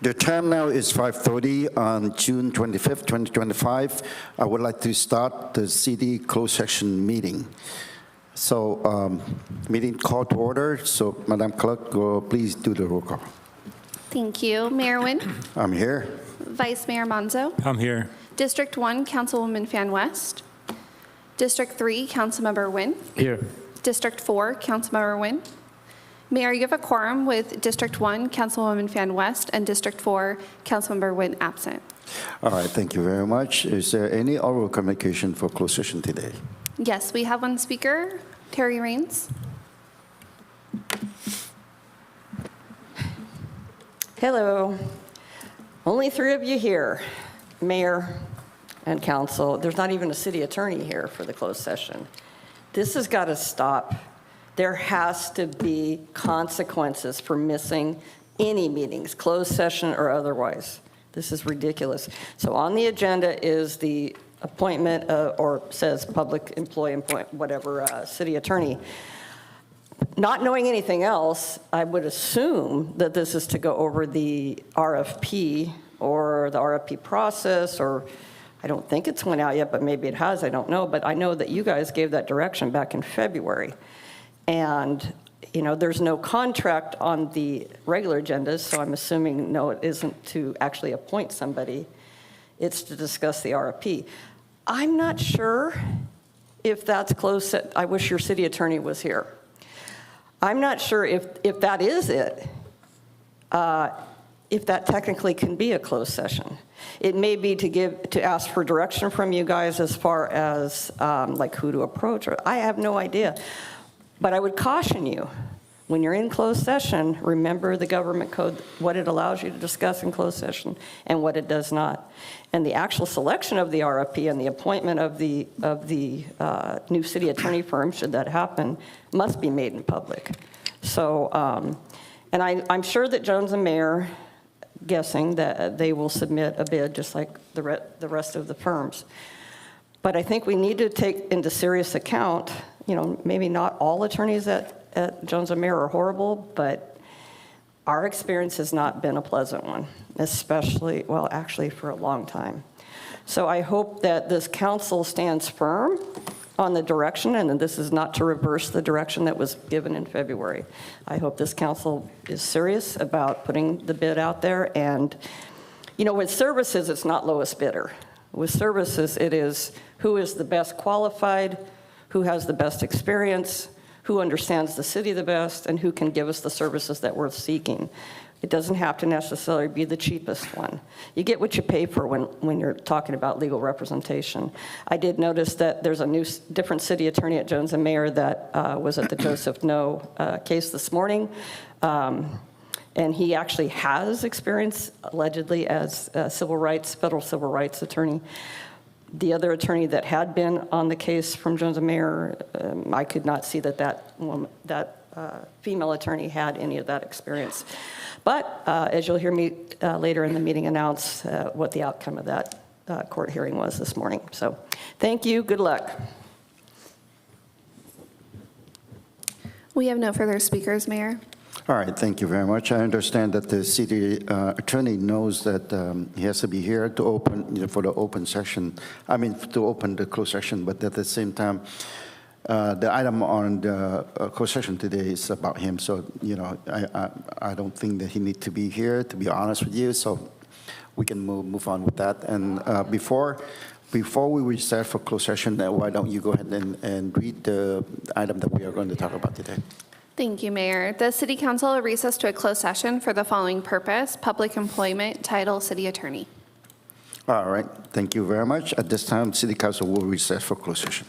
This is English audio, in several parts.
The time now is 5:30 on June 25th, 2025. I would like to start the city closed session meeting. So, meeting called to order. So, Madam Clerk, please do the roll call. Thank you. Mayor Nguyen? I'm here. Vice Mayor Manzo? I'm here. District 1, Councilwoman Fan West. District 3, Councilmember Nguyen. Here. District 4, Councilmember Nguyen. Mayor, you have a quorum with District 1, Councilwoman Fan West, and District 4, Councilmember Nguyen absent. All right, thank you very much. Is there any oral communication for closed session today? Yes, we have one speaker, Terry Rains. Hello. Only three of you here, Mayor and Council. There's not even a city attorney here for the closed session. This has got to stop. There has to be consequences for missing any meetings, closed session or otherwise. This is ridiculous. So on the agenda is the appointment, or says public employee, whatever, city attorney. Not knowing anything else, I would assume that this is to go over the RFP or the RFP process, or I don't think it's went out yet, but maybe it has, I don't know. But I know that you guys gave that direction back in February. And, you know, there's no contract on the regular agendas, so I'm assuming, no, it isn't to actually appoint somebody. It's to discuss the RFP. I'm not sure if that's close. I wish your city attorney was here. I'm not sure if that is it, if that technically can be a closed session. It may be to ask for direction from you guys as far as like who to approach. I have no idea. But I would caution you, when you're in closed session, remember the government code, what it allows you to discuss in closed session and what it does not. And the actual selection of the RFP and the appointment of the new city attorney firm, should that happen, must be made in public. So, and I'm sure that Jones and Mayer, guessing that they will submit a bid just like the rest of the firms. But I think we need to take into serious account, you know, maybe not all attorneys at Jones and Mayer are horrible, but our experience has not been a pleasant one, especially, well, actually for a long time. So I hope that this council stands firm on the direction, and this is not to reverse the direction that was given in February. I hope this council is serious about putting the bid out there. And, you know, with services, it's not lowest bidder. With services, it is who is the best qualified, who has the best experience, who understands the city the best, and who can give us the services that we're seeking. It doesn't have to necessarily be the cheapest one. You get what you pay for when you're talking about legal representation. I did notice that there's a different city attorney at Jones and Mayer that was at the Joseph No case this morning. And he actually has experience, allegedly, as a federal civil rights attorney. The other attorney that had been on the case from Jones and Mayer, I could not see that female attorney had any of that experience. But as you'll hear me later in the meeting announce what the outcome of that court hearing was this morning. So thank you. Good luck. We have no further speakers, Mayor. All right, thank you very much. I understand that the city attorney knows that he has to be here to open, you know, for the open session. I mean, to open the closed session, but at the same time, the item on the closed session today is about him. So, you know, I don't think that he needs to be here, to be honest with you. So we can move on with that. And before we restart for closed session, why don't you go ahead and read the item that we are going to talk about today? Thank you, Mayor. The City Council will recess to a closed session for the following purpose: public employment, title, city attorney. All right, thank you very much. At this time, City Council will recess for closed session.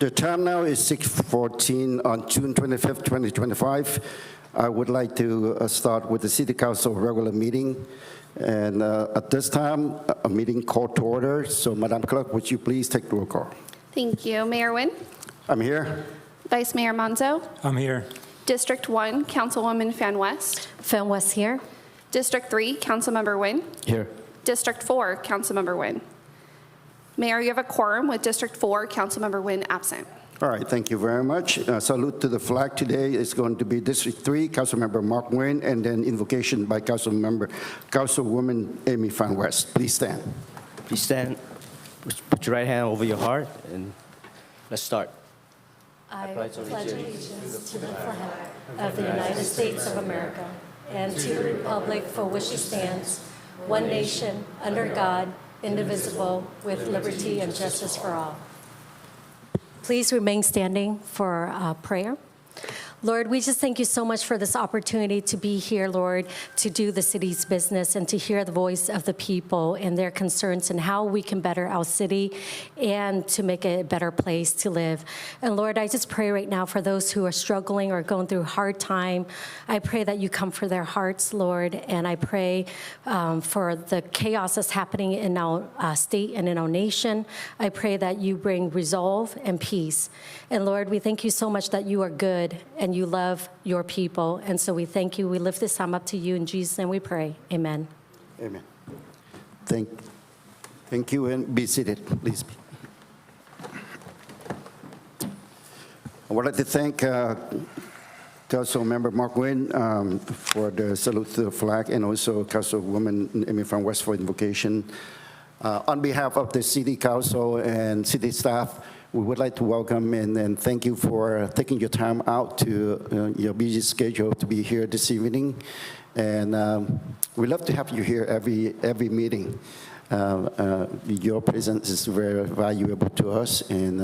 The time now is 6:14 on June 25th, 2025. I would like to start with the City Council regular meeting. And at this time, a meeting called to order. So, Madam Clerk, would you please take the roll call? Thank you. Mayor Nguyen, I'm here. Vice Mayor Monzo, I'm here. District 1, Councilwoman Fan West, Fan West here. District 3, Councilmember Nguyen, Here. District 4, Councilmember Nguyen. Mayor, you have a quorum with District 4, Councilmember Nguyen absent. All right, thank you very much. Salute to the flag today is going to be District 3, Councilmember Mark Nguyen, and then invocation by Councilwoman Amy Fan West. Please stand. Please stand. Put your right hand over your heart, and let's start. I pledge allegiance to the flag of the United States of America and to the republic for which it stands, one nation, under God, indivisible, with liberty and justice for all. Please remain standing for prayer. Lord, we just thank you so much for this opportunity to be here, Lord, to do the city's business and to hear the voice of the people and their concerns and how we can better our city and to make it a better place to live. And Lord, I just pray right now for those who are struggling or going through a hard time. I pray that you comfort their hearts, Lord, and I pray for the chaos that's happening in our state and in our nation. I pray that you bring resolve and peace. And Lord, we thank you so much that you are good and you love your people. And so we thank you. We lift this time up to you. In Jesus' name we pray. Amen. Amen. Thank you, and be seated, please. I would like to thank Councilmember Mark Nguyen for the salute to the flag, and also Councilwoman Amy Fan West for invocation. On behalf of the City Council and city staff, we would like to welcome and thank you for taking your time out to your busy schedule to be here this evening. And we love to have you here every meeting. Your presence is very valuable to us, and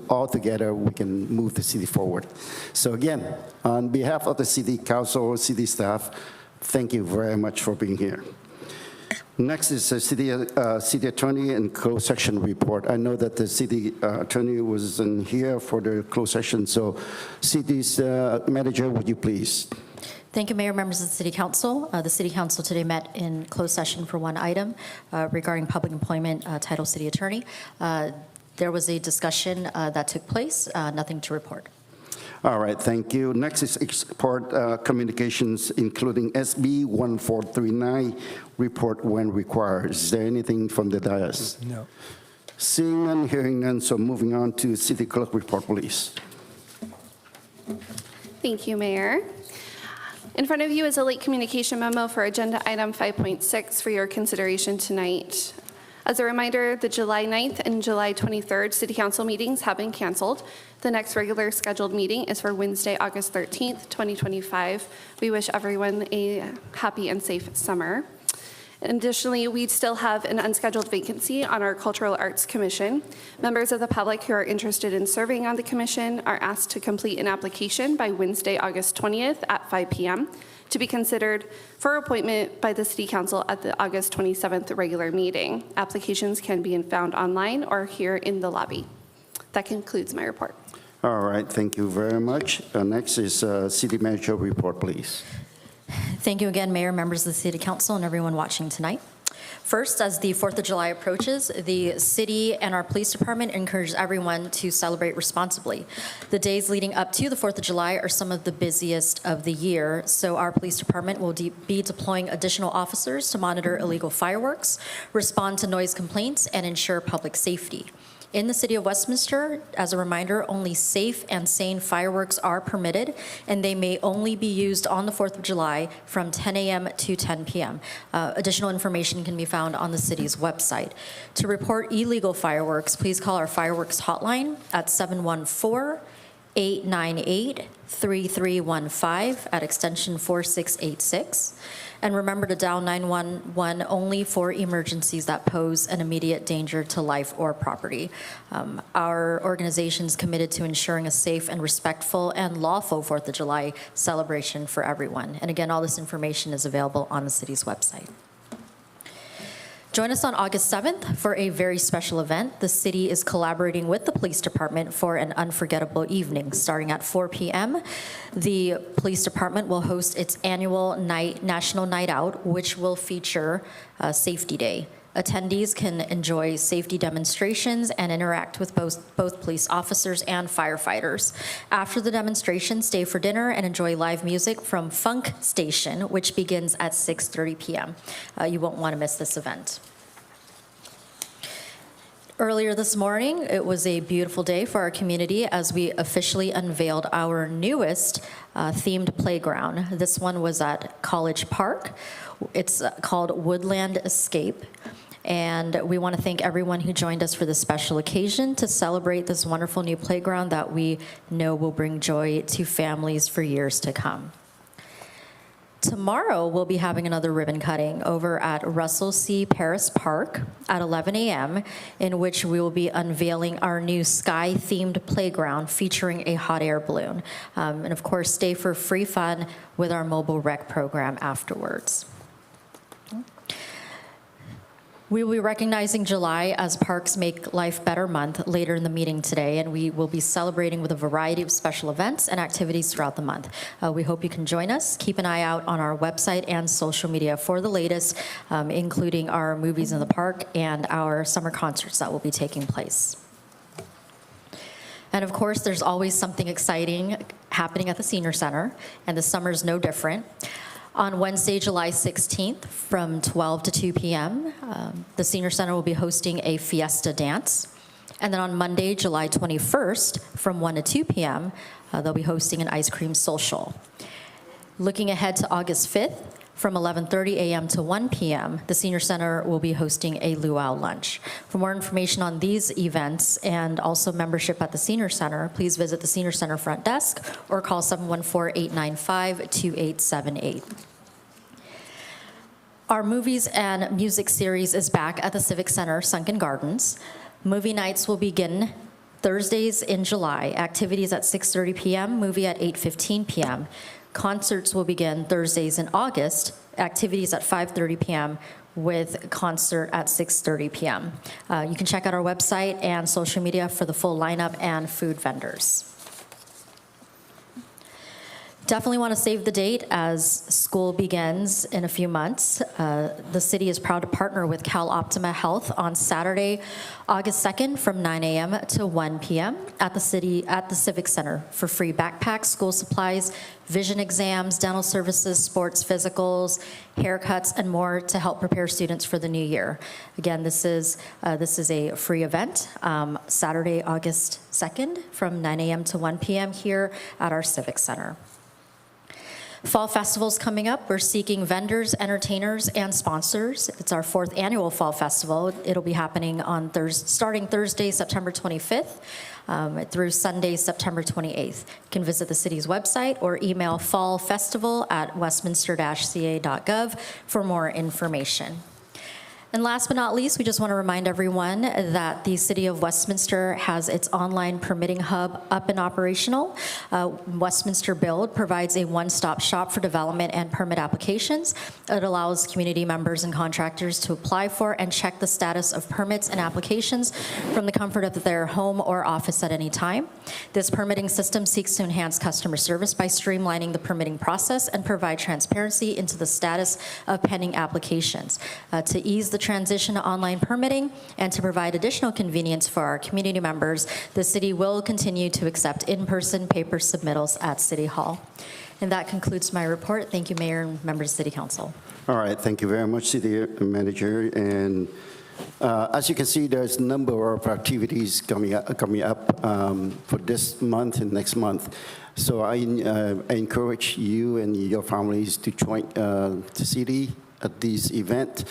all together we can move the city forward. So again, on behalf of the City Council, city staff, thank you very much for being here. Next is the city attorney and closed session report. I know that the city attorney wasn't here for the closed session, so city's manager, would you please? Thank you, Mayor, members of the City Council. The City Council today met in closed session for one item regarding public employment, title City Attorney. There was a discussion that took place, nothing to report. All right, thank you. Next is export communications, including SB 1439, report when required. Is there anything from the dais? No. Seeing none, hearing none, so moving on to City Clerk report, please. Thank you, Mayor. In front of you is a late communication memo for agenda item 5.6 for your consideration tonight. As a reminder, the July 9th and July 23rd City Council meetings have been canceled. The next regular scheduled meeting is for Wednesday, August 13th, 2025. We wish everyone a happy and safe summer. Additionally, we still have an unscheduled vacancy on our Cultural Arts Commission. Members of the public who are interested in serving on the commission are asked to complete an application by Wednesday, August 20th at 5 p.m. to be considered for appointment by the City Council at the August 27th regular meeting. Applications can be found online or here in the lobby. That concludes my report. All right, thank you very much. Next is City Manager report, please. Thank you again, Mayor, members of the City Council, and everyone watching tonight. First, as the 4th of July approaches, the city and our police department encourage everyone to celebrate responsibly. The days leading up to the 4th of July are some of the busiest of the year, so our police department will be deploying additional officers to monitor illegal fireworks, respond to noise complaints, and ensure public safety. In the city of Westminster, as a reminder, only safe and sane fireworks are permitted, and they may only be used on the 4th of July from 10 a.m. to 10 p.m. Additional information can be found on the city's website. To report illegal fireworks, please call our fireworks hotline at 714-898-3315 at extension 4686. And remember to dial 911 only for emergencies that pose an immediate danger to life or property. Our organization is committed to ensuring a safe and respectful and lawful 4th of July celebration for everyone. And again, all this information is available on the city's website. Join us on August 7th for a very special event. The city is collaborating with the police department for an unforgettable evening. Starting at 4 p.m., the police department will host its annual National Night Out, which will feature Safety Day. Attendees can enjoy safety demonstrations and interact with both police officers and firefighters. After the demonstration, stay for dinner and enjoy live music from Funk Station, which begins at 6:30 p.m. You won't want to miss this event. Earlier this morning, it was a beautiful day for our community as we officially unveiled our newest themed playground. This one was at College Park. It's called Woodland Escape. And we want to thank everyone who joined us for this special occasion to celebrate this wonderful new playground that we know will bring joy to families for years to come. Tomorrow, we'll be having another ribbon cutting over at Russell C. Paris Park at 11 a.m., in which we will be unveiling our new sky-themed playground featuring a hot air balloon. And of course, stay for free fun with our mobile rec program afterwards. We will be recognizing July as Parks Make Life Better Month later in the meeting today, and we will be celebrating with a variety of special events and activities throughout the month. We hope you can join us. Keep an eye out on our website and social media for the latest, including our movies in the park and our summer concerts that will be taking place. And of course, there's always something exciting happening at the Senior Center, and the summer is no different. On Wednesday, July 16th, from 12 to 2 p.m., the Senior Center will be hosting a fiesta dance. And then on Monday, July 21st, from 1 to 2 p.m., they'll be hosting an ice cream social. Looking ahead to August 5th, from 11:30 a.m. to 1 p.m., the Senior Center will be hosting a luau lunch. For more information on these events and also membership at the Senior Center, please visit the Senior Center front desk or call 714-895-2878. Our movies and music series is back at the Civic Center Sunken Gardens. Movie nights will begin Thursdays in July. Activities at 6:30 p.m., movie at 8:15 p.m. Concerts will begin Thursdays in August, activities at 5:30 p.m. with concert at 6:30 p.m. You can check out our website and social media for the full lineup and food vendors. Definitely want to save the date as school begins in a few months. The city is proud to partner with Cal Optima Health on Saturday, August 2nd from 9 a.m. to 1 p.m. at the Civic Center for free backpacks, school supplies, vision exams, dental services, sports physicals, haircuts, and more to help prepare students for the new year. Again, this is a free event, Saturday, August 2nd from 9 a.m. to 1 p.m. here at our Civic Center. Fall Festival's coming up. We're seeking vendors, entertainers, and sponsors. It's our 4th annual Fall Festival. It'll be happening on starting Thursday, September 25th, through Sunday, September 28th. You can visit the city's website or email fallfestival@westminster-ca.gov for more information. And last but not least, we just want to remind everyone that the City of Westminster has its online permitting hub up and operational. Westminster Build provides a one-stop shop for development and permit applications. It allows community members and contractors to apply for and check the status of permits and applications from the comfort of their home or office at any time. This permitting system seeks to enhance customer service by streamlining the permitting process and provide transparency into the status of pending applications. To ease the transition to online permitting and to provide additional convenience for our community members, the city will continue to accept in-person paper submittals at City Hall. And that concludes my report. Thank you, Mayor and members of City Council. All right, thank you very much, City Manager. And as you can see, there's a number of activities coming up for this month and next month. So I encourage you and your families to join the city at this event.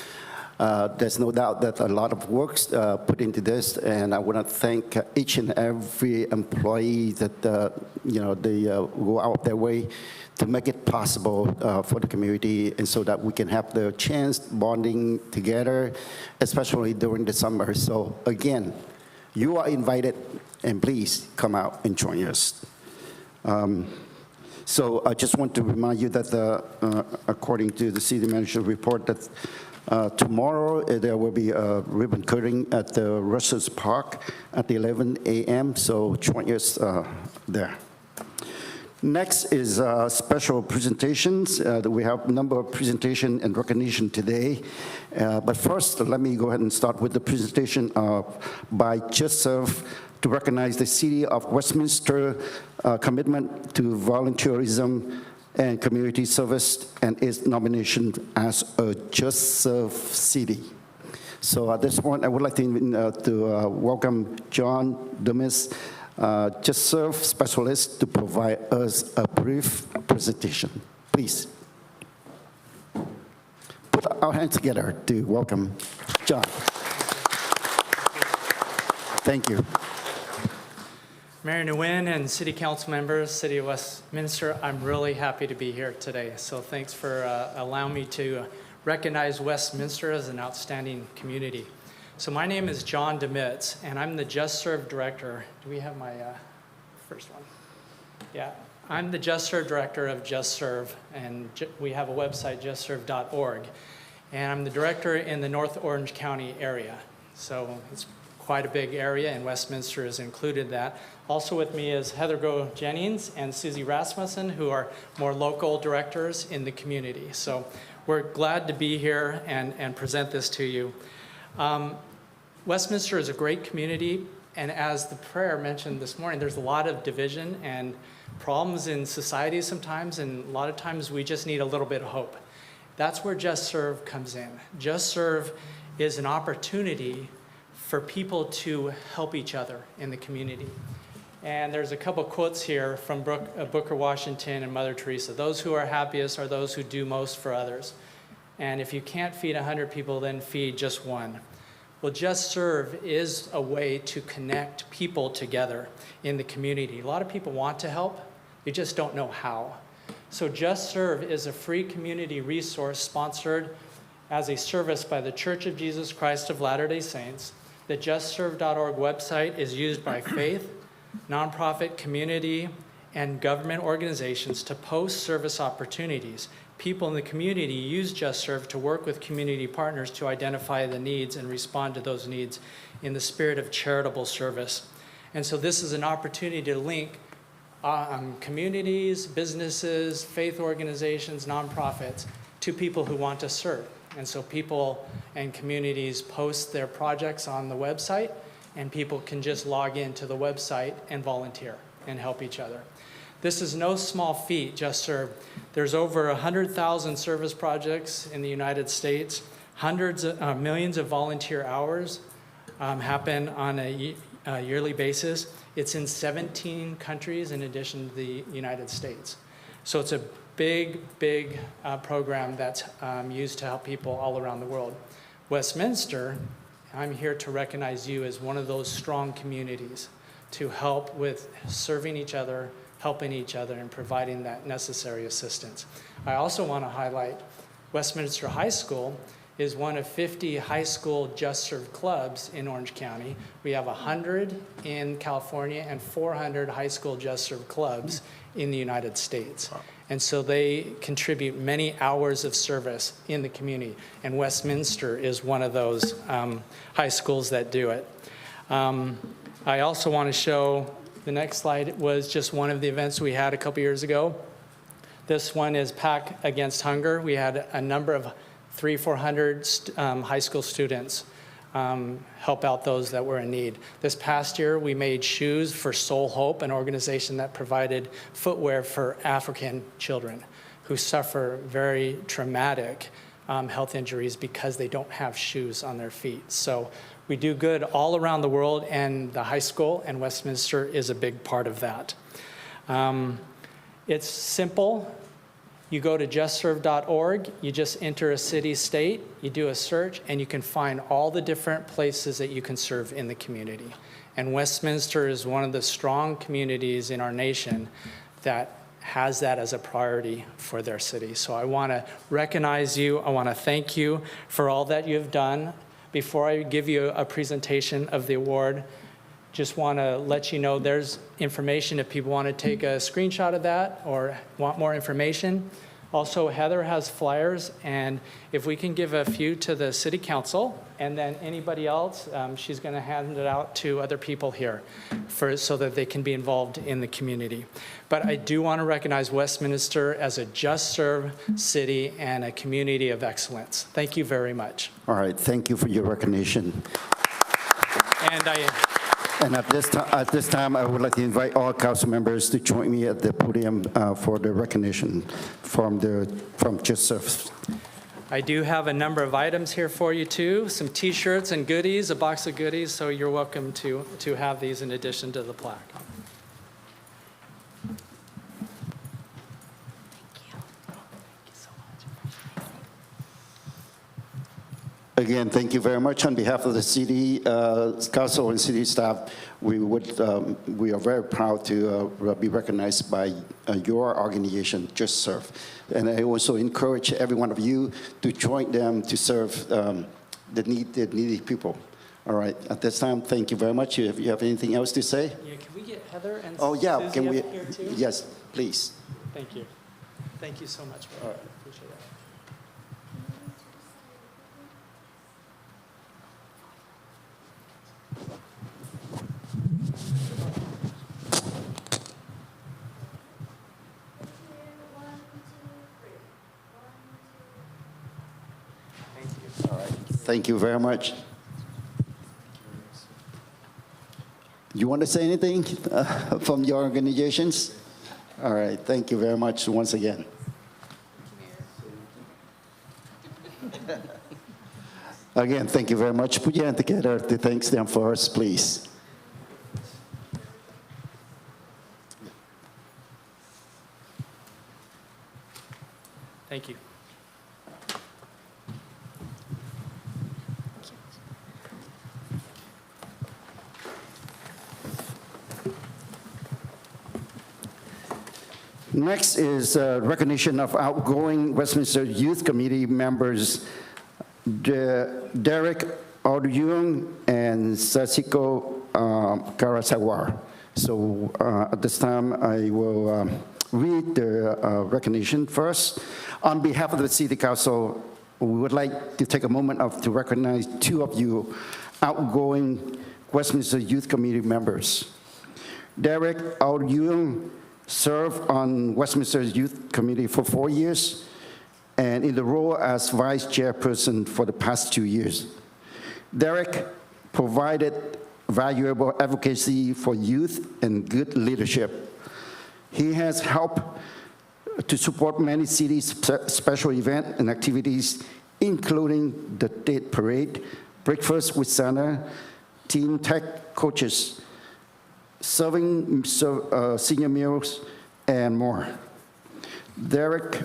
There's no doubt that a lot of work's put into this, and I want to thank each and every employee that they go out their way to make it possible for the community, and so that we can have the chance bonding together, especially during the summer. So again, you are invited, and please come out and join us. So I just want to remind you that according to the city manager report, that Tomorrow, there will be a ribbon cutting at the Russell's Park at 11 a.m., so join us there. Next is special presentations. We have a number of presentation and recognition today. But first, let me go ahead and start with the presentation by JustServe to recognize the City of Westminster commitment to volunteerism and community service and its nomination as a JustServe city. So at this point, I would like to welcome John Dumas, JustServe specialist, to provide us a brief presentation. Please. Put our hands together to welcome John. Thank you. Mayor Nguyen and City Council members, City of Westminster, I'm really happy to be here today. So thanks for allowing me to recognize Westminster as an outstanding community. So my name is John Demitz, and I'm the JustServe Director. Do we have my first one? Yeah, I'm the JustServe Director of JustServe, and we have a website, justserve.org. And I'm the Director in the North Orange County area. So it's quite a big area, and Westminster is included that. Also with me is Heather Go Jennings and Susie Rasmussen, who are more local directors in the community. So we're glad to be here and present this to you. Westminster is a great community, and as the prayer mentioned this morning, there's a lot of division and problems in society sometimes, and a lot of times we just need a little bit of hope. That's where JustServe comes in. JustServe is an opportunity for people to help each other in the community. And there's a couple quotes here from Booker Washington and Mother Teresa. Those who are happiest are those who do most for others. And if you can't feed 100 people, then feed just one. Well, JustServe is a way to connect people together in the community. A lot of people want to help, they just don't know how. So JustServe is a free community resource sponsored as a service by the Church of Jesus Christ of Latter-day Saints. The justserve.org website is used by faith, nonprofit, community, and government organizations to post service opportunities. People in the community use JustServe to work with community partners to identify the needs and respond to those needs in the spirit of charitable service. And so this is an opportunity to link communities, businesses, faith organizations, nonprofits to people who want to serve. And so people and communities post their projects on the website, and people can just log into the website and volunteer and help each other. This is no small feat, JustServe. There's over 100,000 service projects in the United States. Millions of volunteer hours happen on a yearly basis. It's in 17 countries in addition to the United States. So it's a big program that's used to help people all around the world. Westminster, I'm here to recognize you as one of those strong communities to help with serving each other, helping each other, and providing that necessary assistance. I also want to highlight Westminster High School is one of 50 high school JustServe clubs in Orange County. We have 100 in California and 400 high school JustServe clubs in the United States. And so they contribute many hours of service in the community. And Westminster is one of those high schools that do it. I also want to show, the next slide was just one of the events we had a couple years ago. This one is Pack Against Hunger. We had a number of 300-400 high school students help out those that were in need. This past year, we made shoes for Soul Hope, an organization that provided footwear for African children who suffer very traumatic health injuries because they don't have shoes on their feet. So we do good all around the world, and the high school and Westminster is a big part of that. It's simple. You go to justserve.org, you just enter a city, state, you do a search, and you can find all the different places that you can serve in the community. And Westminster is one of the strong communities in our nation that has that as a priority for their city. So I want to recognize you. I want to thank you for all that you've done. Before I give you a presentation of the award, just want to let you know there's information if people want to take a screenshot of that or want more information. Also, Heather has flyers, and if we can give a few to the city council, and then anybody else, she's going to hand it out to other people here so that they can be involved in the community. But I do want to recognize Westminster as a just serve city and a community of excellence. Thank you very much. All right, thank you for your recognition. And at this time, I would like to invite all council members to join me at the podium for the recognition from Just Serve. I do have a number of items here for you too, some t-shirts and goodies, a box of goodies, so you're welcome to have these in addition to the plaque. Again, thank you very much. On behalf of the city council and city staff, we are very proud to be recognized by your organization, Just Serve. And I also encourage every one of you to join them to serve the needy people. All right, at this time, thank you very much. If you have anything else to say? Yeah, can we get Heather and Oh, yeah, Susie can we? up here too? Yes, please. Thank you. Thank you so much. All right. Appreciate it. Thank you very much. You want to say anything from your organizations? All right, thank you very much once again. Again, thank you very much. Put your hand together to thank them for us, please. Thank you. Next is recognition of outgoing Westminster Youth Committee members Derek Auduyung and Sachiko Karasawa. So at this time, I will read the recognition first. On behalf of the City Council, we would like to take a moment to recognize two of you outgoing Westminster Youth Committee members. Derek Auduyung served on Westminster's Youth Committee for 4 years and in the role as vice chairperson for the past 2 years. Derek provided valuable advocacy for youth and good leadership. He has helped to support many cities' special events and activities, including the Date Parade, Breakfast with Santa, Teen Tech Coaches, serving senior meals, and more. Derek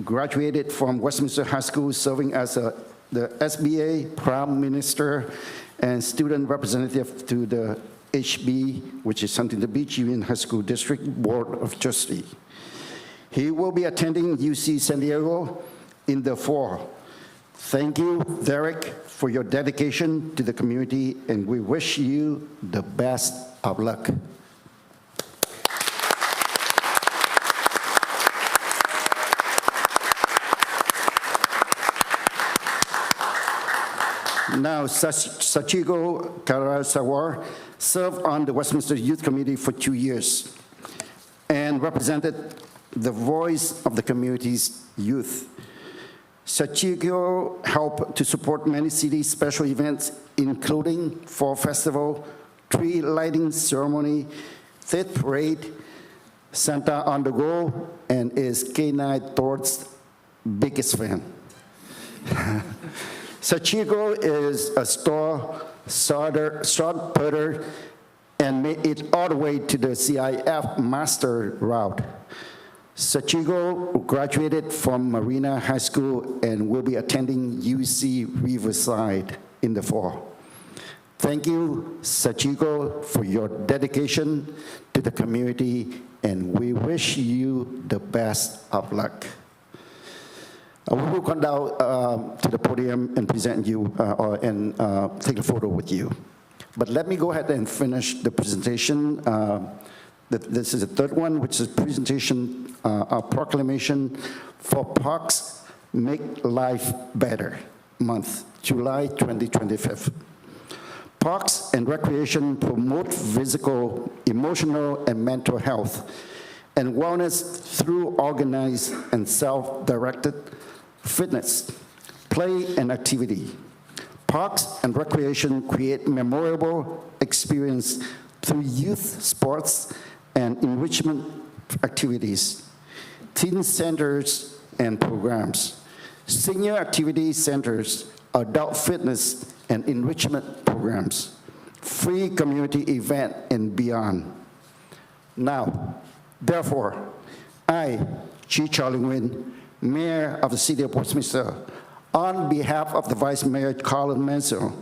graduated from Westminster High School, serving as the SBA Prime Minister and student representative to the HB, which is Huntington Beach Union High School District Board of Trustees. He will be attending UC San Diego in the fall. Thank you, Derek, for your dedication to the community, and we wish you the best of luck. Now, Sachiko Karasawa served on the Westminster Youth Committee for 2 years and represented the voice of the community's youth. Sachiko helped to support many city special events, including Fall Festival, Tree Lighting Ceremony, Date Parade, Santa on the Go, and is K9 Thor's biggest fan. Sachiko is a star shot putter and made it all the way to the CIF master route. Sachiko graduated from Marina High School and will be attending UC Riverside in the fall. Thank you, Sachiko, for your dedication to the community, and we wish you the best of luck. We will come down to the podium and present you and take a photo with you. But let me go ahead and finish the presentation This is the third one, which is presentation of proclamation for Parks Make Life Better Month, July 2025. Parks and recreation promote physical, emotional, and mental health and wellness through organized and self-directed fitness, play, and activity. Parks and recreation create memorable experience through youth sports and enrichment activities, teen centers and programs, senior activity centers, adult fitness and enrichment programs, free community event, and beyond. Now, therefore, I, Chi Charlie Nguyen, Mayor of the City of Westminster, on behalf of the Vice Mayor Colin Menzel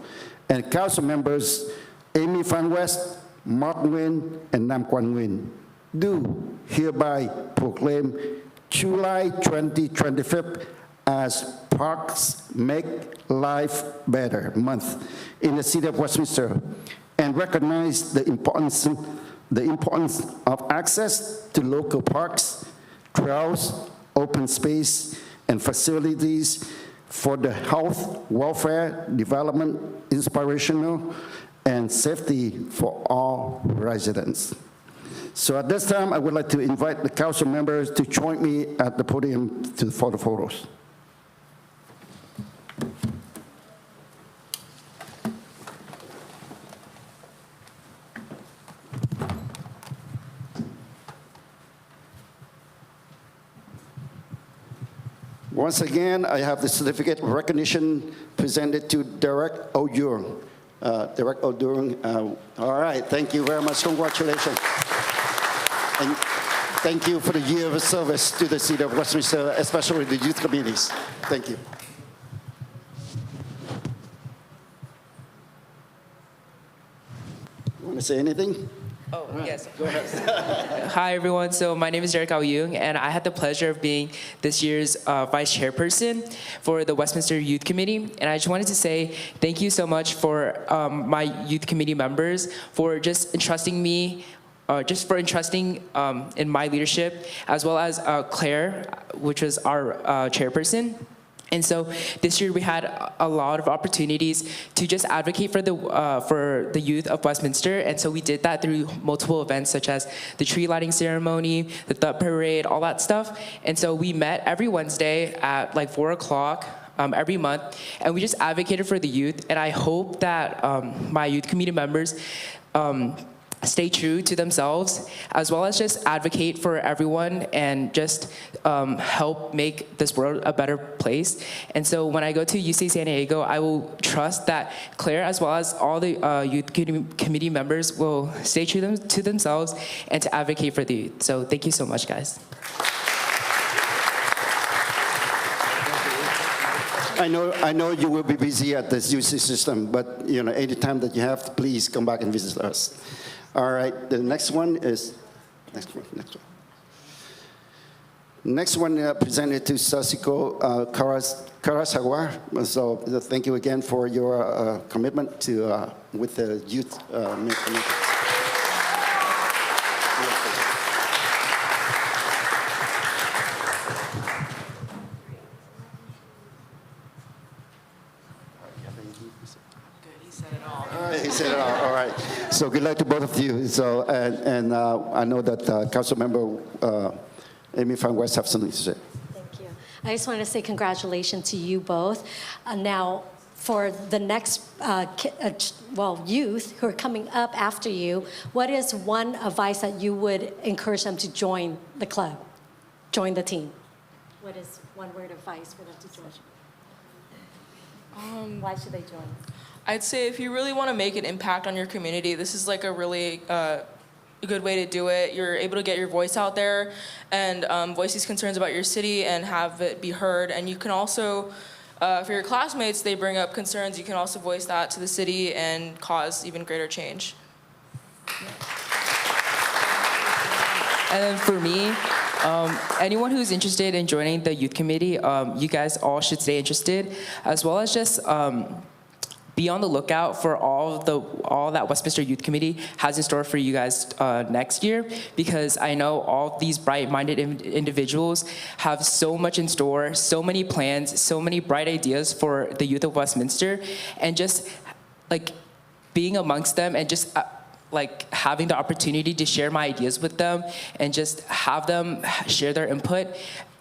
and council members Amy Van West, Mark Nguyen, and Nam Quan Nguyen, do hereby proclaim July 2025 as Parks Make Life Better Month in the City of Westminster and recognize the importance of access to local parks, trails, open space, and facilities for the health, welfare, development, inspirational, and safety for all residents. So at this time, I would like to invite the council members to join me at the podium for the photos. Once again, I have the certificate of recognition presented to Derek O'Durung. Derek O'Durung, all right, thank you very much, congratulations. And thank you for the year of service to the City of Westminster, especially the youth committees. Thank you. You want to say anything? Oh, yes. Go ahead. Hi, everyone. So my name is Derek Ao-Yung, and I had the pleasure of being this year's vice chairperson for the Westminster Youth Committee. And I just wanted to say thank you so much for my youth committee members for just entrusting me, in my leadership, as well as Claire, which was our chairperson. And so this year we had a lot of opportunities to just advocate for the youth of Westminster. And so we did that through multiple events such as the tree lighting ceremony, the Thought Parade, all that stuff. And so we met every Wednesday at like 4 o'clock every month, and we just advocated for the youth. And I hope that my youth committee members stay true to themselves, as well as just advocate for everyone and just help make this world a better place. And so when I go to UC San Diego, I will trust that Claire, as well as all the youth committee members, will stay true to themselves and to advocate for the youth. So thank you so much, guys. I know you will be busy at the UC system, but anytime that you have, please come back and visit us. All right, the next one is, next one. Next one presented to Sasiko Karasawa. So thank you again for your commitment to with the youth movement. He said it all. All right. So good luck to both of you. So and I know that Councilmember Amy Van West have something to say. Thank you. I just want to say congratulations to you both. Now, for the next, youth who are coming up after you, what is one advice that you would encourage them to join the club, join the team? What is one word of advice for them to join? Why should they join? I'd say if you really want to make an impact on your community, this is like a really good way to do it. You're able to get your voice out there and voice these concerns about your city and have it be heard. And you can also, for your classmates, they bring up concerns, you can also voice that to the city and cause even greater change. And then for me, anyone who's interested in joining the youth committee, you guys all should stay interested, as well as just be on the lookout for all that Westminster Youth Committee has in store for you guys next year, because I know all these bright-minded individuals have so much in store, so many plans, so many bright ideas for the youth of Westminster, and just like being amongst them and just like having the opportunity to share my ideas with them and just have them share their input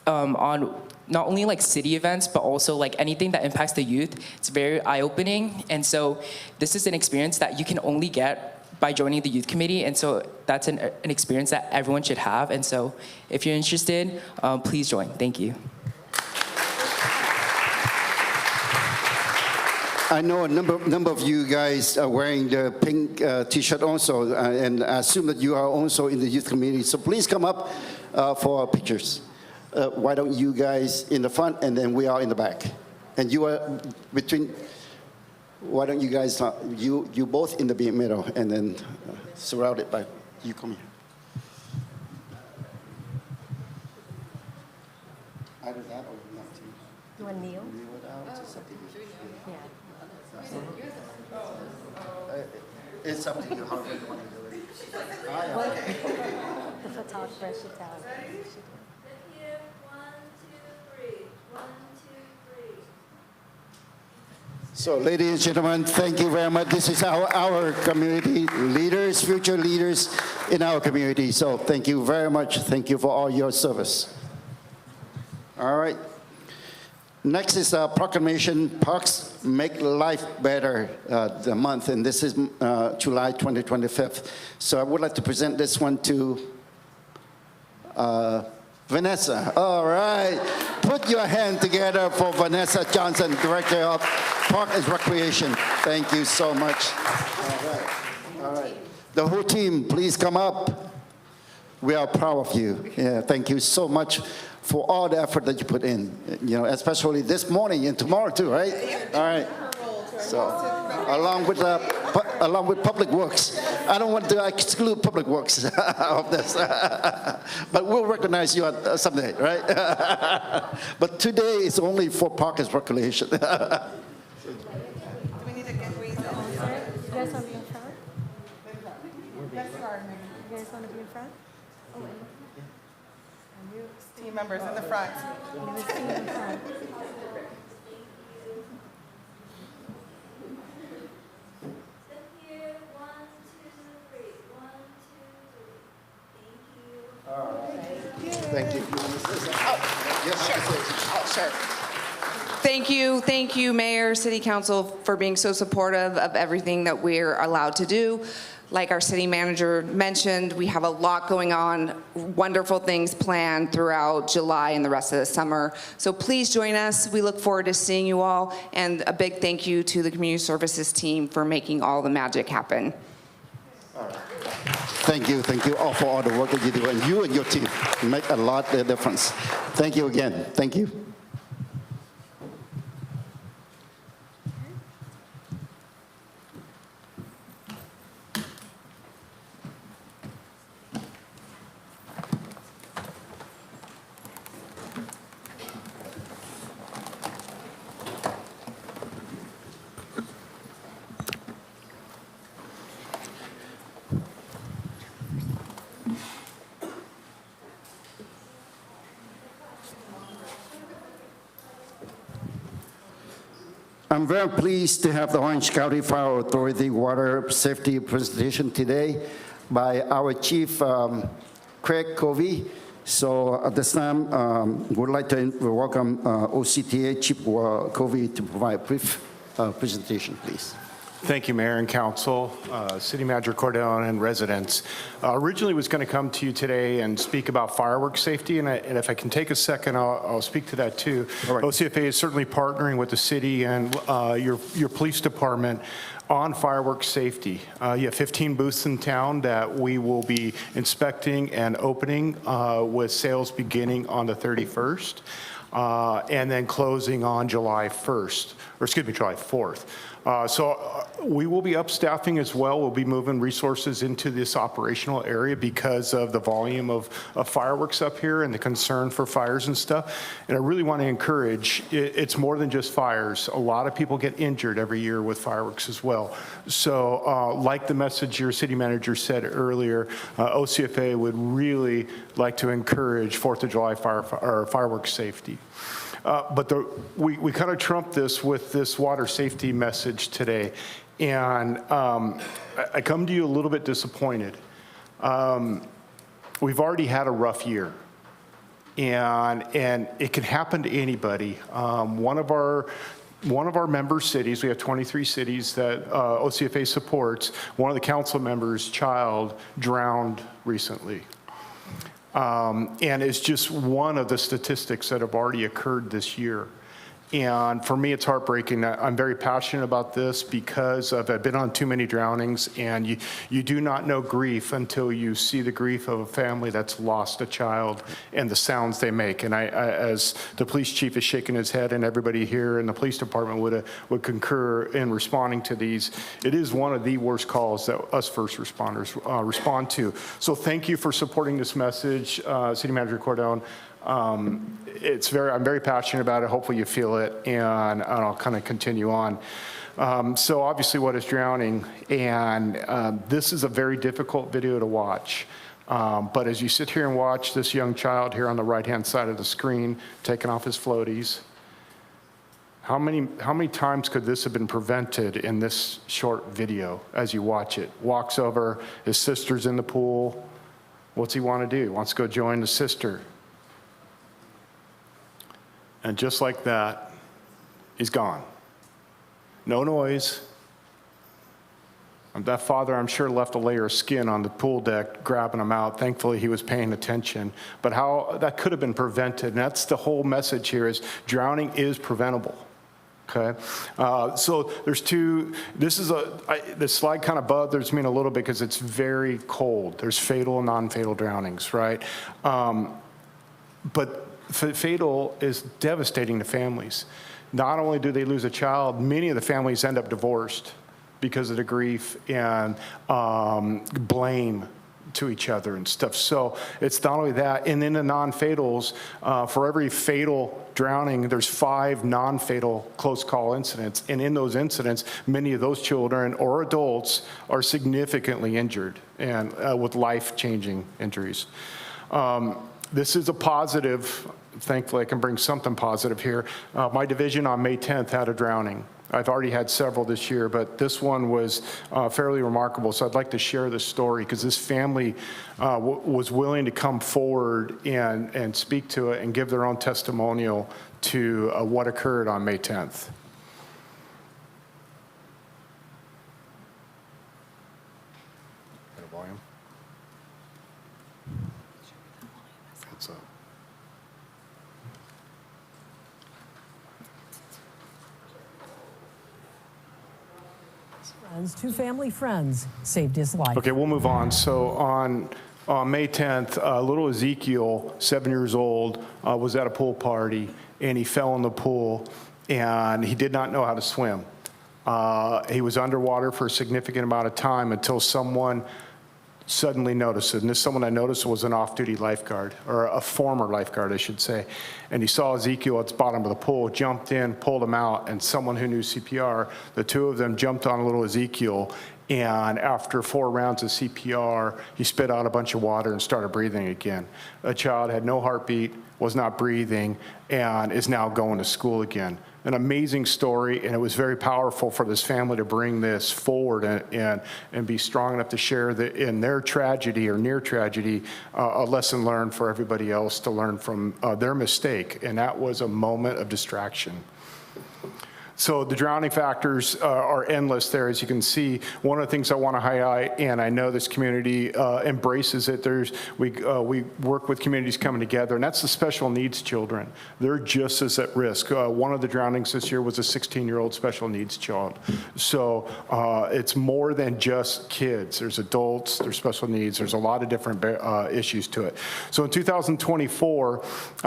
on not only like city events, but also like anything that impacts the youth. It's very eye-opening. And so this is an experience that you can only get by joining the youth committee. And so that's an experience that everyone should have. And so if you're interested, please join. Thank you. I know a number of you guys are wearing the pink T-shirt also, and I assume that you are also in the youth community. So please come up for pictures. Why don't you guys in the front, and then we are in the back. And you are between, why don't you guys, you both in the middle, and then surrounded by, you come here. Either that or not. You want to kneel? It's up to you, however you want to do it. The photographer should tell us. So, ladies and gentlemen, thank you very much. This is our community leaders, future leaders in our community. So thank you very much. Thank you for all your service. All right. Next is a proclamation, Parks Make Life Better, the month, and this is July 2025. So I would like to present this one to Vanessa. All right. Put your hand together for Vanessa Johnson, Director of Park and Recreation. Thank you so much. All right. All right. The whole team, please come up. We are proud of you. Yeah, thank you so much for all the effort that you put in, you know, especially this morning and tomorrow too, right? All right. So, along with Public Works. I don't want to exclude Public Works of this, but we'll recognize you someday, right? But today is only for Park and Recreation. Do we need to get reason? You guys want to be in front? You guys want to be in front? Oh, wait. And you, Team members in the front. you stay in front. Thank you. Sure. Thank you, Mayor, City Council, for being so supportive of everything that we're allowed to do. Like our city manager mentioned, we have a lot going on, wonderful things planned throughout July and the rest of the summer. So please join us. We look forward to seeing you all. And a big thank you to the community services team for making all the magic happen. Thank you all for all the work that you do, and you and your team make a lot of difference. Thank you again. Thank you. I'm very pleased to have the Orange County Fire Authority water safety presentation today by our Chief Craig Covey. So at this time, would like to welcome OCTA Chief Covey to provide a brief presentation, please. Thank you, Mayor and Council, City Manager Cordell, and residents. Originally was going to come to you today and speak about fireworks safety, and if I can take a second, I'll speak to that too. Right. OCFA is certainly partnering with the city and your police department on fireworks safety. You have 15 booths in town that we will be inspecting and opening with sales beginning on the 31st and then closing on July 1st, or excuse me, July 4th. We will be upstaffing as well. We'll be moving resources into this operational area because of the volume of fireworks up here and the concern for fires and stuff. And I really want to encourage, it's more than just fires. A lot of people get injured every year with fireworks as well. So like the message your city manager said earlier, OCFA would really like to encourage 4th of July fireworks safety. But we kind of trumped this with this water safety message today. And I come to you a little bit disappointed. We've already had a rough year. And it can happen to anybody. One of our member cities, we have 23 cities that OCFA supports, one of the council members' child drowned recently. And it's just one of the statistics that have already occurred this year. And for me, it's heartbreaking. I'm very passionate about this because I've been on too many drownings, and you do not know grief until you see the grief of a family that's lost a child and the sounds they make. And I as the police chief is shaking his head, and everybody here in the police department would concur in responding to these, it is one of the worst calls that us first responders respond to. So thank you for supporting this message, City Manager Cordone. I'm very passionate about it. Hopefully you feel it, and I'll kind of continue on. So obviously what is drowning, and this is a very difficult video to watch. But as you sit here and watch this young child here on the right-hand side of the screen, taking off his floaties, how many times could this have been prevented in this short video as you watch it? Walks over, his sister's in the pool. What's he want to do? He wants to go join the sister. And just like that, he's gone. No noise. That father, I'm sure, left a layer of skin on the pool deck, grabbing him out. Thankfully, he was paying attention. But how that could have been prevented, and that's the whole message here, is drowning is preventable. Okay, so there's two. This slide kind of bothers me a little bit because it's very cold. There's fatal and non-fatal drownings, right? But fatal is devastating to families. Not only do they lose a child, many of the families end up divorced because of the grief and blame to each other and stuff. So it's not only that, and then the non-fatals, for every fatal drowning, there's 5 non-fatal close call incidents. And in those incidents, many of those children or adults are significantly injured and with life-changing injuries. This is a positive. Thankfully, I can bring something positive here. My division on May 10th had a drowning. I've already had several this year, but this one was fairly remarkable. So I'd like to share this story because this family was willing to come forward and speak to it and give their own testimonial to what occurred on May 10th. Volume. What's up? Two family friends saved his life. Okay, we'll move on. So on May 10th, little Ezekiel, 7 years old, was at a pool party, and he fell in the pool, and he did not know how to swim. He was underwater for a significant amount of time until someone suddenly noticed it. And this someone I noticed was an off-duty lifeguard, or a former lifeguard, I should say. And he saw Ezekiel at the bottom of the pool, jumped in, pulled him out, and someone who knew CPR, the two of them jumped on little Ezekiel, and after 4 rounds of CPR, he spit out a bunch of water and started breathing again. A child had no heartbeat, was not breathing, and is now going to school again. An amazing story, and it was very powerful for this family to bring this forward and be strong enough to share in their tragedy or near tragedy, a lesson learned for everybody else to learn from their mistake, and that was a moment of distraction. So the drowning factors are endless there, as you can see. One of the things I want to highlight, and I know this community embraces it, we work with communities coming together, and that's the special needs children. They're just as at risk. One of the drownings this year was a 16-year-old special needs child. So it's more than just kids. There's adults, there's special needs, there's a lot of different issues to it. So in 2024,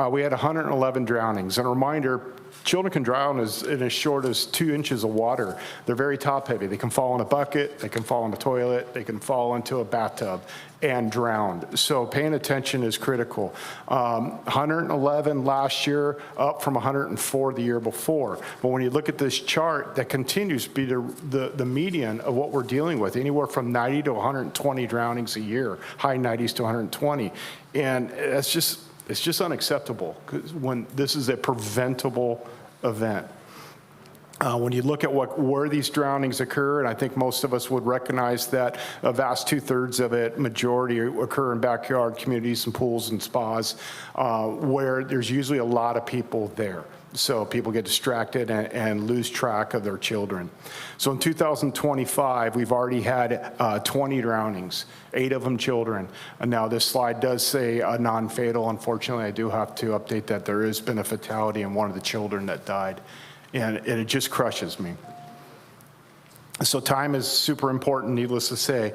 we had 111 drownings. And a reminder, Children can drown in as short as 2 inches of water. They're very top heavy. They can fall in a bucket, they can fall in a toilet, they can fall into a bathtub and drown. So paying attention is critical. 111 last year, up from 104 the year before. But when you look at this chart, that continues to be the median of what we're dealing with, anywhere from 90 to 120 drownings a year, high 90s to 120. And it's just unacceptable, because when this is a preventable event. When you look at where these drownings occur, and I think most of us would recognize that a vast 2/3 of it, majority, occur in backyard communities and pools and spas, where there's usually a lot of people there. So people get distracted and lose track of their children. So in 2025, we've already had 20 drownings, 8 of them children. And now this slide does say non-fatal. Unfortunately, I do have to update that there has been a fatality in one of the children that died. And it just crushes me. So time is super important, needless to say.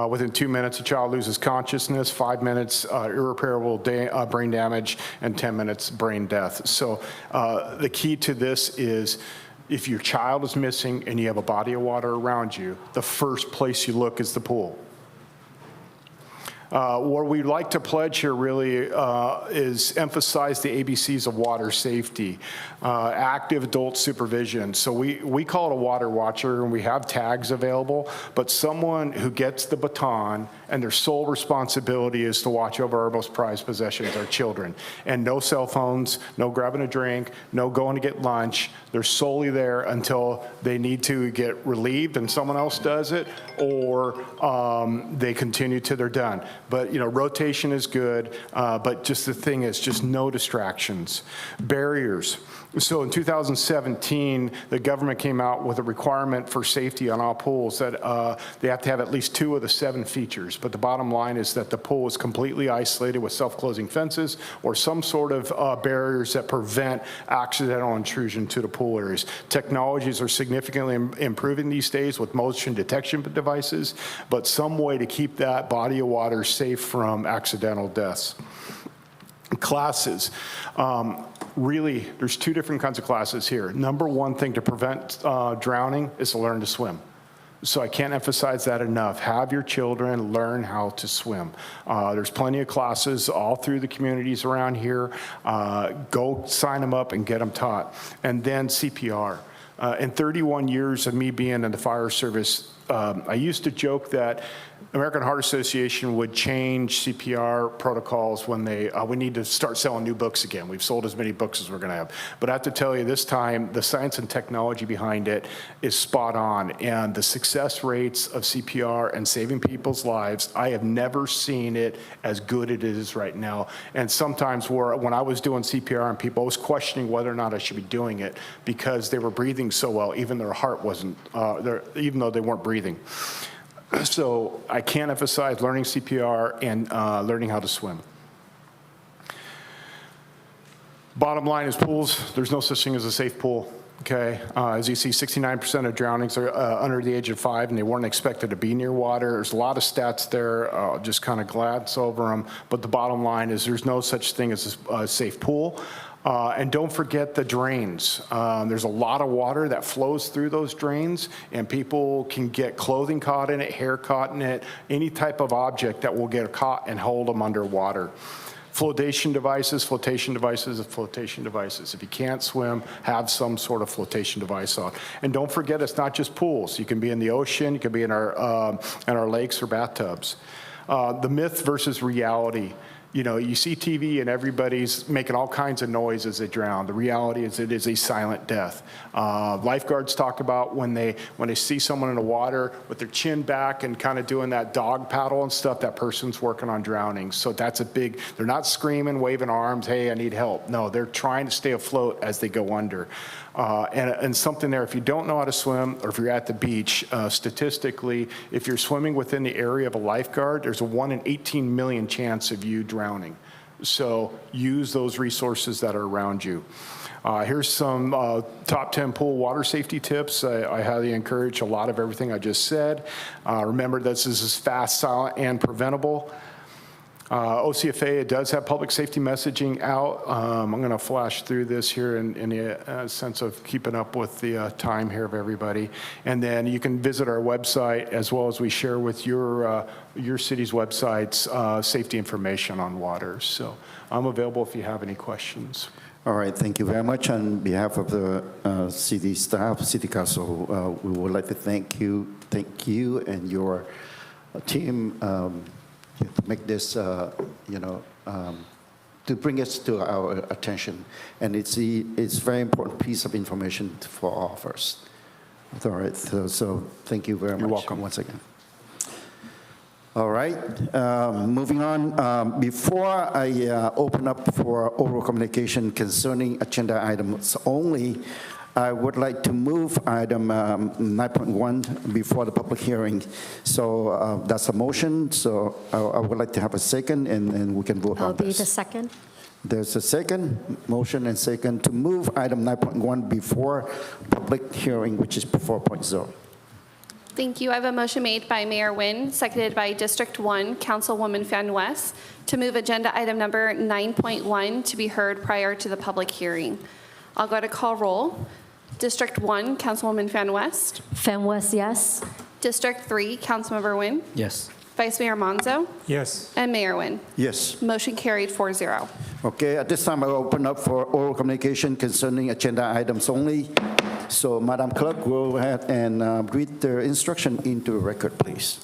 Within 2 minutes, a child loses consciousness, 5 minutes, irreparable brain damage, and 10 minutes, brain death. So the key to this is, if your child is missing and you have a body of water around you, the first place you look is the pool. What we'd like to pledge here really is emphasize the ABCs of water safety, active adult supervision. So we call it a water watcher, and we have tags available, but someone who gets the baton and their sole responsibility is to watch over our most prized possessions, our children. And no cell phones, no grabbing a drink, no going to get lunch. They're solely there until they need to get relieved and someone else does it, or they continue till they're done. But, rotation is good, but just the thing is, just no distractions. Barriers. So in 2017, the government came out with a requirement for safety on all pools that they have to have at least 2 of the 7 features. But the bottom line is that the pool is completely isolated with self-closing fences or some sort of barriers that prevent accidental intrusion to the pool areas. Technologies are significantly improving these days with motion detection devices, but some way to keep that body of water safe from accidental deaths. Classes. Really, there's 2 different kinds of classes here. Number one thing to prevent drowning is to learn to swim. So I can't emphasize that enough. Have your children learn how to swim. There's plenty of classes all through the communities around here. Go sign them up and get them taught. And then CPR. In 31 years of me being in the fire service, I used to joke that American Heart Association would change CPR protocols when we need to start selling new books again. We've sold as many books as we're going to have. But I have to tell you, this time, the science and technology behind it is spot on. And the success rates of CPR and saving people's lives, I have never seen it as good as it is right now. And sometimes when I was doing CPR and people, I was questioning whether or not I should be doing it because they were breathing so well, even their heart wasn't, even though they weren't breathing. So I can't emphasize learning CPR and learning how to swim. Bottom line is pools. There's no such thing as a safe pool. Okay, as you see, 69% of drownings are under the age of 5, and they weren't expected to be near water. There's a lot of stats there. I'll just kind of glance over them. But the bottom line is there's no such thing as a safe pool. And don't forget the drains. There's a lot of water that flows through those drains, and people can get clothing caught in it, hair caught in it, any type of object that will get caught and hold them underwater. Flotation devices, flotation devices, flotation devices. If you can't swim, have some sort of flotation device on. And don't forget, it's not just pools. You can be in the ocean, you can be in our lakes or bathtubs. The myth versus reality. You see TV and everybody's making all kinds of noise as they drown. The reality is it is a silent death. Lifeguards talk about when they see someone in the water with their chin back and kind of doing that dog paddle and stuff, that person's working on drowning. So that's they're not screaming, waving arms, hey, I need help. No, they're trying to stay afloat as they go under. And something there, if you don't know how to swim, or if you're at the beach, statistically, if you're swimming within the area of a lifeguard, there's a 1 in 18 million chance of you drowning. So use those resources that are around you. Here's some top 10 pool water safety tips. I highly encourage a lot of everything I just said. Remember, this is fast, silent, and preventable. OCFA, it does have public safety messaging out. I'm going to flash through this here in a sense of keeping up with the time here of everybody. And then you can visit our website as well as we share with your city's websites safety information on water. So I'm available if you have any questions. All right, thank you very much. On behalf of the city staff, city council, we would like to thank you and your team to make this, to bring us to our attention. And it's a very important piece of information for all of us. All right, so thank you very much. You're welcome. Once again. All right, moving on. Before I open up for oral communication concerning agenda items only, I would like to move item 9.1 before the public hearing. So that's a motion. So I would like to have a second, and we can vote I'll on be this. the second. There's a second, motion and second to move item 9.1 before public hearing, which is 4.0. Thank you. I have a motion made by Mayor Nguyen, seconded by District 1, Councilwoman Fan West, to move agenda item number 9.1 to be heard prior to the public hearing. I'll go to call roll. District 1, Councilwoman Fan West. Fan West, yes. District 3, Councilmember Nguyen. Yes. Vice Mayor Monzo. Yes. And Mayor Nguyen. Yes. Motion carried 4-0. Okay, at this time, I'll open up for oral communication concerning agenda items only. So, Madam Clerk, go ahead and read the instruction into the record, please.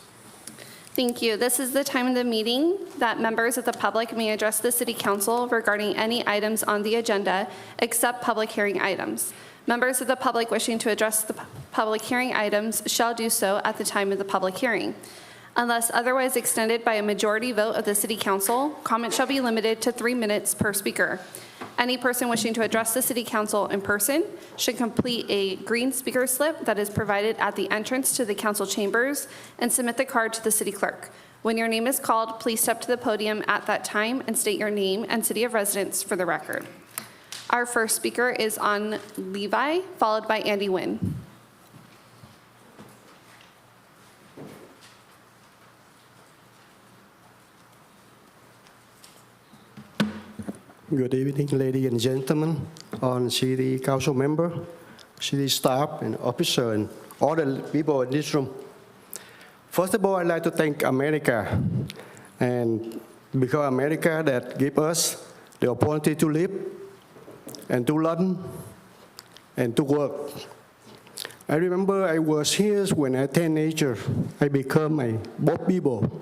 Thank you. This is the time of the meeting that members of the public may address the City Council regarding any items on the agenda except public hearing items. Members of the public wishing to address the public hearing items shall do so at the time of the public hearing. Unless otherwise extended by a majority vote of the City Council, comment shall be limited to 3 minutes per speaker. Any person wishing to address the City Council in person should complete a green speaker slip that is provided at the entrance to the council chambers and submit the card to the city clerk. When your name is called, please step to the podium at that time and state your name and city of residence for the record. Our first speaker is on Levi, followed by Andy Nguyen. Good evening, ladies and gentlemen, on city council member, city staff and officer, and all the people in this room. First of all, I'd like to thank America, and because America that gave us the opportunity to live and to learn and to work. I remember I was here when I was a teenager. I became a both people.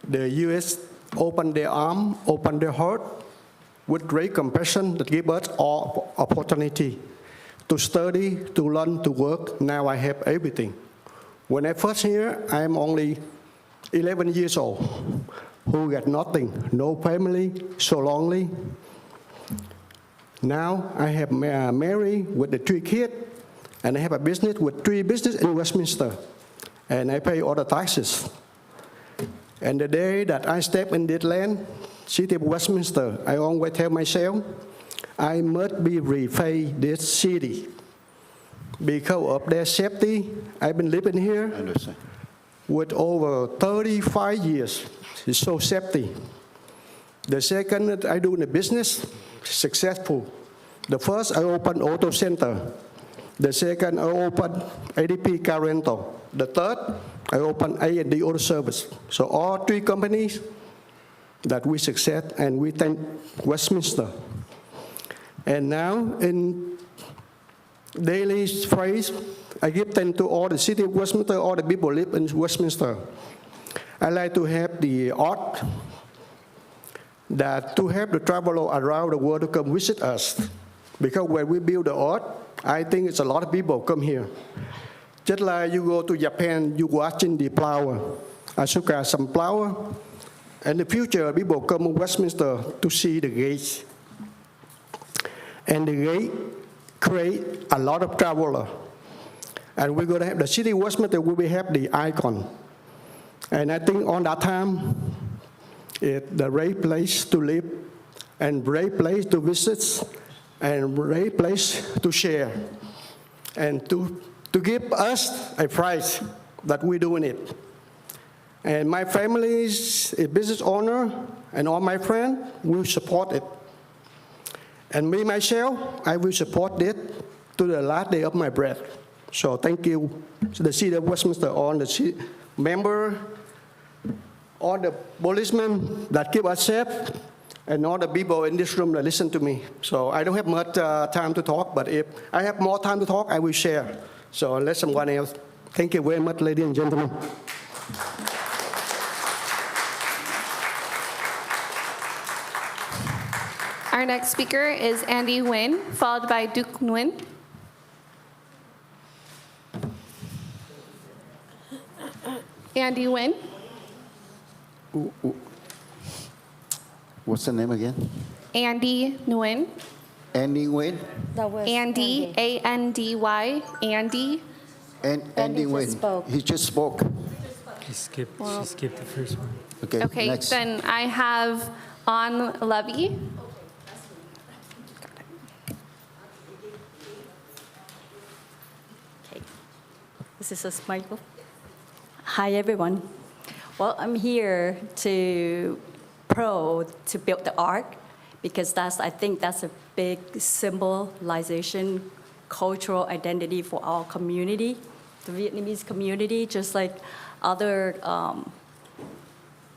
The U.S. opened their arm, opened their heart, with great compassion that gave us all opportunity to study, to learn, to work. Now I have everything. When I first here, I'm only 11 years old, who got nothing, no family, so lonely. Now I have married with the 3 kids, and I have a business with 3 businesses in Westminster, and I pay all the taxes. And the day that I step in this land, city of Westminster, I always tell myself, I must be repay this city. Because of their safety, I've been living here with over 35 years. It's so safety. The second, I do in the business, successful. The first, I opened auto center. The second, I opened ADP car rental. The third, I opened A&D auto service. So all 3 companies that we success, and we thank Westminster. And now, in daily phrase, I give thanks to all the city of Westminster, all the people live in Westminster. I like to have the art, that to have the traveler around the world to come visit us. Because when we build the art, I think it's a lot of people come here. Just like you go to Japan, you watching the flower, Asuka sunflower. In the future, people come to Westminster to see the gates. And the gate create a lot of traveler. And we're going to have the city of Westminster, we will have the icon. And I think on that time, it's the right place to live, and right place to visit, and right place to share, and to give us a prize that we're doing it. And my family is a business owner, and all my friends will support it. And me, myself, I will support it to the last day of my breath. So thank you to the City of Westminster, all the member, all the policemen that keep us safe, and all the people in this room that listen to me. So I don't have much time to talk, but if I have more time to talk, I will share. So let someone else. Thank you very much, ladies and gentlemen. Our next speaker is Andy Nguyen, followed by Duke Nguyen. Andy Nguyen. What's the name again? Andy Nguyen. Andy Nguyen? That was Andy, A-N-D-Y, Andy. Andy Andy just Nguyen. spoke. He just spoke. She skipped the first one. Okay, Okay, next. then I have On Levy. This is a Michael. Hi, everyone. Well, I'm here to build the ark because I think that's a big symbolization, cultural identity for our community, the Vietnamese community, just like other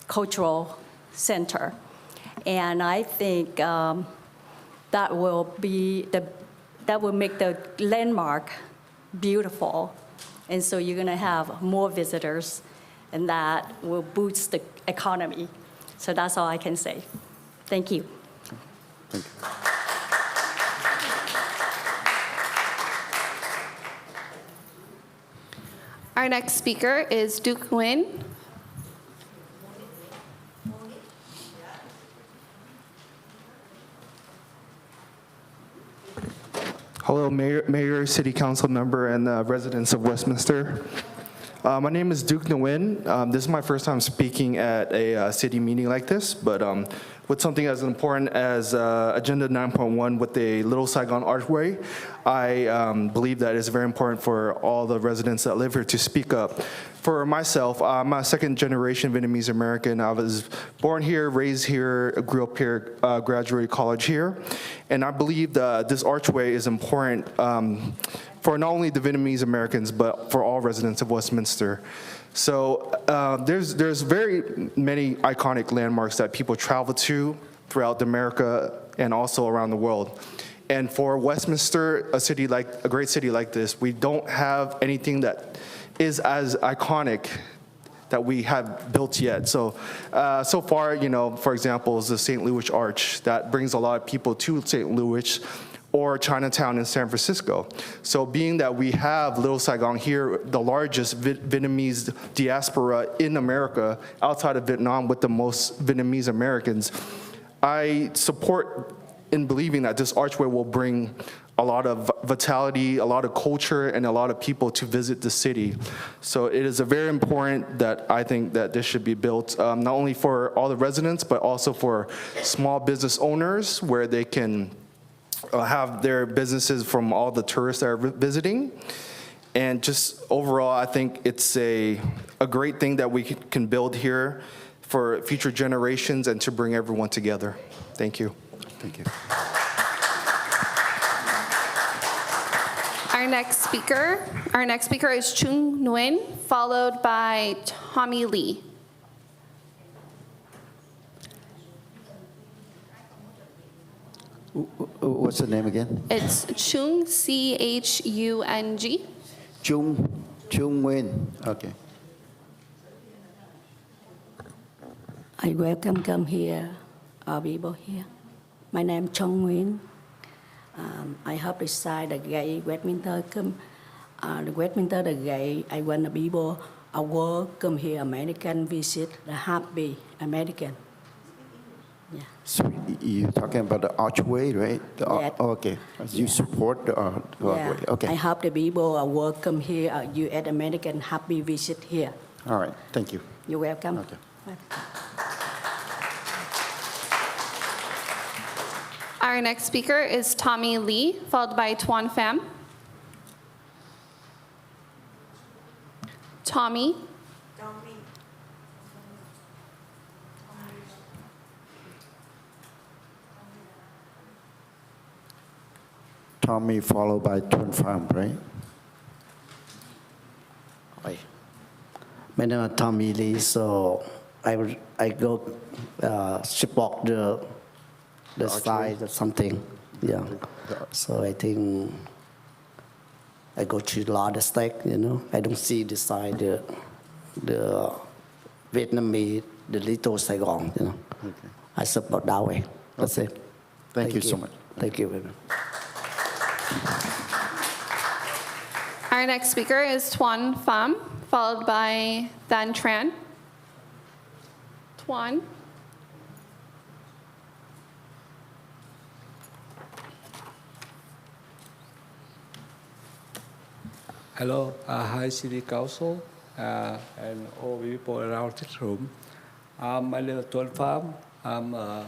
cultural center. And I think that will make the landmark beautiful. And so you're going to have more visitors, and that will boost the economy. So that's all I can say. Thank you. Thank you. Our next speaker is Duke Nguyen. Hello, Mayor, City Council member, and residents of Westminster. My name is Duke Nguyen. This is my first time speaking at a city meeting like this, but with something as important as Agenda 9.1 with the Little Saigon Archway, I believe that it's very important for all the residents that live here to speak up. For myself, I'm a second-generation Vietnamese American. I was born here, raised here, grew up here, graduated college here, and I believe that this archway is important for not only the Vietnamese Americans, but for all residents of Westminster. So there's very many iconic landmarks that people travel to throughout America and also around the world. And for Westminster, a great city like this, we don't have anything that is as iconic that we have built yet. So so far, for example, is the St. Louis Arch that brings a lot of people to St. Louis, or Chinatown in San Francisco. So being that we have Little Saigon here, the largest Vietnamese diaspora in America, outside of Vietnam with the most Vietnamese Americans, I support in believing that this archway will bring a lot of vitality, a lot of culture, and a lot of people to visit the city. So it is very important that I think that this should be built, not only for all the residents, but also for small business owners, where they can have their businesses from all the tourists that are visiting. And just overall, I think it's a great thing that we can build here for future generations and to bring everyone together. Thank you. Thank you. Our next speaker is Chung Nguyen, followed by Tommy Lee. What's the name again? It's Chung, C-H-U-N-G. Chung Nguyen. Okay. I welcome here, our people here. My name is Chung Nguyen. I help decide the gay Westminster come. The Westminster the gay. I want the people our work come here. American visit the happy American. Yeah. So you're talking about the archway, right? Yes. Okay. You support the archway. Okay. I help the people our work come here. U.S. American happy visit here. All right. Thank you. You're welcome. Okay. Our next speaker is Tommy Lee, followed by Tuan Pham. Tommy, followed by Tuan Pham, right? My name is Tommy Lee, so I go support the side or something. Yeah. So I think I go to a lot of stake, you know. I don't see the side, the Vietnamese, the little Saigon, you know. Okay. I support that way. That's it. Thank you so much. Thank you very much. Our next speaker is Tuan Pham, followed by Than Tran. Tuan. Hello, hi City Council and all people around this room. My name is Tuan Pham. I'm a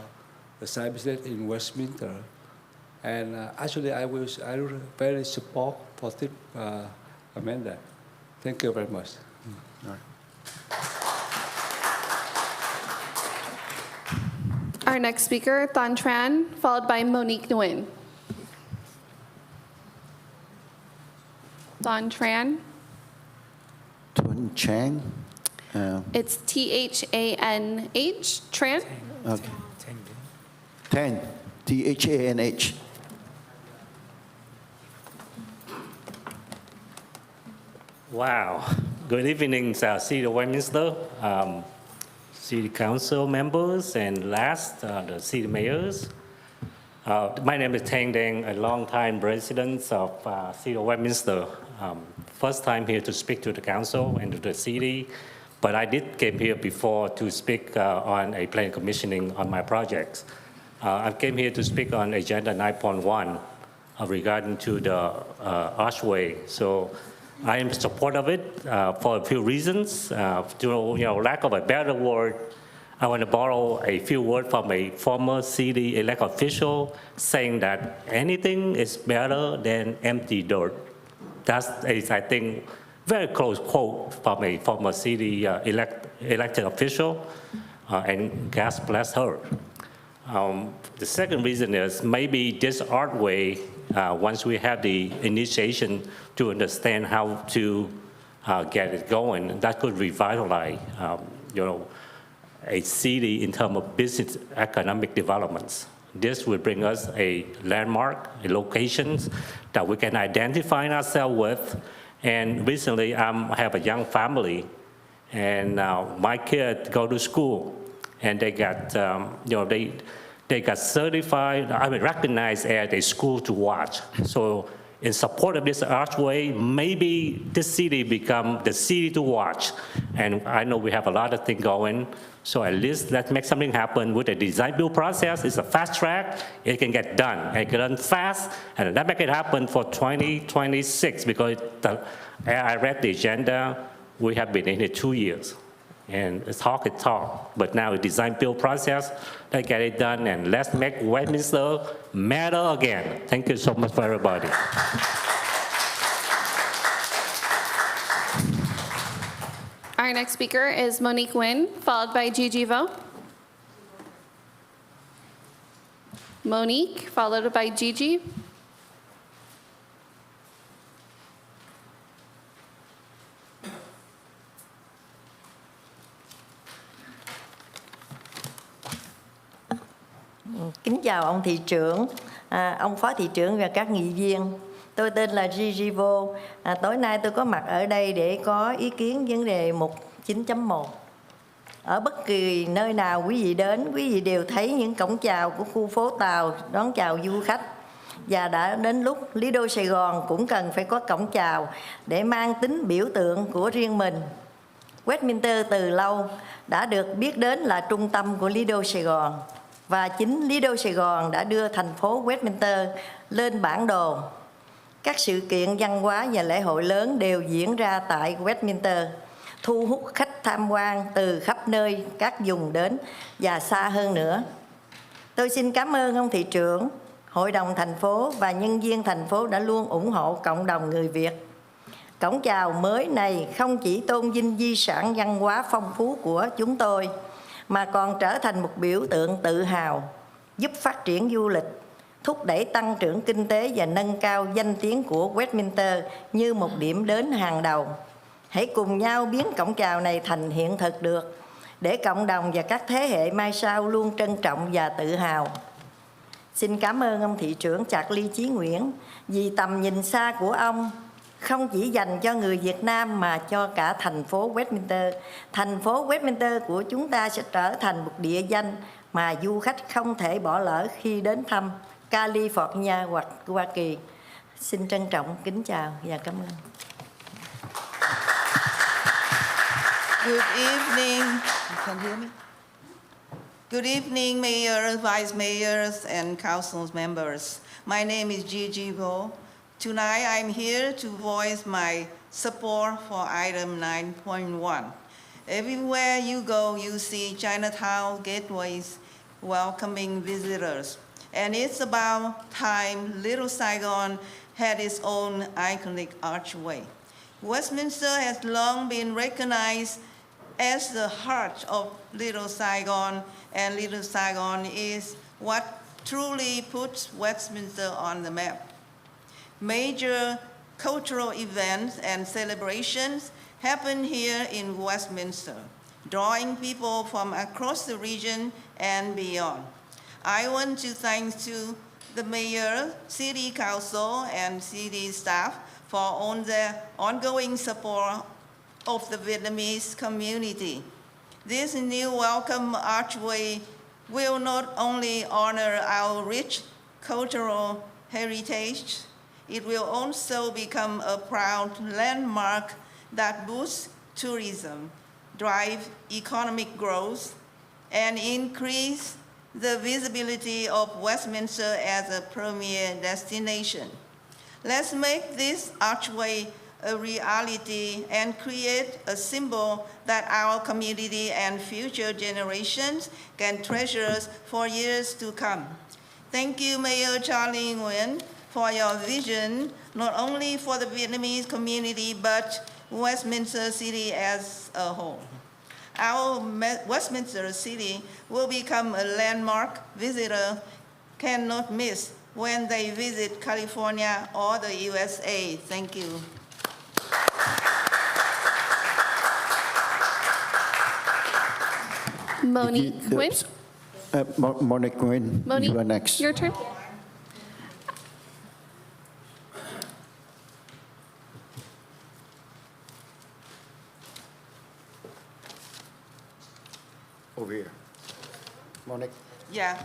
side business in Westminster, and actually I very support for this amendment. Thank you very much. All right. Our next speaker, Than Tran, followed by Monique Nguyen. Than Tran. Tuan Chang. It's T-H-A-N-H, Tran. Okay. Tan, T-H-A-N-H. Wow. Good evening, City of Westminster, City Council members, and last, the City Mayors. My name is Tang Deng, a long-time resident of City of Westminster. First time here to speak to the Council and to the City, but I did came here before to speak on a plan commissioning on my projects. I came here to speak on Agenda 9.1 regarding to the archway. So I am in support of it for a few reasons. Lack of a better word, I want to borrow a few words from a former city elected official saying that anything is better than empty dirt. That is, I think, very close quote from a former city elected official, and God bless her. The second reason is maybe this archway, once we have the initiation to understand how to get it going, that could revitalize, a city in terms of business economic developments. This will bring us a landmark, a locations that we can identify ourselves with. And recently, I have a young family, and my kids go to school, and they got, they got certified, recognized as a school to watch. So in support of this archway, maybe this city become the city to watch. And I know we have a lot of things going, so at least let's make something happen with the design build process. It's a fast track, it can get done. It can done fast, and that make it happen for 2026, because I read the agenda, we have been in it 2 years. And it's talk, but now it's design build process, let's get it done, and let's make Westminster matter again. Thank you so much for everybody. Our next speaker is Monique Nguyen, followed by Gigi Vo. Monique, followed by Gigi. Kính chào ông thị trưởng, ông phó thị trưởng và các nghị viên. Tôi tên là Gigi Vo. Tối nay tôi có mặt ở đây để có ý kiến vấn đề mục 9.1. Ở bất kỳ nơi nào quý vị đến, quý vị đều thấy những cổng chào của khu phố Tàu đón chào du khách. Và đã đến lúc Lido Sài Gòn cũng cần phải có cổng chào để mang tính biểu tượng của riêng mình. Westminster từ lâu đã được biết đến là trung tâm của Lido Sài Gòn. Và chính Lido Sài Gòn đã đưa thành phố Westminster lên bản đồ. Các sự kiện văn hóa và lễ hội lớn đều diễn ra tại Westminster, thu hút khách tham quan từ khắp nơi, các vùng đến và xa hơn nữa. Tôi xin cảm ơn ông thị trưởng, hội đồng thành phố và nhân viên thành phố đã luôn ủng hộ cộng đồng người Việt. Cổng chào mới này không chỉ tôn vinh di sản văn hóa phong phú của chúng tôi, mà còn trở thành một biểu tượng tự hào, giúp phát triển du lịch, thúc đẩy tăng trưởng kinh tế và nâng cao danh tiếng của Westminster như một điểm đến hàng đầu. Hãy cùng nhau biến cổng chào này thành hiện thực được, để cộng đồng và các thế hệ mai sau luôn trân trọng và tự hào. Xin cảm ơn ông thị trưởng Charlie Chí Nguyễn vì tầm nhìn xa của ông không chỉ dành cho người Việt Nam mà cho cả thành phố Westminster. Thành phố Westminster của chúng ta sẽ trở thành một địa danh mà du khách không thể bỏ lỡ khi đến thăm California hoặc Hoa Kỳ. Xin trân trọng kính chào và cảm ơn. Good evening. You can hear me? Good evening, mayors, vice mayors, and council members. My name is Gigi Vo. Tonight, I'm here to voice my support for item 9.1. Everywhere you go, you see Chinatown gateways welcoming visitors. And it's about time Little Saigon had its own iconic archway. Westminster has long been recognized as the heart of Little Saigon, and Little Saigon is what truly puts Westminster on the map. Major cultural events and celebrations happen here in Westminster, drawing people from across the region and beyond. I want to thank to the mayor, city council, and city staff for all their ongoing support of the Vietnamese community. This new welcome archway will not only honor our rich cultural heritage, it will also become a proud landmark that boosts tourism, drive economic growth, and increase the visibility of Westminster as a premier destination. Let's make this archway a reality and create a symbol that our community and future generations can treasure for years to come. Thank you, Mayor Charlie Nguyen, for your vision, not only for the Vietnamese community, but Westminster City as a whole. Our Westminster City will become a landmark visitor cannot miss when they visit California or the USA. Thank you. Monique Nguyen. Monique Nguyen, Monique, you are next. your turn. Over here. Monique. Yeah.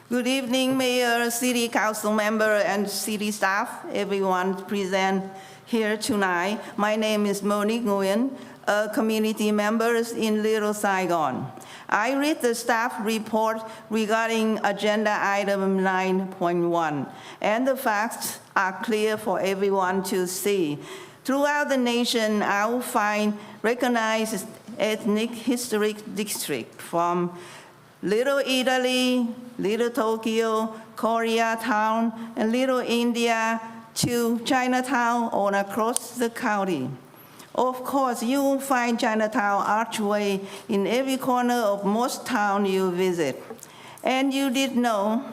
Good evening, Mayor, City Council member, and city staff, everyone present here tonight. My name is Monique Nguyen, a community member in Little Saigon. I read the staff report regarding agenda item 9.1, and the facts are clear for everyone to see. Throughout the nation, I will find recognized ethnic historic district from Little Italy, Little Tokyo, Koreatown, and Little India to Chinatown all across the county. Of course, you will find Chinatown archway in every corner of most towns you visit. And did you know,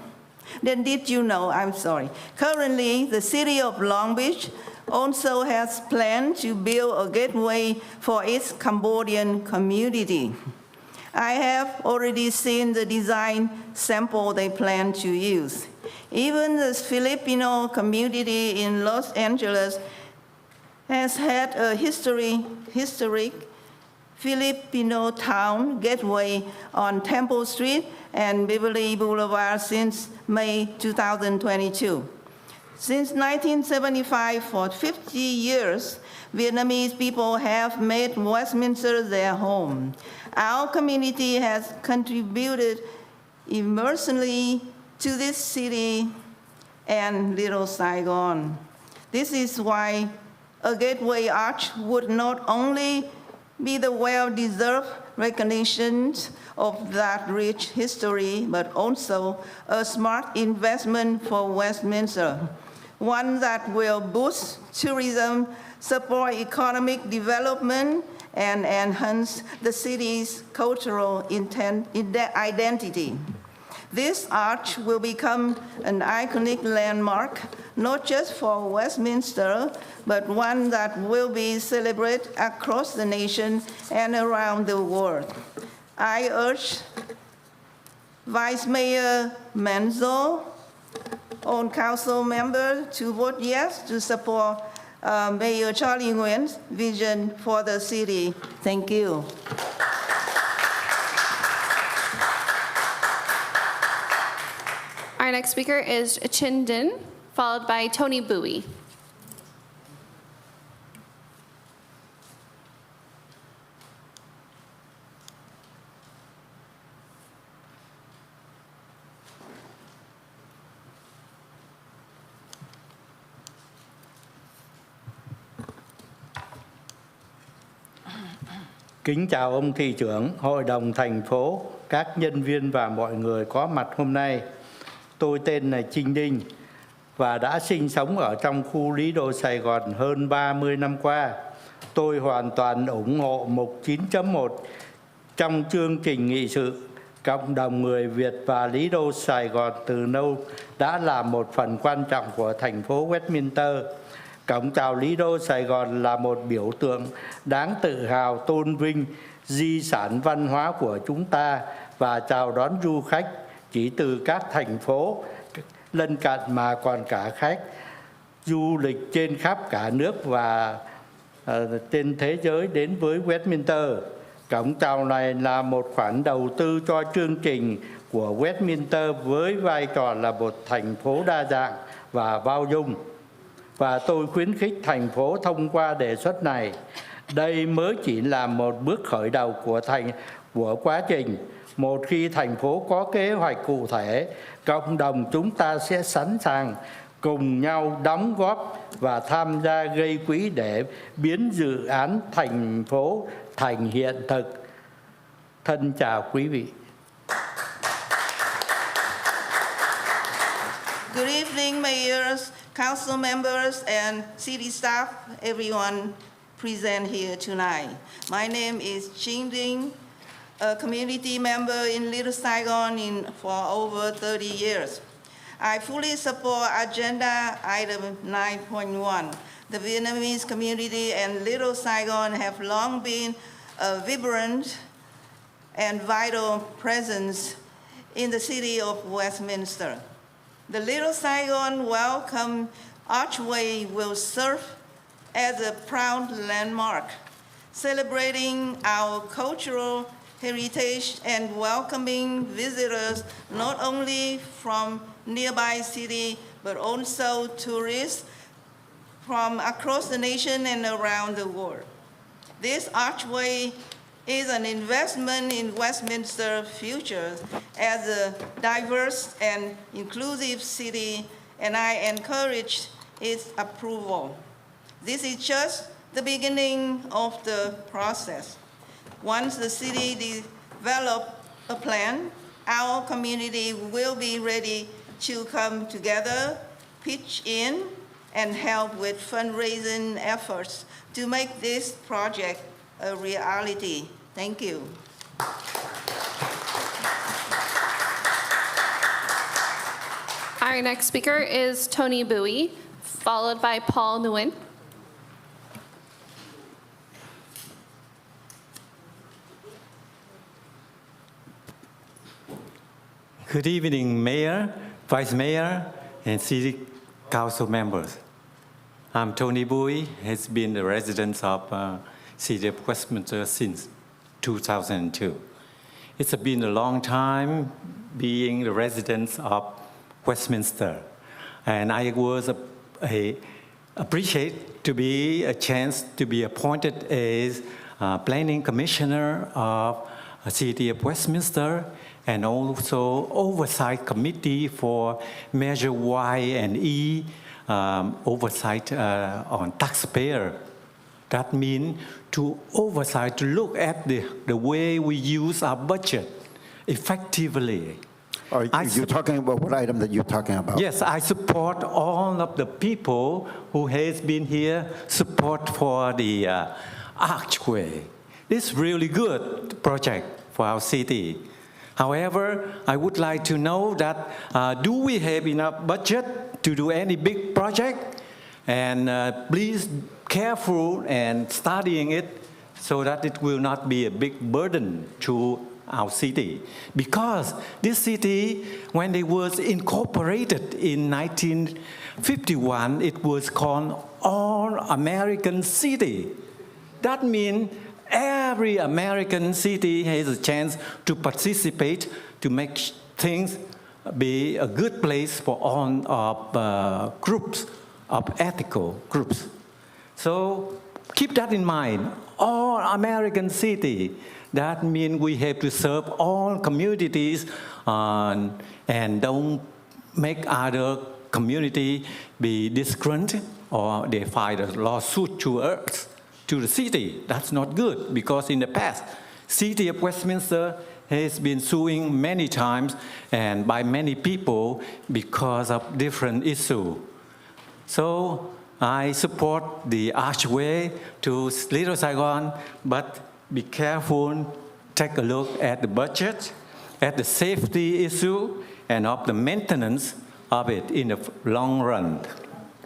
currently the city of Long Beach also has planned to build a gateway for its Cambodian community. I have already seen the design sample they plan to use. Even the Filipino community in Los Angeles has had a historic Filipino town gateway on Temple Street and Beverly Boulevard since May 2022. Since 1975, for 50 years, Vietnamese people have made Westminster their home. Our community has contributed immensely to this city and Little Saigon. This is why a gateway arch would not only be the well-deserved recognition of that rich history, but also a smart investment for Westminster, one that will boost tourism, support economic development, and enhance the city's cultural identity. This arch will become an iconic landmark, not just for Westminster, but one that will be celebrated across the nation and around the world. I urge Vice Mayor Menzo, all council members to vote yes to support Mayor Charlie Nguyen's vision for the city. Thank you. Our next speaker is Chin Din, followed by Tony Bowie. Kính chào ông thị trưởng, hội đồng thành phố, các nhân viên và mọi người có mặt hôm nay. Tôi tên là Trinh Đinh và đã sinh sống ở trong khu Lý Đô Sài Gòn hơn 30 năm qua. Tôi hoàn toàn ủng hộ mục 9.1 trong chương trình nghị sự. Cộng đồng người Việt và Lý Đô Sài Gòn từ lâu đã là một phần quan trọng của thành phố Westminster. Cổng chào Lý Đô Sài Gòn là một biểu tượng đáng tự hào tôn vinh di sản văn hóa của chúng ta và chào đón du khách chỉ từ các thành phố lân cận mà còn cả khách du lịch trên khắp cả nước và trên thế giới đến với Westminster. Cổng chào này là một khoản đầu tư cho chương trình của Westminster với vai trò là một thành phố đa dạng và bao dung. Và tôi khuyến khích thành phố thông qua đề xuất này. Đây mới chỉ là một bước khởi đầu của quá trình. Một khi thành phố có kế hoạch cụ thể, cộng đồng chúng ta sẽ sẵn sàng cùng nhau đóng góp và tham gia gây quỹ để biến dự án thành phố thành hiện thực. Thân chào quý vị. Good evening, mayors, council members, and city staff, everyone present here tonight. My name is Ching Ding, a community member in Little Saigon for over 30 years. I fully support agenda item 9.1. The Vietnamese community and Little Saigon have long been a vibrant and vital presence in the city of Westminster. The Little Saigon Welcome Archway will serve as a proud landmark, celebrating our cultural heritage and welcoming visitors not only from nearby city, but also tourists from across the nation and around the world. This archway is an investment in Westminster's future as a diverse and inclusive city, and I encourage its approval. This is just the beginning of the process. Once the city develops a plan, our community will be ready to come together, pitch in, and help with fundraising efforts to make this project a reality. Thank you. Our next speaker is Tony Bowie, followed by Paul Nguyen. Good evening, Mayor, Vice Mayor, and City Council members. I'm Tony Bowie, has been a resident of City of Westminster since 2002. It's been a long time being the resident of Westminster, and I was appreciate to be a chance to be appointed as Planning Commissioner of City of Westminster and also Oversight Committee for Measure Y and E, oversight on taxpayer. That means to oversight, to look at the way we use our budget effectively. Are you talking about what item that you're talking about? Yes, I support all of the people who has been here, support for the archway. It's really good project for our city. However, I would like to know that do we have enough budget to do any big project? And please careful and studying it so that it will not be a big burden to our city. Because this city, when it was incorporated in 1951, it was called All American City. That means every American city has a chance to participate to make things be a good place for all of groups, of ethical groups. So keep that in mind. All American city, that means we have to serve all communities and don't make other community be disgruntled or they file a lawsuit to us, to the city. That's not good because in the past, City of Westminster has been suing many times and by many people because of different issues. So I support the archway to Little Saigon, but be careful, take a look at the budget, at the safety issue, and of the maintenance of it in the long run.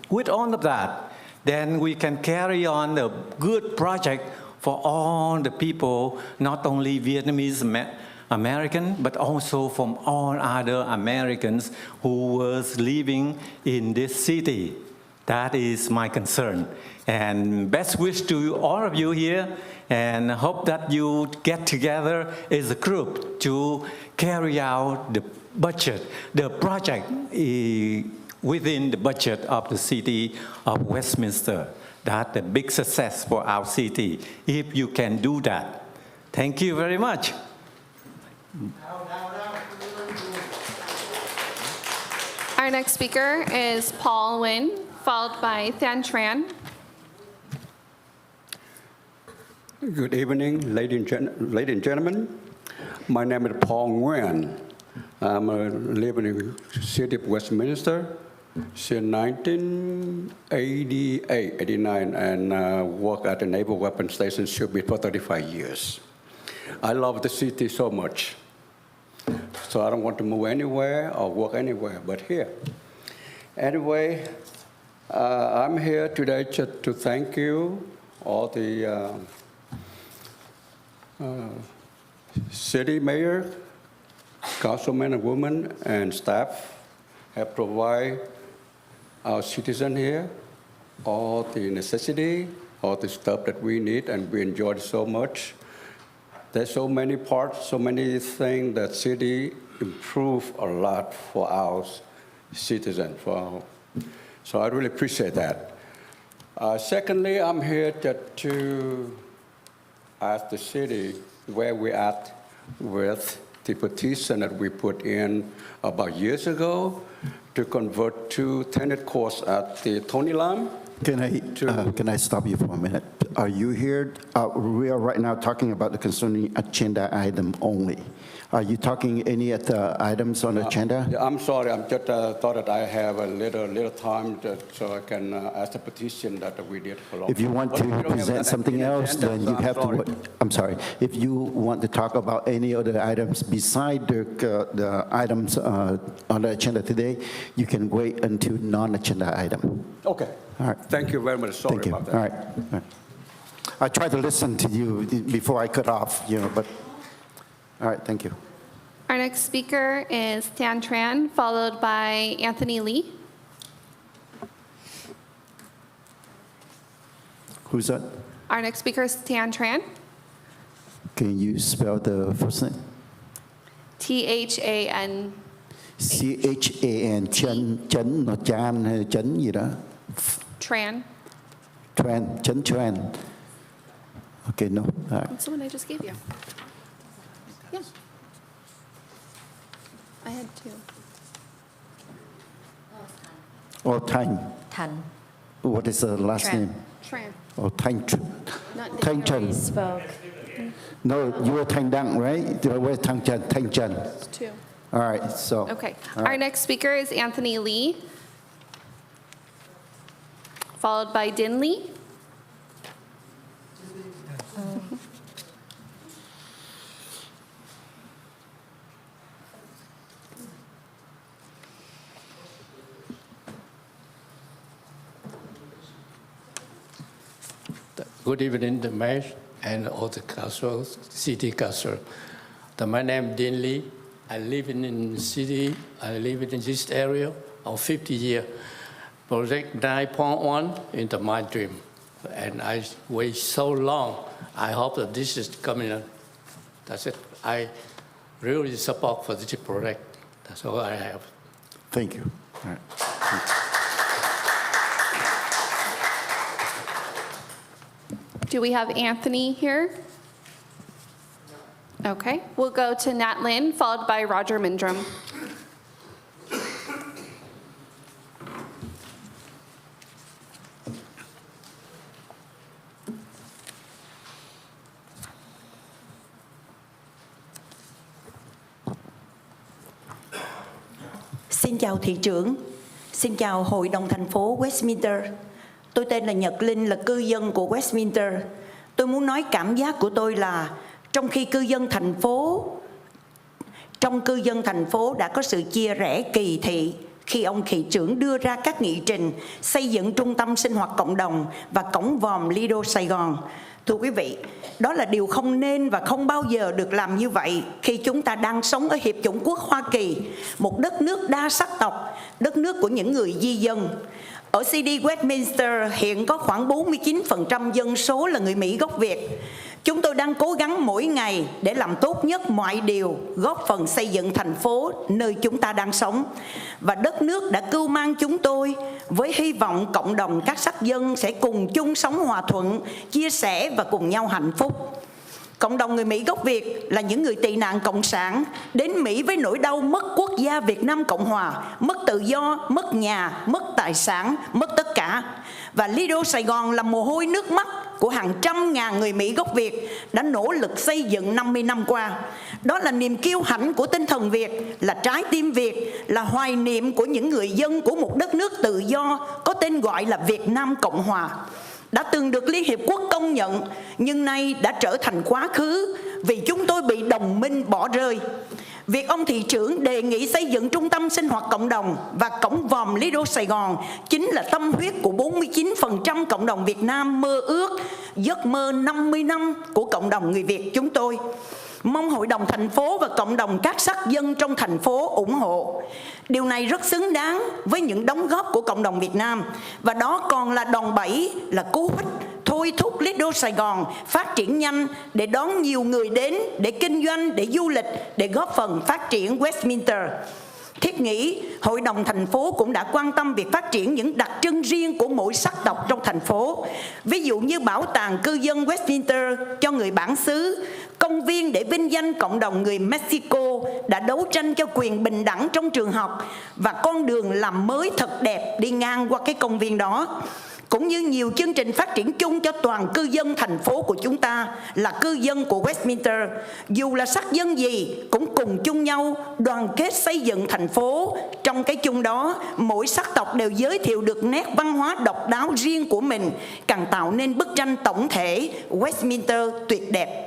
With all of that, then we can carry on a good project for all the people, not only Vietnamese American, but also from all other Americans who was living in this city. That is my concern. And best wish to all of you here, and hope that you get together as a group to carry out the budget, the project within the budget of the city of Westminster. That's a big success for our city, if you can do that. Thank you very much. Our next speaker is Paul Nguyen, followed by Than Tran. Good evening, ladies and gentlemen. My name is Paul Nguyen. I'm living in the city of Westminster since 1988, 89, and work at the Naval Weapons Station should be for 35 years. I love the city so much, so I don't want to move anywhere or work anywhere but here. Anyway, I'm here today just to thank you, all the city mayor, councilmen and women, and staff have provided our citizens here all the necessity, all the stuff that we need, and we enjoyed so much. There's so many parts, so many things that city improve a lot for our citizens. So I really appreciate that. Secondly, I'm here just to ask the city where we're at with the petition that we put in about years ago to convert 2 tennis courts at the Tony Lam. Can I stop you for a minute? Are you here? We are right now talking about the concerning agenda item only. Are you talking any of the items on the agenda? I'm sorry, I'm just thought that I have a little time so I can ask the petition that we did for long. If you want to present something else, then you have to wait. I'm sorry. If you want to talk about any other items beside the items on the agenda today, you can wait until non-agenda item. Okay. All right. Thank you very much. Sorry about that. All right. All right. I tried to listen to you before I cut off, but all right, thank you. Our next speaker is Than Tran, followed by Anthony Lee. Who's that? Our next speaker is Than Tran. Can you spell the first name? Than. CHAN, Chấn, nó Chan hay Chấn gì đó? Tran. Tran, Chấn Tran. Okay, no. All right. That's the one I just gave you. Yeah. I had 2. Oh, Thanh. Thanh. What is the last Tran. name? Tran. Oh, Thanh. Not Thanh Trần. Spoke. No, you were Thanh Đăng, right? Where's Thanh Trần? Thanh Trần. 2. All right, so. Okay. All right. Our next speaker is Anthony Lee, followed by Din Lee. Good evening, the mayor and all the council, city council. My name is Dean Lee. I live in the city. I live in this area of 50 years. Project 9.1 in my dream, and I wait so long. I hope that this is coming in. That's it. I really support for this project. That's all I have. Thank you. All right. Do we have Anthony here? Okay, we'll go to Nat Lynn, followed by Roger Mindrum. Xin chào thị trưởng, xin chào Hội đồng thành phố Westminster. Tôi tên là Nhật Linh, là cư dân của Westminster. Tôi muốn nói cảm giác của tôi là trong cư dân thành phố đã có sự chia rẽ kỳ thị khi ông thị trưởng đưa ra các nghị trình xây dựng trung tâm sinh hoạt cộng đồng và cổng vòm Lido Sài Gòn. Thưa quý vị, đó là điều không nên và không bao giờ được làm như vậy khi chúng ta đang sống ở Hiệp chủng quốc Hoa Kỳ, một đất nước đa sắc tộc, đất nước của những người di dân. Ở CD Westminster hiện có khoảng 49% dân số là người Mỹ gốc Việt. Chúng tôi đang cố gắng mỗi ngày để làm tốt nhất mọi điều, góp phần xây dựng thành phố nơi chúng ta đang sống. Và đất nước đã cưu mang chúng tôi với hy vọng cộng đồng các sắc dân sẽ cùng chung sống hòa thuận, chia sẻ và cùng nhau hạnh phúc. Cộng đồng người Mỹ gốc Việt là những người tị nạn cộng sản đến Mỹ với nỗi đau mất quốc gia Việt Nam Cộng Hòa, mất tự do, mất nhà, mất tài sản, mất tất cả. Và Lido Sài Gòn là mồ hôi nước mắt của hàng trăm ngàn người Mỹ gốc Việt đã nỗ lực xây dựng 50 năm qua. Đó là niềm kiêu hãnh của tinh thần Việt, là trái tim Việt, là hoài niệm của những người dân của một đất nước tự do có tên gọi là Việt Nam Cộng Hòa. Đã từng được Liên Hiệp Quốc công nhận, nhưng nay đã trở thành quá khứ vì chúng tôi bị đồng minh bỏ rơi. Việc ông thị trưởng đề nghị xây dựng trung tâm sinh hoạt cộng đồng và cổng vòm Lido Sài Gòn chính là tâm huyết của 49% cộng đồng Việt Nam mơ ước, giấc mơ 50 năm của cộng đồng người Việt chúng tôi. Mong Hội đồng thành phố và cộng đồng các sắc dân trong thành phố ủng hộ. Điều này rất xứng đáng với những đóng góp của cộng đồng Việt Nam. Và đó còn là đòn bẩy, là cú hích thôi thúc Lido Sài Gòn phát triển nhanh để đón nhiều người đến, để kinh doanh, để du lịch, để góp phần phát triển Westminster. Thiết nghĩ, Hội đồng thành phố cũng đã quan tâm việc phát triển những đặc trưng riêng của mỗi sắc tộc trong thành phố. Ví dụ như bảo tàng cư dân Westminster cho người bản xứ, công viên để vinh danh cộng đồng người Mexico đã đấu tranh cho quyền bình đẳng trong trường học và con đường làm mới thật đẹp đi ngang qua cái công viên đó. Cũng như nhiều chương trình phát triển chung cho toàn cư dân thành phố của chúng ta là cư dân của Westminster. Dù là sắc dân gì cũng cùng chung nhau đoàn kết xây dựng thành phố. Trong cái chung đó, mỗi sắc tộc đều giới thiệu được nét văn hóa độc đáo riêng của mình, càng tạo nên bức tranh tổng thể Westminster tuyệt đẹp.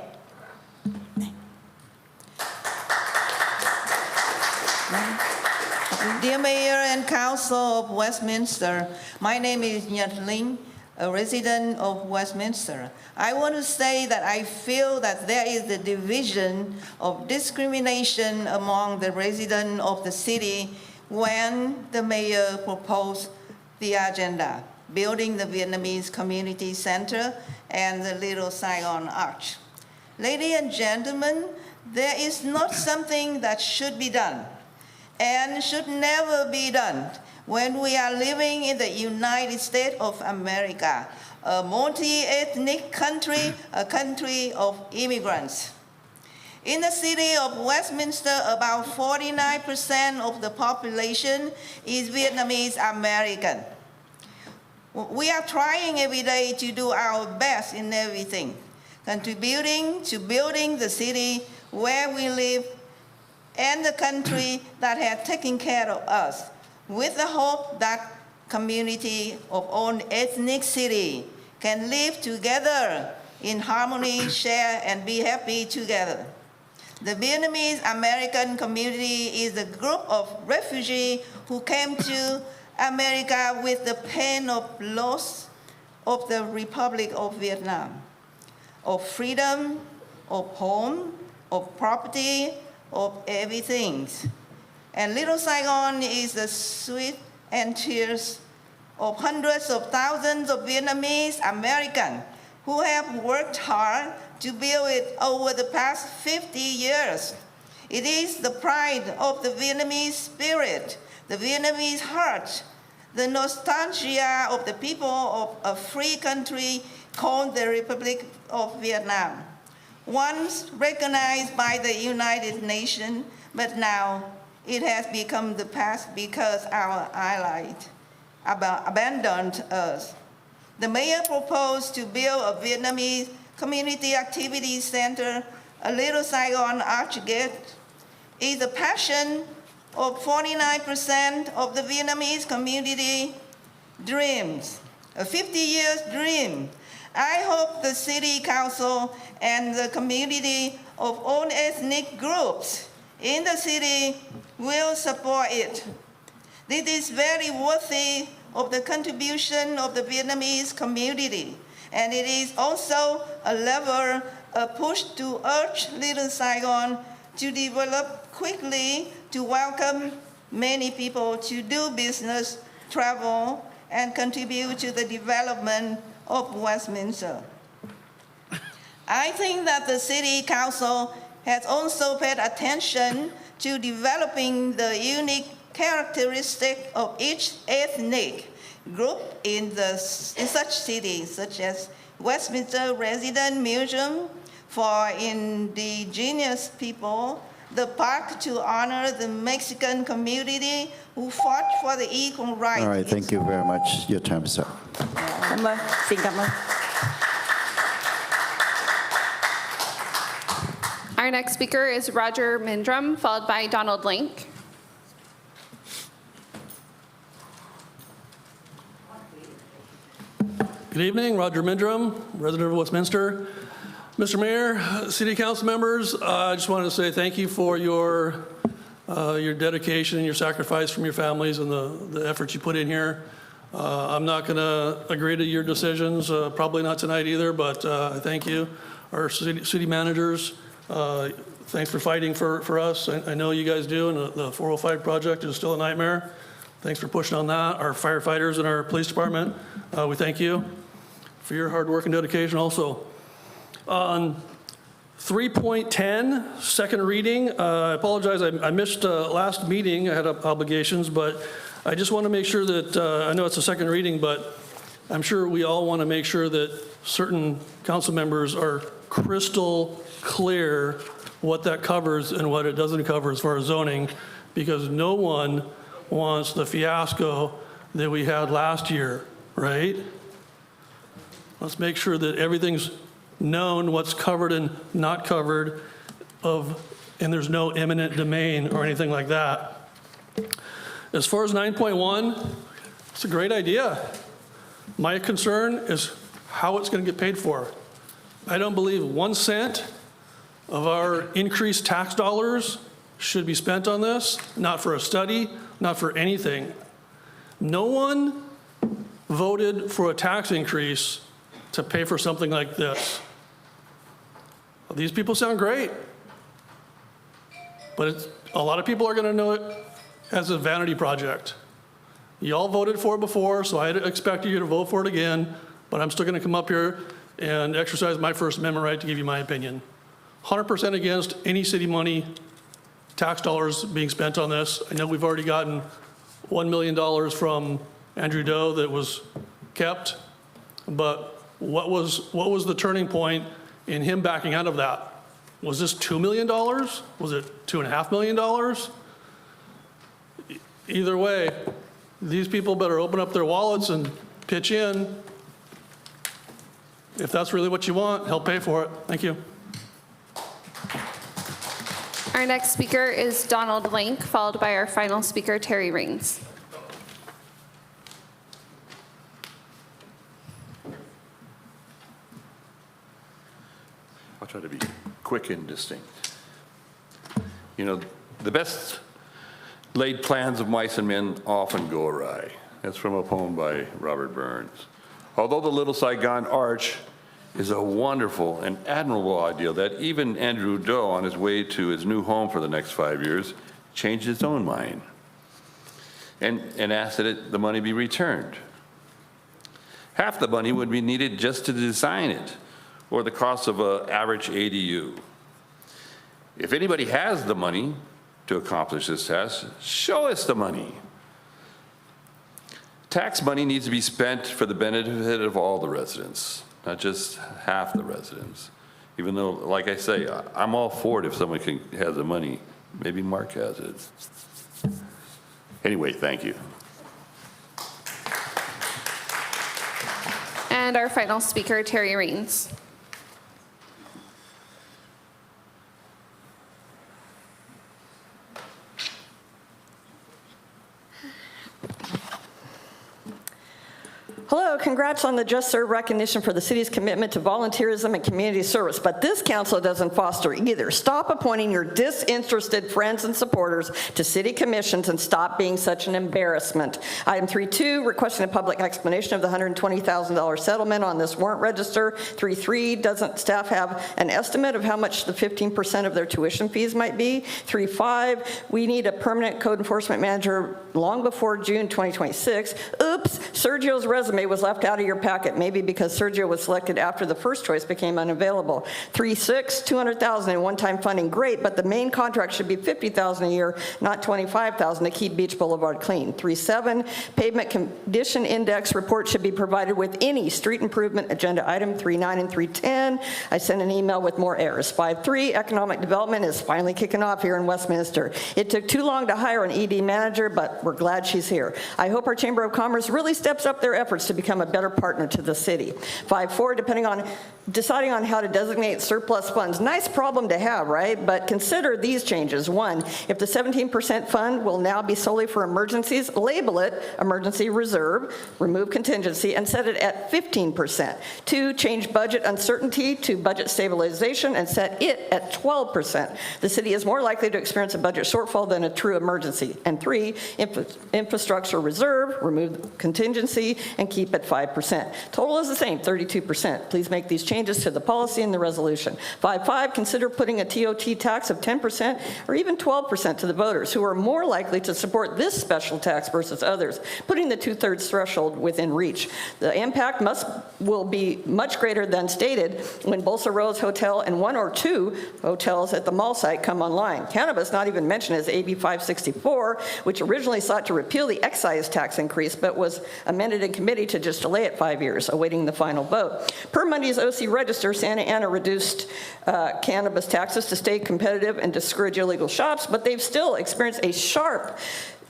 Dear Mayor and Council of Westminster, my name is Nhật Linh, a resident of Westminster. I want to say that I feel that there is a division of discrimination among the residents of the city when the mayor proposed the agenda, building the Vietnamese Community Center and the Little Saigon Arch. Ladies and gentlemen, there is not something that should be done and should never be done when we are living in the United States of America, a multi-ethnic country, a country of immigrants. In the city of Westminster, about 49% of the population is Vietnamese American. We are trying every day to do our best in everything, contributing to building the city where we live and the country that has taken care of us, with the hope that community of all ethnic city can live together in harmony, share, and be happy together. The Vietnamese American community is a group of refugees who came to America with the pain of loss, of the Republic of Vietnam, of freedom, of home, of property, of everything. And Little Saigon is the sweat and tears of hundreds of thousands of Vietnamese Americans who have worked hard to build it over the past 50 years. It is the pride of the Vietnamese spirit, the Vietnamese heart, the nostalgia of the people of a free country called the Republic of Vietnam, once recognized by the United Nations, but now it has become the past because our allies abandoned us. The mayor proposed to build a Vietnamese community activity center, a Little Saigon Archgate. Is the passion of 49% of the Vietnamese community dreams, a 50-year dream. I hope the City Council and the community of all ethnic groups in the city will support it. This is very worthy of the contribution of the Vietnamese community, and it is also a lever, a push to urge Little Saigon to develop quickly, to welcome many people to do business, travel, and contribute to the development of Westminster. I think that the City Council has also paid attention to developing the unique characteristics of each ethnic group in such cities, such as Westminster Resident Museum for indigenous people, the park to honor the Mexican community who fought for the equal rights. All right, thank you very much. Your time is up. Cảm ơn. Xin cảm ơn. Our next speaker is Roger Mindrum, followed by Donald Link. Good evening, Roger Mindrum, resident of Westminster. Mr. Mayor, City Council members, I just wanted to say thank you for your dedication and your sacrifice from your families and the efforts you put in here. I'm not going to agree to your decisions, probably not tonight either, but I thank you. Our city managers, thanks for fighting for us. I know you guys do, and the 405 project is still a nightmare. Thanks for pushing on that. Our firefighters and our police department, we thank you for your hard work and dedication also. On 3.10, second reading, I apologize, I missed last meeting, I had obligations, but I just want to make sure that, I know it's a second reading, but I'm sure we all want to make sure that certain council members are crystal clear what that covers and what it doesn't cover as far as zoning, because no one wants the fiasco that we had last year, right? Let's make sure that everything's known, what's covered and not covered, and there's no eminent domain or anything like that. As far as 9.1, it's a great idea. My concern is how it's going to get paid for. I don't believe 1 cent of our increased tax dollars should be spent on this, not for a study, not for anything. No one voted for a tax increase to pay for something like this. These people sound great, but a lot of people are going to know it as a vanity project. You all voted for it before, so I expect you to vote for it again, but I'm still going to come up here and exercise my First Amendment right to give you my opinion. 100% against any city money, tax dollars being spent on this. I know we've already gotten $1 million from Andrew Doe that was kept, but what was the turning point in him backing out of that? Was this $2 million? Was it $2.5 million? Either way, these people better open up their wallets and pitch in. If that's really what you want, help pay for it. Thank you. Our next speaker is Donald Link, followed by our final speaker, Terry Rings. I'll try to be quick and distinct. You know, the best laid plans of mice and men often go awry. That's from a poem by Robert Burns. Although the Little Saigon Arch is a wonderful and admirable idea that even Andrew Do, on his way to his new home for the next 5 years, changed his own mind and asked that the money be returned. Half the money would be needed just to design it, or the cost of an average ADU. If anybody has the money to accomplish this task, show us the money. Tax money needs to be spent for the benefit of all the residents, not just half the residents. Even though, like I say, I'm all for it if someone has the money. Maybe Mark has it. Anyway, thank you. And our final speaker, Terry Raines. Hello, congrats on the Just Serve recognition for the city's commitment to volunteerism and community service, but this council doesn't foster either. Stop appointing your disinterested friends and supporters to city commissions and stop being such an embarrassment. Item 3.2, requesting a public explanation of the $120,000 settlement on this warrant register. 3.3, doesn't staff have an estimate of how much the 15% of their tuition fees might be? 3.5, we need a permanent code enforcement manager long before June 2026. Oops, Sergio's resume was left out of your packet, maybe because Sergio was selected after the first choice became unavailable. 3.6, $200,000 in one-time funding, great, but the main contract should be $50,000 a year, not $25,000 to keep Beach Boulevard clean. 3.7, pavement condition index report should be provided with any street improvement agenda item. 3.9 and 3.10, I sent an email with more errors. 5.3, economic development is finally kicking off here in Westminster. It took too long to hire an ED manager, but we're glad she's here. I hope our Chamber of Commerce really steps up their efforts to become a better partner to the city. 5.4, deciding on how to designate surplus funds. Nice problem to have, right? But consider these changes. 1, if the 17% fund will now be solely for emergencies, label it emergency reserve, remove contingency, and set it at 15%. 2, change budget uncertainty to budget stabilization and set it at 12%. The city is more likely to experience a budget shortfall than a true emergency. And 3, infrastructure reserve, remove contingency, and keep it 5%. Total is the same, 32%. Please make these changes to the policy and the resolution. 5.5, consider putting a TOT tax of 10% or even 12% to the voters who are more likely to support this special tax versus others, putting the 2/3 threshold within reach. The impact will be much greater than stated when Bolsa Rose Hotel and 1 or 2 hotels at the mall site come online. Cannabis not even mentioned as AB 564, which originally sought to repeal the excise tax increase, but was amended in committee to just delay it 5 years, awaiting the final vote. Per Monday's OC Register, Santa Ana reduced cannabis taxes to stay competitive and discourage illegal shops, but they've still experienced a sharp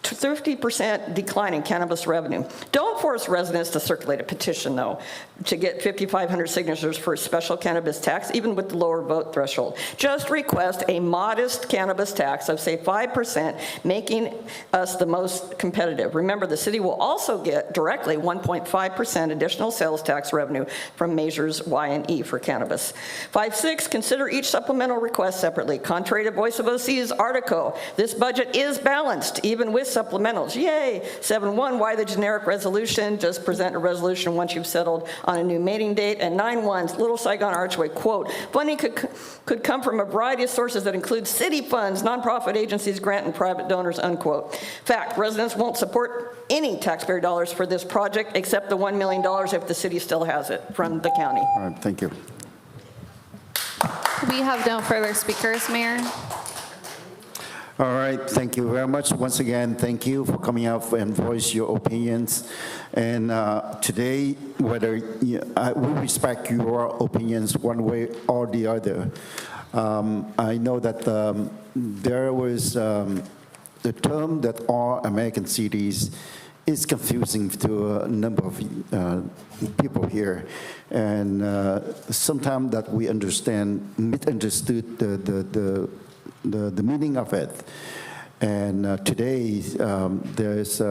50% decline in cannabis revenue. Don't force residents to circulate a petition, though, to get 5,500 signatures for a special cannabis tax, even with the lower vote threshold. Just request a modest cannabis tax of, say, 5%, making us the most competitive. Remember, the city will also get directly 1.5% additional sales tax revenue from measures Y and E for cannabis. 5.6, consider each supplemental request separately. Contrary to Voice of OC's article, this budget is balanced, even with supplementals. Yay! 7.1, why the generic resolution? Just present a resolution once you've settled on a new mating date. And 9.1, Little Saigon Archway, quote, funding could come from a variety of sources that include city funds, nonprofit agencies, grant, and private donors, unquote. Fact, residents won't support any taxpayer dollars for this project except the $1 million if the city still has it from the county. All right, thank you. We have no further speakers, Mayor. All right, thank you very much. Once again, thank you for coming out and voice your opinions. And today, whether we respect your opinions one way or the other. I know that there was the term that all American cities is confusing to a number of people here. And sometimes that we misunderstood the meaning of it. And today, there's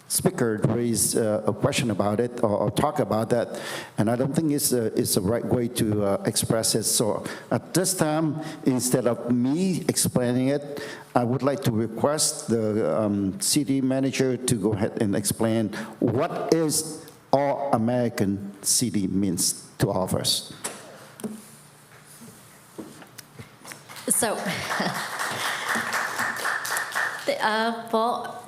speaker raised a question about it or talk about that, and I don't think it's the right way to express it. So at this time, instead of me explaining it, I would like to request the city manager to go ahead and explain what is all-American city means to all of us. So,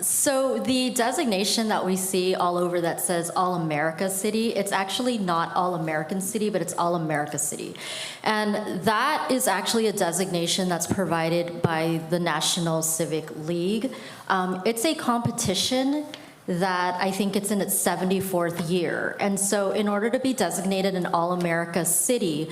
so the designation that we see all over that says All America City, it's actually not All American City, but it's All America City. And that is actually a designation that's provided by the National Civic League. It's a competition that I think it's in its 74th year. And so in order to be designated an All-America City,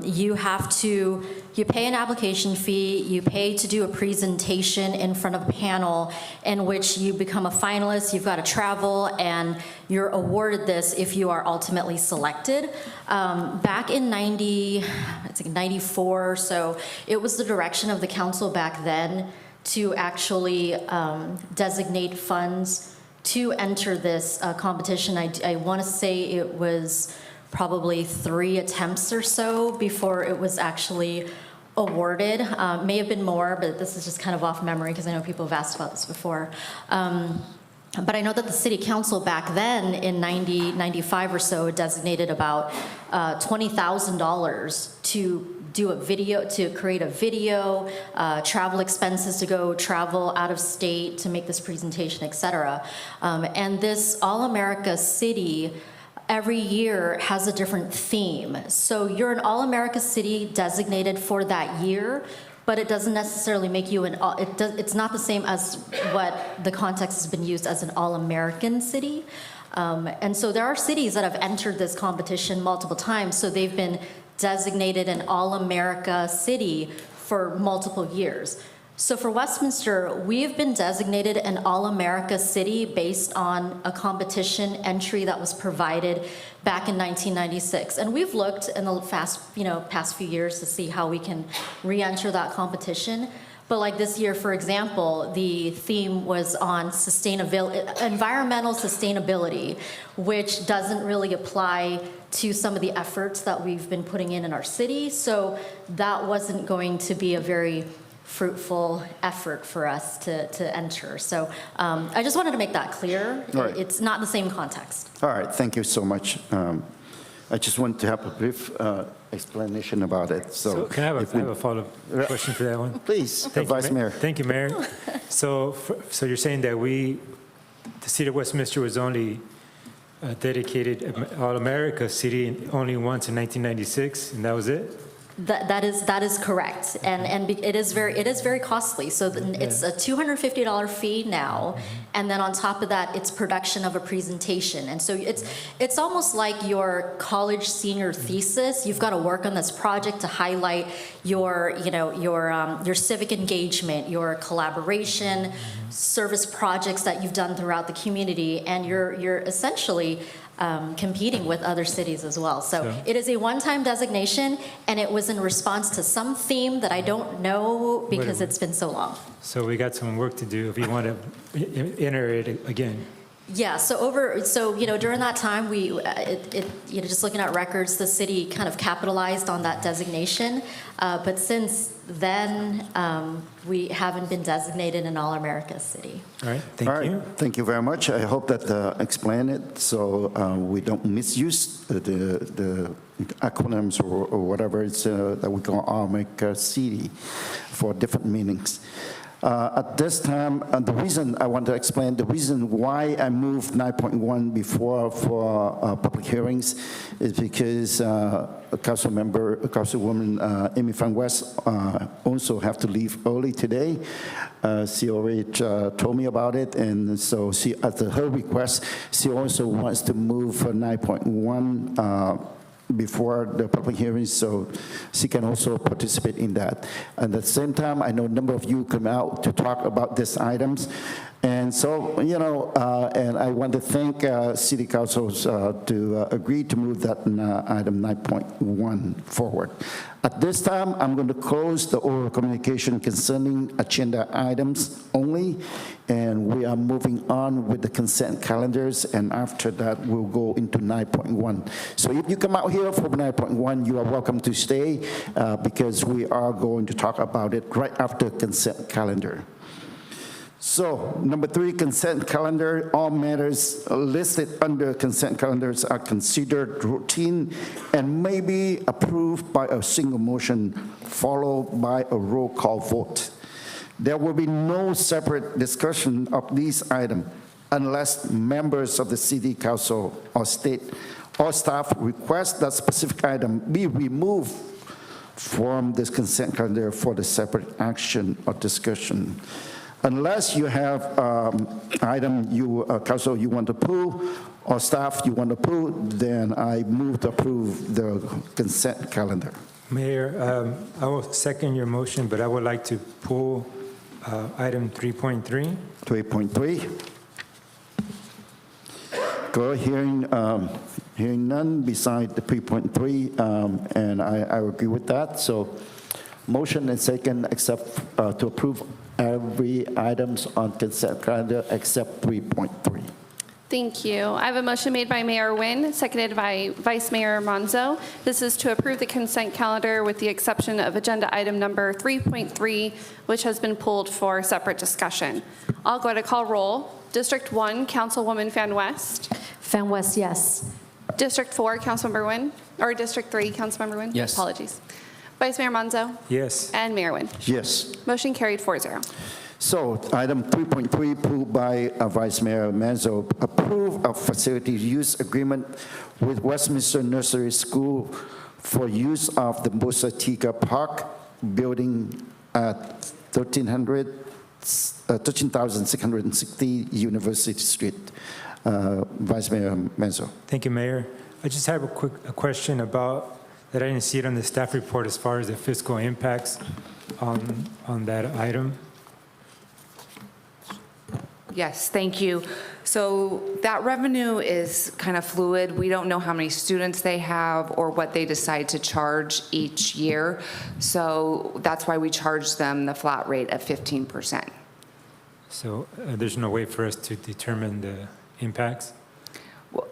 you pay an application fee, you pay to do a presentation in front of a panel in which you become a finalist, you've got to travel, and you're awarded this if you are ultimately selected. Back in 94 or so, it was the direction of the council back then to actually designate funds to enter this competition. I want to say it was probably 3 attempts or so before it was actually awarded. May have been more, but this is just kind of off memory because I know people have asked about this before. But I know that the city council back then in 95 or so designated about $20,000 to do a video, to create a video, travel expenses to go travel out of state to make this presentation, et cetera. And this All-America City every year has a different theme. So you're an All-America City designated for that year, but it doesn't necessarily make you it's not the same as what the context has been used as an All-American City. And so there are cities that have entered this competition multiple times, so they've been designated an All-America City for multiple years. So for Westminster, we've been designated an All-America City based on a competition entry that was provided back in 1996. And we've looked in the past few years to see how we can re-enter that competition. But like this year, for example, the theme was on environmental sustainability, which doesn't really apply to some of the efforts that we've been putting in our city. So that wasn't going to be a very fruitful effort for us to enter. So I just wanted to make that clear. Right. It's not the same context. All right, thank you so much. I just want to have a brief explanation about it. So can I have a follow-up question for that one? Please, Thank Vice you, Mayor. Thank you, Mayor. So you're saying that the city of Westminster was only dedicated All-America City only once in 1996, and that was it? That is correct, and it is very costly. So it's a $250 fee now, and then on top of that, it's production of a presentation. And so it's almost like your college senior thesis. You've got to work on this project to highlight your civic engagement, your collaboration, service projects that you've done throughout the community, and you're essentially competing with other cities as well. So it is a one-time designation, and it was in response to some theme that I don't know because it's been so long. So we got some work to do if you want to enter it again. Yeah, during that time, just looking at records, the city kind of capitalized on that designation. But since then, we haven't been designated an All-America City. All right, thank you. Thank you very much. I hope that explain it so we don't misuse the acronyms or whatever it's that we call All-America City for different meanings. At this time, the reason I want to explain, the reason why I moved 9.1 before for public hearings is because Councilwoman Amy Van West also have to leave early today. She already told me about it, and so she, at her request, she also wants to move 9.1 before the public hearings, so she can also participate in that. And at the same time, I know a number of you come out to talk about these items. And so, and I want to thank City Councils to agree to move that item 9.1 forward. At this time, I'm going to close the oral communication concerning agenda items only, and we are moving on with the consent calendars, and after that, we'll go into 9.1. So if you come out here for 9.1, you are welcome to stay because we are going to talk about it right after consent calendar. So, number 3, consent calendar. All matters listed under consent calendars are considered routine and may be approved by a single motion followed by a roll call vote. There will be no separate discussion of these items unless members of the City Council or state or staff request that specific item be removed from this consent calendar for the separate action or discussion. Unless you have item council you want to approve or staff you want to approve, then I move to approve the consent calendar. Mayor, I will second your motion, but I would like to pull item 3.3. 3.3. Go, hearing none beside the 3.3, and I agree with that. So motion and second except to approve every items on consent calendar except 3.3. Thank you. I have a motion made by Mayor Nguyen, seconded by Vice Mayor Monzo. This is to approve the consent calendar with the exception of agenda item number 3.3, which has been pulled for separate discussion. I'll go to call roll. District 1, Councilwoman Fan West. Fan West, yes. District 4, Councilmember Nguyen, or District 3, Councilmember Nguyen? Yes. Apologies. Vice Mayor Monzo Yes. and Mayor Nguyen. Yes. Motion carried 4-0. So item 3.3 approved by Vice Mayor Manzo, approve of facility use agreement with Westminster Nursery School for use of the Bosa Chica Park building at 13,660 University Street. Vice Mayor Manzo. Thank you, Mayor. I just have a question about that. I didn't see it on the staff report as far as the fiscal impacts on that item. Yes, thank you. So that revenue is kind of fluid. We don't know how many students they have or what they decide to charge each year. So that's why we charge them the flat rate of 15%. So there's no way for us to determine the impacts? Well,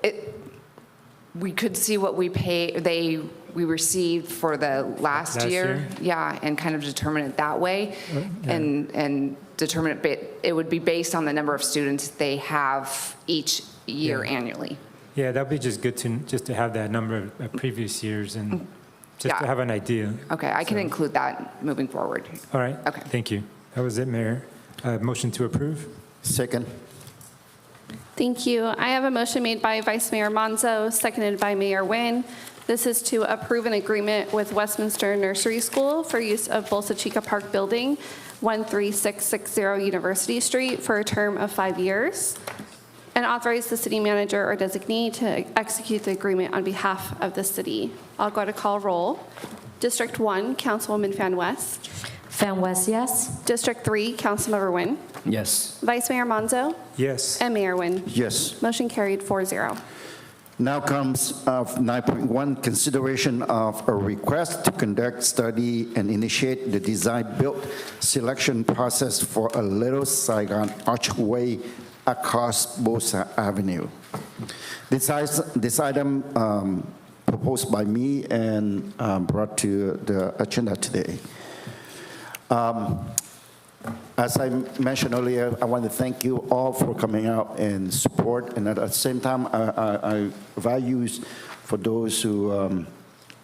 we could see what we we received for the last year. Yeah, and kind of determine it that way. And determine it would be based on the number of students they have each year annually. Yeah, that'd be just good to have that number of previous years and just to have an idea. Okay, I can include that moving forward. All right. Okay. Thank you. That was it, Mayor. Motion to approve. Second. Thank you. I have a motion made by Vice Mayor Monzo, seconded by Mayor Nguyen. This is to approve an agreement with Westminster Nursery School for use of Bolsa Chica Park Building, 13660 University Street, for a term of 5 years, and authorize the city manager or designee to execute the agreement on behalf of the city. I'll go to call roll. District 1, Councilwoman Fan West. Fan West, yes. District 3, Councilmember Nguyen. Yes. Vice Mayor Monzo Yes. and Mayor Nguyen. Yes. Motion carried 4-0. Now comes 9.1, consideration of a request to conduct study and initiate the design-build selection process for a Little Saigon archway across Bosa Avenue. This item proposed by me and brought to the agenda today. As I mentioned earlier, I want to thank you all for coming out and support, and at the same time, I value for those who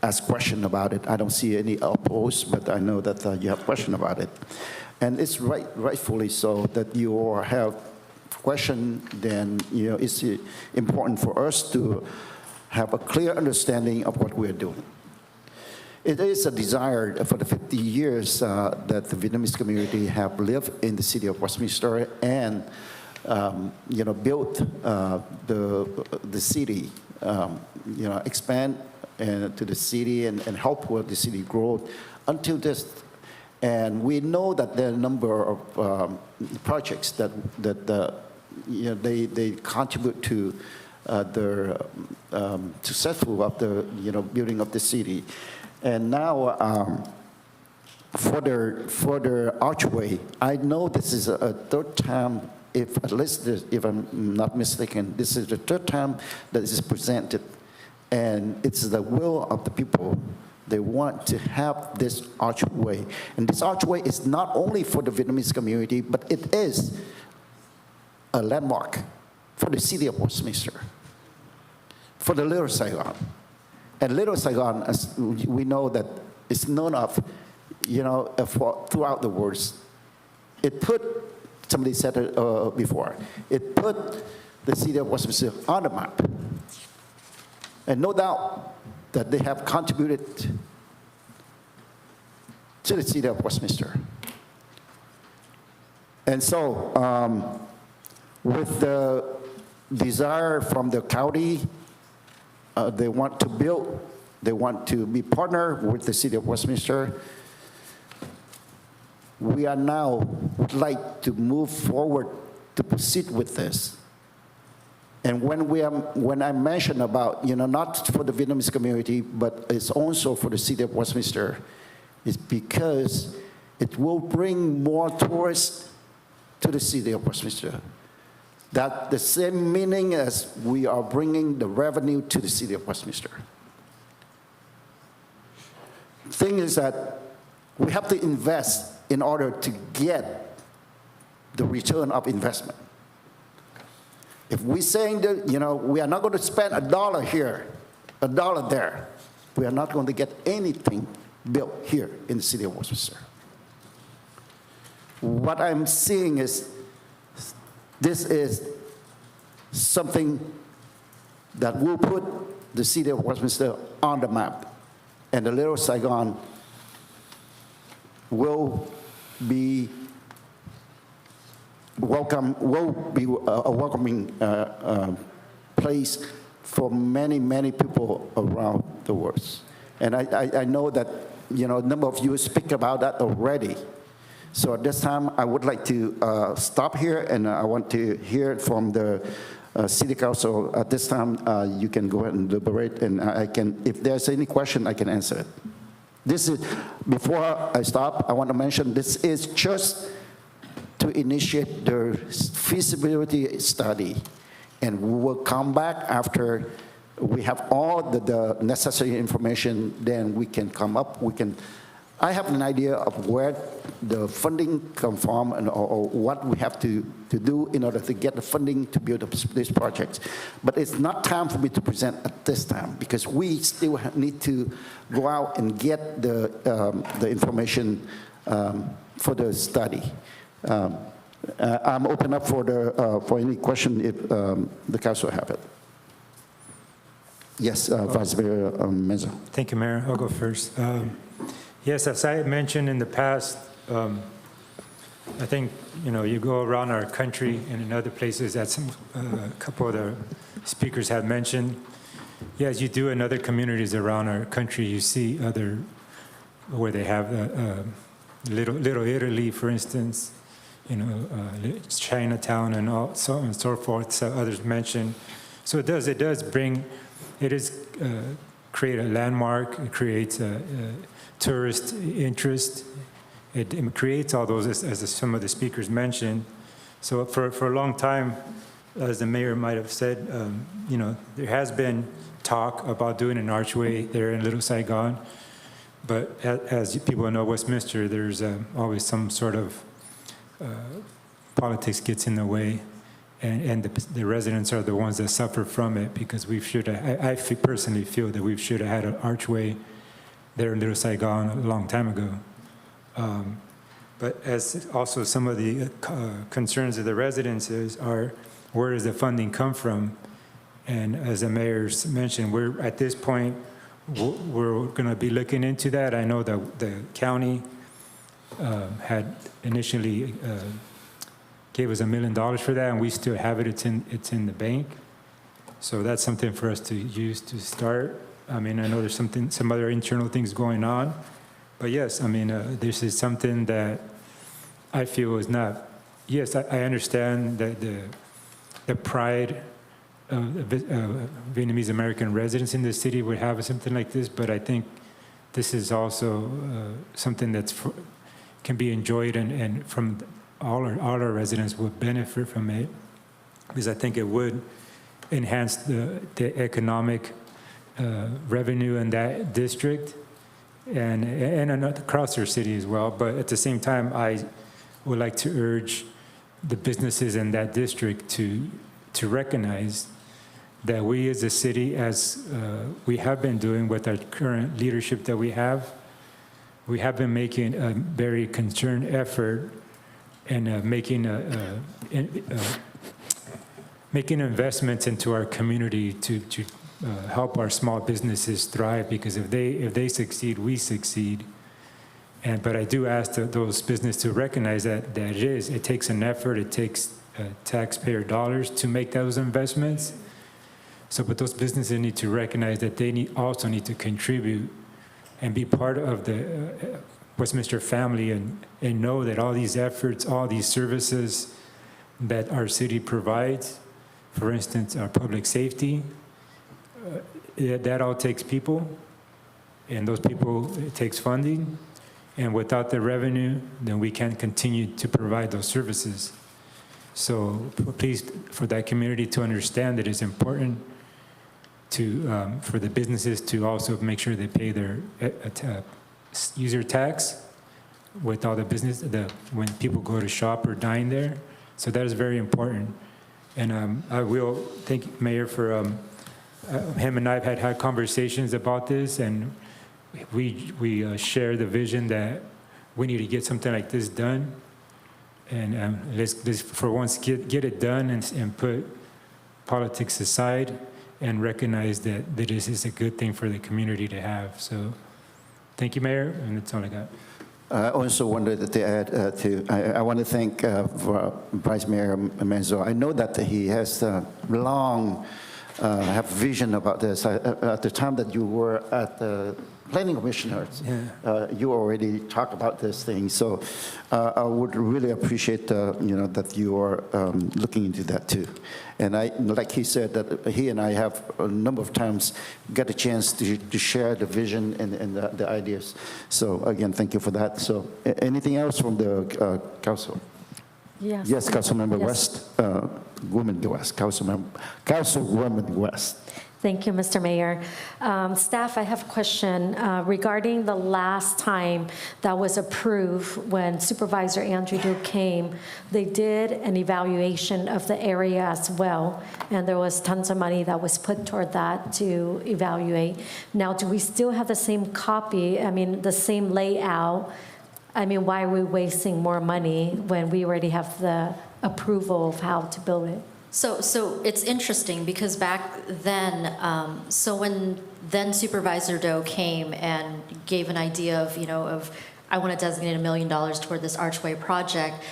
ask questions about it. I don't see any opposed, but I know that you have questions about it. And it's rightfully so that you all have questions, then it's important for us to have a clear understanding of what we're doing. It is a desire for the 50 years that the Vietnamese community have lived in the city of Westminster and, built the city, expand to the city and help with the city growth until this. And we know that there are a number of projects that they contribute to the successful of the building of the city. And now, for the archway, I know this is a third time, if I'm not mistaken, this is the third time that this is presented, and it's the will of the people They want to have this archway. And this archway is not only for the Vietnamese community, but it is a landmark for the city of Westminster, for the Little Saigon. And Little Saigon, as we know, that is known of, throughout the world. It put, somebody said it before, it put the city of Westminster on the map. And no doubt that they have contributed to the city of Westminster. And so, with the desire from the county, they want to build, they want to be partner with the city of Westminster. We are now would like to move forward to proceed with this. And when I mention about, not for the Vietnamese community, but it's also for the city of Westminster, it's because it will bring more tourists to the city of Westminster. That's the same meaning as we are bringing the revenue to the city of Westminster. The thing is that we have to invest in order to get the return of investment. If we're saying that, we are not going to spend $1 here, $1 there, we are not going to get anything built here in the city of Westminster. What I'm seeing is this is something that will put the city of Westminster on the map, and the Little Saigon will be a welcoming place for many, many people around the world. And I know that, a number of you speak about that already. So at this time, I would like to stop here, and I want to hear it from the City Council. At this time, you can go ahead and deliberate, and if there's any question, I can answer it. This is, before I stop, I want to mention this is just to initiate the feasibility study, and we will come back after we have all the necessary information. Then we can come up. I have an idea of where the funding come from or what we have to do in order to get the funding to build up this project. But it's not time for me to present at this time because we still need to go out and get the information for the study. I'm open up for any question if the council have it. Yes, Vice Mayor Meza. Thank you, Mayor. I'll go first. Yes, as I mentioned in the past, I think, you go around our country and in other places that a couple of the speakers have mentioned. Yes, you do in other communities around our country, you see where they have Little Italy, for instance, Chinatown and so on and so forth, so others mentioned. So it does create a landmark, it creates a tourist interest. It creates all those, as some of the speakers mentioned. So for a long time, as the mayor might have said, there has been talk about doing an archway there in Little Saigon. But as people know, Westminster, there's always some sort of politics gets in the way. And the residents are the ones that suffer from it because I personally feel that we should have had an archway there in Little Saigon a long time ago. But as also some of the concerns of the residents are, where does the funding come from? And as the mayor mentioned, we're at this point, we're going to be looking into that. I know that the county had initially gave us $1 million for that, and we still have it. It's in the bank. So that's something for us to use to start. I mean, I know there's some other internal things going on, but yes, I mean, this is something that I feel is not. Yes, I understand that the pride of Vietnamese American residents in the city would have something like this, but I think this is also something that can be enjoyed and from all our residents would benefit from it, because I think it would enhance the economic revenue in that district, and across our city as well. But at the same time, I would like to urge the businesses in that district to recognize that we as a city, as we have been doing with our current leadership that we have been making a very concerned effort and making investments into our community to help our small businesses thrive, because if they succeed, we succeed. But I do ask those businesses to recognize that it takes an effort, it takes taxpayer dollars to make those investments. But those businesses need to recognize that they also need to contribute and be part of the Westminster family, and know that all these efforts, all these services that our city provides, for instance, our public safety, that all takes people, and those people, it takes funding, and without the revenue, then we can't continue to provide those services. So please, for that community to understand that it's important for the businesses to also make sure they pay their user tax with all the business, when people go to shop or dine there. So that is very important. And I will thank Mayor for, him and I have had conversations about this, and we share the vision that we need to get something like this done. And let's for once get it done and put politics aside and recognize that this is a good thing for the community to have. So thank you, Mayor, and that's all I got. I also wanted to add I want to thank Vice Mayor Menzo. I know that he has have vision about this. At the time that you were at the Planning Commissioner, you already talked about this thing. So I would really appreciate that you are looking into that too. And like he said, that he and I have a number of times got a chance to share the vision and the ideas. So again, thank you for that. So anything else from the council? Yes. Yes, Councilmember West, Woman West, Councilwoman West. Thank you, Mr. Mayor. Staff, I have a question regarding the last time that was approved when Supervisor Andrew Duke came. They did an evaluation of the area as well, and there was tons of money that was put toward that to evaluate. Now, do we still have the same copy, the same layout? Why are we wasting more money when we already have the approval of how to build it? So it's interesting because back then, when then Supervisor Doe came and gave an idea of I want to designate $1 million toward this archway project,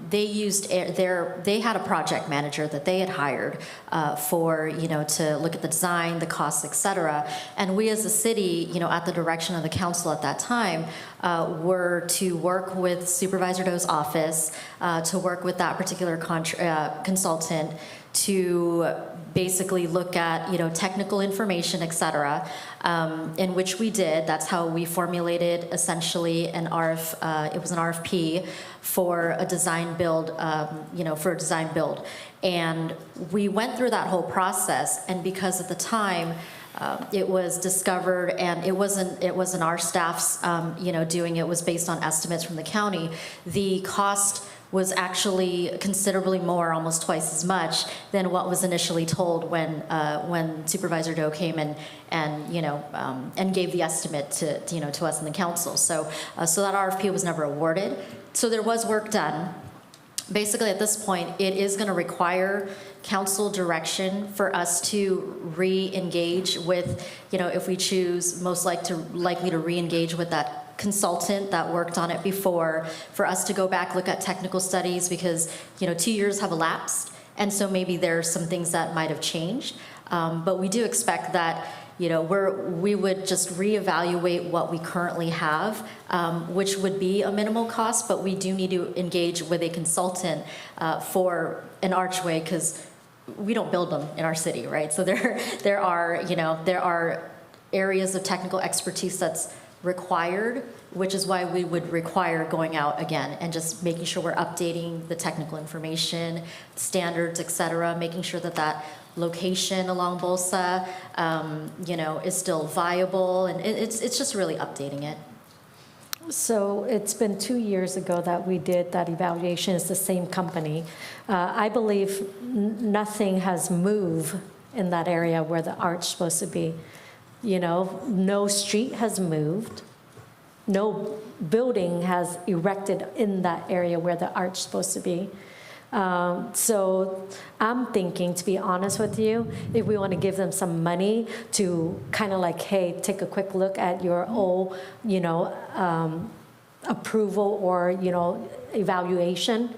they had a project manager that they had hired to look at the design, the costs, et cetera. And we as a city, at the direction of the council at that time, were to work with Supervisor Doe's office, to work with that particular consultant to basically look at technical information, et cetera, in which we did. That's how we formulated essentially it was an RFP for a design build, and we went through that whole process. And because at the time it was discovered, and it wasn't our staff's doing it, was based on estimates from the county, the cost was actually considerably more, almost twice as much than what was initially told when Supervisor Doe came and gave the estimate to us in the council. So that RFP was never awarded. So there was work done. Basically, at this point, it is going to require council direction for us to re-engage with, if we choose, most likely to re-engage with that consultant that worked on it before, for us to go back, look at technical studies, because 2 years have elapsed, and so maybe there's some things that might have changed. But we do expect that we would just reevaluate what we currently have, which would be a minimal cost, but we do need to engage with a consultant for an archway, because we don't build them in our city, right? So there are areas of technical expertise that's required, which is why we would require going out again and just making sure we're updating the technical information, standards, et cetera, making sure that location along Bolsa, is still viable, and it's just really updating it. So it's been 2 years ago that we did that evaluation. It's the same company. I believe nothing has moved in that area where the arch's supposed to be. No street has moved. No building has erected in that area where the arch is supposed to be. So I'm thinking, to be honest with you, if we want to give them some money to kind of like, hey, take a quick look at your old, approval or, evaluation,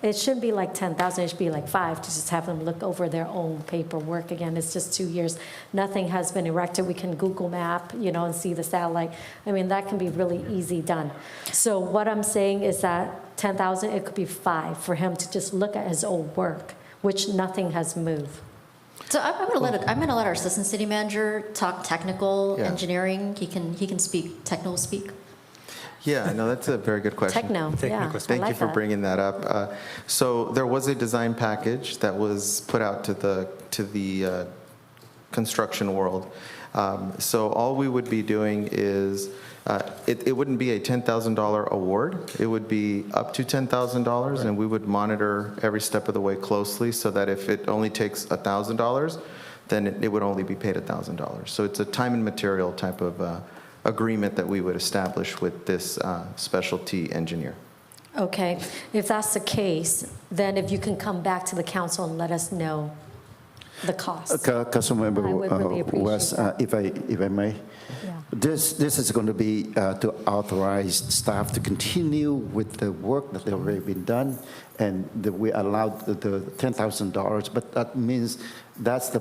it shouldn't be like 10,000, it should be like 5 to just have them look over their own paperwork again. It's just 2 years. Nothing has been erected. We can Google map, and see the satellite. I mean, that can be really easy done. So what I'm saying is that 10,000, it could be 5 for him to just look at his old work, which nothing has moved. So I'm gonna let our assistant city manager talk technical engineering. He can speak technical speak. Yeah, no, that's a very good question. Techno, yeah. Thank you for bringing that up. So there was a design package that was put out to the construction world. So all we would be doing is, it wouldn't be a $10,000 award. It would be up to $10,000, and we would monitor every step of the way closely so that if it only takes $1,000, then it would only be paid $1,000. So it's a time and material type of agreement that we would establish with this specialty engineer. Okay, if that's the case, then if you can come back to the council and let us know the cost. Councilmember I would really appreciate West, that. if I may, this is going to be to authorize staff to continue with the work that already been done, and that we allowed the $10,000. But that means that's the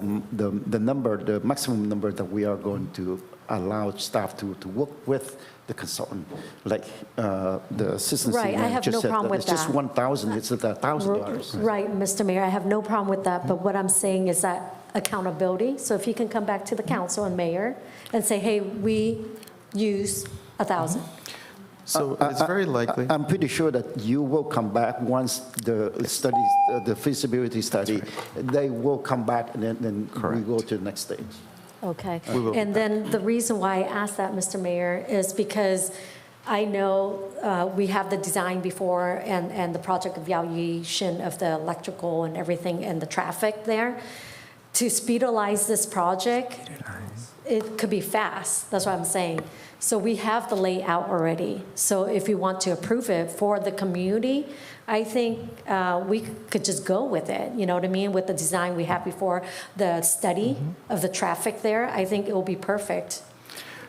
number, the maximum number that we are going to allow staff to work with the consultant, like the assistant Right, city I manager have just no said problem that with it's just that. 1,000. It's $1,000. Right, Mr. Mayor, I have no problem with that, but what I'm saying is that accountability. So if you can come back to the council and mayor and say, hey, we use 1,000. So it's very likely. I'm pretty sure that you will come back once the studies, the feasibility study, they will come back, and then we go to the next stage. Okay. We will. And then the reason why I asked that, Mr. Mayor, is because I know we have the design before and the project evaluation of the electrical and everything and the traffic there. To speedize this project, it could be fast. That's what I'm saying. So we have the layout already. So if you want to approve it for the community, I think we could just go with it. You know what I mean? With the design we had before, the study of the traffic there, I think it will be perfect.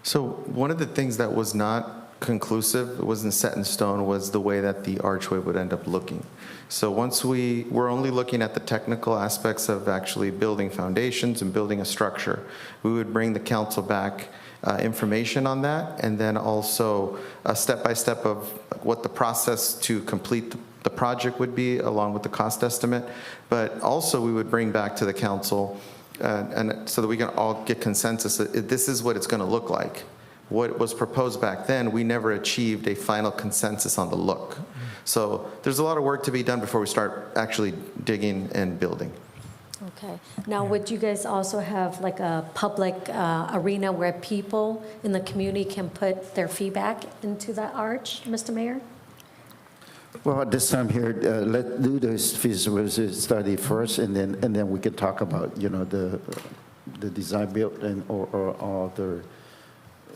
So one of the things that was not conclusive, it wasn't set in stone, was the way that the archway would end up looking. So once we're only looking at the technical aspects of actually building foundations and building a structure, we would bring the council back information on that, and then also a step-by-step of what the process to complete the project would be, along with the cost estimate. But also we would bring back to the council, and so that we can all get consensus that this is what it's going to look like. What was proposed back then, we never achieved a final consensus on the look. So there's a lot of work to be done before we start actually digging and building. Okay. Now, would you guys also have like a public arena where people in the community can put their feedback into that arch, Mr. Mayor? Well, at this time here, let's do this feasibility study first, and then we can talk about, the design build and or the,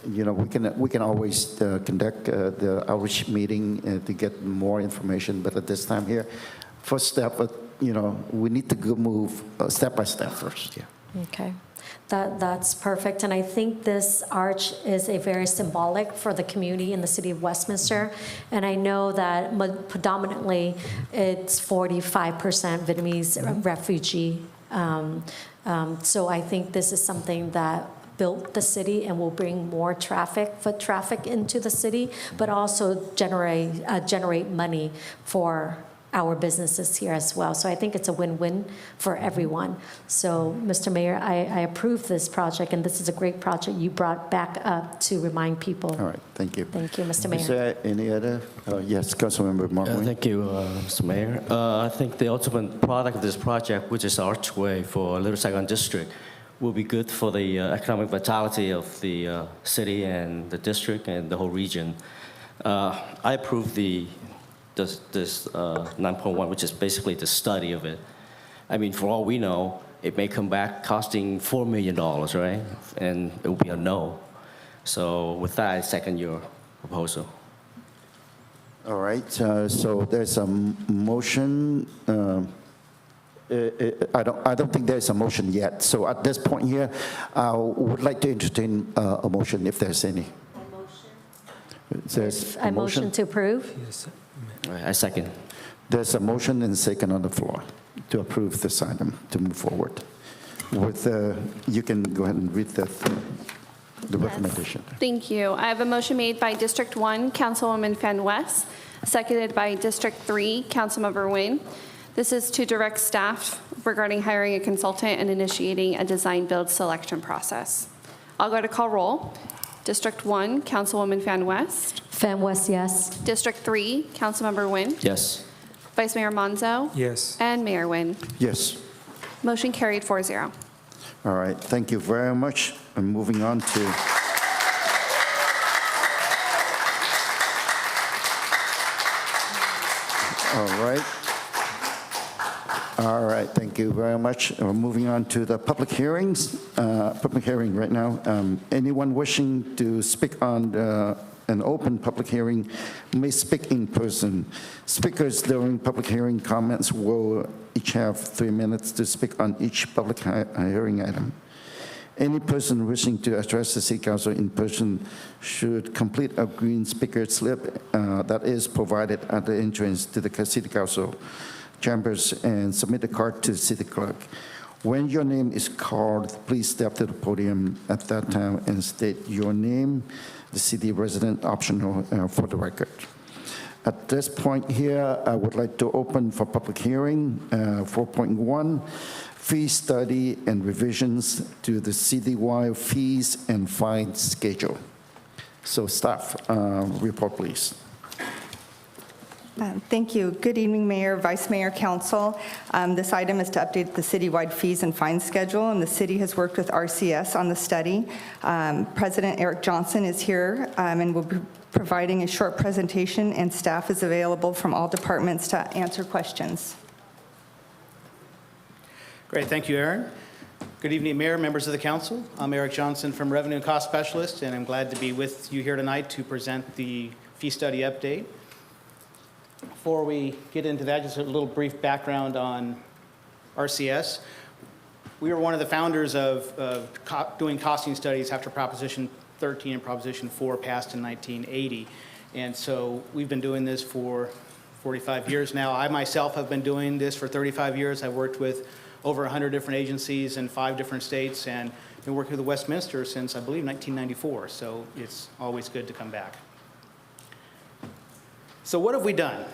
we can always conduct the outreach meeting to get more information. But at this time here, first step, we need to go move step by step first. Yeah. Okay. That's perfect. And I think this arch is a very symbolic for the community in the city of Westminster. And I know that predominantly it's 45% Vietnamese refugee. So I think this is something that built the city and will bring more foot traffic into the city, but also generate money for our businesses here as well. So I think it's a win-win for everyone. So, Mr. Mayor, I approve this project, and this is a great project you brought back up to remind people. All right, thank you. Thank you, Mr. Mayor. Is there any other? Yes, Councilmember Mark. Thank you, Mr. Mayor. I think the ultimate product of this project, which is Archway for Little Saigon District, will be good for the economic vitality of the city and the district and the whole region. I approve this 9.1, which is basically the study of it. I mean, for all we know, it may come back costing $4 million, right? And it will be a no. So with that, I second your proposal. All right, so there's a motion. I don't think there's a motion yet. So at this point here, I would like to entertain a motion if there's any. There's I motion to approve. Yes. I second. There's a motion and a second on the floor to approve this item, to move forward. With, you can go ahead and read the recommendation. Thank you. I have a motion made by District 1, Councilwoman Fan West, seconded by District 3, Councilmember Nguyen. This is to direct staff regarding hiring a consultant and initiating a design-build selection process. I'll go to call roll. District 1, Councilwoman Fan West. Fan West, yes. District 3, Councilmember Nguyen. Yes. Vice Mayor Monzo. Yes. And Mayor Nguyen. Yes. Motion carried 4-0. All right, thank you very much. And moving on to All right, thank you very much. Moving on to the public hearings. Public hearing right now. Anyone wishing to speak on an open public hearing may speak in person. Speakers during public hearing comments will each have 3 minutes to speak on each public hearing item. Any person wishing to address the City Council in person should complete a green speaker slip that is provided at the entrance to the City Council chambers and submit the card to the City Clerk. When your name is called, please step to the podium at that time and state your name, the city resident, optional for the record. At this point here, I would like to open for public hearing, 4.1, fee study and revisions to the citywide fees and fines schedule. So staff, report please. Thank you. Good evening, Mayor, Vice Mayor, Council. This item is to update the citywide fees and fines schedule, and the city has worked with RCS on the study. President Eric Johnson is here and will be providing a short presentation, and staff is available from all departments to answer questions. Great, thank you, Aaron. Good evening, Mayor, members of the council. I'm Eric Johnson from Revenue and Cost Specialist, and I'm glad to be with you here tonight to present the fee study update. Before we get into that, just a little brief background on RCS. We were one of the founders of doing costing studies after Proposition 13 and Proposition 4 passed in 1980. And so we've been doing this for 45 years now. I myself have been doing this for 35 years. I've worked with over 100 different agencies in 5 different states and been working with Westminster since, I believe, 1994. So it's always good to come back. So what have we done?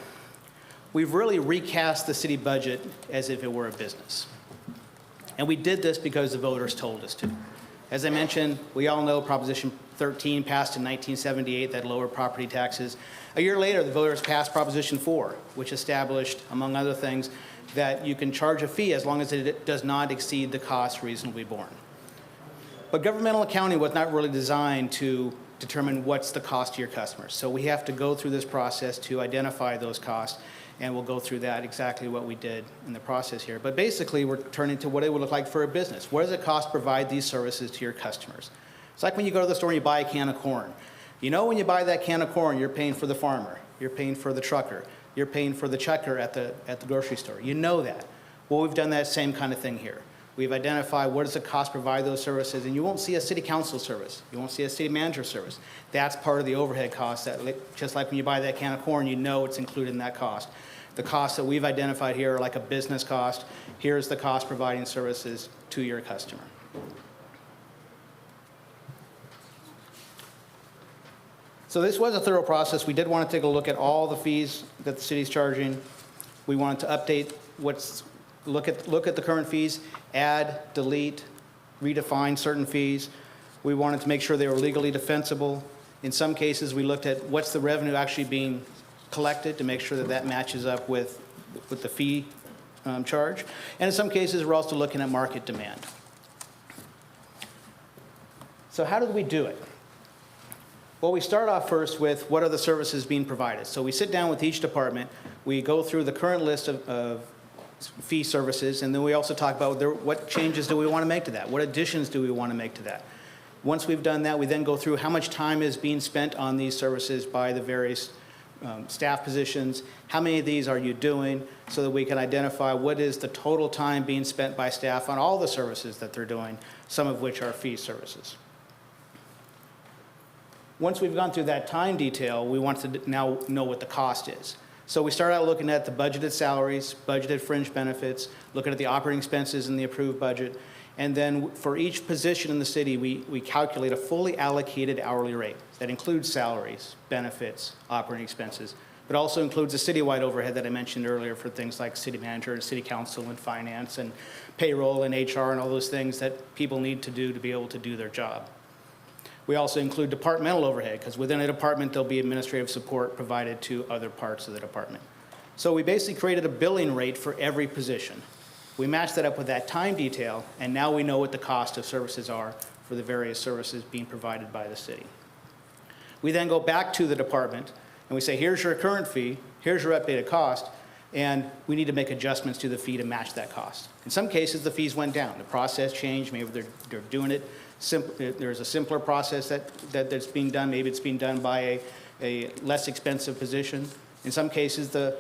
We've really recast the city budget as if it were a business. And we did this because the voters told us to. As I mentioned, we all know Proposition 13 passed in 1978 that lowered property taxes. A year later, the voters passed Proposition 4, which established, among other things, that you can charge a fee as long as it does not exceed the cost reasonably borne. But governmental accounting was not really designed to determine what's the cost to your customers. So we have to go through this process to identify those costs, and we'll go through that, exactly what we did in the process here. But basically, we're turning to what it would look like for a business. What does it cost to provide these services to your customers? It's like when you go to the store and you buy a can of corn. You know when you buy that can of corn, you're paying for the farmer, you're paying for the trucker, you're paying for the checker at the grocery store. You know that. Well, we've done that same kind of thing here. We've identified what does it cost to provide those services, and you won't see a city council service. You won't see a city manager service. That's part of the overhead cost. That, just like when you buy that can of corn, you know it's included in that cost. The costs that we've identified here are like a business cost. Here's the cost providing services to your customer. So this was a thorough process. We did want to take a look at all the fees that the city's charging. We wanted to update look at the current fees, add, delete, redefine certain fees. We wanted to make sure they were legally defensible. In some cases, we looked at what's the revenue actually being collected to make sure that that matches up with the fee charge. And in some cases, we're also looking at market demand. So how did we do it? Well, we start off first with what are the services being provided. So we sit down with each department, we go through the current list of fee services, and then we also talk about what changes do we want to make to that? What additions do we want to make to that? Once we've done that, we then go through how much time is being spent on these services by the various staff positions. How many of these are you doing so that we can identify what is the total time being spent by staff on all the services that they're doing, some of which are fee services. Once we've gone through that time detail, we want to now know what the cost is. So we start out looking at the budgeted salaries, budgeted fringe benefits, looking at the operating expenses in the approved budget, and then for each position in the city, we calculate a fully allocated hourly rate. That includes salaries, benefits, operating expenses, but also includes the citywide overhead that I mentioned earlier for things like city manager and city council and finance and payroll and HR and all those things that people need to do to be able to do their job. We also include departmental overhead, because within a department, there'll be administrative support provided to other parts of the department. So we basically created a billing rate for every position. We matched that up with that time detail, and now we know what the cost of services are for the various services being provided by the city. We then go back to the department, and we say, here's your current fee, here's your updated cost, and we need to make adjustments to the fee to match that cost. In some cases, the fees went down. The process changed. Maybe they're doing it. There's a simpler process that's being done. Maybe it's being done by a less expensive position. In some cases, the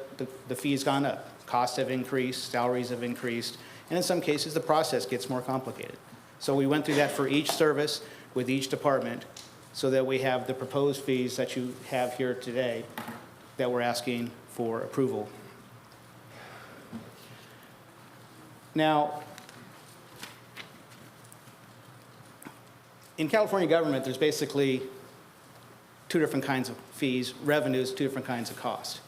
fee's gone up. Costs have increased, salaries have increased, and in some cases, the process gets more complicated. So we went through that for each service with each department so that we have the proposed fees that you have here today that we're asking for approval. Now, in California government, there's basically two different kinds of fees, revenues, two different kinds of costs.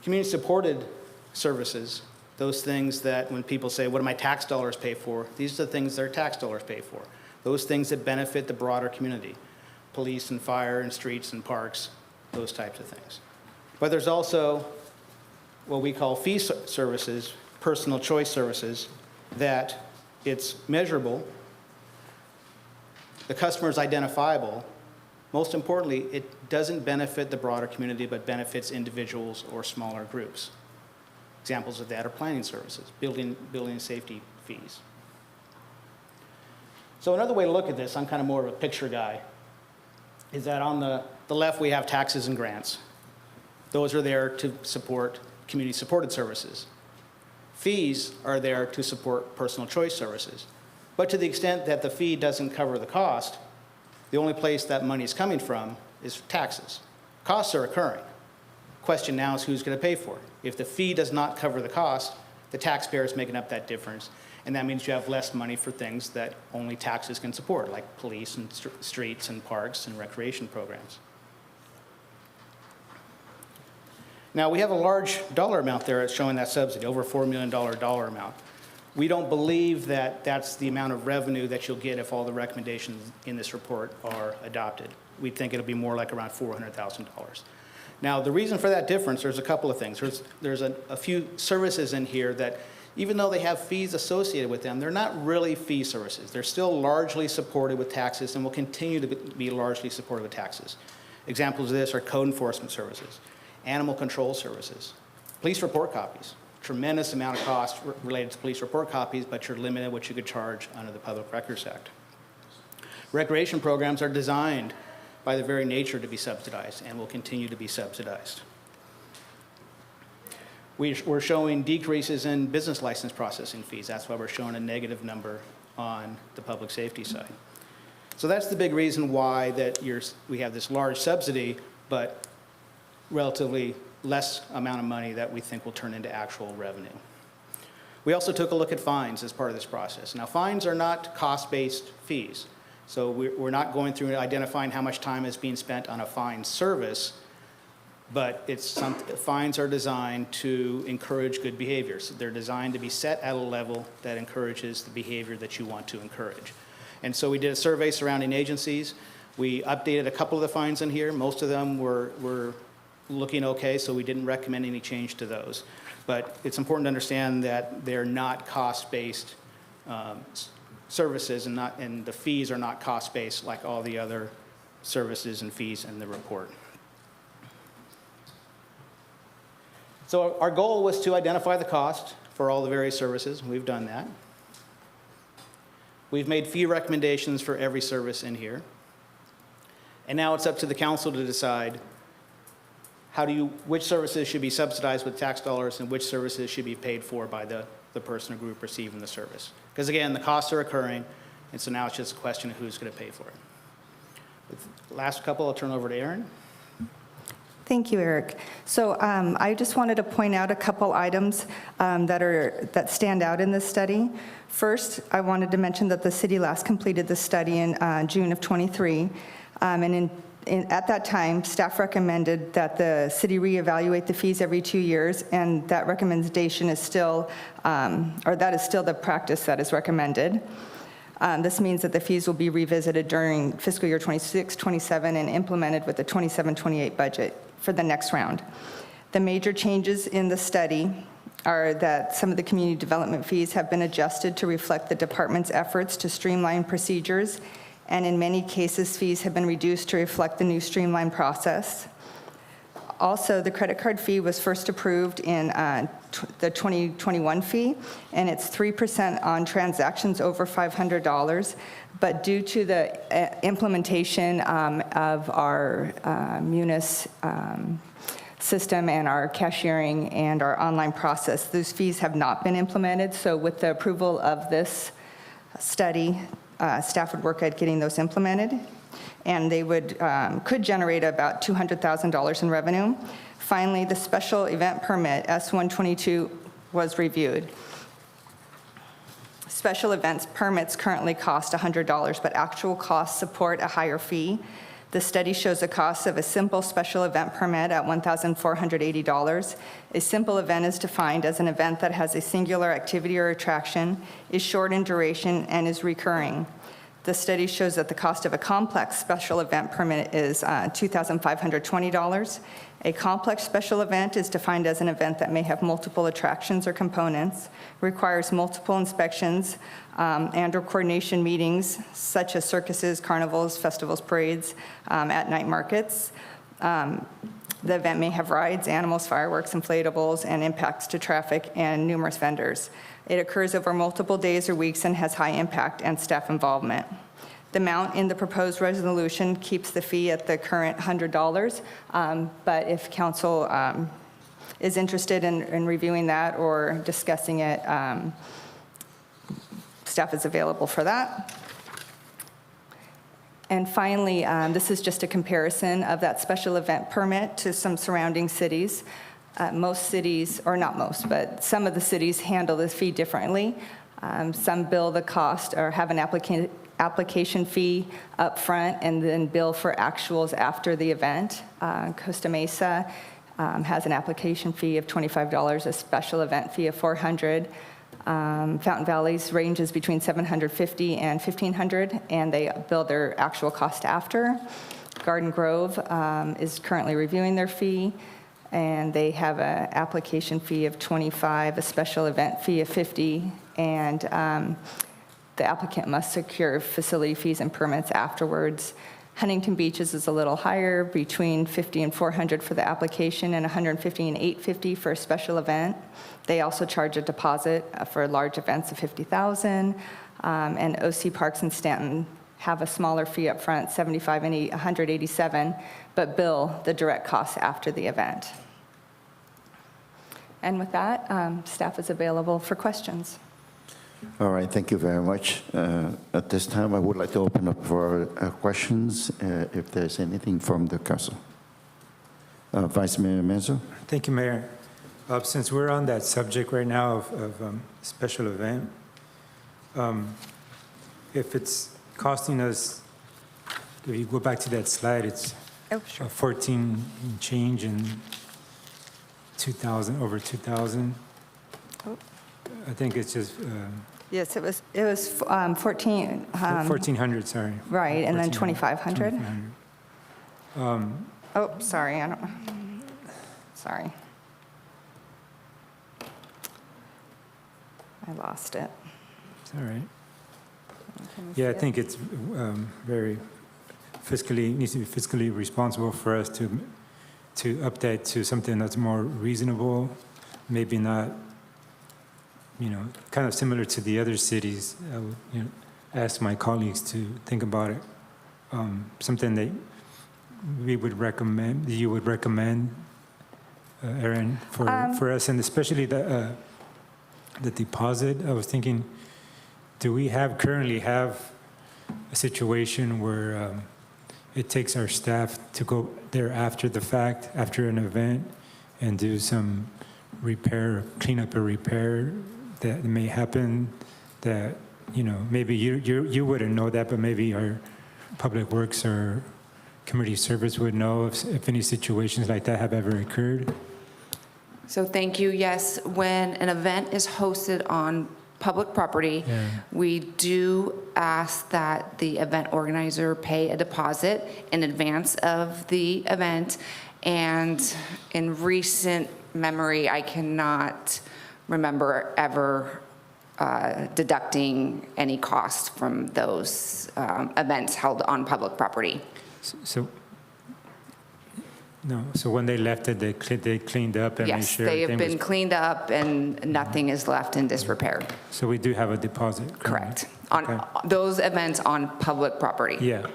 Community-supported services, those things that when people say, what do my tax dollars pay for? These are the things their tax dollars pay for. Those things that benefit the broader community, police and fire and streets and parks, those types of things. But there's also what we call fee services, personal choice services, that it's measurable, the customer is identifiable. Most importantly, it doesn't benefit the broader community, but benefits individuals or smaller groups. Examples of that are planning services, building and safety fees. So another way to look at this, I'm kind of more of a picture guy, is that on the left we have taxes and grants. Those are there to support community-supported services. Fees are there to support personal choice services. But to the extent that the fee doesn't cover the cost, the only place that money is coming from is taxes. Costs are occurring. Question now is who's going to pay for it. If the fee does not cover the cost, the taxpayer is making up that difference, and that means you have less money for things that only taxes can support, like police and streets and parks and recreation programs. Now, we have a large dollar amount there showing that subsidy, over $4 million dollar amount. We don't believe that that's the amount of revenue that you'll get if all the recommendations in this report are adopted. We think it'll be more like around $400,000. Now, the reason for that difference, there's a couple of things. There's a few services in here that, even though they have fees associated with them, they're not really fee services. They're still largely supported with taxes and will continue to be largely supported with taxes. Examples of this are code enforcement services, animal control services, police report copies. Tremendous amount of cost related to police report copies, but you're limited what you could charge under the Public Records Act. Recreation programs are designed by their very nature to be subsidized and will continue to be subsidized. We're showing decreases in business license processing fees. That's why we're showing a negative number on the public safety side. So that's the big reason why we have this large subsidy, but relatively less amount of money that we think will turn into actual revenue. We also took a look at fines as part of this process. Now, fines are not cost-based fees. So we're not going through and identifying how much time is being spent on a fine service. but fines are designed to encourage good behaviors. They're designed to be set at a level that encourages the behavior that you want to encourage. And so we did a survey surrounding agencies. We updated a couple of the fines in here. Most of them were looking okay, so we didn't recommend any change to those. But it's important to understand that they're not cost-based services, and the fees are not cost-based like all the other services and fees in the report. So our goal was to identify the cost for all the various services. We've done that. We've made fee recommendations for every service in here. And now it's up to the council to decide which services should be subsidized with tax dollars and which services should be paid for by the person or group receiving the service. Because again, the costs are occurring, and so now it's just a question of who's going to pay for it. With the last couple, I'll turn over to Aaron. Thank you, Eric. So I just wanted to point out a couple items that stand out in this study. First, I wanted to mention that the city last completed the study in June of 23, and at that time, staff recommended that the city reevaluate the fees every 2 years, and that recommendation is still, that is still the practice that is recommended. This means that the fees will be revisited during fiscal year 26, 27, and implemented with the 27, 28 budget for the next round. The major changes in the study are that some of the community development fees have been adjusted to reflect the department's efforts to streamline procedures, and in many cases, fees have been reduced to reflect the new streamlined process. Also, the credit card fee was first approved in the 2021 fee, and it's 3% on transactions over $500. But due to the implementation of our Munis system and our cashiering and our online process, those fees have not been implemented. So with the approval of this study, staff would work at getting those implemented, and they could generate about $200,000 in revenue. Finally, the special event permit, S-122, was reviewed. Special events permits currently cost $100, but actual costs support a higher fee. The study shows the cost of a simple special event permit at $1,480. A simple event is defined as an event that has a singular activity or attraction, is short in duration, and is recurring. The study shows that the cost of a complex special event permit is $2,520. A complex special event is defined as an event that may have multiple attractions or components, requires multiple inspections and/or coordination meetings, such as circuses, carnivals, festivals, parades, at night markets. The event may have rides, animals, fireworks, inflatables, and impacts to traffic and numerous vendors. It occurs over multiple days or weeks and has high impact and staff involvement. The amount in the proposed resolution keeps the fee at the current $100, but if council is interested in reviewing that or discussing it, staff is available for that. And finally, this is just a comparison of that special event permit to some surrounding cities. Most cities, or not most, but some of the cities handle this fee differently. Some bill the cost or have an application fee up front and then bill for actuals after the event. Costa Mesa has an application fee of $25, a special event fee of $400. Fountain Valley's ranges between $750 and $1,500, and they bill their actual cost after. Garden Grove is currently reviewing their fee, and they have an application fee of $25, a special event fee of $50, and the applicant must secure facility fees and permits afterwards. Huntington Beaches is a little higher, between $50 and $400 for the application and $150 and $850 for a special event. They also charge a deposit for large events of $50,000. And OC Parks in Stanton have a smaller fee up front, $75 and $187, but bill the direct costs after the event. And with that, staff is available for questions. All right, thank you very much. At this time, I would like to open up for questions, if there's anything from the council. Vice Mayor Menzo. Thank you, Mayor. Since we're on that subject right now of special event, if it's costing us, if you go back to that slide, it's Oh, sure. 14 change in 2,000, over 2,000. Oh. I think it's just Yes, it was 14. 1,400, sorry. Right, and then 2,500. 2,500. Oh, sorry, I don't, sorry. I lost it. It's all right. Yeah, I think it's very fiscally, needs to be fiscally responsible for us to up that to something that's more reasonable, maybe not, kind of similar to the other cities. I would, ask my colleagues to think about it. Something that we would recommend, you would recommend, Aaron, for us, and especially the deposit. I was thinking, do we currently have a situation where it takes our staff to go there after the fact, after an event, and do some repair, clean up a repair that may happen that, maybe you wouldn't know that, but maybe our Public Works or Community Service would know if any situations like that have ever occurred? So thank you. Yes, when an event is hosted on public property, we do ask that the event organizer pay a deposit in advance of the event. And in recent memory, I cannot remember ever deducting any costs from those events held on public property. So when they left it, they cleaned up and made Yes, sure they have everything been was... cleaned up and nothing is left in disrepair. So we do have a deposit? Correct. On those events on public property. Yeah.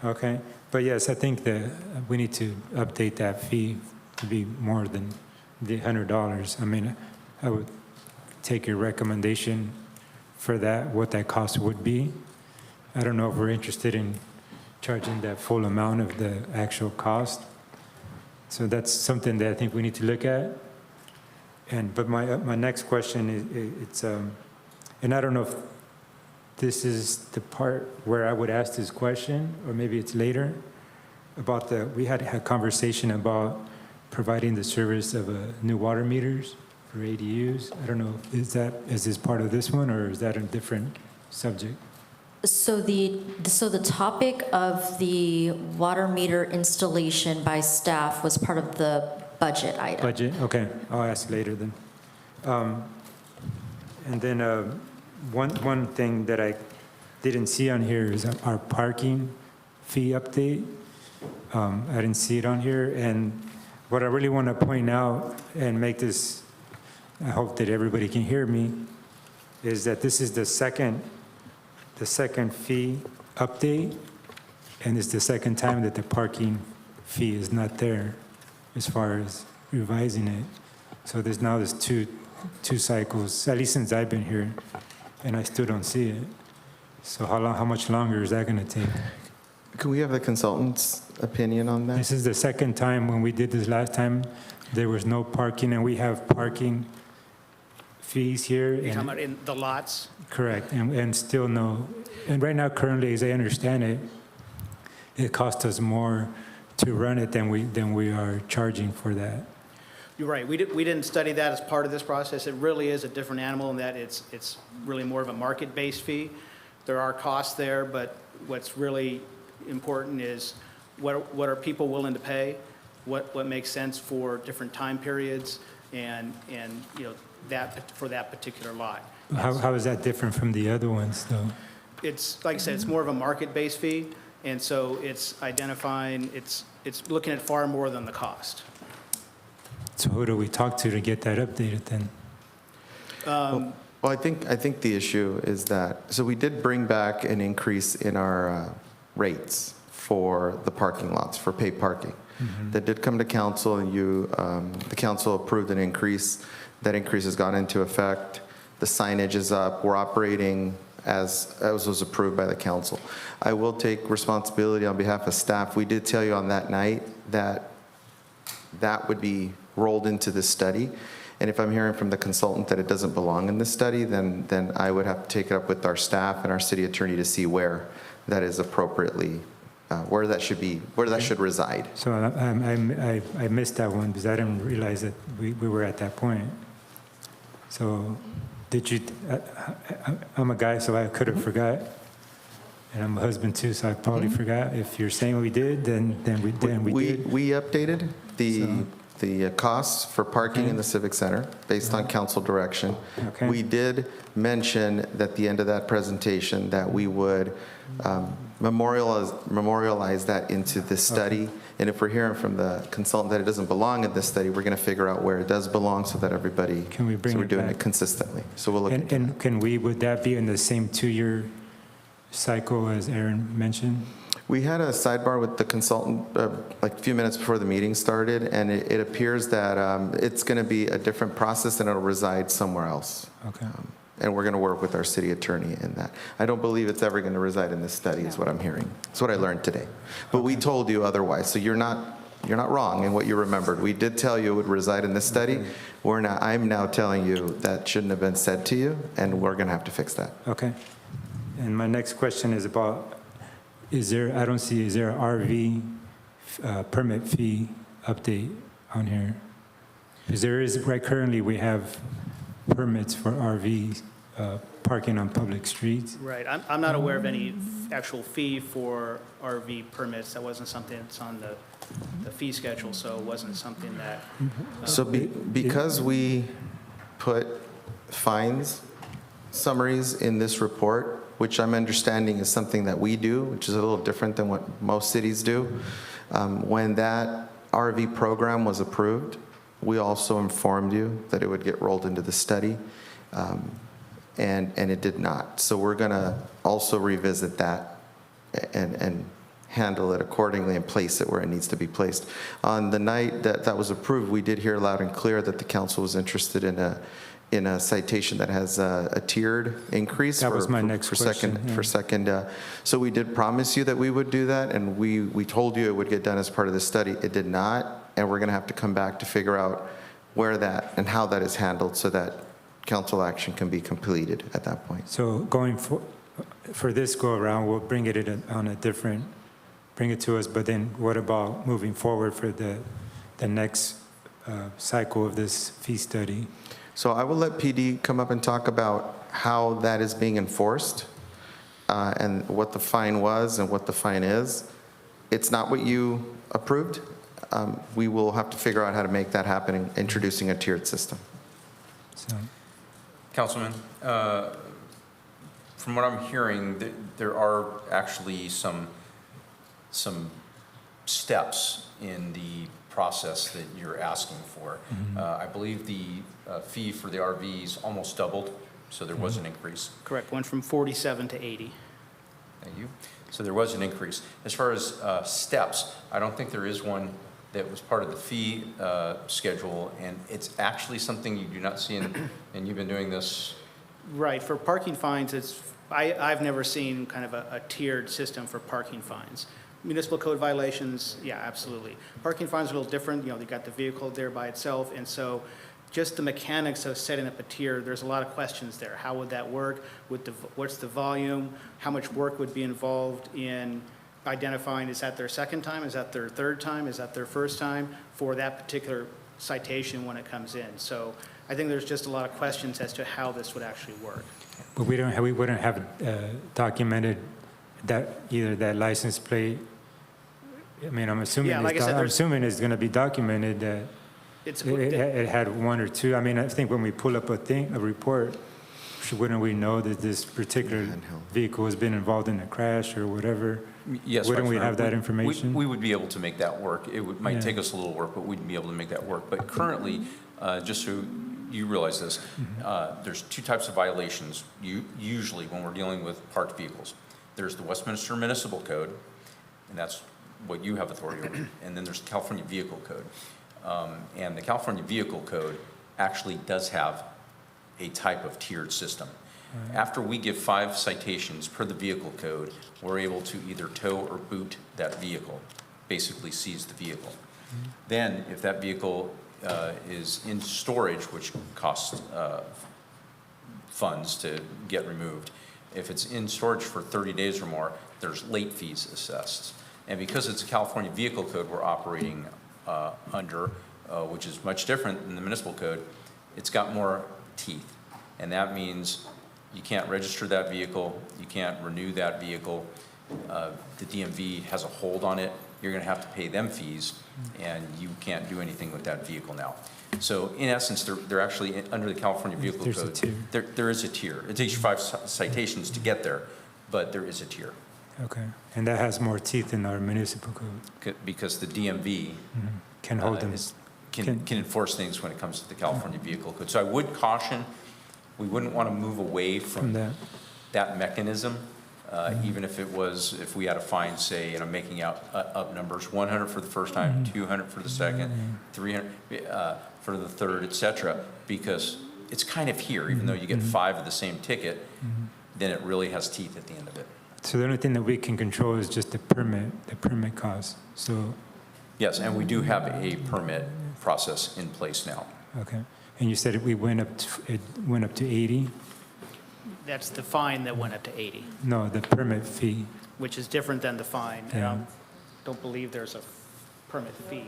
Okay. But yes, I think that we need to update that fee to be more than the $100. I mean, I would take your recommendation for that, what that cost would be. I don't know if we're interested in charging that full amount of the actual cost. So that's something that I think we need to look at. But my next question is, and I don't know if this is the part where I would ask this question, or maybe it's later, about we had a conversation about providing the service of new water meters for ADUs. I don't know, is this part of this one, or is that a different subject? So the topic of the water meter installation by staff was part of the budget item. Budget, okay, I'll ask later then. And then one thing that I didn't see on here is our parking fee update. I didn't see it on here, and what I really want to point out and make this, I hope that everybody can hear me, is that this is the second fee update, and it's the second time that the parking fee is not there as far as revising it. So there's two cycles, at least since I've been here, and I still don't see it. So how much longer is that going to take? Can we have the consultant's opinion on that? This is the second time. When we did this last time, there was no parking, and we have parking fees here. You're talking about in the lots? Correct, and still no. And right now, currently, as I understand it, it costs us more to run it than we are charging for that. You're right. We didn't study that as part of this process. It really is a different animal in that it's really more of a market-based fee. There are costs there, but what's really important is what are people willing to pay, what makes sense for different time periods, and that for that particular lot. How is that different from the other ones, though? It's, like I said, it's more of a market-based fee, and so it's identifying, it's looking at far more than the cost. So who do we talk to get that updated then? Well, I think the issue is that, so we did bring back an increase in our rates for the parking lots, for paid parking. That did come to council, and the council approved an increase. That increase has gone into effect. The signage is up. We're operating as was approved by the council. I will take responsibility on behalf of staff. We did tell you on that night that that would be rolled into this study. And if I'm hearing from the consultant that it doesn't belong in this study, then I would have to take it up with our staff and our city attorney to see where that is appropriately where that should reside. So I missed that one because I didn't realize that we were at that point. So did you, I'm a guy, so I could have forgot. And I'm a husband too, so I probably forgot. If you're saying we did, then we did. We updated the costs for parking in the Civic Center based on council direction. Okay. We did mention at the end of that presentation that we would memorialize that into this study. And if we're hearing from the consultant that it doesn't belong in this study, we're going to figure out where it does belong so that everybody, Can we bring so we're it doing back? it consistently. So we'll look into And can we, would that be in the same 2-year cycle as Aaron mentioned? We had a sidebar with the consultant like a few minutes before the meeting started, and it appears that it's going to be a different process and it'll reside somewhere else. Okay. And we're going to work with our city attorney in that. I don't believe it's ever going to reside in this study, is what I'm hearing. That's what I learned today. But we told you otherwise, so you're not wrong in what you remembered. We did tell you it would reside in this study. I'm now telling you that shouldn't have been said to you, and we're going to have to fix that. Okay. And my next question is about, is there an RV permit fee update on here? Because there is, right currently, we have permits for RVs parking on public streets. Right. I'm not aware of any actual fee for RV permits. That wasn't something that's on the fee schedule, so it wasn't something that. So because we put fines summaries in this report, which I'm understanding is something that we do, which is a little different than what most cities do, when that RV program was approved, we also informed you that it would get rolled into the study, and it did not. So we're going to also revisit that and handle it accordingly and place it where it needs to be placed. On the night that was approved, we did hear loud and clear that the council was interested in a citation that has a tiered increase. That was my next question, yeah. So we did promise you that we would do that, and we told you it would get done as part of the study. It did not, and we're going to have to come back to figure out where that and how that is handled so that council action can be completed at that point. So going for this go around, we'll bring it bring it to us, but then what about moving forward for the next cycle of this fee study? So I will let PD come up and talk about how that is being enforced and what the fine was and what the fine is. It's not what you approved. We will have to figure out how to make that happen, introducing a tiered system. Councilman, from what I'm hearing, there are actually some steps in the process that you're asking for. I believe the fee for the RVs almost doubled, so there was an increase. Correct. Went from 47 to 80. Thank you. So there was an increase. As far as steps, I don't think there is one that was part of the fee schedule, and it's actually something you do not see in, and you've been doing this. Right. For parking fines, I've never seen kind of a tiered system for parking fines. Municipal code violations, yeah, absolutely. Parking fines are a little different. You know, they got the vehicle there by itself, and so just the mechanics of setting up a tier, there's a lot of questions there. How would that work? What's the volume? How much work would be involved in identifying, is that their second time? Is that their third time? Is that their first time for that particular citation when it comes in? So I think there's just a lot of questions as to how this would actually work. But we wouldn't have documented that either that license plate. I mean, I'm assuming Yeah, like I said, I'm assuming it's going to be documented that it had one or two. I mean, I think when we pull up a report, wouldn't we know that this particular vehicle has been involved in a crash or whatever? Yes, wouldn't Vice we Mayor. have that information? We would be able to make that work. It might take us a little work, but we'd be able to make that work. But currently, just so you realize this, there's two types of violations usually when we're dealing with parked vehicles. There's the Westminster Municipal Code, and that's what you have authority over, and then there's the California Vehicle Code. And the California Vehicle Code actually does have a type of tiered system. After we give 5 citations per the vehicle code, we're able to either tow or boot that vehicle, basically seize the vehicle. Then, if that vehicle is in storage, which costs funds to get removed, if it's in storage for 30 days or more, there's late fees assessed. And because it's a California Vehicle Code we're operating under, which is much different than the municipal code, it's got more teeth. And that means you can't register that vehicle, you can't renew that vehicle. The DMV has a hold on it. You're going to have to pay them fees, and you can't do anything with that vehicle now. So in essence, they're actually under the California Vehicle There's a Code. tier. There is a tier. It takes you 5 citations to get there, but there is a tier. Okay, and that has more teeth in our municipal code. Because the DMV Can hold them. can enforce things when it comes to the California Vehicle Code. So I would caution, we wouldn't want to move away from that mechanism, even if we had a fine, say, and I'm making up numbers, 100 for the first time, 200 for the second, 300 for the third, et cetera, because it's kind of here, even though you get 5 of the same ticket, then it really has teeth at the end of it. So the only thing that we can control is just the permit cost. So, Yes, and we do have a permit process in place now. okay. And you said it went up to 80? That's the fine that went up to 80, No, the permit fee. which is different than the fine. And Yeah. I don't believe there's a permit fee.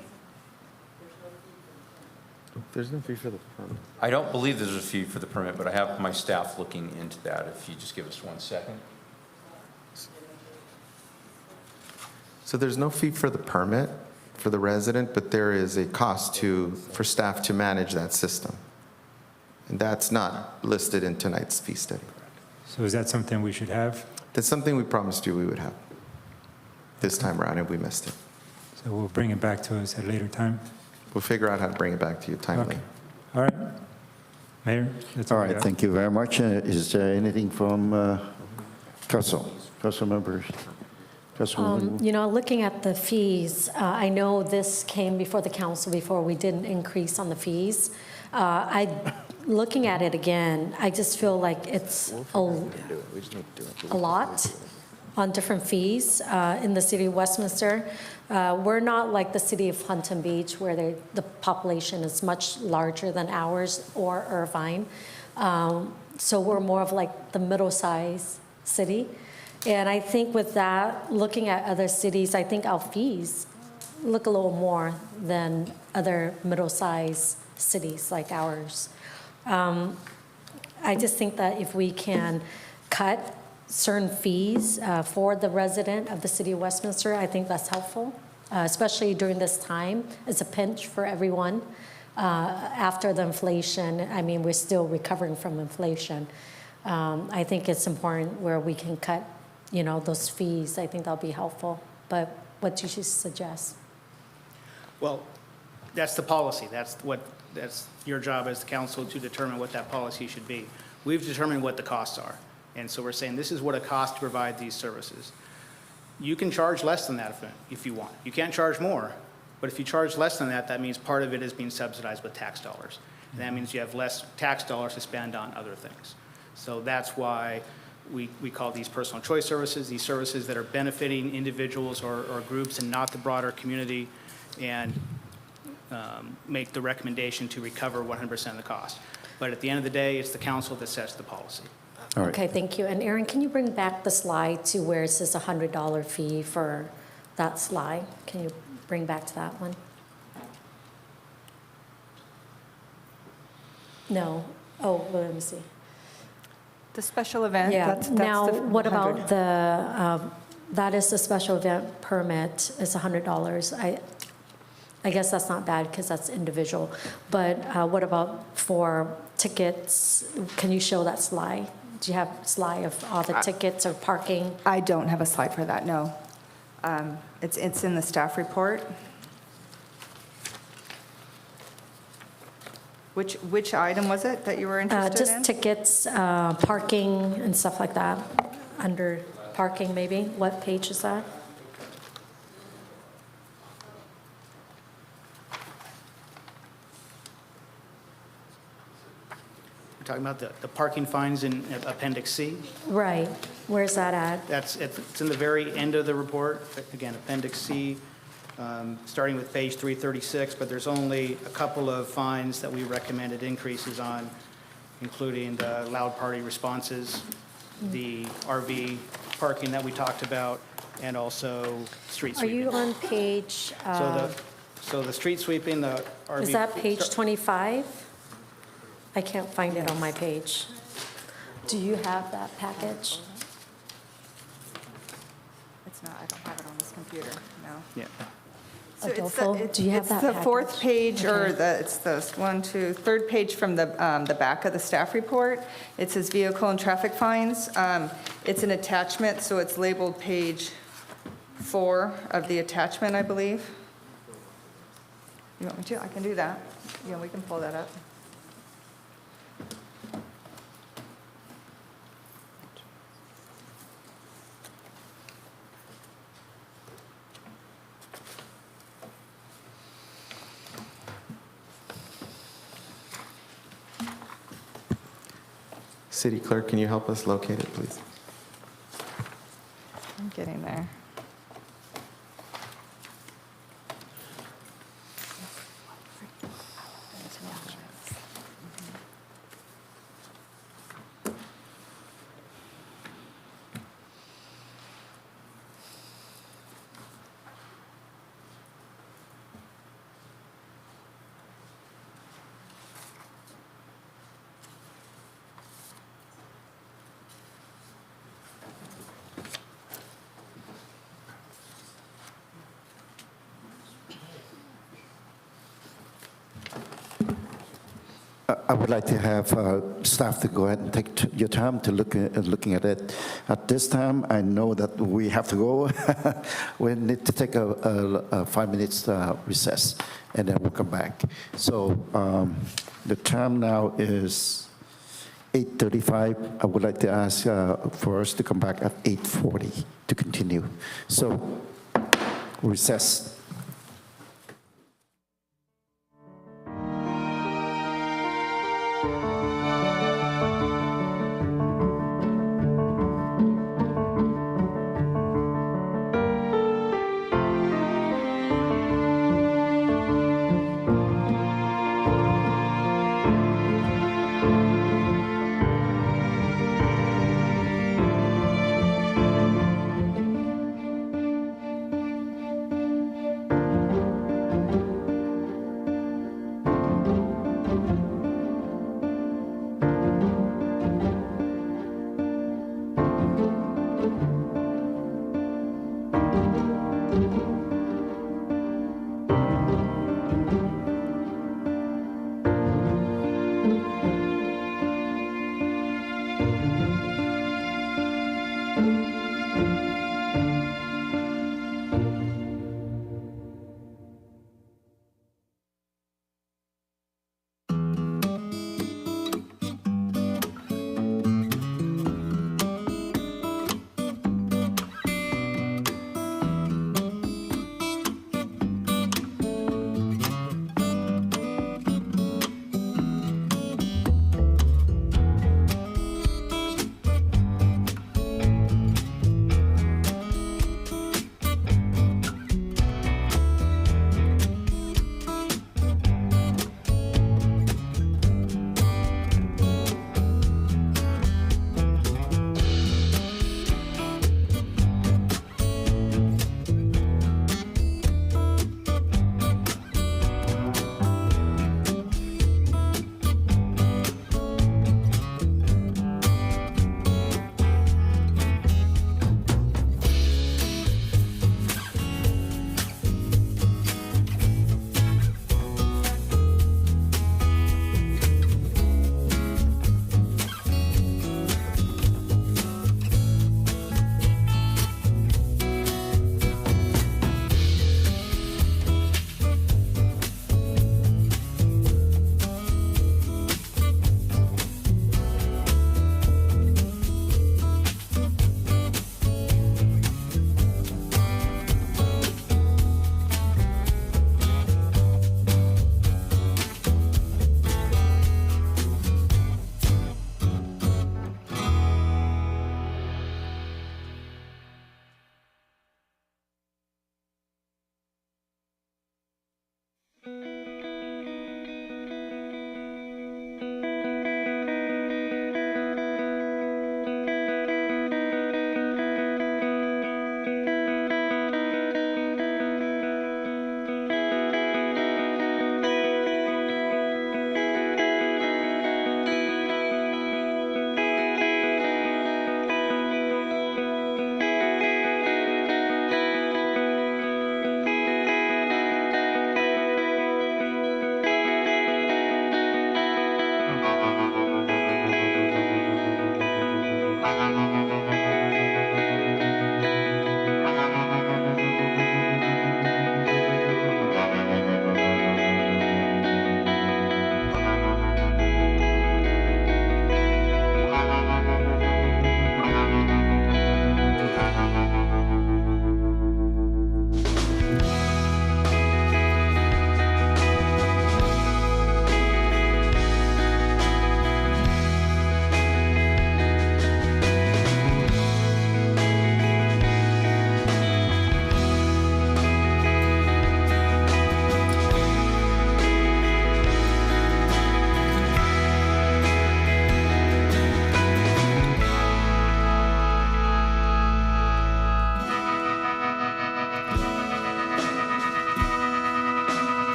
There's no fee for the permit. I don't believe there's a fee for the permit, but I have my staff looking into that, if you just give us 1 second. So there's no fee for the permit for the resident, but there is a cost for staff to manage that system. And that's not listed in tonight's fee study. So is that something we should have? That's something we promised you we would have this time around, and we missed it. So we'll bring it back to us at a later time? We'll figure out how to bring it back to you timely. Okay. All right. Mayor? That's All I right, got. thank you very much. Is there anything from council members? Councilwoman? Looking at the fees, I know this came before the council before we did an increase on the fees. Looking at it again, I just feel like it's a lot on different fees in the city of Westminster. We're not like the city of Huntington Beach where the population is much larger than ours or Irvine. So we're more of like the middle-sized city. And I think with that, looking at other cities, I think our fees look a little more than other middle-sized cities like ours. I just think that if we can cut certain fees for the resident of the city of Westminster, I think that's helpful, especially during this time. It's a pinch for everyone. After the inflation, I mean, we're still recovering from inflation. I think it's important where we can cut, those fees. I think that'll be helpful. But what do you suggest? Well, that's the policy. That's your job as the council to determine what that policy should be. We've determined what the costs are. And so we're saying this is what it costs to provide these services. You can charge less than that if you want. You can't charge more, but if you charge less than that, that means part of it is being subsidized with tax dollars. And that means you have less tax dollars to spend on other things. So that's why we call these personal choice services, these services that are benefiting individuals or groups and not the broader community, and make the recommendation to recover 100% of the cost. But at the end of the day, it's the council that sets the policy. All right. Okay, thank you. And Aaron, can you bring back the slide to where it says $100 fee for that slide? Can you bring back to that one? No. Oh, well, let me see. The special event, Yeah. that's Now, the what 100. about that is the special event permit, it's $100. I guess that's not bad because that's individual. But what about for tickets? Can you show that slide? Do you have a slide of all the tickets or parking? I don't have a slide for that, no. It's in the staff report. Which item was it that you were interested in? Just tickets, parking and stuff like that. Under parking maybe. What page is that? We're talking about the parking fines in Appendix C. Right. Where's that at? It's in the very end of the report. Again, Appendix C, starting with page 336, but there's only a couple of fines that we recommended increases on, including the loud party responses, the RV parking that we talked about, and also street Are sweeping. you on page, So the street sweeping, the RV. is that page 25? I can't find it on my page. Do you have that package? It's not, I don't have it on this computer, no. Yeah. So it's Adolfo, the- do you have that It's the fourth package? page, or Okay. it's the third page from the back of the staff report. It says vehicle and traffic fines. It's an attachment, so it's labeled page 4 of the attachment, I believe. You want me to? I can do that. Yeah, we can pull that up. City Clerk, can you help us locate it, please? I'm getting there. I would like to have staff to go ahead and take your time to looking at it. At this time, I know that we have to go. We need to take a 5 minutes recess, and then we'll come back. So the time now is 8:35. I would like to ask for us to come back at 8:40 to continue. So recess.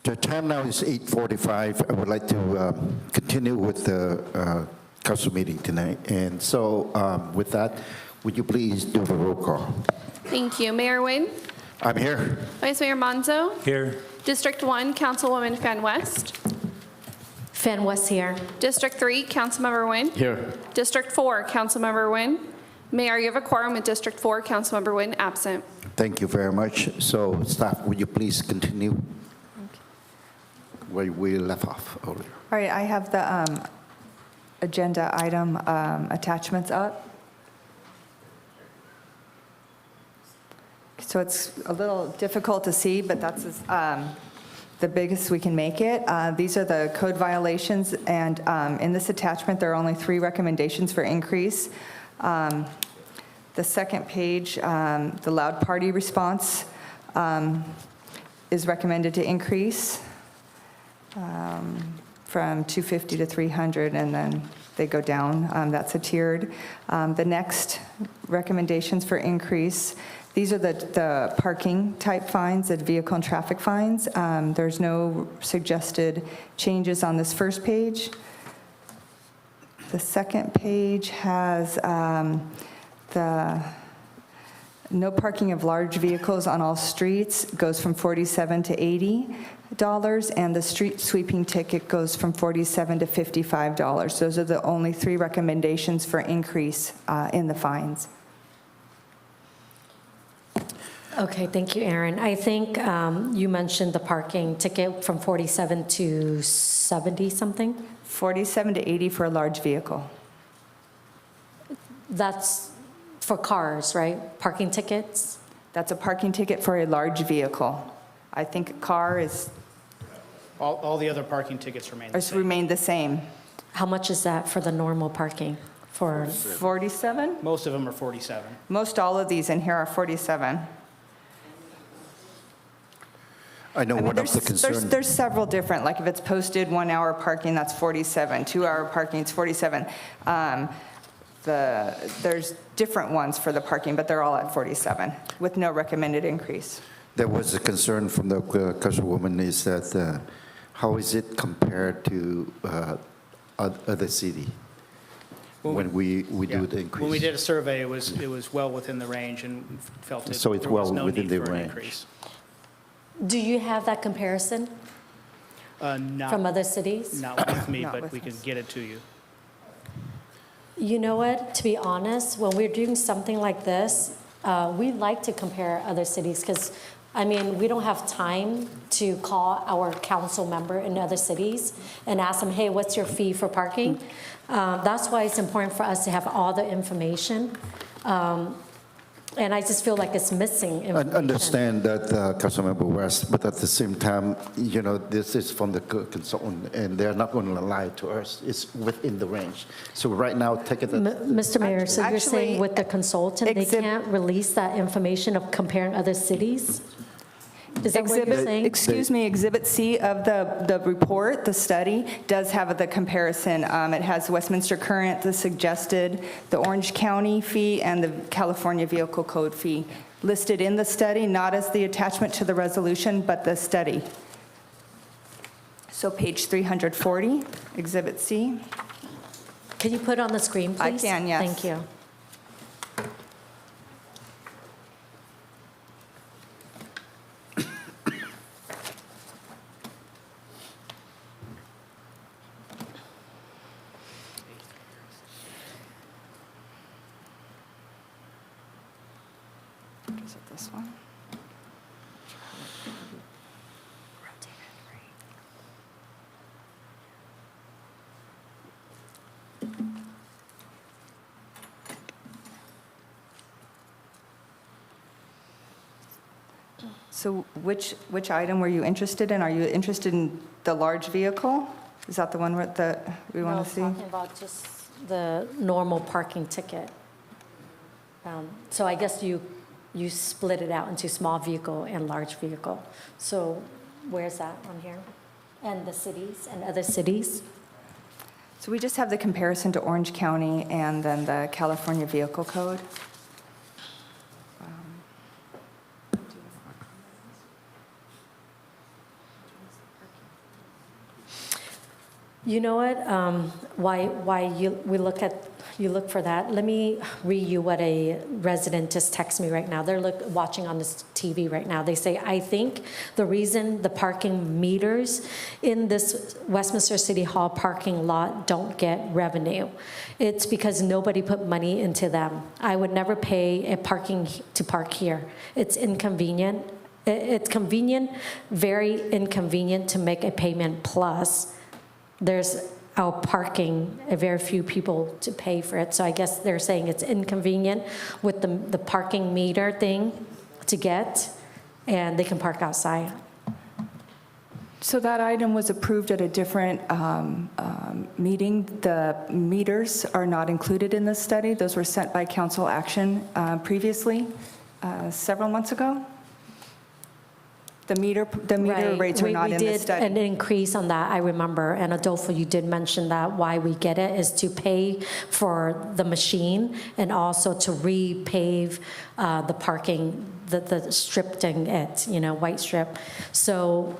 The time now is 8:45. I would like to continue with the council meeting tonight. And so with that, would you please do the roll call? Thank you. Mayor Nguyen, I'm here. Vice Mayor Monzo, Here. District 1, Councilwoman Fan West, Fan West here. District 3, Councilmember Nguyen, Here. District 4, Councilmember Nguyen. Mayor, you have a quorum with District 4, Councilmember Nguyen absent. Thank you very much. So staff, would you please continue where we left off earlier? All right, I have the agenda item attachments up. So it's a little difficult to see, but that's the biggest we can make it. These are the code violations, and in this attachment, there are only 3 recommendations for increase. The second page, the loud party response is recommended to increase from 250 to 300, and then they go down. That's a tiered. The next recommendations for increase, these are the parking type fines, the vehicle and traffic fines. There's no suggested changes on this first page. The second page has the no parking of large vehicles on all streets goes from $47 to $80, and the street sweeping ticket goes from $47 to $55. Those are the only 3 recommendations for increase in the fines. Okay, thank you, Aaron. I think you mentioned the parking ticket from 47 to 70 something? 47 to 80 for a large vehicle. That's for cars, right? Parking tickets? That's a parking ticket for a large vehicle. I think a car is All the other parking tickets remain the same. the same. How much is that for the normal parking? For 47? Most of them are 47. Most all of these in here are 47. I know I mean, one of the concerns. there's several different, like if it's posted 1 hour parking, that's 47. 2 hour parking, it's 47. There's different ones for the parking, but they're all at 47 with no recommended increase. There was a concern from the councilwoman is that how is it compared to other city when we do the increase? When we did a survey, it was well within the range and felt it. So it's there was well no within need the for an range. increase. Do you have that comparison from other cities? Not with me, Not but with we can us. get it to you. You know what, to be honest, when we're doing something like this, we like to compare other cities because, I mean, we don't have time to call our council member in other cities and ask them, hey, what's your fee for parking? That's why it's important for us to have all the information. And I just feel like it's missing I information. understand that, Councilmember West, but at the same time, you know, this is from the consultant, and they're not going to lie to us. It's within the range. So right now, take it. Mr. Mayor, so you're saying Actually, with the consultant, they exhibit- can't release that information of comparing other cities? Is that what you're saying? Excuse me, Exhibit C of the report, the study, does have the comparison. It has Westminster Current, the suggested, the Orange County fee, and the California Vehicle Code fee listed in the study, not as the attachment to the resolution, but the study. So page 340, Exhibit C. Can you put it on the screen, I please? can, yes. Thank you. Is it this one? So which item were you interested in? Are you interested in the large vehicle? Is that the one that we want to see? No, talking about just the normal parking ticket. So I guess you split it out into small vehicle and large vehicle. So where's that on here? And the cities and other cities? So we just have the comparison to Orange County and then the California Vehicle Code. You know what, you look for that, let me read you what a resident just texted me right now. They're watching on this TV right now. They say, I think the reason the parking meters in this Westminster City Hall parking lot don't get revenue, it's because nobody put money into them. I would never pay a parking to park here. It's inconvenient. It's convenient, very inconvenient to make a payment plus. There's our parking, a very few people to pay for it. So I guess they're saying it's inconvenient with the parking meter thing to get, and they can park outside. So that item was approved at a different meeting. The meters are not included in this study. Those were sent by council action previously, several months ago. The meter Right. rates are not in the We did study. an increase on that, I remember, and Adolfo, you did mention that why we get it is to pay for the machine and also to repave the parking, the stripping it, white strip. So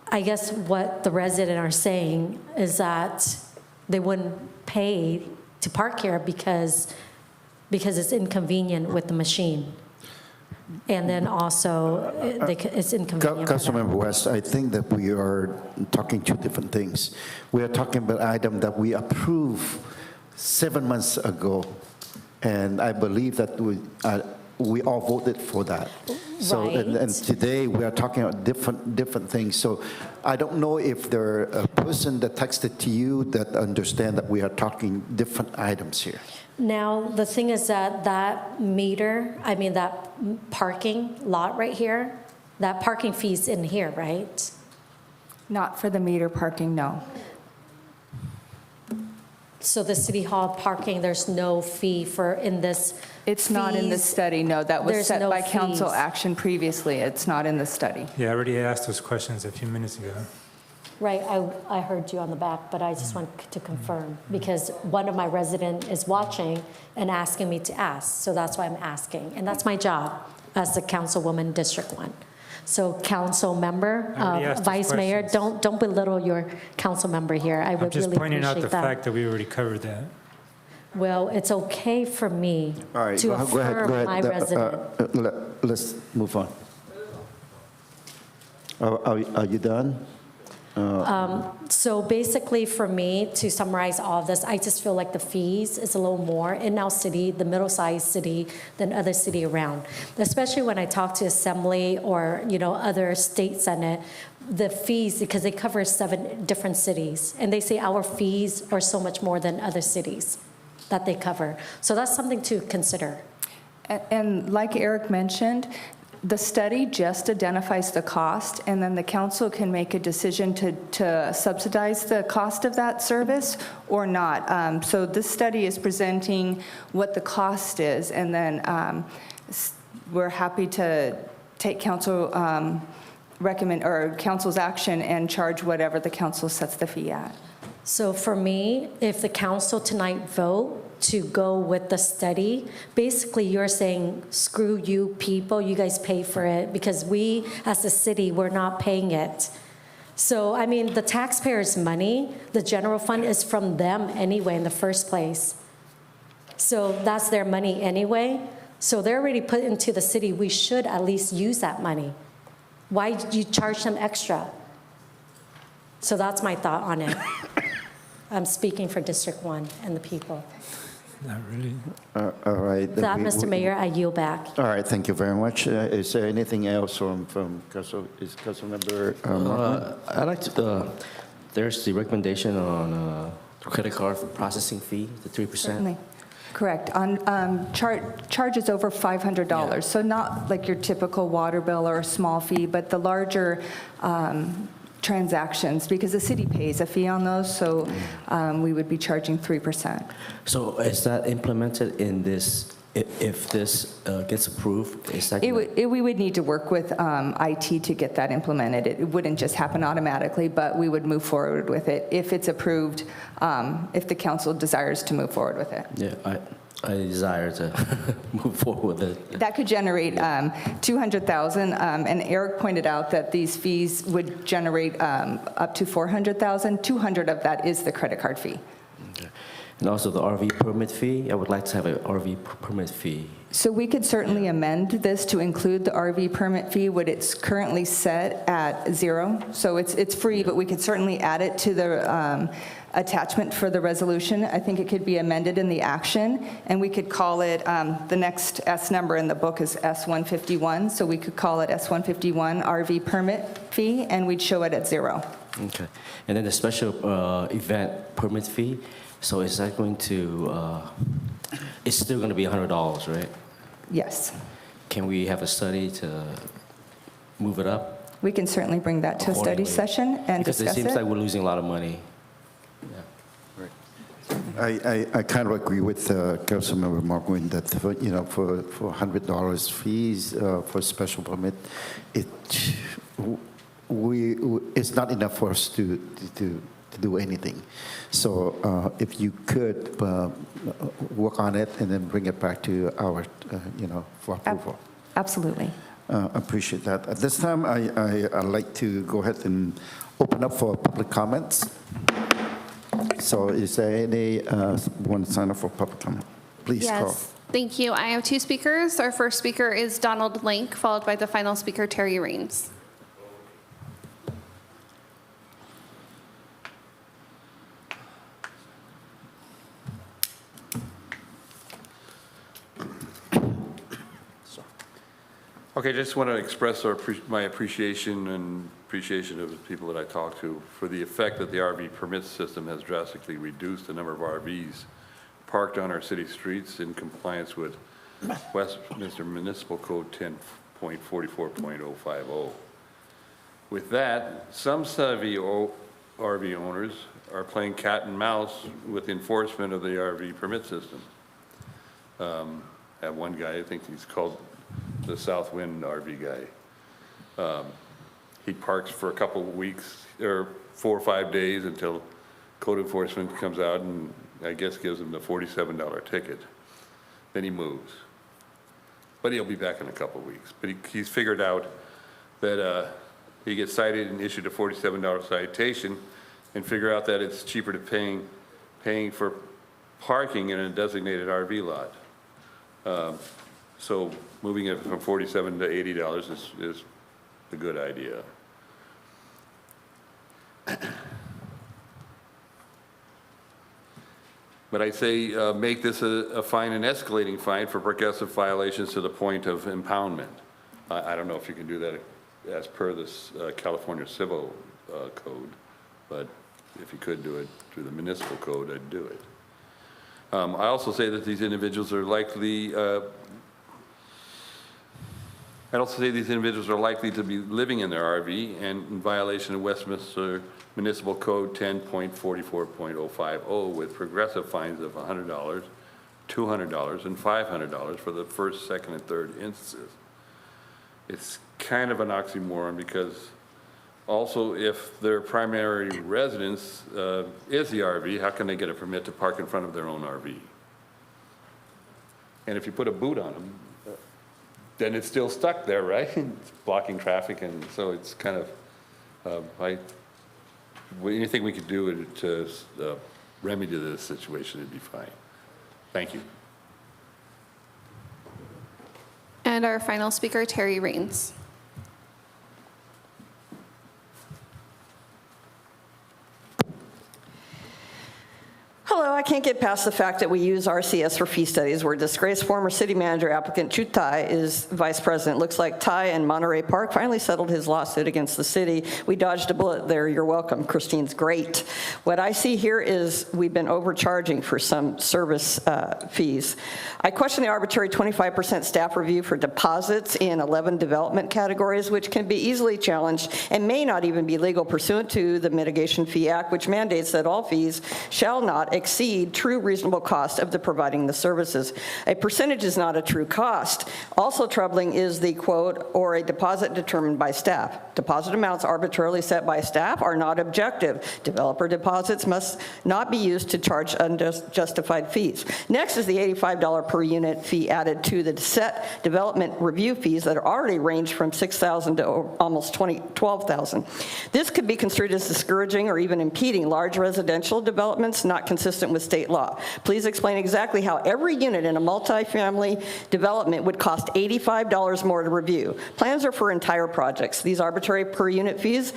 I guess what the residents are saying is that they wouldn't pay to park here because it's inconvenient with the machine. And then also, it's inconvenient for them. Councilmember West, I think that we are talking two different things. We are talking about an item that we approved 7 months ago, and I believe that we all voted for that. So, and Right. today we are talking about different things. So I don't know if there a person that texted to you that understand that we are talking different items here. Now, the thing is that that parking lot right here, that parking fee's in here, right? Not for the meter parking, no. So the City Hall parking, there's no fee in this? It's not in the fees? study, no. That was There's set no by council fees. action previously. It's not in the study. Yeah, I already asked those questions a few minutes ago. Right, I heard you on the back, but I just want to confirm, because one of my residents is watching and asking me to ask, so that's why I'm asking. And that's my job as the councilwoman, District 1. So council member, I already asked those vice mayor, questions. don't belittle your council member here. I I'm would just really pointing out appreciate the that. fact that we already covered that. Well, it's okay for me All right, to go ahead. affirm my resident. Let's move on. Are you done? So basically, for me, to summarize all of this, I just feel like the fees is a little more in our city, the middle-sized city, than other city around. Especially when I talk to Assembly or, other state senate, the fees, because they cover 7 different cities, and they say our fees are so much more than other cities that they cover. So that's something to consider. And like Eric mentioned, the study just identifies the cost, and then the council can make a decision to subsidize the cost of that service or not. So this study is presenting what the cost is, and then we're happy to take council's action and charge whatever the council sets the fee at. So for me, if the council tonight vote to go with the study, basically you're saying, screw you people, you guys pay for it, because we, as a city, we're not paying it. So, the taxpayers' money, the general fund is from them anyway in the first place. So that's their money anyway. So they're already put into the city, we should at least use that money. Why did you charge them extra? So that's my thought on it. I'm speaking for District 1 and the people. Not really. All right. That, Mr. Mayor, I yield back. All right, thank you very much. Is there anything else from Councilmember Martin? I'd like to, there's the recommendation on credit card processing fee, the 3%. Certainly. Correct. On charges over $500. So not like your typical water bill or a small fee, but the larger transactions, because the city pays a fee on those, so we would be charging 3%. So is that implemented in this, if this gets approved? Is that We would need to work with IT to get that implemented. It wouldn't just happen automatically, but we would move forward with it if it's approved, if the council desires to move forward with it. Yeah, I desire to move forward with it. That could generate $200,000, and Eric pointed out that these fees would generate up to $400,000. $200,000 of that is the credit card fee. Okay. And also the RV permit fee, I would like to have an RV permit fee. So we could certainly amend this to include the RV permit fee, what it's currently set at $0. So it's free, but we could certainly add it to the attachment for the resolution. I think it could be amended in the action, and we could call it, the next S number in the book is S151, so we could call it S151 RV permit fee, and we'd show it at $0. Okay. And then the special event permit fee, so is that going to, it's still going to be $100, right? Yes. Can we have a study to move it up? We can certainly bring that to a study accordingly? session and Because discuss it seems like it. we're losing a lot of money. I kind of agree with Councilmember Markwin that, for $100 fees for special permit, it's not enough for us to do anything. So if you could work on it and then bring it back to our, for approval. Absolutely. Appreciate that. At this time, I'd like to go ahead and open up for public comments. So is there anyone sign up for public comment? Please call. Yes, thank you. I have two speakers. Our first speaker is Donald Link, followed by the final speaker, Terry Raines. Okay, just want to express my appreciation and appreciation of the people that I talked to for the effect that the RV permit system has drastically reduced the number of RVs parked on our city streets in compliance with Westminster Municipal Code 10.44.050. With that, some savvy RV owners are playing cat and mouse with enforcement of the RV permit system. I have one guy, I think he's called the Southwind RV guy. He parks for a couple of weeks, or 4 or 5 days until code enforcement comes out and I guess gives him the $47 ticket. Then he moves. But he'll be back in a couple of weeks. But he's figured out that he gets cited and issued a $47 citation and figure out that it's cheaper to paying for parking in a designated RV lot. So moving it from $47 to $80 is a good idea. But I say make this a fine, an escalating fine for progressive violations to the point of impoundment. I don't know if you can do that as per this California Civil Code, but if you could do it through the municipal code, I'd do it. I also say that these individuals are likely to be living in their RV and in violation of Westminster Municipal Code 10.44.050 with progressive fines of $100, $200, and $500 for the first, second, and third instances. It's kind of an oxymoron because also if their primary residence is the RV, how can they get a permit to park in front of their own RV? And if you put a boot on them, then it's still stuck there, right? It's blocking traffic, and so it's kind of, anything we could do to remedy this situation would be fine. Thank you. And our final speaker, Terry Raines. Hello, I can't get past the fact that we use RCS for fee studies where disgraced former city manager applicant Chu Tai is vice president. Looks like Tai in Monterey Park finally settled his lawsuit against the city. We dodged a bullet there. You're welcome. Christine's great. What I see here is we've been overcharging for some service fees. I question the arbitrary 25% staff review for deposits in 11 development categories, which can be easily challenged and may not even be legal pursuant to the Mitigation Fee Act, which mandates that all fees shall not exceed exceed true reasonable cost of the providing the services. A percentage is not a true cost. Also troubling is the quote, or a deposit determined by staff. Deposit amounts arbitrarily set by staff are not objective. Developer deposits must not be used to charge unjustified fees. Next is the $85 per unit fee added to the set development review fees that are already range from $6,000 to almost $12,000. This could be construed as discouraging or even impeding large residential developments not consistent with state law. Please explain exactly how every unit in a multifamily development would cost $85 more to review. Plans are for entire projects. These arbitrary per unit fees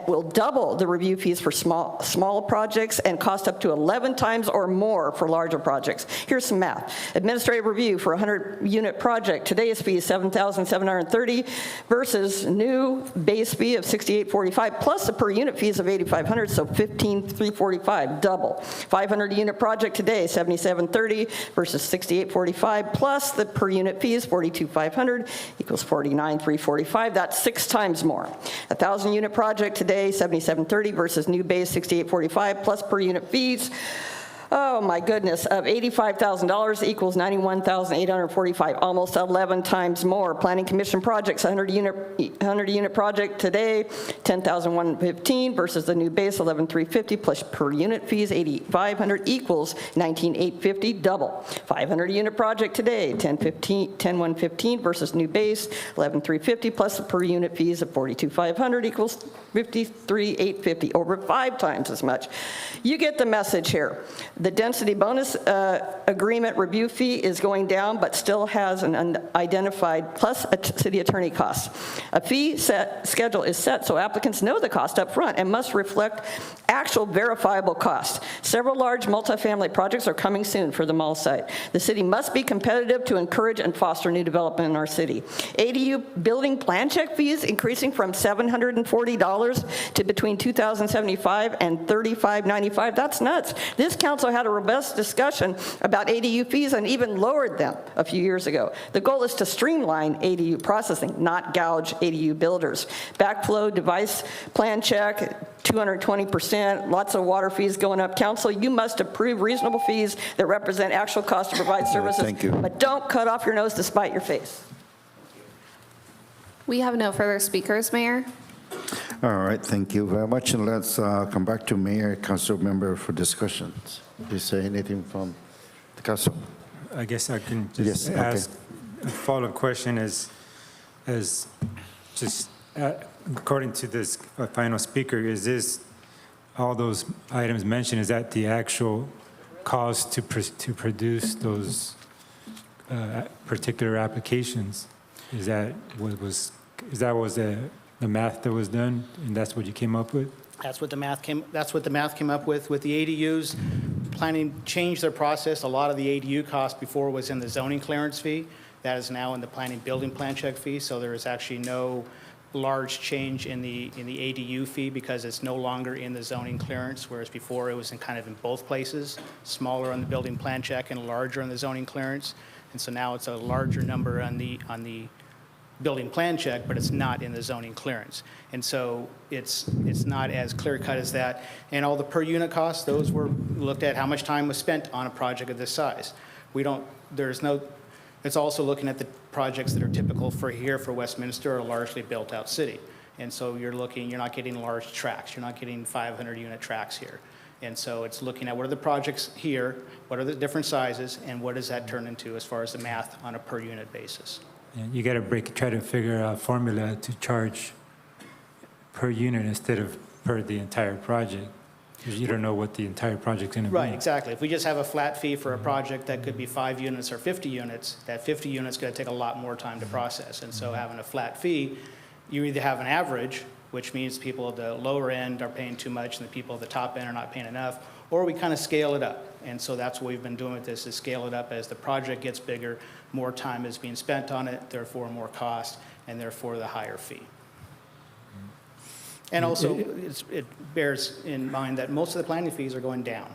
will double the review fees for small projects and cost up to 11 times or more for larger projects. Here's some math. Administrative review for a 100-unit project, today's fee is $7,730 versus new base fee of $6,845 plus the per unit fees of $8,500, so $15,345, double. 500-unit project today, $7,730 versus $6,845 plus the per unit fees, $42,500 equals $49,345. That's 6 times more. 1,000-unit project today, $7,730 versus new base, $6,845 plus per unit fees. Oh my goodness, of $85,000 equals $91,845, almost 11 times more. Planning Commission projects, 100-unit project today, $10,115 versus the new base, $11,350 plus per unit fees, $8,500 equals $19,850, double. 500-unit project today, $10,115 versus new base, $11,350 plus the per unit fees of $42,500 equals $53,850, over 5 times as much. You get the message here. The density bonus agreement review fee is going down, but still has an unidentified plus a city attorney cost. A fee schedule is set so applicants know the cost up front and must reflect actual verifiable costs. Several large multifamily projects are coming soon for the mall site. The city must be competitive to encourage and foster new development in our city. ADU building plan check fees increasing from $740 to between $2,075 and $3,595. That's nuts. This council had a robust discussion about ADU fees and even lowered them a few years ago. The goal is to streamline ADU processing, not gouge ADU builders. Backflow device plan check, 220%, lots of water fees going up. Council, you must approve reasonable fees that represent actual cost to provide services. Thank you. But don't cut off your nose to spite your face. We have no further speakers, Mayor. All right, thank you very much. And let's come back to Mayor, Council member for discussions. Do you say anything from the council? I guess I can just Yes, okay. ask a follow-up question as just according to this final speaker, is this, all those items mentioned, is that the actual cost to produce those particular applications? Is that what was the math that was done, and that's what you came up with? That's what the math came up with the ADUs. Planning changed their process. A lot of the ADU cost before was in the zoning clearance fee. That is now in the planning building plan check fee. So there is actually no large change in the ADU fee because it's no longer in the zoning clearance, whereas before it was in both places, smaller on the building plan check and larger on the zoning clearance. And so now it's a larger number on the building plan check, but it's not in the zoning clearance. And so it's not as clear cut as that. And all the per unit costs, those were looked at how much time was spent on a project of this size. It's also looking at the projects that are typical for Westminster, a largely built out city. And so you're not getting large tracts. You're not getting 500 unit tracts here. And so it's looking at what are the projects here, what are the different sizes, and what does that turn into as far as the math on a per unit basis. And you got to try to figure out a formula to charge per unit instead of per the entire project, because you don't know what the entire project's going to be. Right, exactly. If we just have a flat fee for a project that could be 5 units or 50 units, that 50 units is going to take a lot more time to process. And so having a flat fee, you either have an average, which means people at the lower end are paying too much and the people at the top end are not paying enough, or we kind of scale it up. And so that's what we've been doing with this, is scale it up as the project gets bigger, more time is being spent on it, therefore more cost, and therefore the higher fee. And also, it bears in mind that most of the planning fees are going down.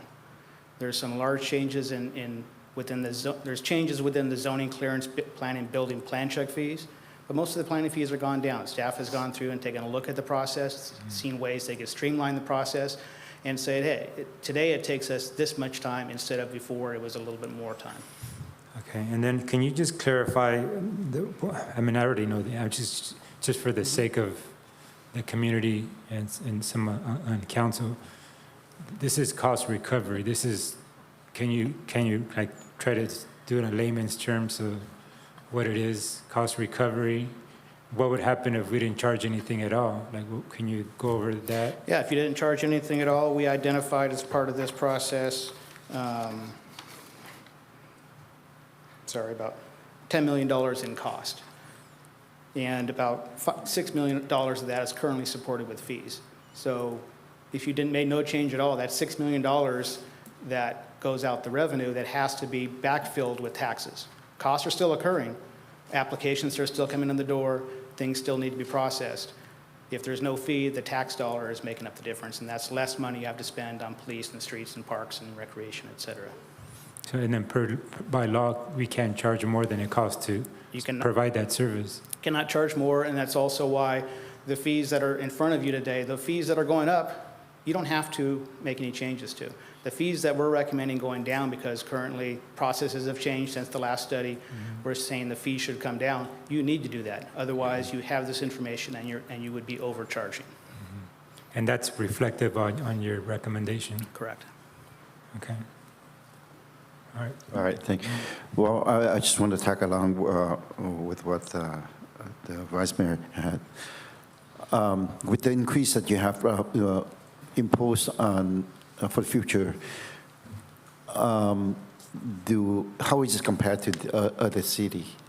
There's some large changes there's changes within the zoning clearance planning building plan check fees, but most of the planning fees are gone down. Staff has gone through and taken a look at the process, seen ways they could streamline the process, and say, hey, today it takes us this much time instead of before it was a little bit more time. Okay, and then can you just clarify, I mean, I already know the answer, just for the sake of the community and some on council, this is cost recovery. This is, can you like try to do it in layman's terms of what it is, cost recovery? What would happen if we didn't charge anything at all? Like, can you go over that? Yeah, if you didn't charge anything at all, we identified as part of this process, about $10 million in cost. And about $6 million of that is currently supported with fees. So if you made no change at all, that's $6 million that goes out the revenue that has to be backfilled with taxes. Costs are still occurring. Applications are still coming in the door. Things still need to be processed. If there's no fee, the tax dollar is making up the difference, and that's less money you have to spend on police and streets and parks and recreation, et cetera. So, and then by law, we can't charge more than it costs to provide that service. Cannot charge more, and that's also why the fees that are in front of you today, the fees that are going up, you don't have to make any changes to. The fees that we're recommending going down, because currently processes have changed since the last study, we're saying the fees should come down. You need to do that. Otherwise, you have this information and you would be overcharging. And that's reflective on your recommendation? Correct. Okay. All right. All right, thank you. Well, I just want to tag along with what the Vice Mayor had. With the increase that you have imposed on for the future, how is it compared to the other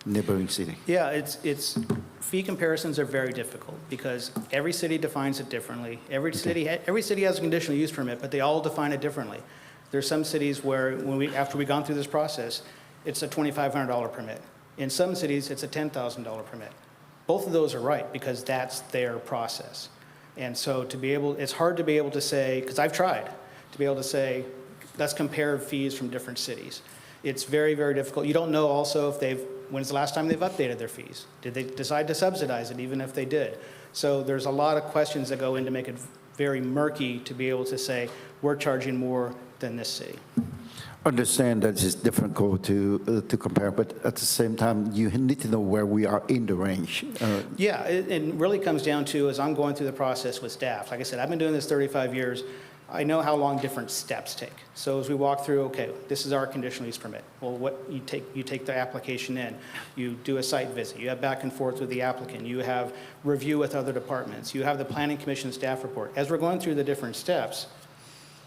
neighboring city? Yeah, it's fee comparisons are very difficult because every city defines it differently. Every city has a conditional use permit, but they all define it differently. There's some cities where after we've gone through this process, it's a $2,500 permit. In some cities, it's a $10,000 permit. Both of those are right because that's their process. And so it's hard to be able to say, because I've tried, to be able to say, let's compare fees from different cities. It's very, very difficult. You don't know also when's the last time they've updated their fees? Did they decide to subsidize it, even if they did? So there's a lot of questions that go in to make it very murky to be able to say, we're charging more than this city. Understand that it's difficult to compare, but at the same time, you need to know where we are in the range. Yeah, it really comes down to, as I'm going through the process with staff, like I said, I've been doing this 35 years. I know how long different steps take. So as we walk through, okay, this is our conditional use permit. Well, you take the application in, you do a site visit, you have back and forth with the applicant, you have review with other departments, you have the Planning Commission staff report. As we're going through the different steps,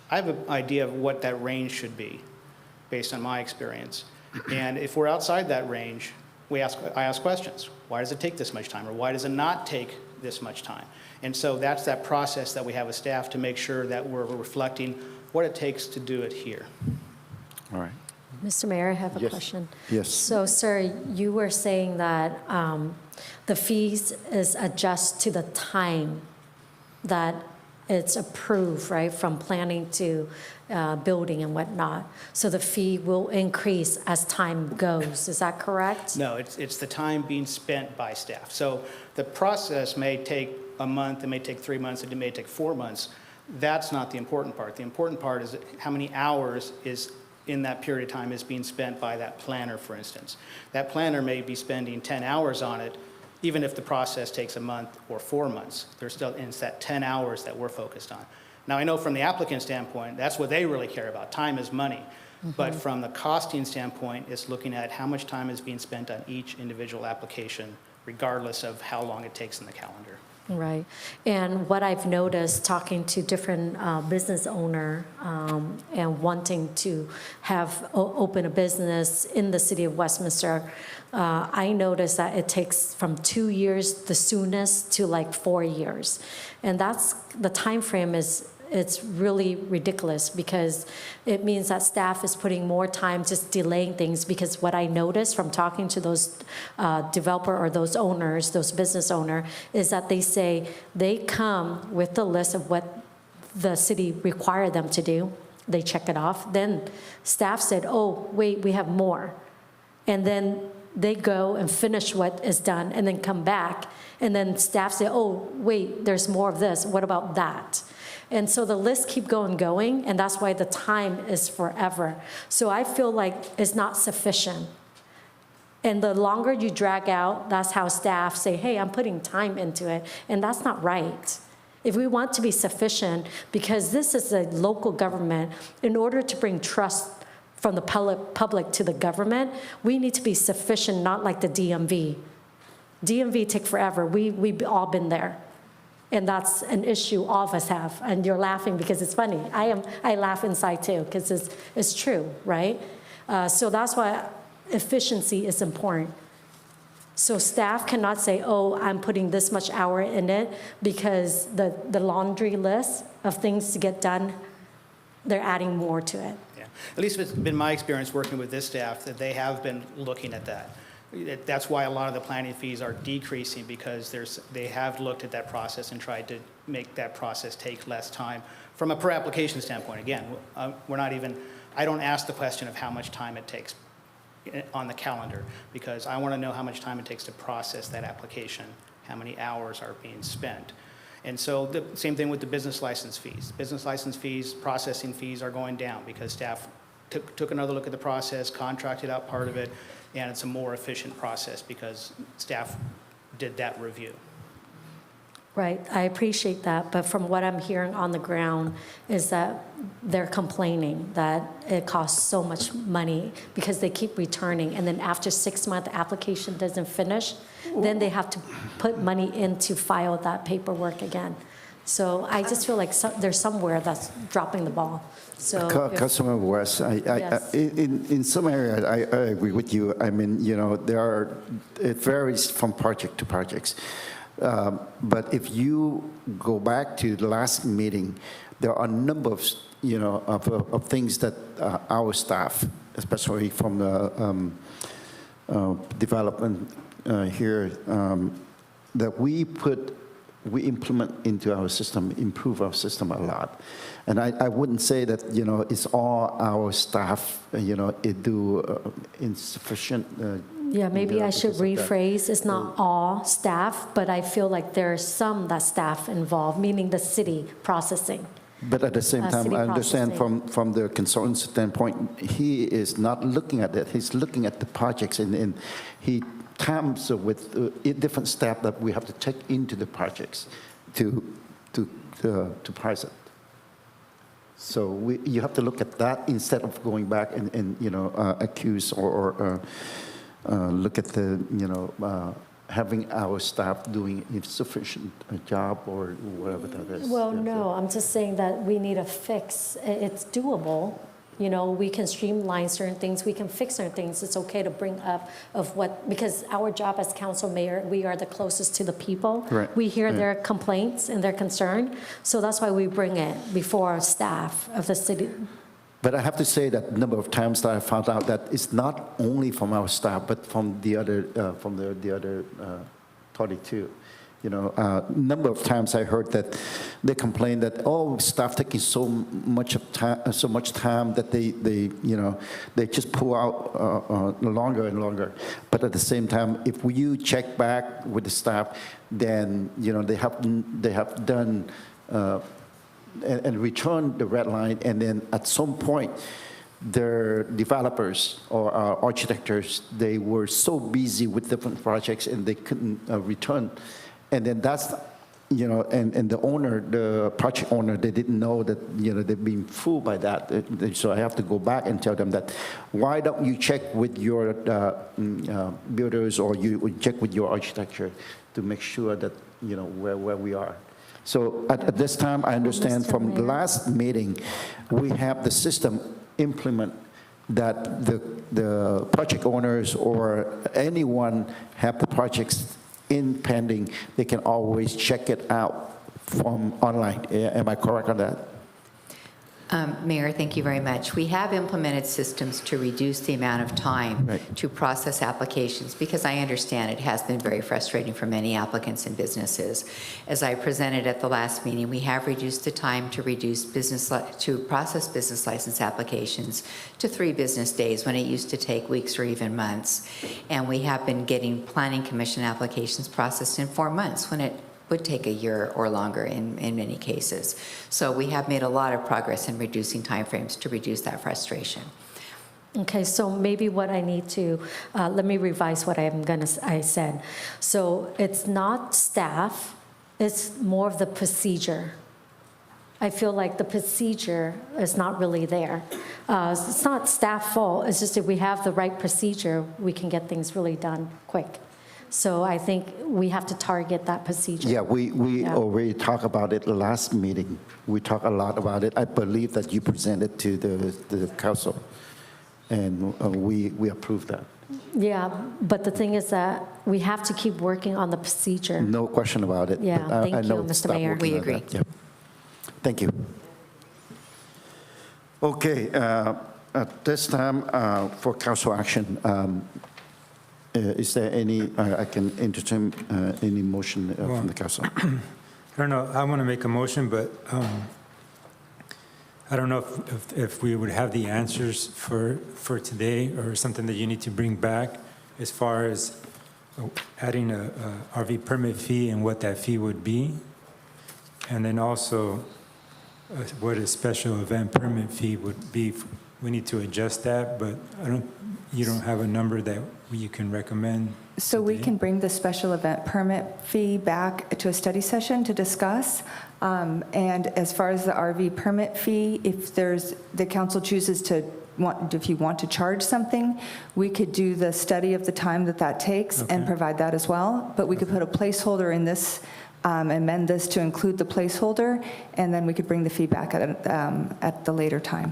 I have an idea of what that range should be based on my experience. And if we're outside that range, I ask questions. Why does it take this much time? Or why does it not take this much time? And so that's that process that we have with staff to make sure that we're reflecting what it takes to do it here. All right. Mr. Mayor, I have a Yes. question. Yes. So, sir, you were saying that the fees is adjust to the time that it's approved, right, from planning to building and whatnot. So the fee will increase as time goes. Is that correct? No, it's the time being spent by staff. So the process may take a month, it may take 3 months, it may take 4 months. That's not the important part. The important part is how many hours is in that period of time is being spent by that planner, for instance. That planner may be spending 10 hours on it, even if the process takes a month or 4 months. It's that 10 hours that we're focused on. Now, I know from the applicant standpoint, that's what they really care about. Time is money. But from the costing standpoint, it's looking at how much time is being spent on each individual application, regardless of how long it takes in the calendar. Right. And what I've noticed talking to different business owner and wanting to open a business in the city of Westminster, I noticed that it takes from 2 years, the soonest, to like 4 years. And that's the time frame it's really ridiculous because it means that staff is putting more time just delaying things, because what I noticed from talking to those developer or those owners, those business owner, is that they say they come with the list of what the city required them to do. They check it off. Then staff said, oh, wait, we have more. And then they go and finish what is done and then come back. And then staff say, oh, wait, there's more of this. What about that? And so the lists keep going, and that's why the time is forever. So I feel like it's not sufficient. And the longer you drag out, that's how staff say, hey, I'm putting time into it. And that's not right. If we want to be sufficient, because this is a local government, in order to bring trust from the public to the government, we need to be sufficient, not like the DMV. DMV take forever. We've all been there. And that's an issue all of us have. And you're laughing because it's funny. I laugh inside too, because it's true, right? So that's why efficiency is important. So staff cannot say, oh, I'm putting this much hour in it, because the laundry list of things to get done, they're adding more to it. Yeah. At least it's been my experience working with this staff that they have been looking at that. That's why a lot of the planning fees are decreasing, because they have looked at that process and tried to make that process take less time from a per application standpoint. Again, I don't ask the question of how much time it takes on the calendar, because I want to know how much time it takes to process that application, how many hours are being spent. And so the same thing with the business license fees. Business license fees, processing fees are going down because staff took another look at the process, contracted out part of it, and it's a more efficient process because staff did that review. Right, I appreciate that, but from what I'm hearing on the ground is that they're complaining that it costs so much money because they keep returning, and then after 6 months, the application doesn't finish, then they have to put money in to file that paperwork again. So I just feel like there's somewhere that's dropping the ball. So Councilmember West, Yes. in some areas, I agree with you. I mean, it varies from project to projects. But if you go back to the last meeting, there are a number of, of things that our staff, especially from the development here, that we implement into our system, improve our system a lot. And I wouldn't say that, it's all our staff, it do insufficient. yeah, maybe I should because of that. rephrase, it's not all staff, but I feel like there's some that staff involved, meaning the city processing. But at the same time, city I understand processing. from the consultant's standpoint, he is not looking at that. He's looking at the projects, and he times with different staff that we have to take into the projects to price it. So you have to look at that instead of going back and accuse or look at the having our staff doing insufficient job or whatever that is. Well, no, I'm just saying that we need a fix. It's doable. We can streamline certain things, we can fix certain things. It's okay to bring up because our job as council mayor, we are the closest to the people. Right. We hear Yeah. their complaints and their concern. So that's why we bring it before our staff of the city. But I have to say that number of times that I found out that it's not only from our staff, but from the other, party too. Number of times I heard that they complain that, staff taking so much time that they just pull out longer and longer. But at the same time, if you check back with the staff, then they have done and return the red line, and then at some point, their developers or architects, they were so busy with different projects and they couldn't return. And then that's, and the owner, the project owner, they didn't know that, they've been fooled by that. So I have to go back and tell them that, why don't you check with your builders, or you check with your architecture to make sure that, where we are. So at this time, I understand from the last meeting, we have the system implement that the project owners or anyone have the projects in pending, they can always check it out from online. Am I correct on that? Mayor, thank you very much. We have implemented systems to reduce the amount of time to process applications because I understand it has been very frustrating for many applicants and businesses. As I presented at the last meeting, we have reduced the time to process business license applications to 3 business days when it used to take weeks or even months. And we have been getting Planning Commission applications processed in 4 months when it would take a year or longer in many cases. So we have made a lot of progress in reducing timeframes to reduce that frustration. Okay, so maybe what I need to, let me revise what I said. So it's not staff, it's more of the procedure. I feel like the procedure is not really there. It's not staff fault, it's just if we have the right procedure, we can get things really done quick. So I think we have to target that procedure. Yeah, we already talked about it last meeting. We talked a lot about it. I believe that you presented to the council, and we approved that. Yeah, but the thing is that we have to keep working on the procedure. No question about it. Yeah, but thank I you, know Mr. stop Mayor. working We on that. agree. Yeah. Thank you. Okay, at this time, for council action, is there any, I can entertain any motion from the council? I don't know, I want to make a motion, but I don't know if we would have the answers for today or something that you need to bring back as far as adding a RV permit fee and what that fee would be. And then also what a special event permit fee would be. We need to adjust that, but you don't have a number that you can recommend? So we can bring the special event permit fee back to a study session to discuss. And as far as the RV permit fee, if the council chooses to if you want to charge something, we could do the study of the time that takes and provide that as well. But we could put a placeholder in this, amend this to include the placeholder, and then we could bring the fee back at the later time.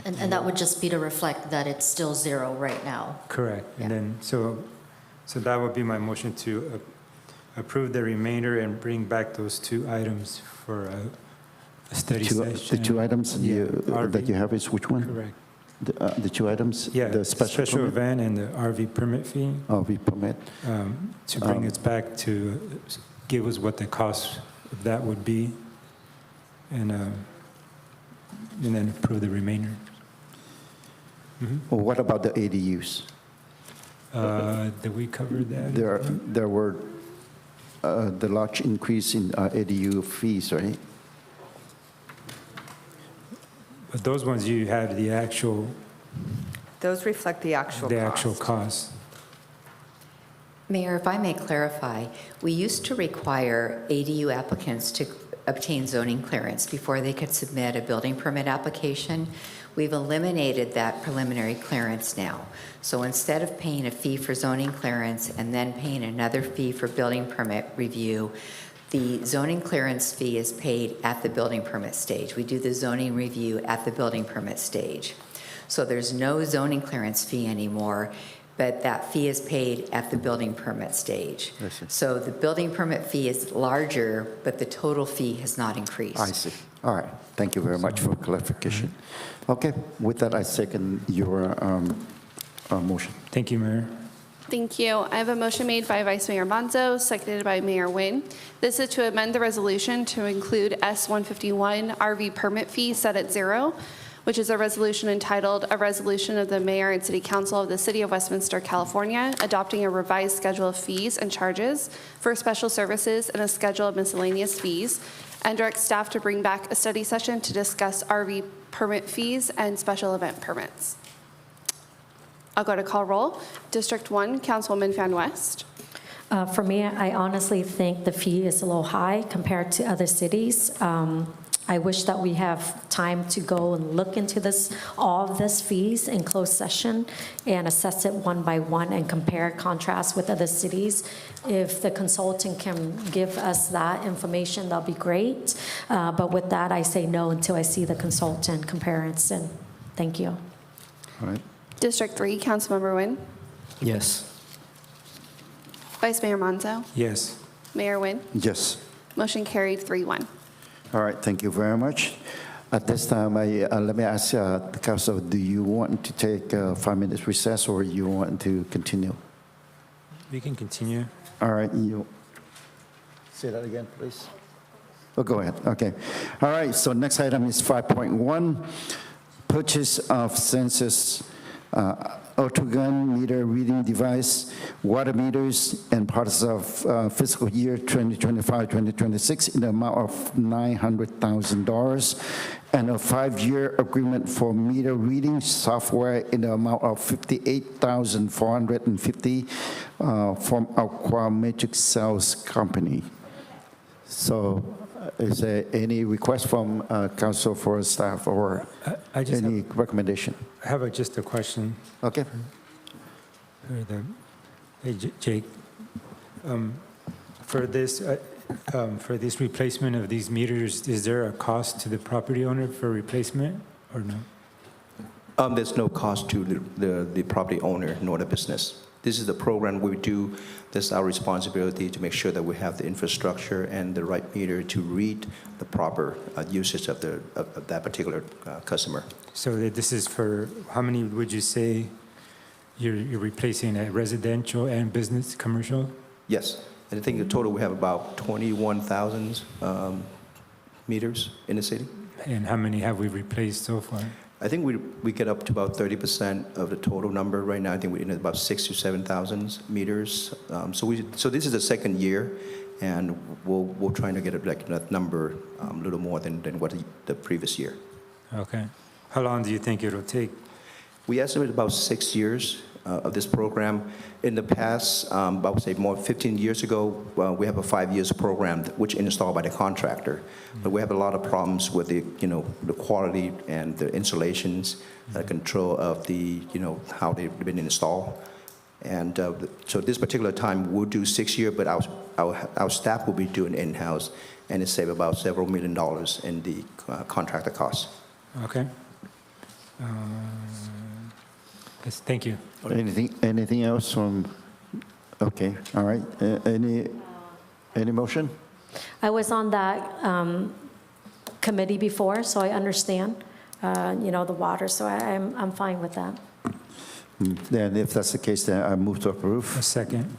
And that would just be to reflect that it's still 0 right now. Correct. And then, so that would be my motion to approve the remainder and bring back those 2 items for a study session. The 2 items that you have is which one? Correct. The 2 items? Yeah, the special permit? event and the RV permit fee. RV permit. To bring us back to give us what the cost of that would be, and then approve the remainder. Well, what about the ADUs? Did we cover that? There were the large increase in ADU fees, right? But those ones you had the actual. Those reflect the actual The cost. actual cost. Mayor, if I may clarify, we used to require ADU applicants to obtain zoning clearance before they could submit a building permit application. We've eliminated that preliminary clearance now. So instead of paying a fee for zoning clearance and then paying another fee for building permit review, the zoning clearance fee is paid at the building permit stage. We do the zoning review at the building permit stage. So there's no zoning clearance fee anymore, but that fee is paid at the building permit stage. I see. So the building permit fee is larger, but the total fee has not increased. I see. All right. Thank you very much for clarification. Okay. With that, I second your motion. Thank you, Mayor. Thank you. I have a motion made by Vice Mayor Monzo, seconded by Mayor Nguyen. This is to amend the resolution to include S-151 RV permit fee set at 0, which is a resolution entitled, "A Resolution of the Mayor and City Council of the City of Westminster, California, adopting a revised schedule of fees and charges for special services and a schedule of miscellaneous fees," and direct staff to bring back a study session to discuss RV permit fees and special event permits. I'll go to call roll. District 1, Councilwoman Fan West. For me, I honestly think the fee is a little high compared to other cities. I wish that we have time to go and look into all of this fees in closed session and assess it one by one and compare, contrast with other cities. If the consultant can give us that information, that'll be great. But with that, I say no until I see the consultant comparison. Thank you. All right. District 3, Councilmember Nguyen. Yes. Vice Mayor Monzo. Yes. Mayor Nguyen. Yes. Motion carried 3-1. All right. Thank you very much. At this time, let me ask the council, do you want to take a 5-minute recess or you want to continue? We can continue. All right, you, say that again, please. Oh, go ahead, okay. All right, so next item is 5.1, purchase of census Autogun meter reading device, water meters, and parts of fiscal year 2025-2026 in the amount of $900,000, and a 5-year agreement for meter reading software in the amount of $58,450 from Aquamatrix Sales Company. So is there any request from council for staff or any recommendation? I have just a question. Okay. Hey, Jake, for this replacement of these meters, is there a cost to the property owner for replacement or no? There's no cost to the property owner nor the business. This is the program we do. This is our responsibility to make sure that we have the infrastructure and the right meter to read the proper usage of that particular customer. So this is for, how many would you say you're replacing at residential and business, commercial? Yes. And I think in total we have about 21,000 meters in the city. And how many have we replaced so far? I think we get up to about 30% of the total number right now. I think we're in about 6,000 to 7,000 meters. So this is the second year, and we're trying to get that number a little more than what the previous year. Okay. How long do you think it'll take? We estimate about 6 years of this program. In the past, I would say more 15 years ago, we have a 5-year program which is installed by the contractor. But we have a lot of problems with the quality and the installations, control of how they've been installed. And so this particular time we'll do 6 years, but our staff will be doing in-house, and it save about several $1 million in the contractor costs. Okay. Yes, thank you. Anything else from, okay, all right. Any motion? I was on that committee before, so I understand, the water, so I'm fine with that. Then if that's the case, then I move to approve. A second.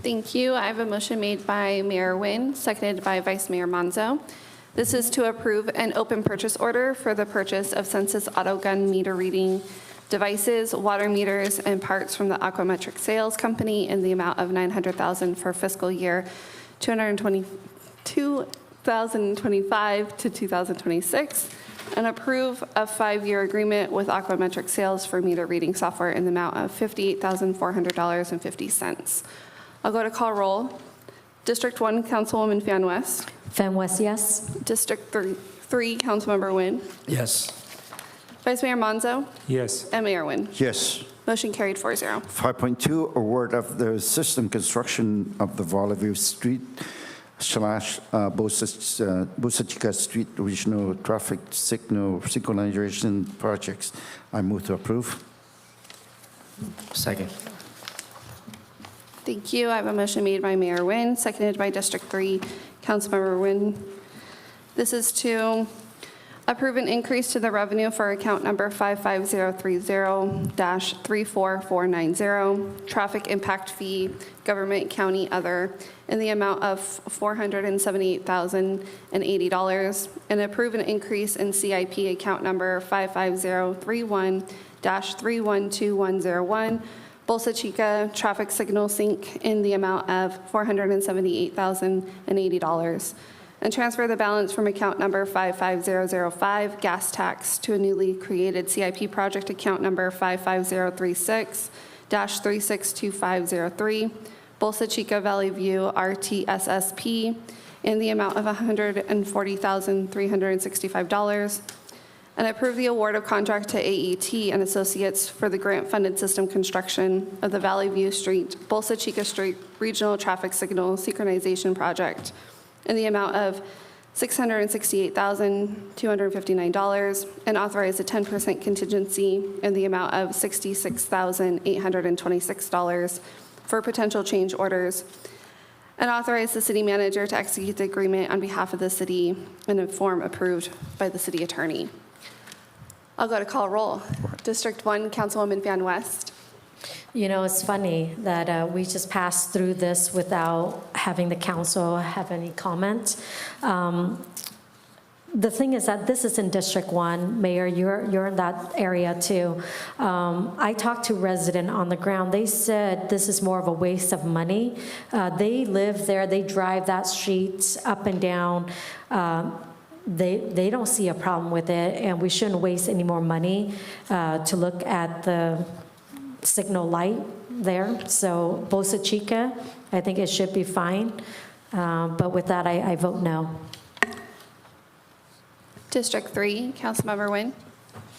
Thank you. I have a motion made by Mayor Nguyen, seconded by Vice Mayor Manzo. This is to approve an open purchase order for the purchase of Census Autogun meter reading devices, water meters, and parts from the Aquamatrix Sales Company in the amount of $900,000 for fiscal year 2025 to 2026, and approve a 5-year agreement with Aquamatrix Sales for meter reading software in the amount of $58,400.50. I'll go to call roll. District 1, Councilwoman Fan West. Fan West, yes. District 3, Councilmember Nguyen. Yes. Vice Mayor Manzo. Yes. And Mayor Nguyen. Yes. Motion carried 4-0. 5.2, award of the system construction of the Valley Street / Boca Chica Street Regional Traffic Signal Synchronization Projects. I move to approve. Second. Thank you. I have a motion made by Mayor Nguyen, seconded by District 3, Councilmember Nguyen. This is to approve an increase to the revenue for account number 55030-34490, traffic impact fee, government, county, other, in the amount of $478,080, and approve an increase in CIP account number 55031-312101, Bolsa Chica Traffic Signal Sync in the amount of $478,080, and transfer the balance from account number 55005, gas tax, to a newly created CIP project account number 55036-362503, Bolsa Chica Valley View RTSSP in the amount of $140,365, and approve the award of contract to AET and Associates for the grant-funded system construction of the Valley View Street, Bolsa Chica Street Regional Traffic Signal Synchronization Project in the amount of $668,259, and authorize a 10% contingency in the amount of $66,826 for potential change orders and authorize the city manager to execute the agreement on behalf of the city in a form approved by the city attorney. I'll go to call roll. District 1, Councilwoman Van West. You know, it's funny that we just passed through this without having the council have any comment. The thing is that this is in District 1. Mayor, you're in that area too. I talked to a resident on the ground. They said this is more of a waste of money. They live there. They drive that street up and down. They don't see a problem with it, and we shouldn't waste any more money to look at the signal light there. So Boca Chica, I think it should be fine. But with that, I vote no. District 3, Councilmember Nguyen.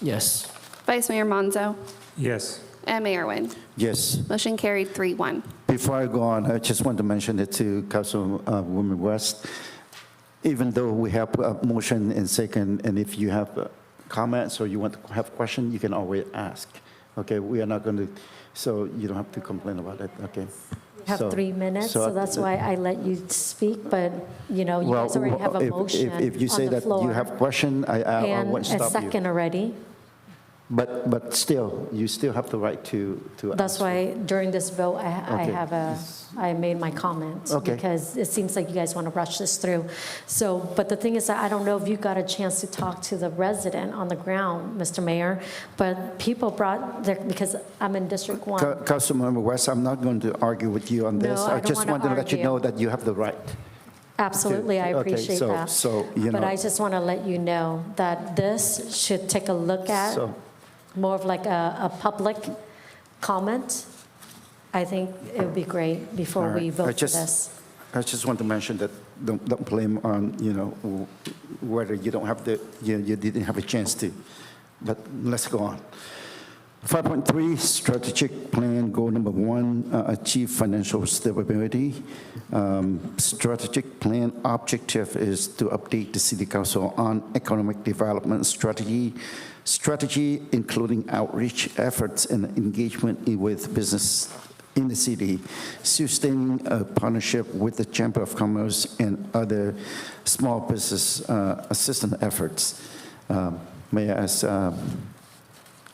Yes. Vice Mayor Monzo. Yes. And Mayor Nguyen. Yes. Motion carried 3-1. Before I go on, I just want to mention it to Councilwoman West. Even though we have a motion and second, and if you have comments or you want to have questions, you can always ask. Okay, we are not going to, so you don't have to complain about it, okay? We have 3 minutes, so that's why I let you speak, but, you know, you guys already have a motion If you say on the that floor. you have question, I won't And stop a you. second already. But still, you still have the right to That's ask. why during this vote, Okay. I made my comment. Okay. Because it seems like you guys want to rush this through. So, but the thing is that I don't know if you got a chance to talk to the resident on the ground, Mr. Mayor, but people brought their, because I'm in District 1. Councilmember West, I'm not going to argue with you on this. No, I I don't just wanna want to let you argue. know that you have the right. Absolutely, I Okay, appreciate so- that. so, you But know- I just want to let you know that this should take a look at So- more of like a public comment. I think it would be great before All right. we I vote for just- this. I just want to mention that don't blame on, whether you don't have you didn't have a chance to. But let's go on. 5.3, strategic plan, goal number 1, achieve financial stability. Strategic plan objective is to update the City Council on economic development strategy including outreach efforts and engagement with business in the city, sustaining a partnership with the Chamber of Commerce and other small business assistance efforts. May I ask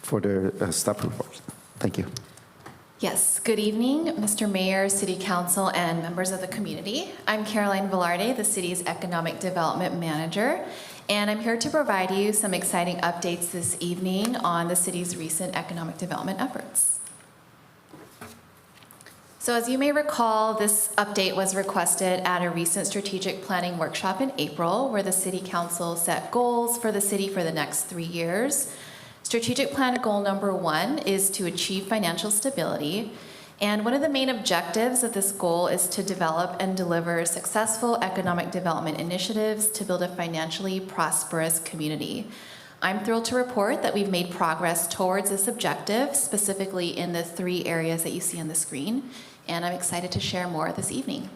for the staff report? Thank you. Yes, good evening, Mr. Mayor, City Council, and members of the community. I'm Caroline Velarde, the city's Economic Development Manager, and I'm here to provide you some exciting updates this evening on the city's recent economic development efforts. So as you may recall, this update was requested at a recent strategic planning workshop in April, where the City Council set goals for the city for the next 3 years. Strategic plan goal number 1 is to achieve financial stability. And one of the main objectives of this goal is to develop and deliver successful economic development initiatives to build a financially prosperous community. I'm thrilled to report that we've made progress towards this objective, specifically in the 3 areas that you see on the screen. And I'm excited to share more this evening.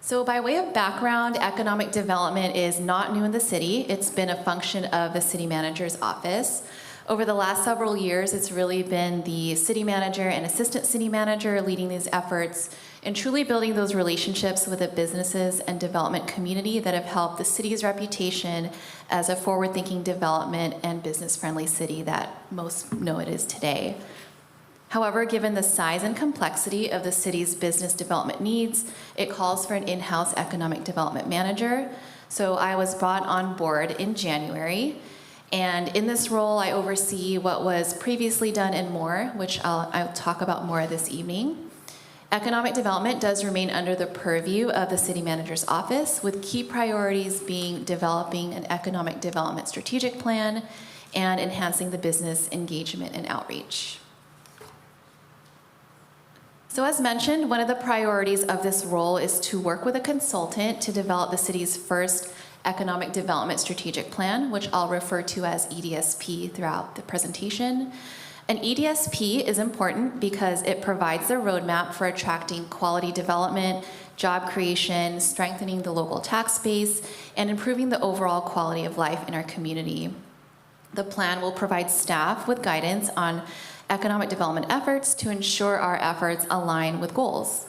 So by way of background, economic development is not new in the city. It's been a function of the city manager's office. Over the last several years, it's really been the city manager and assistant city manager leading these efforts and truly building those relationships with the businesses and development community that have helped the city's reputation as a forward-thinking development and business-friendly city that most know it is today. However, given the size and complexity of the city's business development needs, it calls for an in-house economic development manager. So I was brought on board in January. And in this role, I oversee what was previously done and more, which I'll talk about more this evening. Economic development does remain under the purview of the city manager's office, with key priorities being developing an economic development strategic plan and enhancing the business engagement and outreach. So as mentioned, one of the priorities of this role is to work with a consultant to develop the city's first economic development strategic plan, which I'll refer to as EDSP throughout the presentation. An EDSP is important because it provides the roadmap for attracting quality development, job creation, strengthening the local tax base, and improving the overall quality of life in our community. The plan will provide staff with guidance on economic development efforts to ensure our efforts align with goals.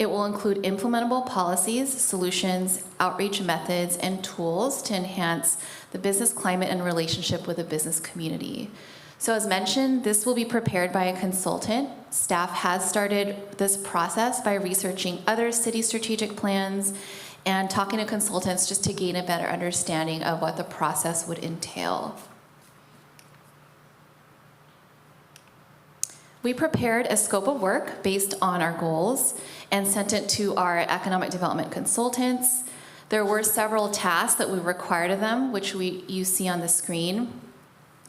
It will include implementable policies, solutions, outreach methods, and tools to enhance the business climate and relationship with the business community. So as mentioned, this will be prepared by a consultant. Staff has started this process by researching other city strategic plans and talking to consultants just to gain a better understanding of what the process would entail. We prepared a scope of work based on our goals and sent it to our economic development consultants. There were several tasks that we required of them, which you see on the screen.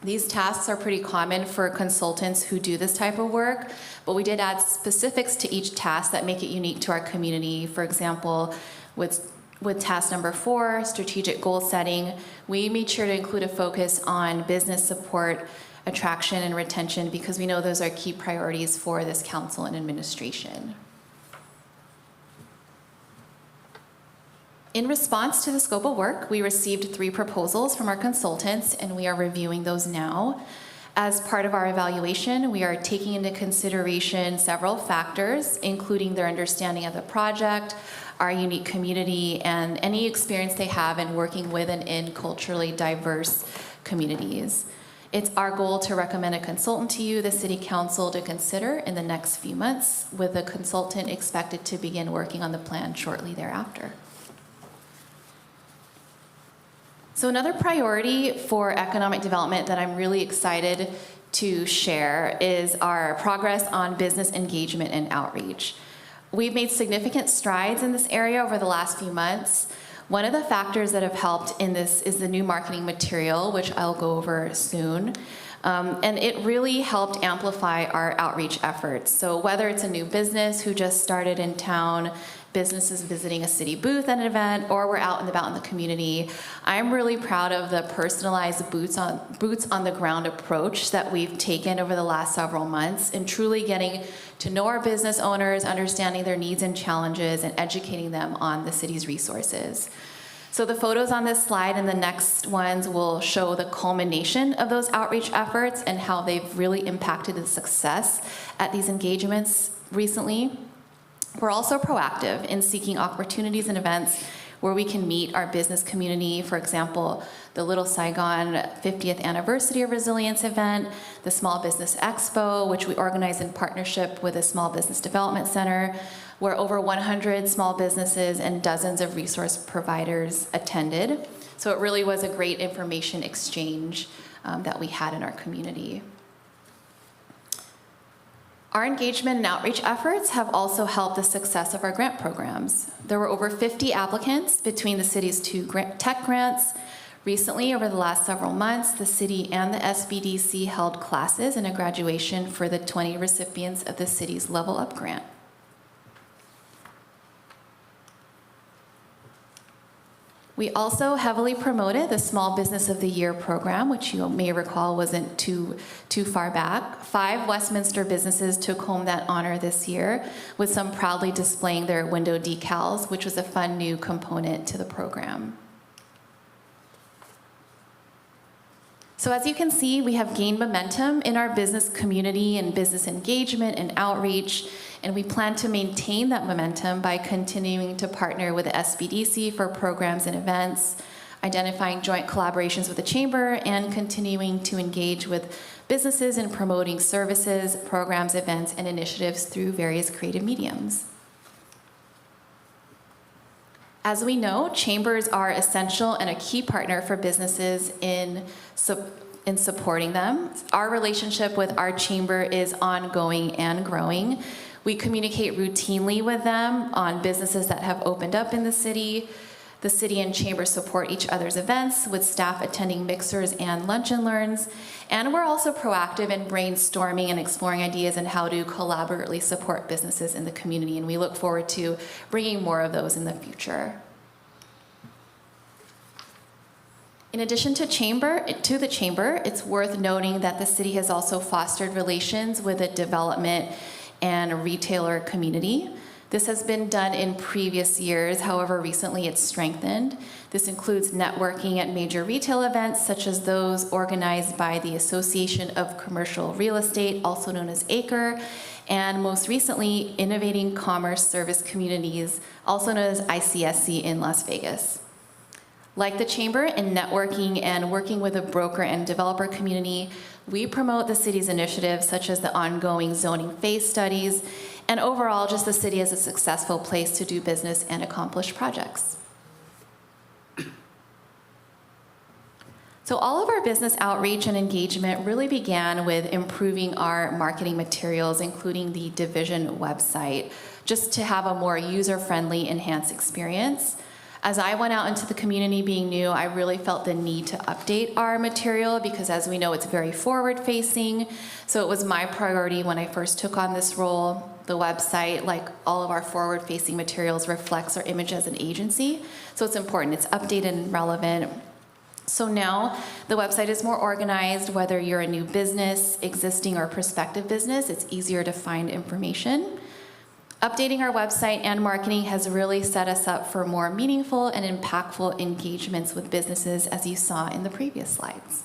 These tasks are pretty common for consultants who do this type of work, but we did add specifics to each task that make it unique to our community. For example, with task number 4, strategic goal setting, we made sure to include a focus on business support, attraction, and retention because we know those are key priorities for this council and administration. In response to the scope of work, we received 3 proposals from our consultants, and we are reviewing those now. As part of our evaluation, we are taking into consideration several factors, including their understanding of the project, our unique community, and any experience they have in working with and in culturally diverse communities. It's our goal to recommend a consultant to you, the City Council, to consider in the next few months, with the consultant expected to begin working on the plan shortly thereafter. So another priority for economic development that I'm really excited to share is our progress on business engagement and outreach. We've made significant strides in this area over the last few months. One of the factors that have helped in this is the new marketing material, which I'll go over soon. And it really helped amplify our outreach efforts. So whether it's a new business who just started in town, businesses visiting a city booth at an event, or we're out and about in the community, I'm really proud of the personalized boots on the ground approach that we've taken over the last several months in truly getting to know our business owners, understanding their needs and challenges, and educating them on the city's resources. So the photos on this slide and the next ones will show the culmination of those outreach efforts and how they've really impacted the success at these engagements recently. We're also proactive in seeking opportunities and events where we can meet our business community. For example, the Little Saigon 50th Anniversary of Resilience event, the Small Business Expo, which we organize in partnership with the Small Business Development Center, where over 100 small businesses and dozens of resource providers attended. So it really was a great information exchange that we had in our community. Our engagement and outreach efforts have also helped the success of our grant programs. There were over 50 applicants between the city's 2 tech grants. Recently, over the last several months, the city and the SBDC held classes and a graduation for the 20 recipients of the city's Level Up grant. We also heavily promoted the Small Business of the Year program, which you may recall wasn't too far back. 5 Westminster businesses took home that honor this year, with some proudly displaying their window decals, which was a fun new component to the program. So as you can see, we have gained momentum in our business community and business engagement and outreach, and we plan to maintain that momentum by continuing to partner with the SBDC for programs and events, identifying joint collaborations with the Chamber, and continuing to engage with businesses in promoting services, programs, events, and initiatives through various creative mediums. As we know, chambers are essential and a key partner for businesses in supporting them. Our relationship with our chamber is ongoing and growing. We communicate routinely with them on businesses that have opened up in the city. The city and chamber support each other's events, with staff attending mixers and lunch and learns. And we're also proactive in brainstorming and exploring ideas on how to collaboratively support businesses in the community, and we look forward to bringing more of those in the future. In addition to the chamber, it's worth noting that the city has also fostered relations with the development and retailer community. This has been done in previous years, however, recently it's strengthened. This includes networking at major retail events, such as those organized by the Association of Commercial Real Estate, also known as ACRE, and most recently, Innovating Commerce Service Communities, also known as ICSC in Las Vegas. Like the Chamber in networking and working with a broker and developer community, we promote the city's initiatives such as the ongoing zoning phase studies, and overall, just the city as a successful place to do business and accomplish projects. So all of our business outreach and engagement really began with improving our marketing materials, including the division website, just to have a more user-friendly, enhanced experience. As I went out into the community being new, I really felt the need to update our material because, as we know, it's very forward-facing. So it was my priority when I first took on this role. The website, like all of our forward-facing materials, reflects our image as an agency. So it's important. It's updated and relevant. So now the website is more organized. Whether you're a new business, existing or prospective business, it's easier to find information. Updating our website and marketing has really set us up for more meaningful and impactful engagements with businesses, as you saw in the previous slides.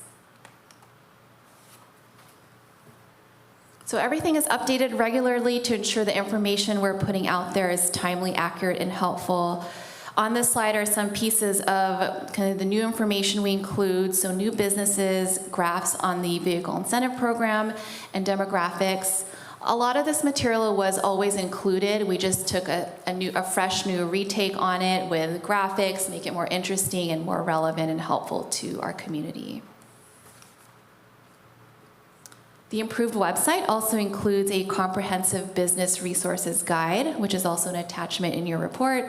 So everything is updated regularly to ensure the information we're putting out there is timely, accurate, and helpful. On this slide are some pieces of kind of the new information we include, so new businesses, graphs on the vehicle incentive program, and demographics. A lot of this material was always included. We just took a fresh new retake on it with graphics, make it more interesting and more relevant and helpful to our community. The improved website also includes a comprehensive business resources guide, which is also an attachment in your report,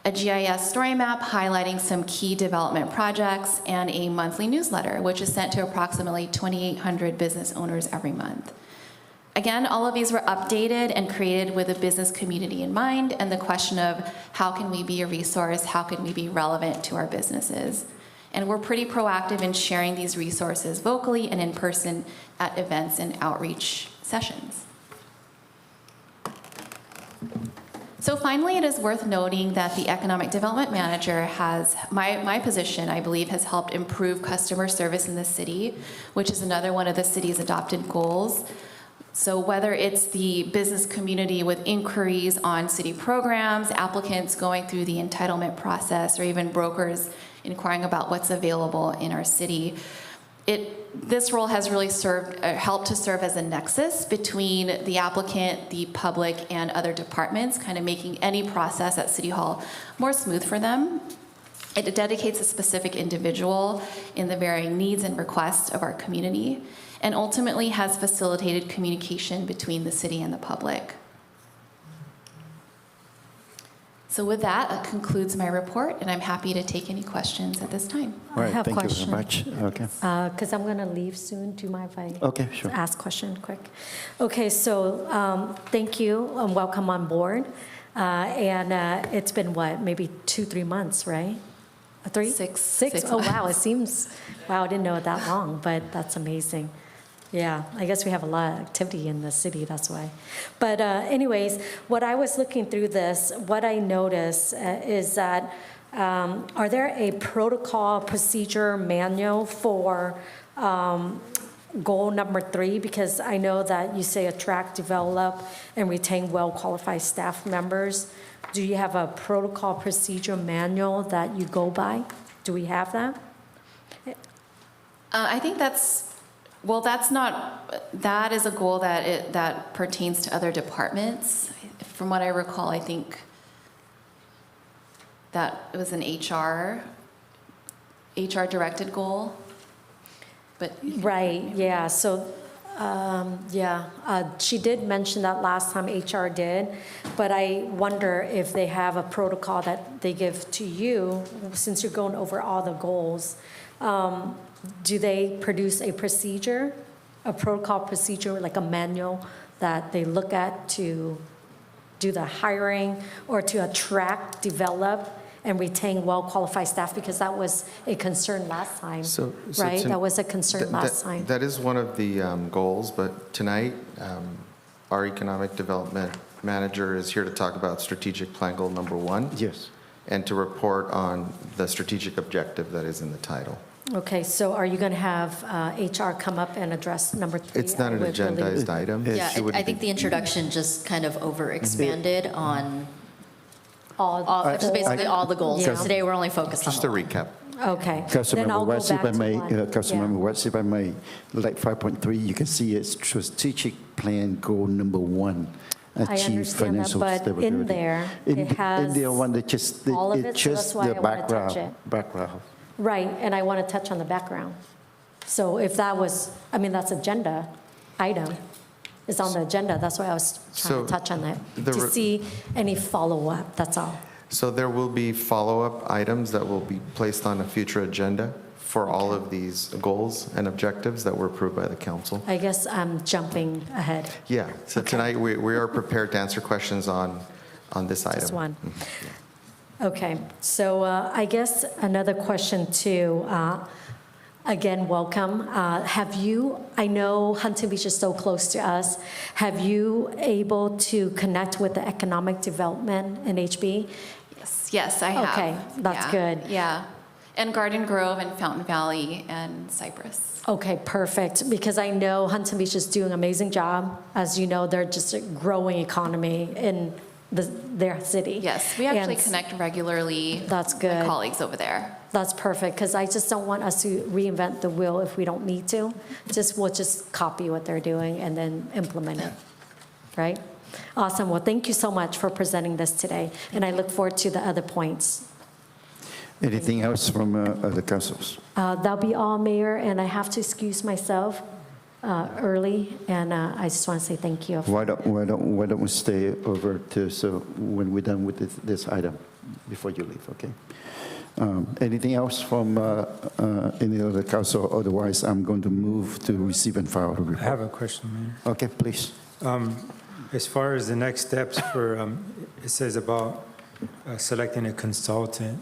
a GIS story map highlighting some key development projects, and a monthly newsletter, which is sent to approximately 2,800 business owners every month. Again, all of these were updated and created with a business community in mind and the question of how can we be a resource, how can we be relevant to our businesses. And we're pretty proactive in sharing these resources vocally and in person at events and outreach sessions. So finally, it is worth noting that the Economic Development Manager has, my position, I believe, has helped improve customer service in the city, which is another one of the city's adopted goals. So whether it's the business community with inquiries on city programs, applicants going through the entitlement process, or even brokers inquiring about what's available in our city, this role has really helped to serve as a nexus between the applicant, the public, and other departments, kind of making any process at City Hall more smooth for them. It dedicates a specific individual in the varying needs and requests of our community, and ultimately has facilitated communication between the city and the public. So with that concludes my report, and I'm happy to take any questions at this time. All right, I have a thank question. you very much. Okay. Because I'm going to leave soon. Do you mind if I Okay, sure. ask a question quick? Okay, so thank you and welcome on board. It's been what, maybe 2-3 months, right? 3? Six. Oh, wow, it seems, wow, I didn't know it that long, but that's amazing. Yeah, I guess we have a lot of activity in the city, that's why. But anyways, what I was looking through this, what I noticed is that are there a protocol procedure manual for goal number 3? Because I know that you say attract, develop, and retain well-qualified staff members. Do you have a protocol procedure manual that you go by? Do we have that? I think that is a goal that pertains to other departments. From what I recall, I think that it was an HR directed goal. But right, yeah. So, she did mention that last time HR did, but I wonder if they have a protocol that they give to you, since you're going over all the goals. Do they produce a procedure, a protocol procedure, like a manual that they look at to do the hiring or to attract, develop, and retain well-qualified staff? Because that was a concern last time, right? That was a concern last time. That is one of the goals, but tonight, our economic development manager is here to talk about strategic plan goal number 1. Yes. And to report on the strategic objective that is in the title. Okay, so are you going to have HR come up and address number 3? It's not an agendized item. Yeah, She would I think be- the introduction just kind of over-expanded on just basically all the goals. Yeah. Today, we're only focused on Just a the one. recap. Okay. Then I'll Councilmember go West, if back I to may, one. Councilmember West, if I may, like 5.3, you can see it's strategic plan goal number 1. I Achieve understand that, financial but stability. in there, it has In the one that just, all of it it, so just that's why the I wanna touch it. background. Right, and I want to touch on the background. So if that was, I mean, that's agenda item, it's on the agenda, that's why I was trying So to touch on that, the to re- see any follow-up, that's all. So there will be follow-up items that will be placed on a future agenda for all of these goals and objectives that were approved by the council. I guess I'm jumping ahead. Yeah, so tonight we are prepared to answer questions on this item. Just one. Okay, so I guess another question too. Again, welcome. Have you, I know Huntington Beach is so close to us, have you able to connect with the economic development in HB? Yes, I have. Okay, that's Yeah, good. Yeah. And Garden Grove and Fountain Valley and Cypress. Okay, perfect, because I know Huntington Beach is doing an amazing job. As you know, they're just a growing economy in their city. Yes, we actually And connect regularly. That's with good. my colleagues over there. That's perfect, because I just don't want us to reinvent the wheel if we don't need to. We'll just copy what they're doing and then implement it, right? Awesome, well, thank you so much for presenting this today, and I look forward to the other points. Anything else from other councils? That'll be all, Mayor, and I have to excuse myself early, and I just want to say thank you. Why don't we stay over to, so when we're done with this item, before you leave, okay? Anything else from any other council? Otherwise, I'm going to move to receive and file the I report. have a question, Mayor. Okay, please. As far as the next steps for, it says about selecting a consultant,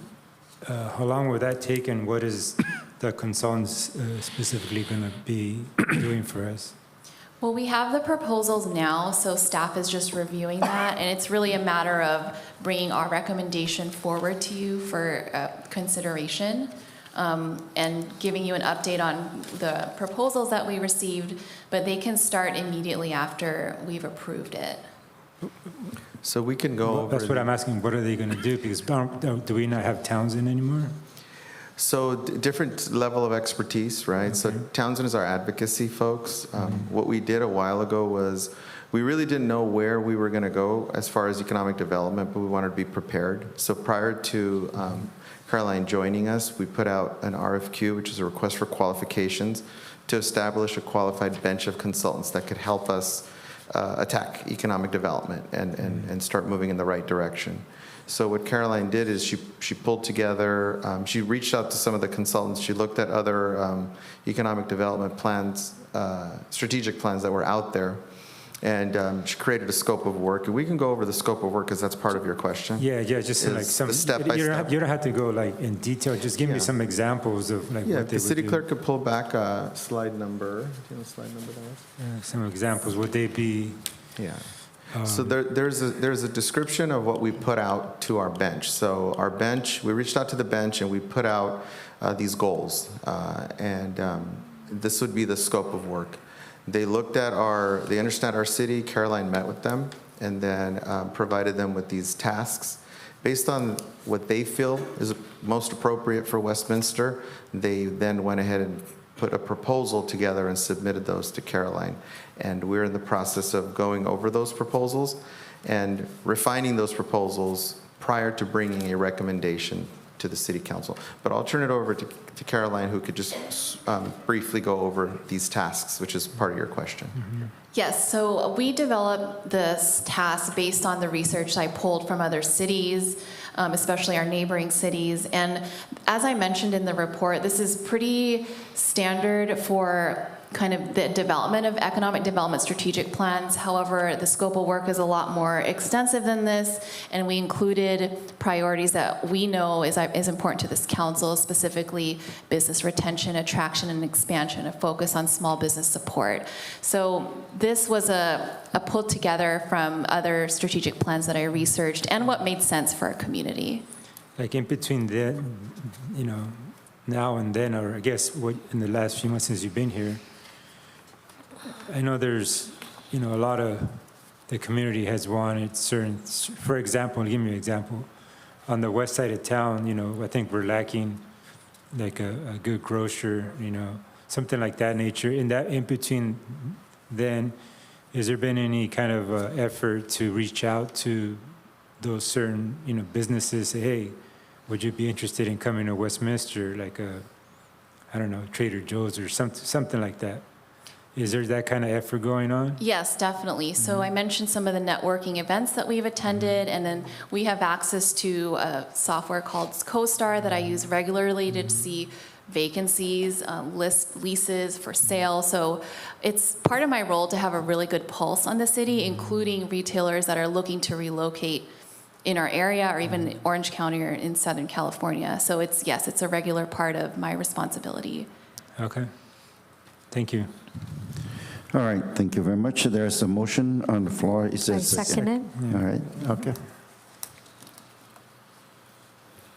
how long will that take, and what is the consultant specifically going to be doing for us? Well, we have the proposals now, so staff is just reviewing that, and it's really a matter of bringing our recommendation forward to you for consideration, and giving you an update on the proposals that we received, but they can start immediately after we've approved it. So we can go over. That's what I'm asking, what are they going to do? Because do we not have Townsend anymore? So different level of expertise, right? So Townsend is our advocacy folks. What we did a while ago was we really didn't know where we were going to go as far as economic development, but we wanted to be prepared. So prior to Caroline joining us, we put out an RFQ, which is a request for qualifications, to establish a qualified bench of consultants that could help us attack economic development and start moving in the right direction. So what Caroline did is she pulled together, she reached out to some of the consultants, she looked at other economic development plans, strategic plans that were out there, and she created a scope of work. And we can go over the scope of work because that's part of your question. Yeah, just like Is some, the step by you step. don't have to go like in detail, just give me Yeah. some examples of like Yeah, what they the city would do. clerk could pull back slide number. Do you know what slide number that was? Yeah, some examples, would they be? Yeah. So there's a description of what we put out to our bench. So our bench, we reached out to the bench and we put out these goals. This would be the scope of work. They looked at they understand our city. Caroline met with them and then provided them with these tasks. Based on what they feel is most appropriate for Westminster, they then went ahead and put a proposal together and submitted those to Caroline. And we're in the process of going over those proposals and refining those proposals prior to bringing a recommendation to the City Council. But I'll turn it over to Caroline, who could just briefly go over these tasks, which is part of your question. Yes, so we developed this task based on the research I pulled from other cities, especially our neighboring cities. And as I mentioned in the report, this is pretty standard for kind of the development of economic development strategic plans. However, the scope of work is a lot more extensive than this, and we included priorities that we know is important to this council, specifically business retention, attraction, and expansion, a focus on small business support. So this was a pulled together from other strategic plans that I researched and what made sense for our community. Like in between the, now and then, or I guess what in the last few months since you've been here, I know there's, a lot of the community has wanted certain, for example, give me an example. On the west side of town, I think we're lacking like a good grocer, something like that nature. In that in between then, has there been any kind of effort to reach out to those certain, businesses, say, hey, would you be interested in coming to Westminster, like I don't know, Trader Joe's or something like that? Is there that kind of effort going on? Yes, definitely. So I mentioned some of the networking events that we've attended, and then we have access to a software called CoStar that I use regularly to see vacancies, list leases for sale. So it's part of my role to have a really good pulse on the city, including retailers that are looking to relocate in our area or even Orange County or in Southern California. So it's a regular part of my responsibility. Okay. Thank you. All right, thank you very much. There's a motion on the floor. Is there I a second it. All right, okay.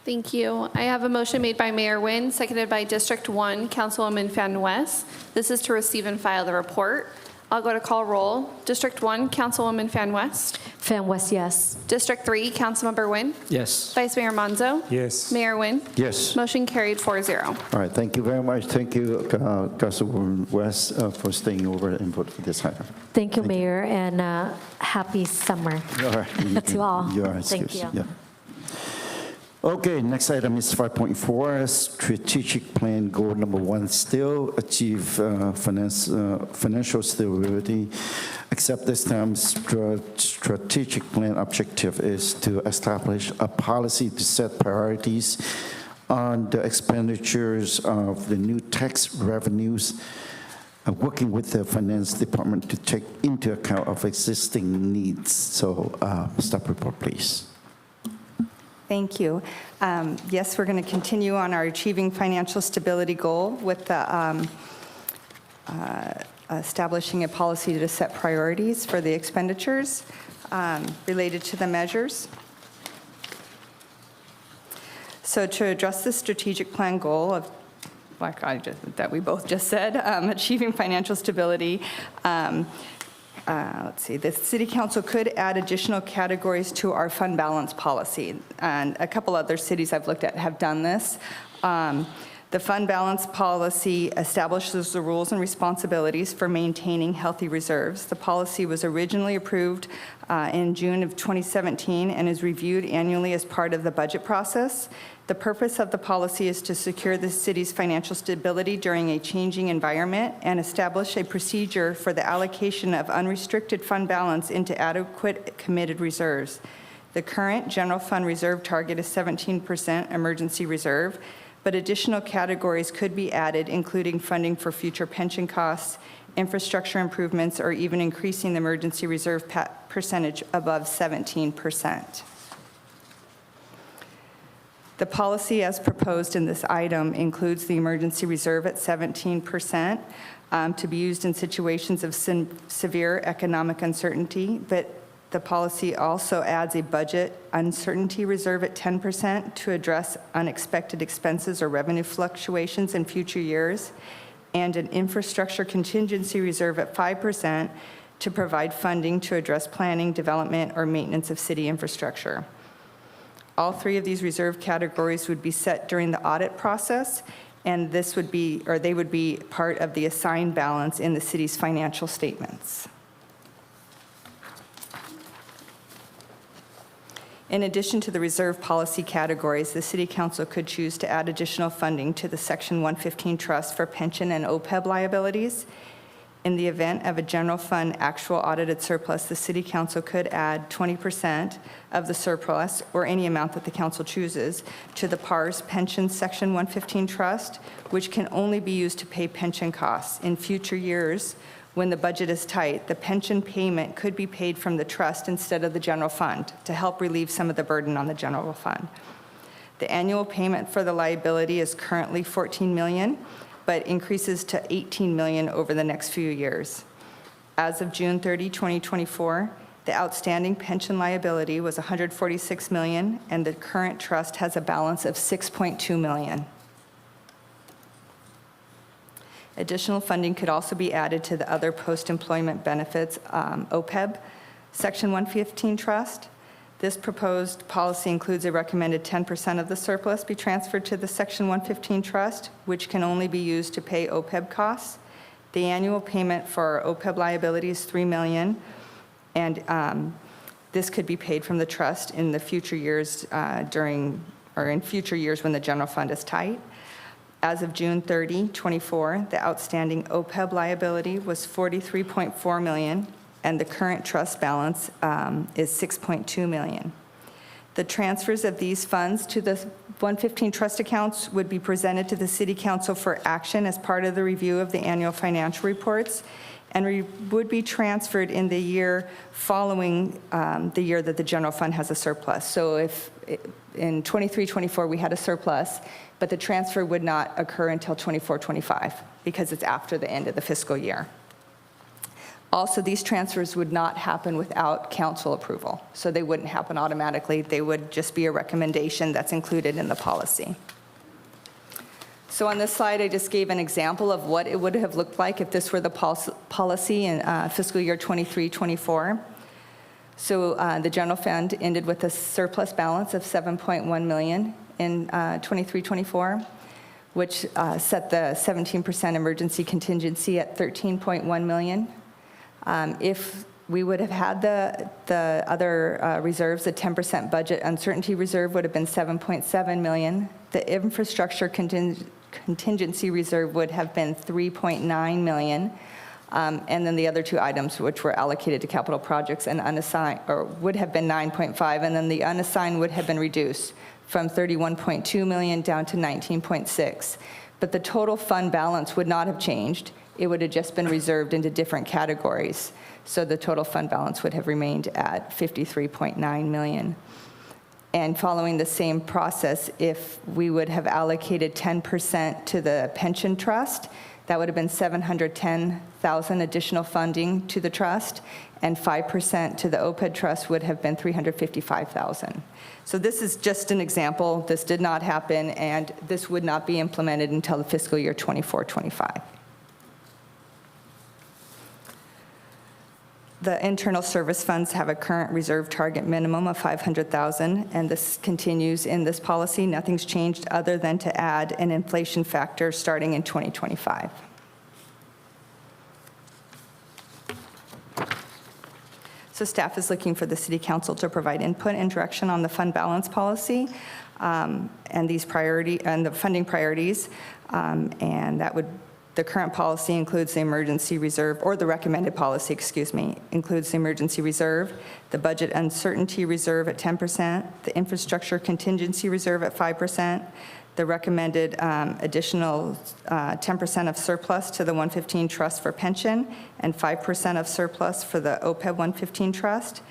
Thank you. I have a motion made by Mayor Nguyen, seconded by District 1, Councilwoman Fan West. This is to receive and file the report. I'll go to call roll. District 1, Councilwoman Fan West. Fan West, yes. District 3, Councilmember Nguyen. Yes. Vice Mayor Monzo. Yes. Mayor Nguyen. Yes. Motion carried 4-0. All right, thank you very much. Thank you, Councilwoman West, for staying over and voting for this item. Thank you, Mayor, and happy summer All right. to all. You are Thank excused. you. Yeah. Okay, next item is 5.4, strategic plan goal number 1, still achieve financial stability, except this time strategic plan objective is to establish a policy to set priorities on the expenditures of the new tax revenues, working with the finance department to take into account of existing needs. So, staff report, please. Thank you. Yes, we're going to continue on our achieving financial stability goal with the establishing a policy to set priorities for the expenditures related to the measures. So to address the strategic plan goal of, that we both just said, achieving financial stability, let's see, the City Council could add additional categories to our fund balance policy, and a couple other cities I've looked at have done this. The fund balance policy establishes the rules and responsibilities for maintaining healthy reserves. The policy was originally approved in June of 2017 and is reviewed annually as part of the budget process. The purpose of the policy is to secure the city's financial stability during a changing environment and establish a procedure for the allocation of unrestricted fund balance into adequate committed reserves. The current general fund reserve target is 17% emergency reserve, but additional categories could be added, including funding for future pension costs, infrastructure improvements, or even increasing the emergency reserve percentage above 17%. The policy as proposed in this item includes the emergency reserve at 17% to be used in situations of severe economic uncertainty, but the policy also adds a budget uncertainty reserve at 10% to address unexpected expenses or revenue fluctuations in future years, and an infrastructure contingency reserve at 5% to provide funding to address planning, development, or maintenance of city infrastructure. All three of these reserve categories would be set during the audit process, and this would be, or they would be part of the assigned balance in the city's financial statements. In addition to the reserve policy categories, the City Council could choose to add additional funding to the Section 115 Trust for pension and OPEB liabilities. In the event of a general fund actual audited surplus, the city council could add 20% of the surplus, or any amount that the council chooses, to the PARS Pension Section 115 Trust, which can only be used to pay pension costs. In future years, when the budget is tight, the pension payment could be paid from the trust instead of the general fund to help relieve some of the burden on the general fund. The annual payment for the liability is currently $14 million, but increases to $18 million over the next few years. As of June 30, 2024, the outstanding pension liability was $146 million, and the current trust has a balance of $6.2 million. Additional funding could also be added to the other post-employment benefits, OPEB, Section 115 Trust. This proposed policy includes a recommended 10% of the surplus be transferred to the Section 115 Trust, which can only be used to pay OPEB costs. The annual payment for OPEB liability is $3 million, and this could be paid from the trust in the future years in future years when the general fund is tight. As of June 30, 24, the outstanding OPEB liability was $43.4 million, and the current trust balance is $6.2 million. The transfers of these funds to the 115 trust accounts would be presented to the City Council for action as part of the review of the annual financial reports, and would be transferred in the year following the year that the general fund has a surplus. So if in 23-24 we had a surplus, but the transfer would not occur until 24-25 because it's after the end of the fiscal year. Also, these transfers would not happen without council approval, so they wouldn't happen automatically. They would just be a recommendation that's included in the policy. So on this slide, I just gave an example of what it would have looked like if this were the policy in fiscal year 23-24. So the general fund ended with a surplus balance of $7.1 million in 23-24, which set the 17% emergency contingency at $13.1 million. If we would have had the other reserves, the 10% budget uncertainty reserve would have been $7.7 million. The infrastructure contingency reserve would have been $3.9 million. And then the other two items, which were allocated to capital projects and unassigned, or would have been 9.5, and then the unassigned would have been reduced from 31.2 million down to 19.6. But the total fund balance would not have changed. It would have just been reserved into different categories. So the total fund balance would have remained at 53.9 million. And following the same process, if we would have allocated 10% to the pension trust, that would have been 710,000 additional funding to the trust, and 5% to the OPEB trust would have been 355,000. So this is just an example. This did not happen, and this would not be implemented until the fiscal year 24-25. The internal service funds have a current reserve target minimum of 500,000, and this continues in this policy. Nothing's changed other than to add an inflation factor starting in 2025. So staff is looking for the City Council to provide input and direction on the fund balance policy and these the funding priorities, and that would. The current policy includes the emergency reserve, or the recommended policy, excuse me, includes the emergency reserve, the budget uncertainty reserve at 10%, the infrastructure contingency reserve at 5%, the recommended additional 10% of surplus to the 115 trust for pension, and 5% of surplus for the OPEB 115 trust.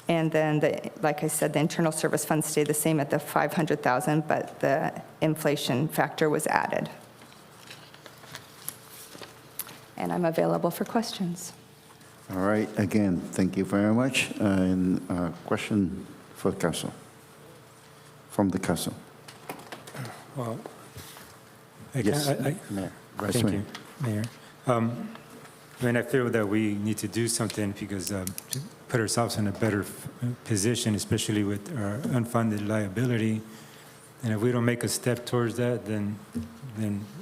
And then, like I said, the internal service funds stay the same at the 500,000, but the inflation factor was added. And I'm available for questions. All right, again, thank you very much. And question for the council, from the council. Well, Yes, Mayor. Vice Thank Mayor. you, Mayor. I mean, I feel that we need to do something because to put ourselves in a better position, especially with our unfunded liability. And if we don't make a step towards that, then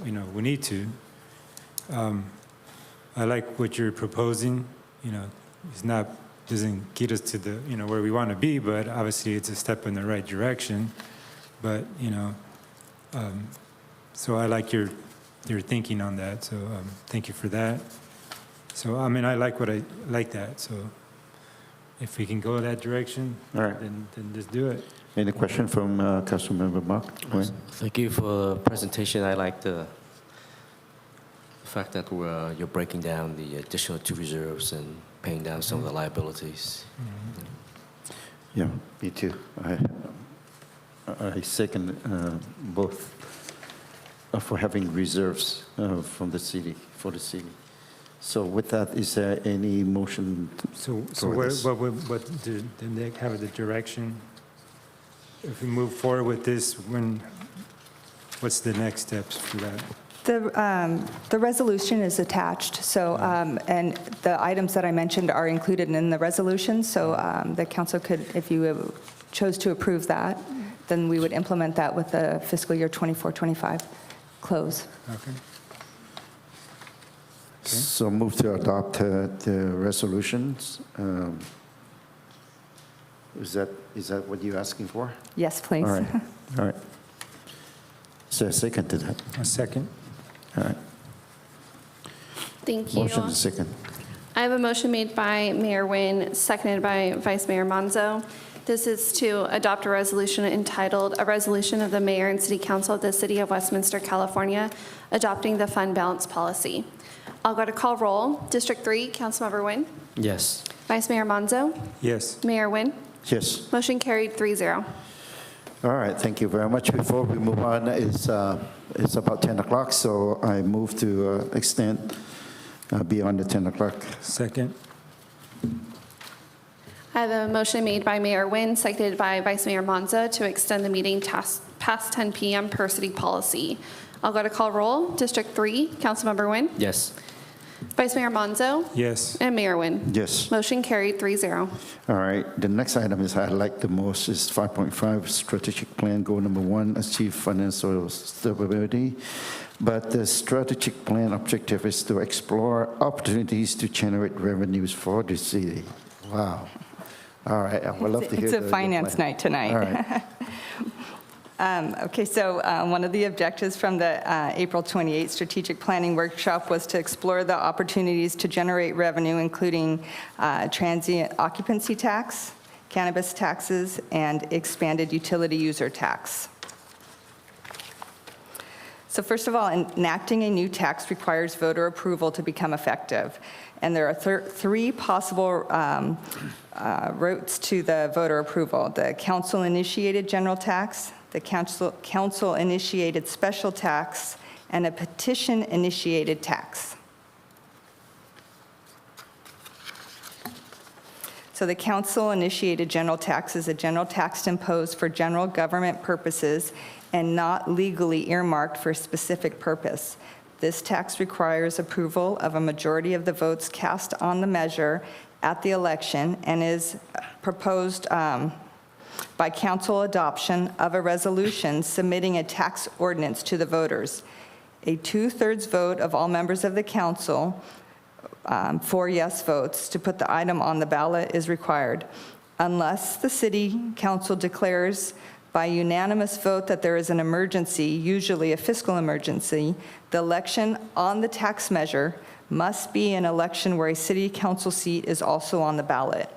you know, we need to. I like what you're proposing. You know, doesn't get us to the, you know, where we want to be, but obviously it's a step in the right direction. But, you know, so I like your thinking on that. So thank you for that. So, I mean, I like that, so if we can go that direction, All right. then just do it. Any question from Councilmember Mark? Thank you for the presentation. I like the fact that you're breaking down the additional 2 reserves and paying down some of the liabilities. Yeah, me too. I second both for having reserves from the city, for the city. So with that, is there any motion So for this? what did they have the direction? If we move forward with this, what's the next steps for that? The resolution is attached, so, and the items that I mentioned are included in the resolution, so the council could, if you chose to approve that, then we would implement that with the fiscal year 24-25 close. Okay. So move to adopt the resolutions. Is that what you're asking for? Yes, please. All right, all right. Is there a second to that? A second. All right. Thank you. Motion to second. I have a motion made by Mayor Nguyen, seconded by Vice Mayor Monzo. This is to adopt a resolution entitled, "A Resolution of the Mayor and City Council of the City of Westminster, California, Adopting the Fund Balance Policy." I'll go to call roll. District 3, Councilmember Nguyen. Yes. Vice Mayor Monzo. Yes. Mayor Nguyen. Yes. Motion carried 3-0. All right, thank you very much. Before we move on, it's about 10 o'clock, so I move to extend beyond the 10 o'clock. Second. I have a motion made by Mayor Nguyen, seconded by Vice Mayor Monzo to extend the meeting past 10 p.m. per city policy. I'll go to call roll. District 3, Councilmember Nguyen. Yes. Vice Mayor Monzo. Yes. And Mayor Nguyen. Yes. Motion carried 3-0. All right, the next item is I like the most is 5.5 strategic plan, goal number 1, achieve financial stability. But the strategic plan objective is to explore opportunities to generate revenues for the city. Wow. All right, I would love to hear It's a the finance plan. night tonight. All right. Okay, so one of the objectives from the April 28th Strategic Planning Workshop was to explore the opportunities to generate revenue, including transient occupancy tax, cannabis taxes, and expanded utility user tax. So first of all, enacting a new tax requires voter approval to become effective. And there are 3 possible routes to the voter approval: the council-initiated general tax, the council-initiated special tax, and a petition-initiated tax. So the council-initiated general tax is a general tax imposed for general government purposes and not legally earmarked for a specific purpose. This tax requires approval of a majority of the votes cast on the measure at the election and is proposed by council adoption of a resolution submitting a tax ordinance to the voters. A 2/3 vote of all members of the council, 4 yes votes, to put the item on the ballot is required. Unless the city council declares by unanimous vote that there is an emergency, usually a fiscal emergency, the election on the tax measure must be an election where a city council seat is also on the ballot.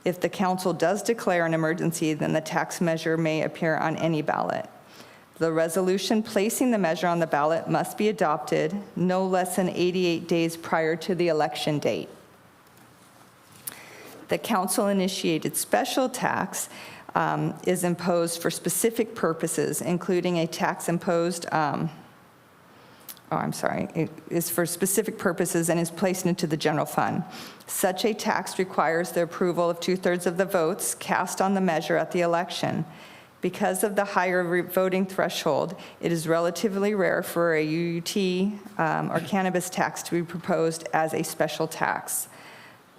If the council does declare an emergency, then the tax measure may appear on any ballot. The resolution placing the measure on the ballot must be adopted no less than 88 days prior to the election date. The council-initiated special tax is imposed for specific purposes, including a tax imposed, it is for specific purposes and is placed into the general fund. Such a tax requires the approval of 2/3 of the votes cast on the measure at the election. Because of the higher voting threshold, it is relatively rare for a UUT or cannabis tax to be proposed as a special tax.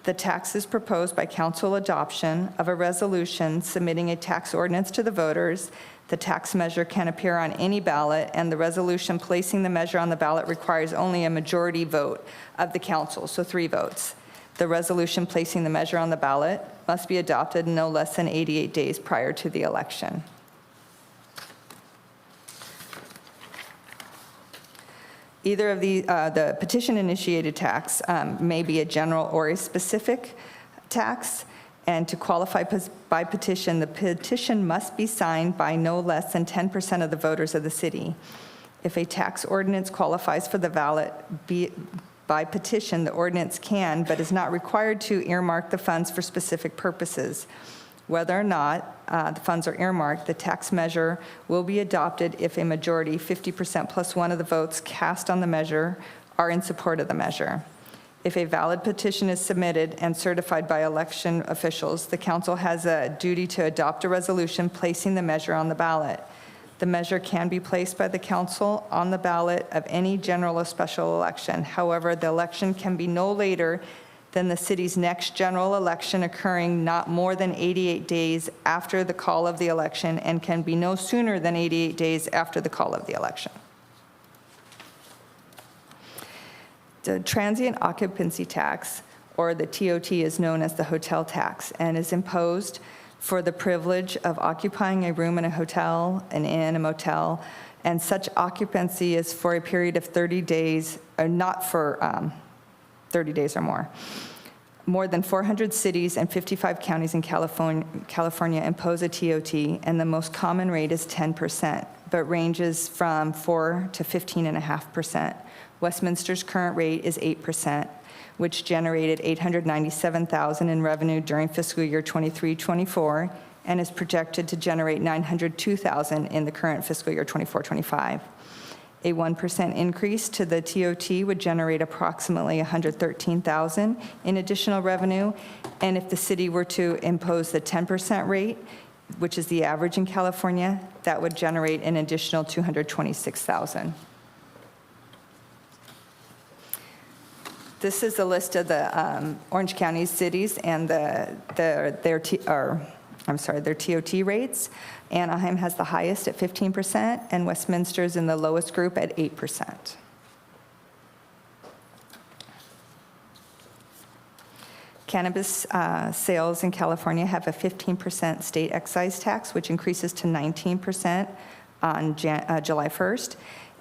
The tax is proposed by council adoption of a resolution submitting a tax ordinance to the voters. The tax measure can appear on any ballot, and the resolution placing the measure on the ballot requires only a majority vote of the council, so 3 votes. The resolution placing the measure on the ballot must be adopted no less than 88 days prior to the election. Either of the petition-initiated tax may be a general or a specific tax, and to qualify by petition, the petition must be signed by no less than 10% of the voters of the city. If a tax ordinance qualifies for the ballot by petition, the ordinance can, but is not required to, earmark the funds for specific purposes. Whether or not the funds are earmarked, the tax measure will be adopted if a majority, 50% plus one of the votes cast on the measure, are in support of the measure. If a valid petition is submitted and certified by election officials, the council has a duty to adopt a resolution placing the measure on the ballot. The measure can be placed by the council on the ballot of any general or special election. However, the election can be no later than the city's next general election occurring not more than 88 days after the call of the election and can be no sooner than 88 days after the call of the election. The transient occupancy tax, or the TOT, is known as the hotel tax and is imposed for the privilege of occupying a room in a hotel, an inn, a motel, and such occupancy is for a period of 30 days, or not for 30 days or more. More than 400 cities and 55 counties in California impose a TOT, and the most common rate is 10%, but ranges from 4 to 15.5%. Westminster's current rate is 8%, which generated $897,000 in revenue during fiscal year 23-24, and is projected to generate $902,000 in the current fiscal year 24-25. A 1% increase to the TOT would generate approximately $113,000 in additional revenue, and if the city were to impose the 10% rate, which is the average in California, that would generate an additional $226,000. This is a list of the Orange County cities and their TOT rates. Anaheim has the highest at 15%, and Westminster is in the lowest group at 8%. Cannabis sales in California have a 15% state excise tax, which increases to 19% on July 1st,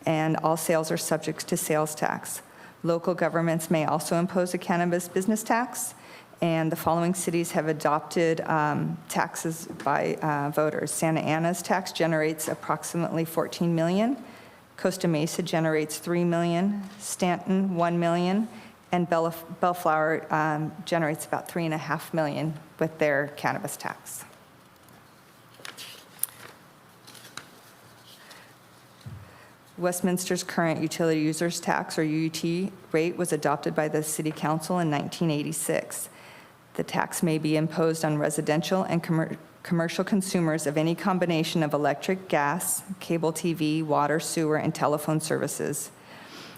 and all sales are subject to sales tax. Local governments may also impose a cannabis business tax, and the following cities have adopted taxes by voters. Santa Ana's tax generates approximately $14 million. Costa Mesa generates $3 million. Stanton, $1 million. And Bellflower generates about $3.5 million with their cannabis tax. Westminster's current utility users tax, or UUT, rate was adopted by the City Council in 1986. The tax may be imposed on residential and commercial consumers of any combination of electric, gas, cable TV, water, sewer, and telephone services.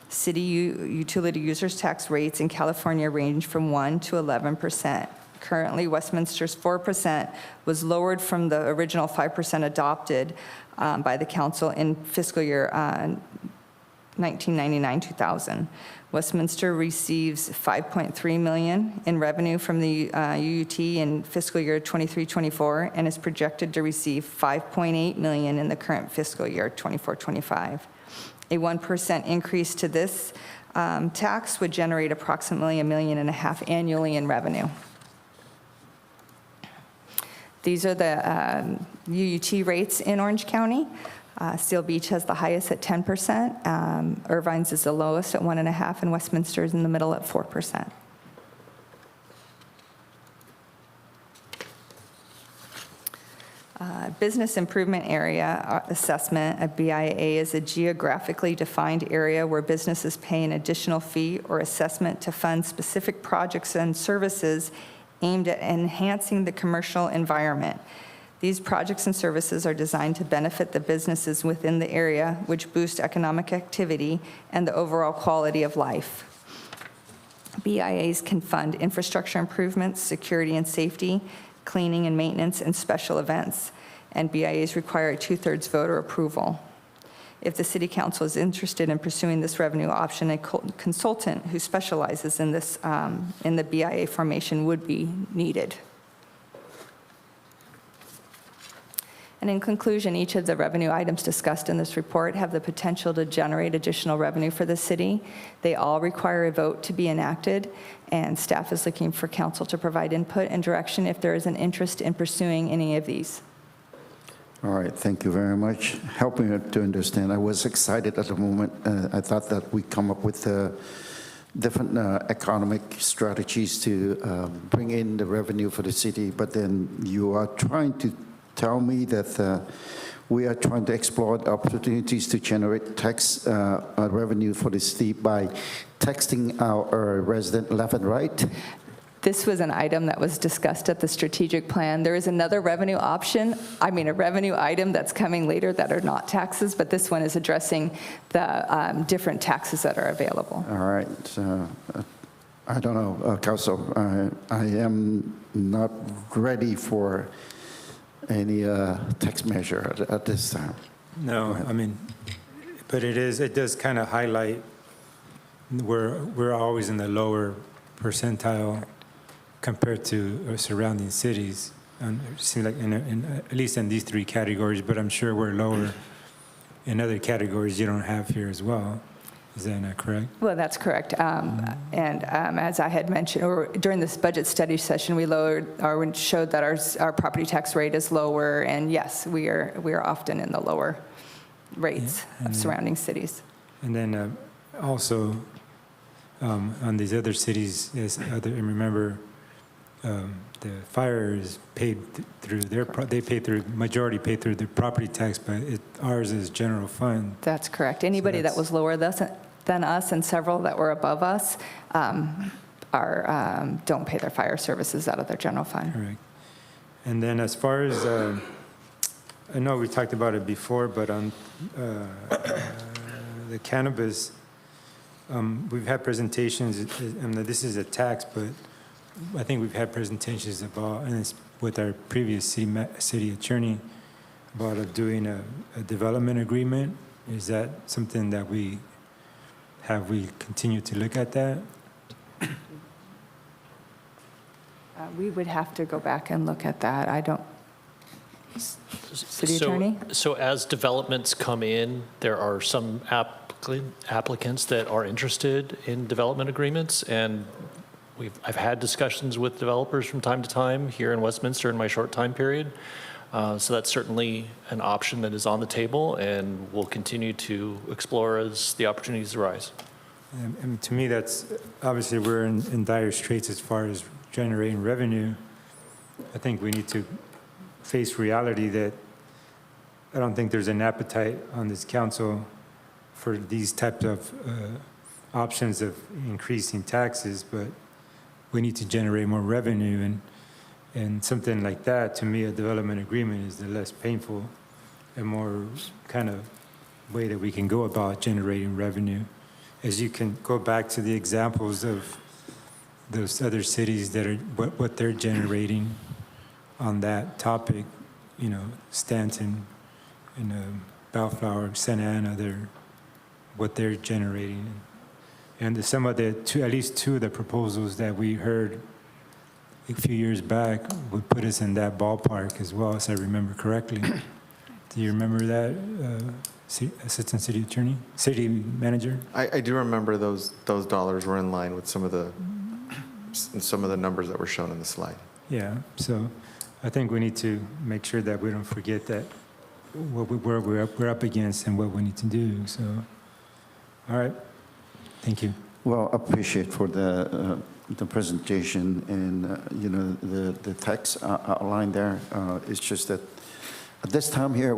City utility users tax rates in California range from 1 to 11%. Currently, Westminster's 4% was lowered from the original 5% adopted by the council in fiscal year 1999-2000. Westminster receives $5.3 million in revenue from the UUT in fiscal year 23-24 and is projected to receive $5.8 million in the current fiscal year 24-25. A 1% increase to this tax would generate approximately $1.5 million annually in revenue. These are the UUT rates in Orange County. Seal Beach has the highest at 10%. Irvine's is the lowest at 1.5%, and Westminster is in the middle at 4%. Business Improvement Area Assessment, a BIA, is a geographically defined area where businesses pay an additional fee or assessment to fund specific projects and services aimed at enhancing the commercial environment. These projects and services are designed to benefit the businesses within the area, which boost economic activity and the overall quality of life. BIAs can fund infrastructure improvements, security and safety, cleaning and maintenance, and special events, and BIAs require a 2/3 voter approval. If the City Council is interested in pursuing this revenue option, a consultant who specializes in this, in the BIA formation would be needed. And in conclusion, each of the revenue items discussed in this report have the potential to generate additional revenue for the city. They all require a vote to be enacted, and staff is looking for council to provide input and direction if there is an interest in pursuing any of these. All right, thank you very much. Helping me to understand. I was excited at the moment. I thought that we come up with different economic strategies to bring in the revenue for the city, but then you are trying to tell me that we are trying to explore the opportunities to generate tax revenue for the city by taxing our resident left and right. This was an item that was discussed at the strategic plan. There is another revenue a revenue item that's coming later that are not taxes, but this one is addressing the different taxes that are available. All right. I don't know, Council. I am not ready for any tax measure at this time. No, I mean, but it does kind of highlight we're always in the lower percentile compared to surrounding cities. And it seems like at least in these three categories, but I'm sure we're lower in other categories you don't have here as well. Is that not correct? Well, that's correct. As I had mentioned, or during this budget study session, we showed that our property tax rate is lower, and yes, we are often in the lower rates of surrounding cities. And then also on these other cities, remember the fire is paid through majority pay through their property tax, but ours is general fund. That's correct. Anybody that was lower than us and several that were above us don't pay their fire services out of their general fund. Correct. And then as far as, I know we talked about it before, but on the cannabis, we've had presentations, this is a tax, but I think we've had presentations about, and it's with our previous city attorney, about doing a development agreement. Is that something that we continue to look at that? We would have to go back and look at that. I don't. City attorney? So as developments come in, there are some applicants that are interested in development agreements, and I've had discussions with developers from time to time here in Westminster in my short time period. So that's certainly an option that is on the table, and we'll continue to explore as the opportunities arise. And to me, that's obviously we're in dire straits as far as generating revenue. I think we need to face reality that I don't think there's an appetite on this council for these types of options of increasing taxes, but we need to generate more revenue, and something like that, to me, a development agreement is the less painful and more kind of way that we can go about generating revenue. As you can go back to the examples of those other cities that are what they're generating on that topic, Stanton and Bellflower, Santa Ana, what they're generating. And some of at least two of the proposals that we heard a few years back would put us in that ballpark as well, as I remember correctly. Do you remember that, Assistant City Manager? I do remember those dollars were in line with some of the numbers that were shown in the slide. Yeah, so I think we need to make sure that we don't forget that where we're up against and what we need to do. So, all right. Thank you. Well, appreciate for the presentation and the text outlined there. It's just that at this time here,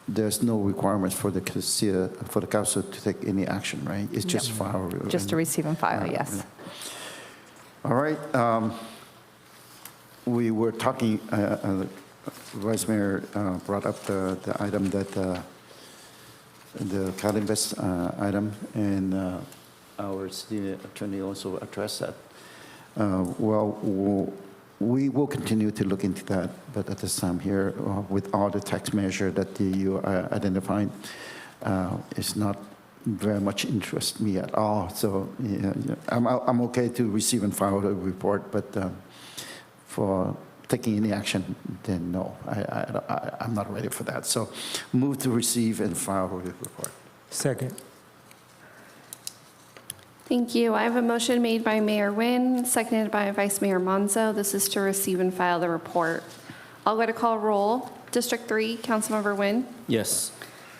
there's no requirements for the council to take any action, right? It's just file. Just to receive and file, yes. All right. We were talking. Vice Mayor brought up the item that the CalInvest item, and our city attorney also addressed that. We will continue to look into that, but at this time here, with all the tax measure that you identified, it's not very much interest me at all. So I'm okay to receive and file the report, but for taking any action then no, I'm not ready for that. So move to receive and file the report. Second. Thank you. I have a motion made by Mayor Nguyen, seconded by Vice Mayor Monzo. This is to receive and file the report. I'll go to call roll. District 3, Councilmember Nguyen. Yes.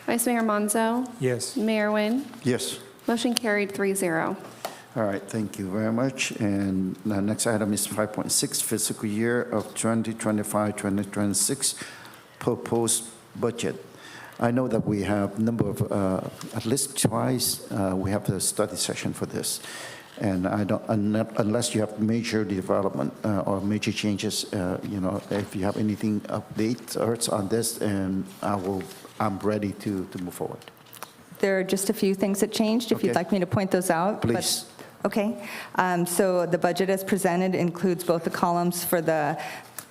Vice Mayor Monzo. Yes. Mayor Nguyen. Yes. Motion carried 3-0. All right, thank you very much. And the next item is 5.6, fiscal year of 2025-2026 proposed budget. I know that we have number of, at least twice, we have the study session for this. And I don't, unless you have major development or major changes, if you have anything updates on this, and I'm ready to move forward. There are just a few things that changed, if you'd Okay. like me to point those out. but- Please. Okay. So the budget as presented includes both the columns for the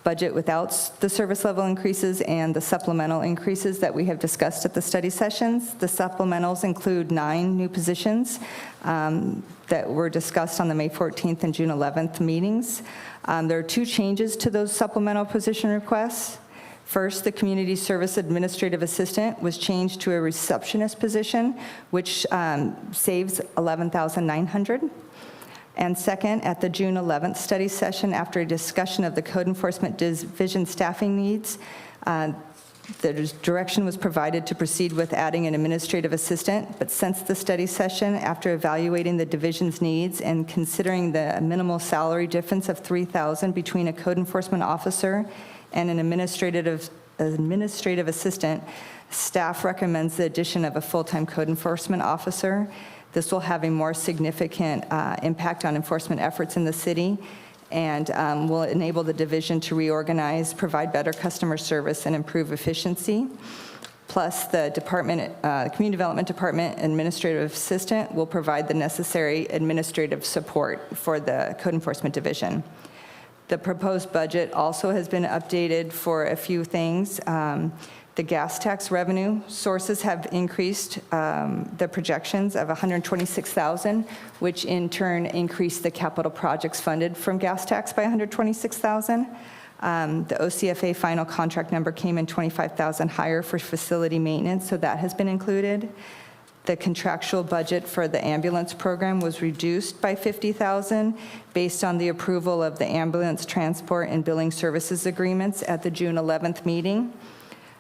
budget without the service level increases and the supplemental increases that we have discussed at the study sessions. The supplementals include 9 new positions that were discussed on the May 14th and June 11th meetings. There are 2 changes to those supplemental position requests. First, the Community Service Administrative Assistant was changed to a receptionist position, which saves $11,900. And second, at the June 11th study session, after a discussion of the Code Enforcement Division staffing needs, the direction was provided to proceed with adding an administrative assistant. But since the study session, after evaluating the division's needs and considering the minimal salary difference of $3,000 between a code enforcement officer and an administrative assistant, staff recommends the addition of a full-time code enforcement officer. This will have a more significant impact on enforcement efforts in the city and will enable the division to reorganize, provide better customer service, and improve efficiency. Plus, the Community Development Department Administrative Assistant will provide the necessary administrative support for the Code Enforcement Division. The proposed budget also has been updated for a few things. The gas tax revenue sources have increased the projections of $126,000, which in turn increased the capital projects funded from gas tax by $126,000. The OCFA final contract number came in $25,000 higher for facility maintenance, so that has been included. The contractual budget for the ambulance program was reduced by $50,000 based on the approval of the ambulance transport and billing services agreements at the June 11th meeting.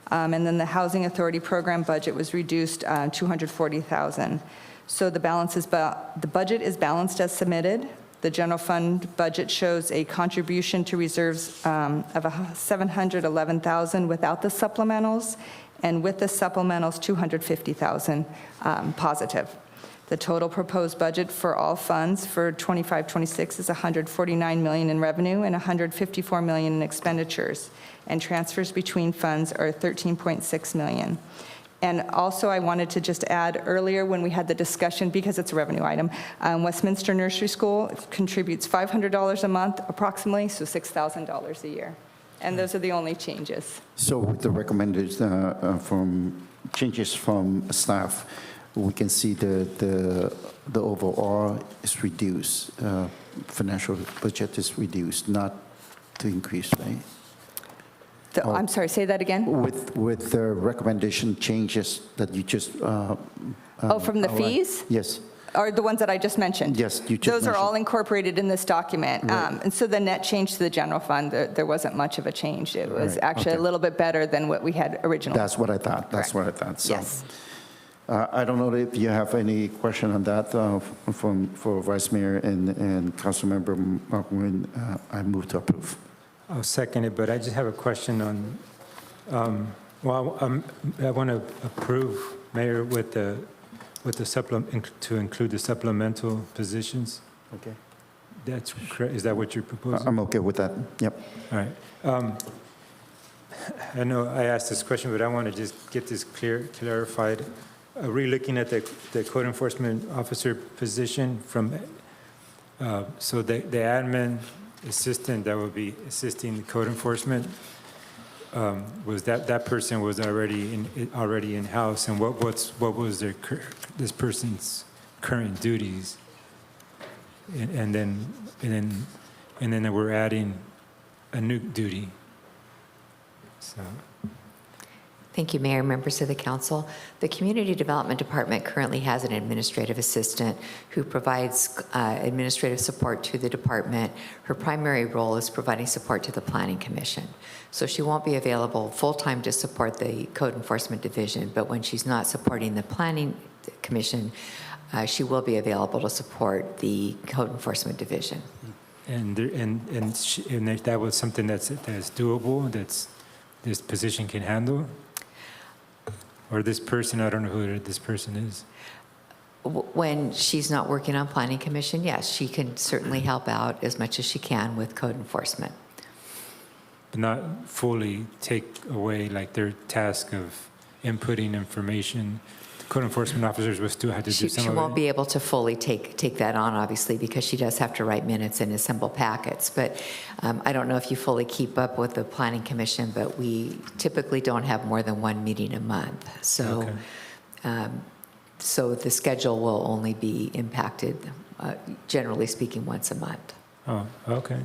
And then the Housing Authority program budget was reduced $240,000. So the budget is balanced as submitted. The general fund budget shows a contribution to reserves of $711,000 without the supplementals, and with the supplementals, $250,000 positive. The total proposed budget for all funds for 25-26 is $149 million in revenue and $154 million in expenditures, and transfers between funds are $13.6 million. And also, I wanted to just add, earlier when we had the discussion, because it's a revenue item, Westminster Nursery School contributes $500 a month approximately, so $6,000 a year. And those are the only changes. So with the recommended from changes from staff, we can see the overall is reduced. Financial budget is reduced, not to increase, right? I'm sorry, say that again? With the recommendation changes that you just from the outlined. fees? Yes. Are the ones that I just mentioned? Yes, you just Those are all mentioned. incorporated in this document. Right. And so the net change to the general fund, there wasn't much of a change. It was Right, actually okay. a little bit better than what we had originally. That's what I thought. That's what I thought. So, Yes. I don't know if you have any question on that for Vice Mayor and Councilmember Mark Nguyen. I move to approve. I'll second it, but I just have a question on, I want to approve, Mayor, with the supplement, to include the supplemental positions. Okay. That's correct. Is that what you're proposing? I'm okay with that. Yep. All right. I know I asked this question, but I want to just get this clarified. Are we looking at the code enforcement officer position from, so the admin assistant that will be assisting the code enforcement, was that person was already in-house, and what was this person's current duties? And then we're adding a new duty. So, Thank you, Mayor, members of the council. The Community Development Department currently has an administrative assistant who provides administrative support to the department. Her primary role is providing support to the Planning Commission. So she won't be available full-time to support the Code Enforcement Division, but when she's not supporting the Planning Commission, she will be available to support the Code Enforcement Division. and if that was something that's doable, that's this position can handle? Or this person, I don't know who this person is. When she's not working on Planning Commission, yes, she can certainly help out as much as she can with code enforcement. But not fully take away like their task of inputting information. The code enforcement officers will still have to do some She of won't it. be able to fully take that on, obviously, because she does have to write minutes and assemble packets. But I don't know if you fully keep up with the Planning Commission, but we typically don't have more than one meeting a month. So, so the schedule will only be impacted, generally speaking, once a month. Oh, okay.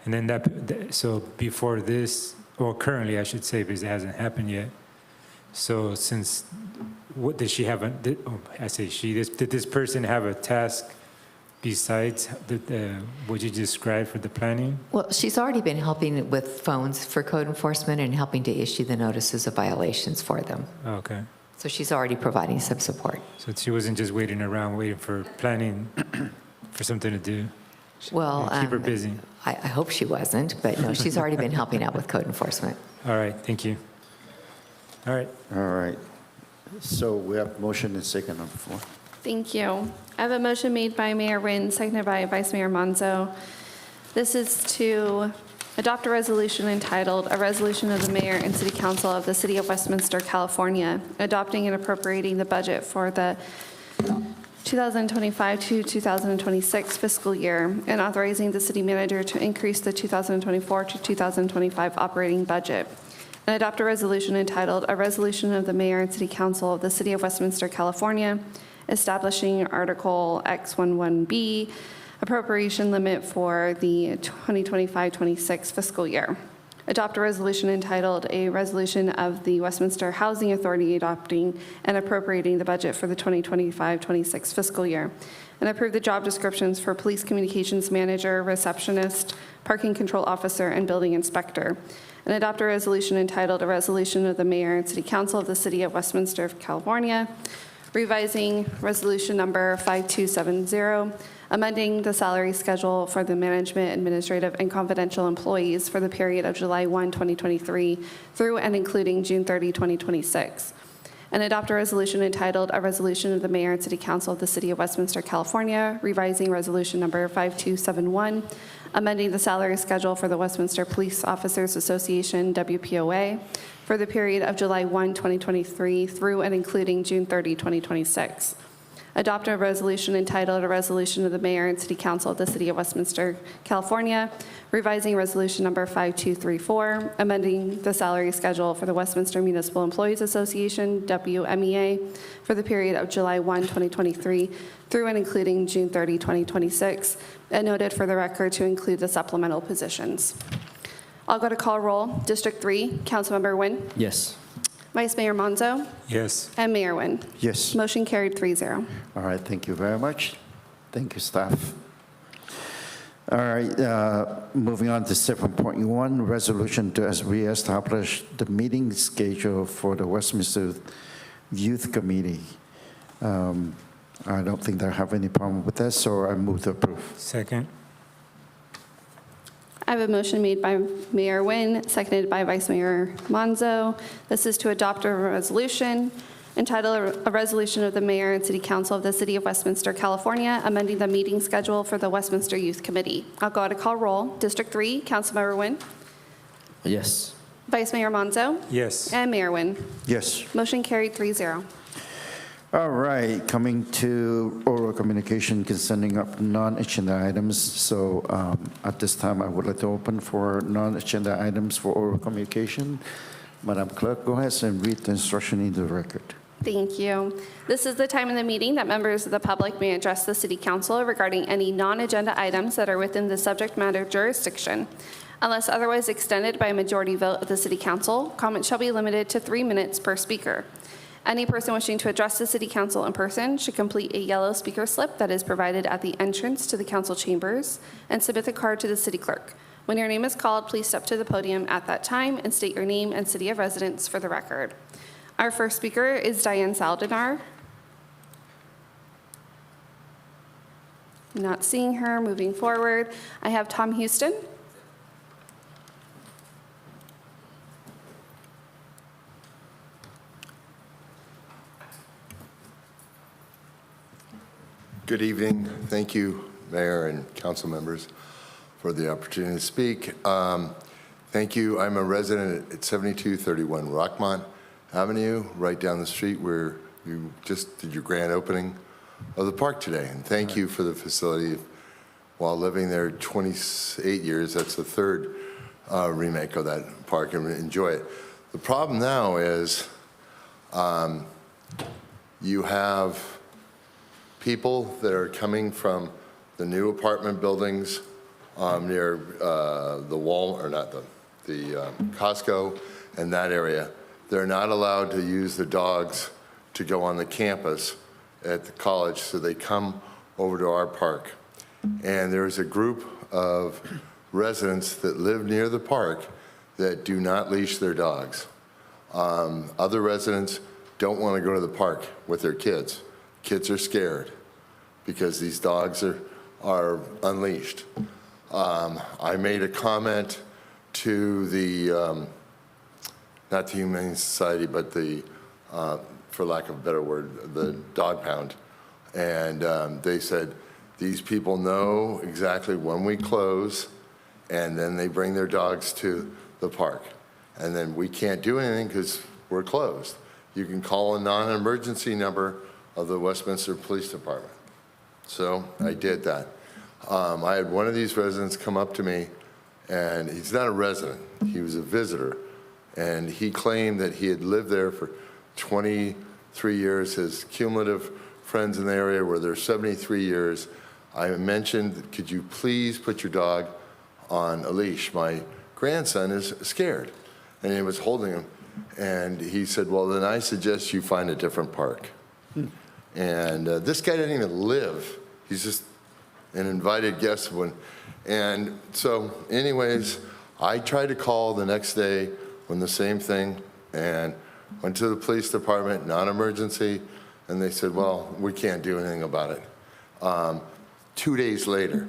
And then so before this, or currently I should say, because it hasn't happened yet. So since, what did she have, did this person have a task besides what you described for the planning? Well, she's already been helping with phones for code enforcement and helping to issue the notices of violations for them. Okay. So she's already providing some support. So she wasn't just waiting around, waiting for planning for something to do? Well, Keep her busy. I hope she wasn't, but no, she's already been helping out with code enforcement. All right, thank you. All right. All right. So we have motion and second on the floor. Thank you. I have a motion made by Mayor Nguyen, seconded by Vice Mayor Monzo. This is to adopt a resolution entitled, "A Resolution of the Mayor and City Council of the City of Westminster, California, adopting and appropriating the budget for the 2025 to 2026 fiscal year, and authorizing the city manager to increase the 2024 to 2025 operating budget." And adopt a resolution entitled, "A Resolution of the Mayor and City Council of the City of Westminster, California, establishing Article X11B, appropriation limit for the 2025-26 fiscal year." Adopt a resolution entitled, "A Resolution of the Westminster Housing Authority adopting and appropriating the budget for the 2025-26 fiscal year." And approve the job descriptions for police communications manager, receptionist, parking control officer, and building inspector. And adopt a resolution entitled, "A Resolution of the Mayor and City Council of the City of Westminster, California, revising Resolution Number 5270, amending the salary schedule for the management, administrative, and confidential employees for the period of July 1, 2023 through and including June 30, 2026. And adopt a resolution entitled, "A Resolution of the Mayor and City Council of the City of Westminster, California, revising Resolution Number 5271, amending the salary schedule for the Westminster Police Officers Association, WPOA, for the period of July 1, 2023 through and including June 30, 2026. Adopt a resolution entitled, "A Resolution of the Mayor and City Council of the City of Westminster, California, revising Resolution Number 5234, amending the salary schedule for the Westminster Municipal Employees Association, WMEA, for the period of July 1, 2023 through and including June 30, 2026, and noted for the record to include the supplemental positions." I'll go to call roll. District 3, Councilmember Nguyen. Yes. Vice Mayor Monzo. Yes. And Mayor Nguyen. Yes. Motion carried 3-0. All right, thank you very much. Thank you, staff. All right, moving on to 7.1, resolution to reestablish the meeting schedule for the Westminster Youth Committee. I don't think they have any problem with that, so I move to approve. Second. I have a motion made by Mayor Nguyen, seconded by Vice Mayor Monzo. This is to adopt a resolution entitled, "A Resolution of the Mayor and City Council of the City of Westminster, California, amending the meeting schedule for the Westminster Youth Committee." I'll go to call roll. District 3, Councilmember Nguyen. Yes. Vice Mayor Monzo. Yes. And Mayor Nguyen. Yes. Motion carried 3-0. All right, coming to oral communication concerning up non-agenda items. So at this time, I would like to open for non-agenda items for oral communication. Madam Clerk, go ahead and read the instruction into the record. Thank you. This is the time in the meeting that members of the public may address the City Council regarding any non-agenda items that are within the subject matter jurisdiction Unless otherwise extended by a majority vote of the City Council, comments shall be limited to 3 minutes per speaker. Any person wishing to address the City Council in person should complete a yellow speaker slip that is provided at the entrance to the council chambers and submit the card to the city clerk. When your name is called, please step to the podium at that time and state your name and city of residence for the record. Our first speaker is Diane Saldinar. Not seeing her. Moving forward, I have Tom Houston. Good evening. Thank you, Mayor and council members, for the opportunity to speak. Thank you. I'm a resident at 7231 Rockmont Avenue, right down the street where you just did your grand opening of the park today. And thank you for the facility. While living there 28 years, that's the third remake of that park, and enjoy it. The problem now is you have people that are coming from the new apartment buildings near the wall, or not the Costco and that area. They're not allowed to use the dogs to go on the campus at the college, so they come over to our park. And there's a group of residents that live near the park that do not leash their dogs. Other residents don't want to go to the park with their kids. Kids are scared because these dogs are unleashed. I made a comment to the, not the Humane Society, but the, for lack of a better word, the dog pound. And they said, these people know exactly when we close, and then they bring their dogs to the park. And then we can't do anything because we're closed. You can call a non-emergency number of the Westminster Police Department. So I did that. I had one of these residents come up to me, and he's not a resident, he was a visitor. And he claimed that he had lived there for 23 years. His cumulative friends in the area were there 73 years. I mentioned, could you please put your dog on a leash? My grandson is scared. And he was holding him. And he said, well, then I suggest you find a different park. And this guy didn't even live. He's just an invited guest. And so anyways, I tried to call the next day when the same thing, and went to the police department, non-emergency, and they said, well, we can't do anything about it. 2 days later,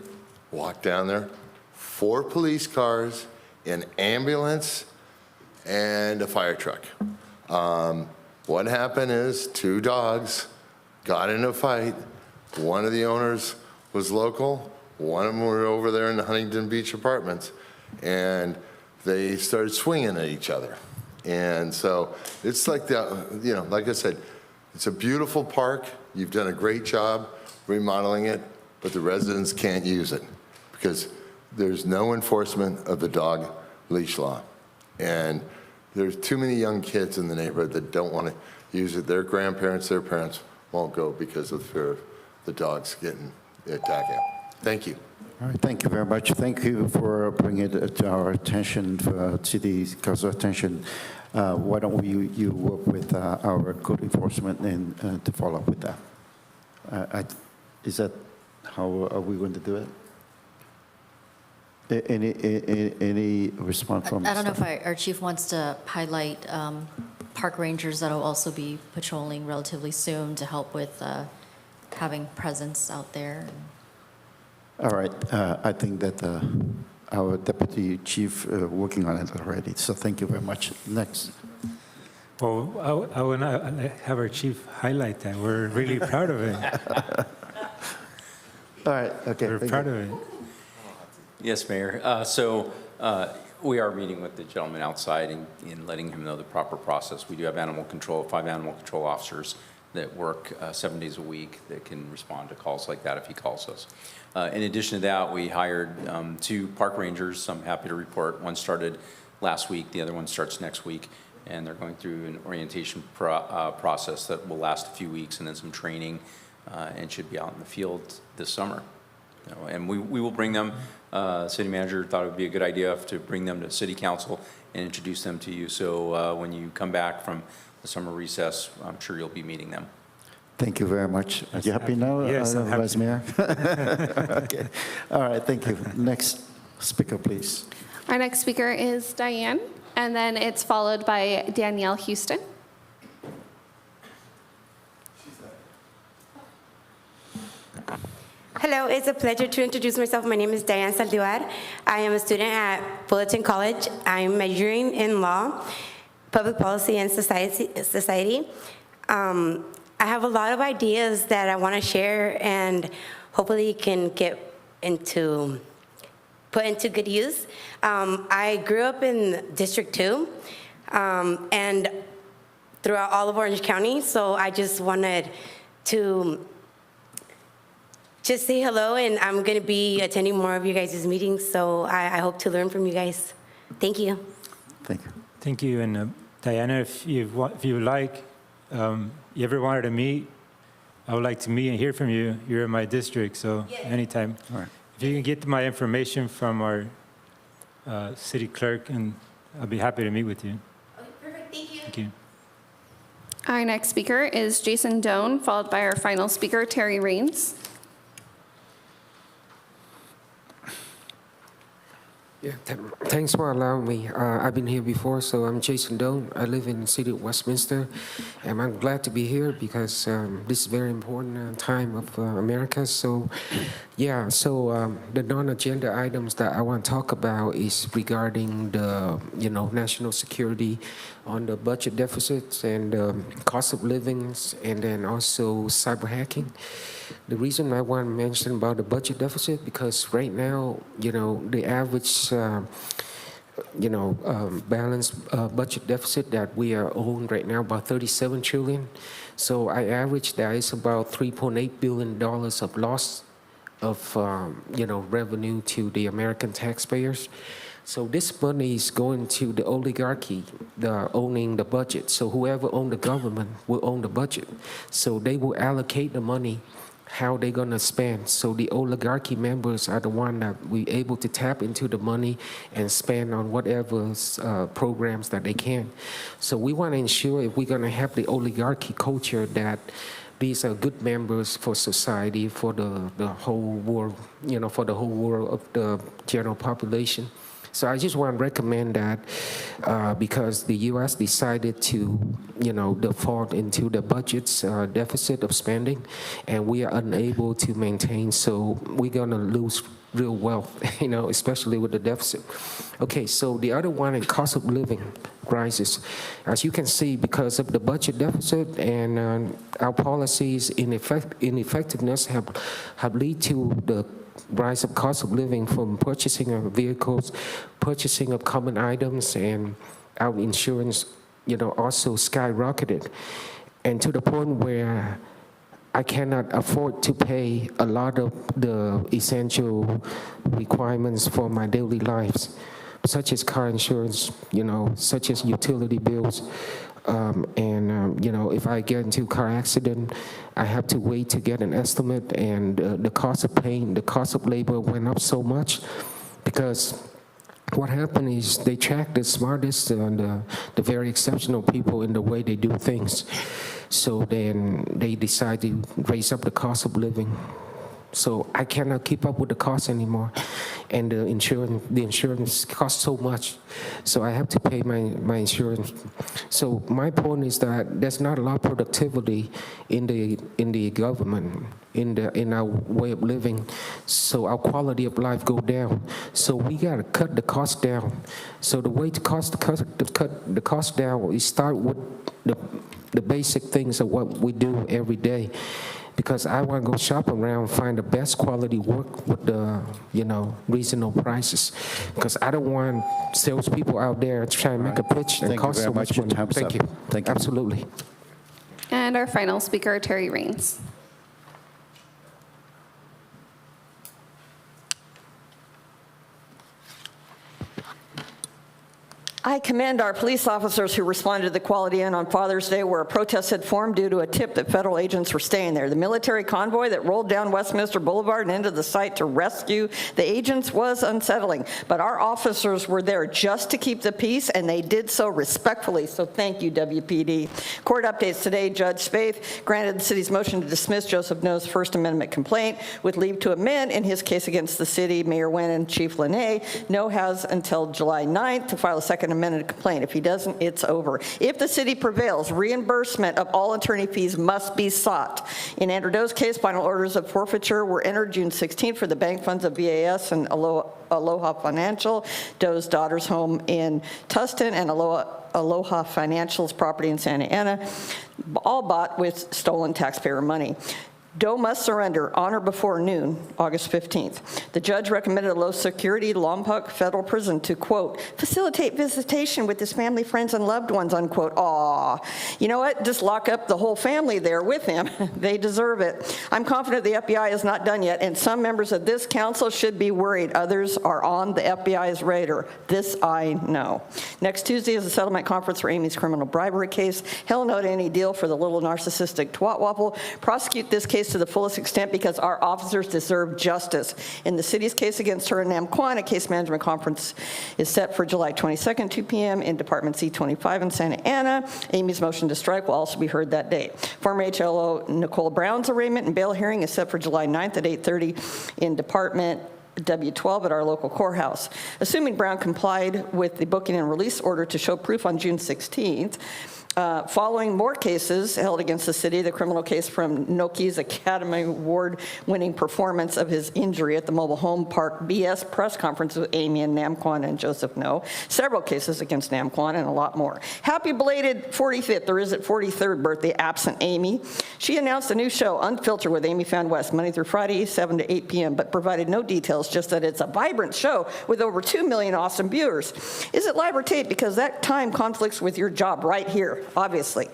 walked down there, 4 police cars, an ambulance, and a fire truck. What happened is 2 dogs got in a fight. One of the owners was local. One of them were over there in the Huntington Beach apartments. And they started swinging at each other. And so it's like like I said, it's a beautiful park. You've done a great job remodeling it, but the residents can't use it because there's no enforcement of the dog leash law. And there's too many young kids in the neighborhood that don't want to use it. Their grandparents, their parents won't go because of the fear of the dogs getting attacking. Thank you. All right, thank you very much. Thank you for bringing it to our attention, City Council attention. Why don't you work with our code enforcement and to follow up with that? Is that how are we going to do it? Any response from? I don't know if our chief wants to highlight park rangers that will also be patrolling relatively soon to help with having presence out there. All right, I think that our deputy chief working on it already. So thank you very much. Next. Well, I want to have our chief highlight that. We're really proud of it. All right, okay. We're proud of it. Yes, Mayor. We are meeting with the gentleman outside and letting him know the proper process. We do have animal control, 5 animal control officers that work 7 days a week that can respond to calls like that if he calls us. In addition to that, we hired 2 park rangers. I'm happy to report. One started last week. The other one starts next week. And they're going through an orientation process that will last a few weeks and then some training and should be out in the field this summer. And we will bring them, city manager thought it would be a good idea to bring them to city council and introduce them to you. So when you come back from the summer recess, I'm sure you'll be meeting them. Thank you very much. Are you happy now, Yes, I'm happy. Vice Mayor? Okay. All right, thank you. Next speaker, please. Our next speaker is Diane, and then it's followed by Danielle Houston. Hello, it's a pleasure to introduce myself. My name is Diane Saldivar. I am a student at Fullerton College. I'm majoring in law, public policy, and society. I have a lot of ideas that I want to share, and hopefully can put into good use. I grew up in District 2 and throughout all of Orange County, so I just wanted to just say hello, and I'm going to be attending more of you guys' meetings, so I hope to learn from you guys. Thank you. Thank you. Thank you. And Diana, if you would like, you ever wanted to meet, I would like to meet and hear from you. You're in my district, so anytime. All right. If you can get my information from our city clerk, and I'll be happy to meet with you. Okay, perfect. Thank you. Thank you. Our next speaker is Jason Doan, followed by our final speaker, Terry Raines. Yeah, thanks for allowing me. I've been here before, so I'm Jason Doan. I live in the city of Westminster, and I'm glad to be here because this is a very important time of America. So, yeah, the non-agenda items that I want to talk about is regarding the, national security on the budget deficits and cost of livings, and then also cyber hacking. The reason I want to mention about the budget deficit, because right now, the average, balanced budget deficit that we are owing right now, about 37 trillion. So I average that is about $3.8 billion of loss of, revenue to the American taxpayers. So this money is going to the oligarchy, owning the budget. So whoever owns the government will own the budget. So they will allocate the money how they're going to spend. So the oligarchy members are the one that we able to tap into the money and spend on whatever programs that they can. So we want to ensure if we're going to have the oligarchy culture that these are good members for society, for the whole world, for the whole world of the general population. So I just want to recommend that because the U.S. decided to, default into the budget's deficit of spending, and we are unable to maintain. So we're going to lose real wealth, especially with the deficit. Okay, so the other one is cost of living rises. As you can see, because of the budget deficit and our policies ineffectiveness have led to the rise of cost of living from purchasing of vehicles, purchasing of common items, and our insurance, also skyrocketed. And to the point where I cannot afford to pay a lot of the essential requirements for my daily lives, such as car insurance, such as utility bills. If I get into a car accident, I have to wait to get an estimate, and the cost of pain, the cost of labor went up so much because what happened is they track the smartest and the very exceptional people in the way they do things. So then they decide to raise up the cost of living. So I cannot keep up with the cost anymore, and the insurance costs so much. So I have to pay my insurance. So my point is that there's not a lot of productivity in the government, in our way of living. So our quality of life go down. So we gotta cut the cost down. So the way to cut the cost down is start with the basic things of what we do every day. Because I want to go shop around, find the best quality work with the, reasonable prices. Because I don't want salespeople out there trying to make a pitch and cost so much money. Thank you. Thank you. Absolutely. And our final speaker, Terry Raines. I commend our police officers who responded to the Quality Inn on Father's Day where a protest had formed due to a tip that federal agents were staying there. The military convoy that rolled down Westminster Boulevard and into the site to rescue the agents was unsettling, but our officers were there just to keep the peace, and they did so respectfully, so thank you, WPD. Court updates today. Judge Spaeth granted the city's motion to dismiss Joseph No's First Amendment complaint with leave to amend in his case against the city, Mayor Nguyen and Chief Lene. No has until July 9th to file a second amended complaint. If he doesn't, it's over. If the city prevails, reimbursement of all attorney fees must be sought. In Andrew Doe's case, final orders of forfeiture were entered June 16th for the bank funds of VAS and Aloha Financial, Doe's daughter's home in Tustin, and Aloha Financial's property in Santa Ana, all bought with stolen taxpayer money. Doe must surrender on or before noon, August 15th. The judge recommended a low-security Lompoc federal prison to, quote, facilitate visitation with his family, friends, and loved ones, unquote. Aw, you know what? Just lock up the whole family there with him. They deserve it. I'm confident the FBI is not done yet, and some members of this council should be worried. Others are on the FBI's radar. This I know. Next Tuesday is a settlement conference for Amy's criminal bribery case. Hell no to any deal for the little narcissistic twat waffle. Prosecute this case to the fullest extent because our officers deserve justice. In the city's case against her and Nam Quan, a case management conference is set for July 22nd, 2 p.m. in Department C25 in Santa Ana. Amy's motion to strike will also be heard that day. Former HLO Nicole Brown's arraignment and bail hearing is set for July 9th at 8:30 in Department W12 at our local courthouse. Assuming Brown complied with the booking and release order to show proof on June 16th, following more cases held against the city, the criminal case from Noki's Academy Award-winning performance of his injury at the mobile home park BS press conference with Amy and Nam Quan and Joseph No, several cases against Nam Quan, and a lot more. Happy belated 45th, or is it 43rd birthday, absent Amy. She announced a new show, Unfiltered with Amy Fan West, Monday through Friday, 7 to 8 p.m., but provided no details, just that it's a vibrant show with over 2 million awesome viewers. Is it live or tape? Because that time conflicts with your job right here. Obviously.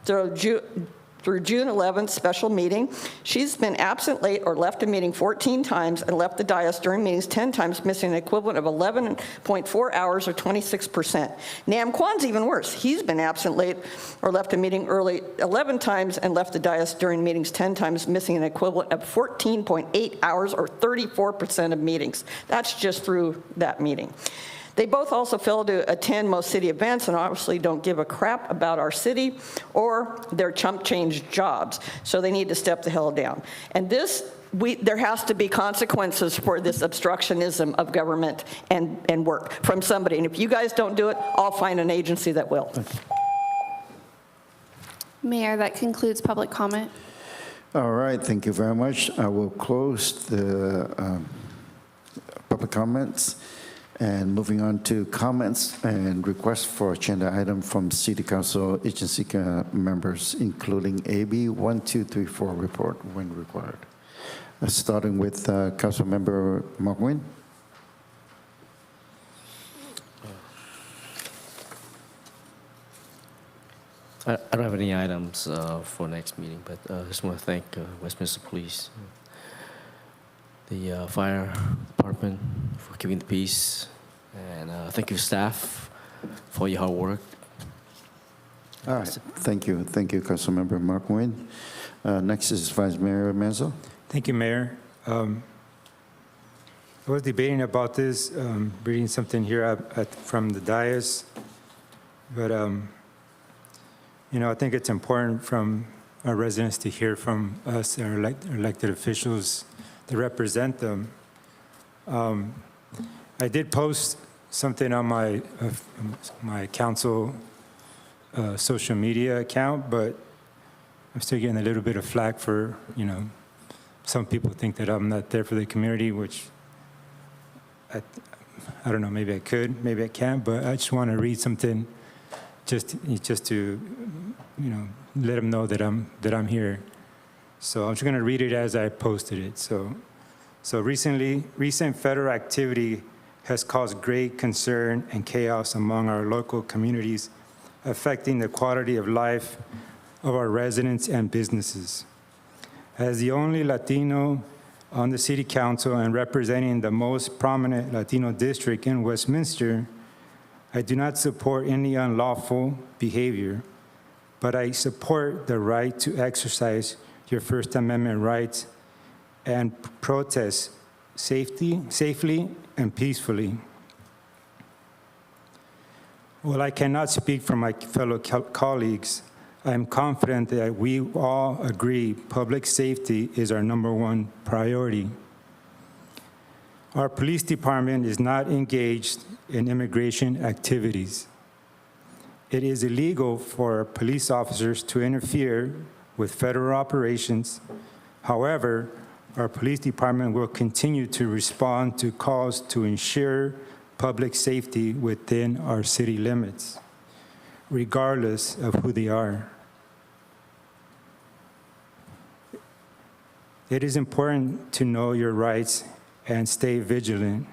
Through June 11th special meeting, she's been absent, late, or left a meeting 14 times and left the dais during meetings 10 times, missing an equivalent of 11.4 hours or 26%. Nam Quan's even worse. He's been absent, late, or left a meeting early 11 times and left the dais during meetings 10 times, missing an equivalent of 14.8 hours or 34% of meetings. That's just through that meeting. They both also fail to attend most city events and obviously don't give a crap about our city or their chump change jobs. So they need to step the hell down. And there has to be consequences for this obstructionism of government and work from somebody. And if you guys don't do it, I'll find an agency that will. Mayor, that concludes public comment. All right, thank you very much. I will close the public comments. And moving on to comments and requests for agenda item from City Council agency members, including AB 1234 report when required. Starting with Council Member Mark Nguyen. I don't have any items for next meeting, but I just want to thank Westminster Police, the fire department for keeping the peace, and thank you staff for your hard work. All right, thank you, Councilmember Mark Nguyen. Next is Vice Mayor Manzo. Thank you, Mayor. I was debating about this, reading something here from the dais, but you know, I think it's important from our residents to hear from us, our elected officials that represent them. I did post something on my council social media account, but I'm still getting a little bit of flack for, you know, some people think that I'm not there for the community, which I don't know, maybe I could, maybe I can't, but I just want to read something just to, you know, let them know that I'm here. So I'm just going to read it as I posted it. So recent federal activity has caused great concern and chaos among our local communities, affecting the quality of life of our residents and businesses. As the only Latino on the City Council and representing the most prominent Latino district in Westminster, I do not support any unlawful behavior, but I support the right to exercise your First Amendment rights and protest safely and peacefully. While I cannot speak for my fellow colleagues, I am confident that we all agree public safety is our #1 priority. Our police department is not engaged in immigration activities. It is illegal for police officers to interfere with federal operations. However, our police department will continue to respond to calls to ensure public safety within our city limits, regardless of who they are. It is important to know your rights and stay vigilant.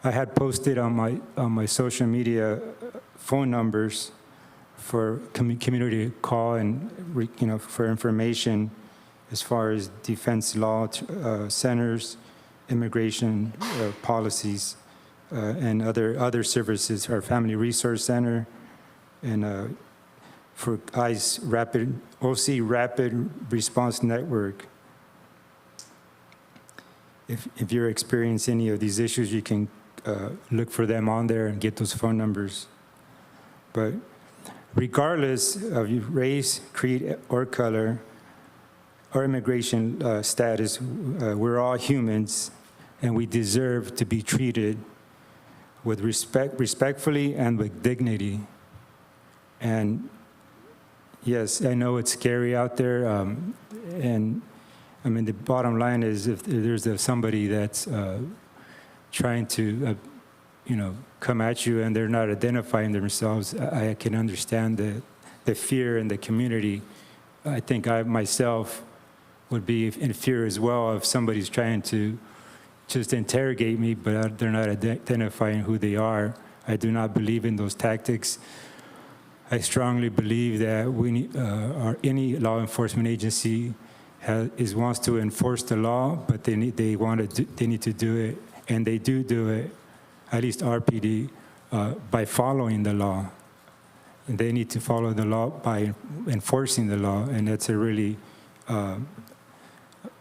I had posted on my social media phone numbers for community call and for information as far as defense law centers, immigration policies, and other services. Our Family Resource Center, and for OC Rapid Response Network. If you're experiencing any of these issues, you can look for them on there and get those phone numbers. But regardless of your race, creed, or color, or immigration status, we're all humans, and we deserve to be treated with respectfully and with dignity. And yes, I know it's scary out there, and I mean, the bottom line is if there's somebody that's trying to, come at you and they're not identifying themselves, I can understand the fear in the community. I think I myself would be in fear as well if somebody's trying to just interrogate me, but they're not identifying who they are. I do not believe in those tactics. I strongly believe that we need, any law enforcement agency wants to enforce the law, but they need to do it, and they do it, at least RPD, by following the law. And they need to follow the law by enforcing the law, and that's a really,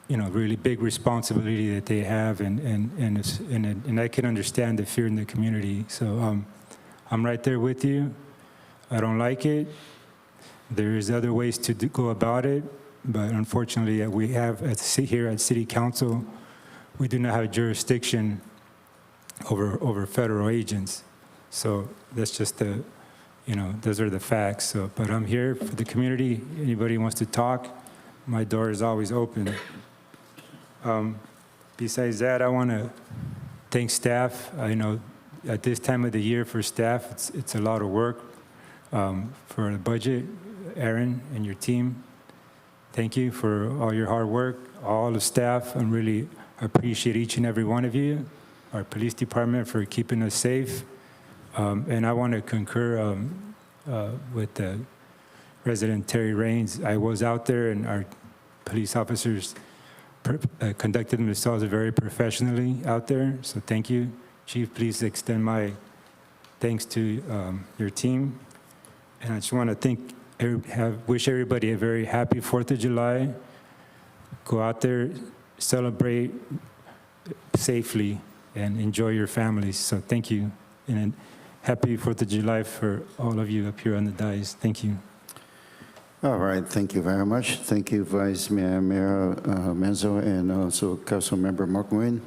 really big responsibility that they have, and I can understand the fear in the community. So I'm right there with you. I don't like it. There is other ways to go about it, but unfortunately, we have here at City Council, we do not have jurisdiction over federal agents. So that's just those are the facts. So, but I'm here for the community. Anybody wants to talk, my door is always open. Besides that, I want to thank staff. I know at this time of the year for staff, it's a lot of work. For the budget, Aaron and your team, thank you for all your hard work. All the staff, I really appreciate each and every one of you. Our police department for keeping us safe. And I want to concur with the Resident Terry Raines. I was out there, and our police officers conducted themselves very professionally out there. So thank you. Chief, please extend my thanks to your team. And I just want to wish everybody a very happy 4th of July. Go out there, celebrate safely, and enjoy your families. So thank you. And happy 4th of July for all of you up here on the dais. Thank you. All right, thank you very much. Thank you, Vice Mayor Menzo, and also Council Member Mark Nguyen.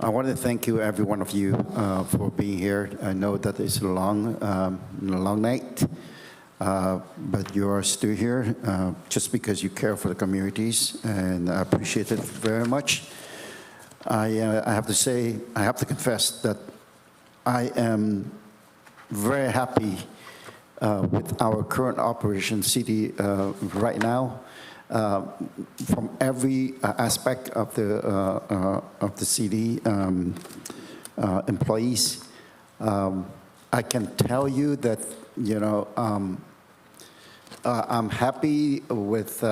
I want to thank you, every one of you, for being here. I know that it's a long night, but you are still here just because you care for the communities, and I appreciate it very much. I have to say, I have to confess that I am very happy with our current operation city right now. From every aspect of the city employees, I can tell you that I'm happy with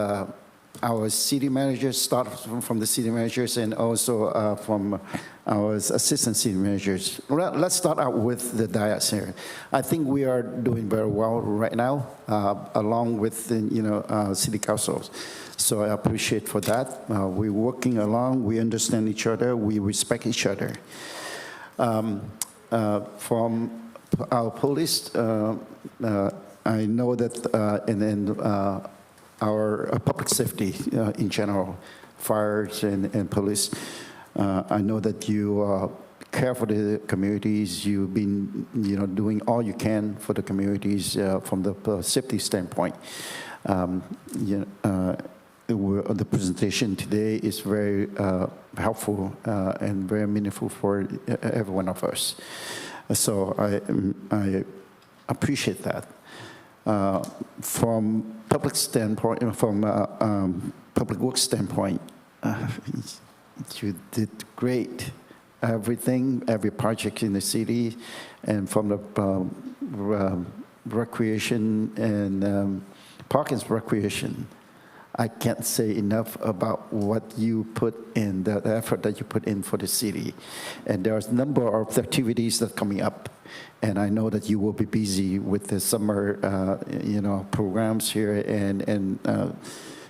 our city managers, start from the city managers, and also from our assistant city managers. Let's start out with the dais here. I think we are doing very well right now, along with the city councils. So I appreciate for that. We're working along. We understand each other. We respect each other. From our police, I know that, and then our public safety in general, fires and police. I know that you care for the communities. You've been, doing all you can for the communities from the safety standpoint. The presentation today is very helpful and very meaningful for every one of us. So I appreciate that. From public standpoint, from public works standpoint, you did great. Everything, every project in the city, and from the recreation and parking recreation. I can't say enough about what you put in, the effort that you put in for the city. And there's a number of activities that are coming up. And I know that you will be busy with the summer, programs here. And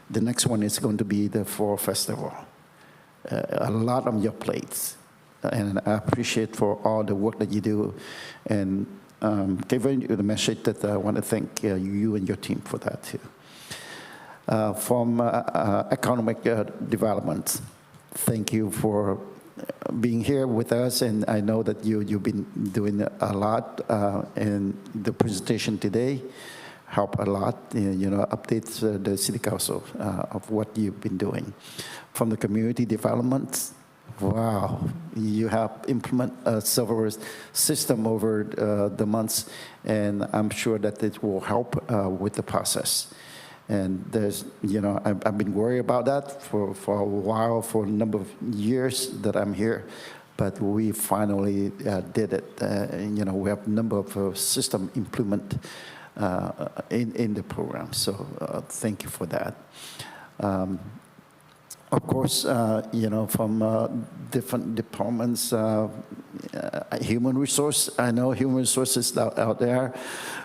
the next one is going to be the Fall Festival. A lot on your plates. And I appreciate for all the work that you do. And giving you the message that I want to thank you and your team for that too. From economic development, thank you for being here with us, and I know that you've been doing a lot, and the presentation today helped a lot, updates the city council of what you've been doing. From the community development, wow, you have implemented several system over the months, and I'm sure that it will help with the process. And there's, I've been worried about that for a while, for a number of years that I'm here, but we finally did it. We have a number of system implement in the program, so thank you for that. Of course, from different departments, human resource, I know human resources out there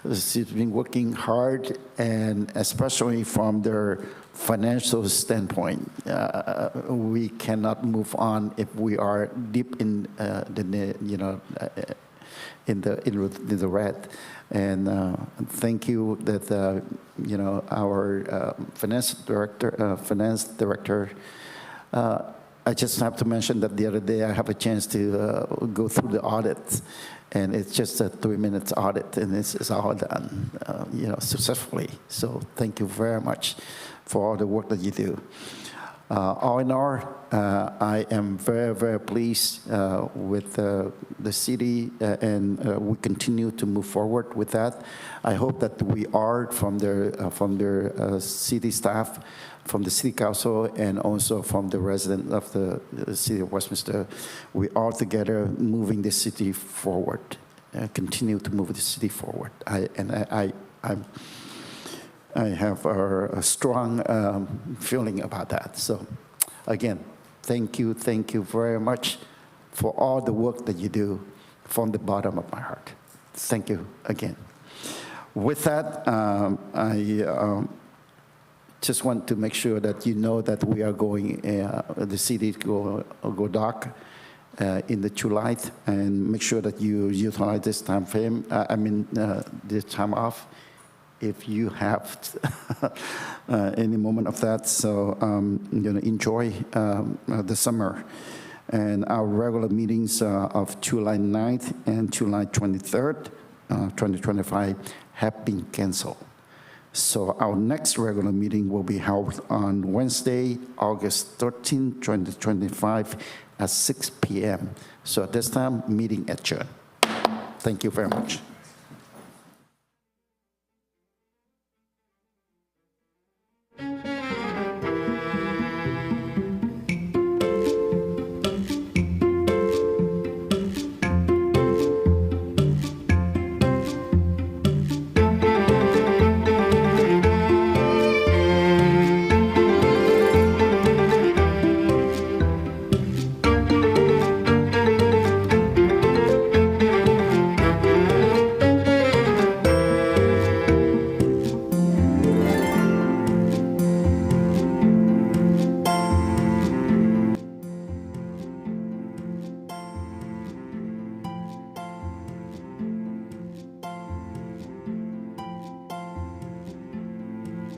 has been working hard, and especially from their financial standpoint, we cannot move on if we are deep in the red. And thank you that our finance director. I just have to mention that the other day I have a chance to go through the audit, and it's just a 3-minute audit, and it's all done, successfully. So thank you very much for all the work that you do. All in all, I am very, very pleased with the city, and we continue to move forward with that. I hope that we are from their city staff, from the city council, and also from the resident of the city of Westminster. We are together moving the city forward, continue to move the city forward. I have a strong feeling about that. So again, thank you very much for all the work that you do from the bottom of my heart. Thank you again. With that, I just want to make sure that you know that we are going, the city go dark in the July, and make sure that you utilize this time frame, this time off, if you have any moment of that. So enjoy the summer. And our regular meetings of July 9th and July 23rd, 2025 have been canceled. So our next regular meeting will be held on Wednesday, August 13, 2025 at 6 p.m. So at this time, meeting adjourned. Thank you very much.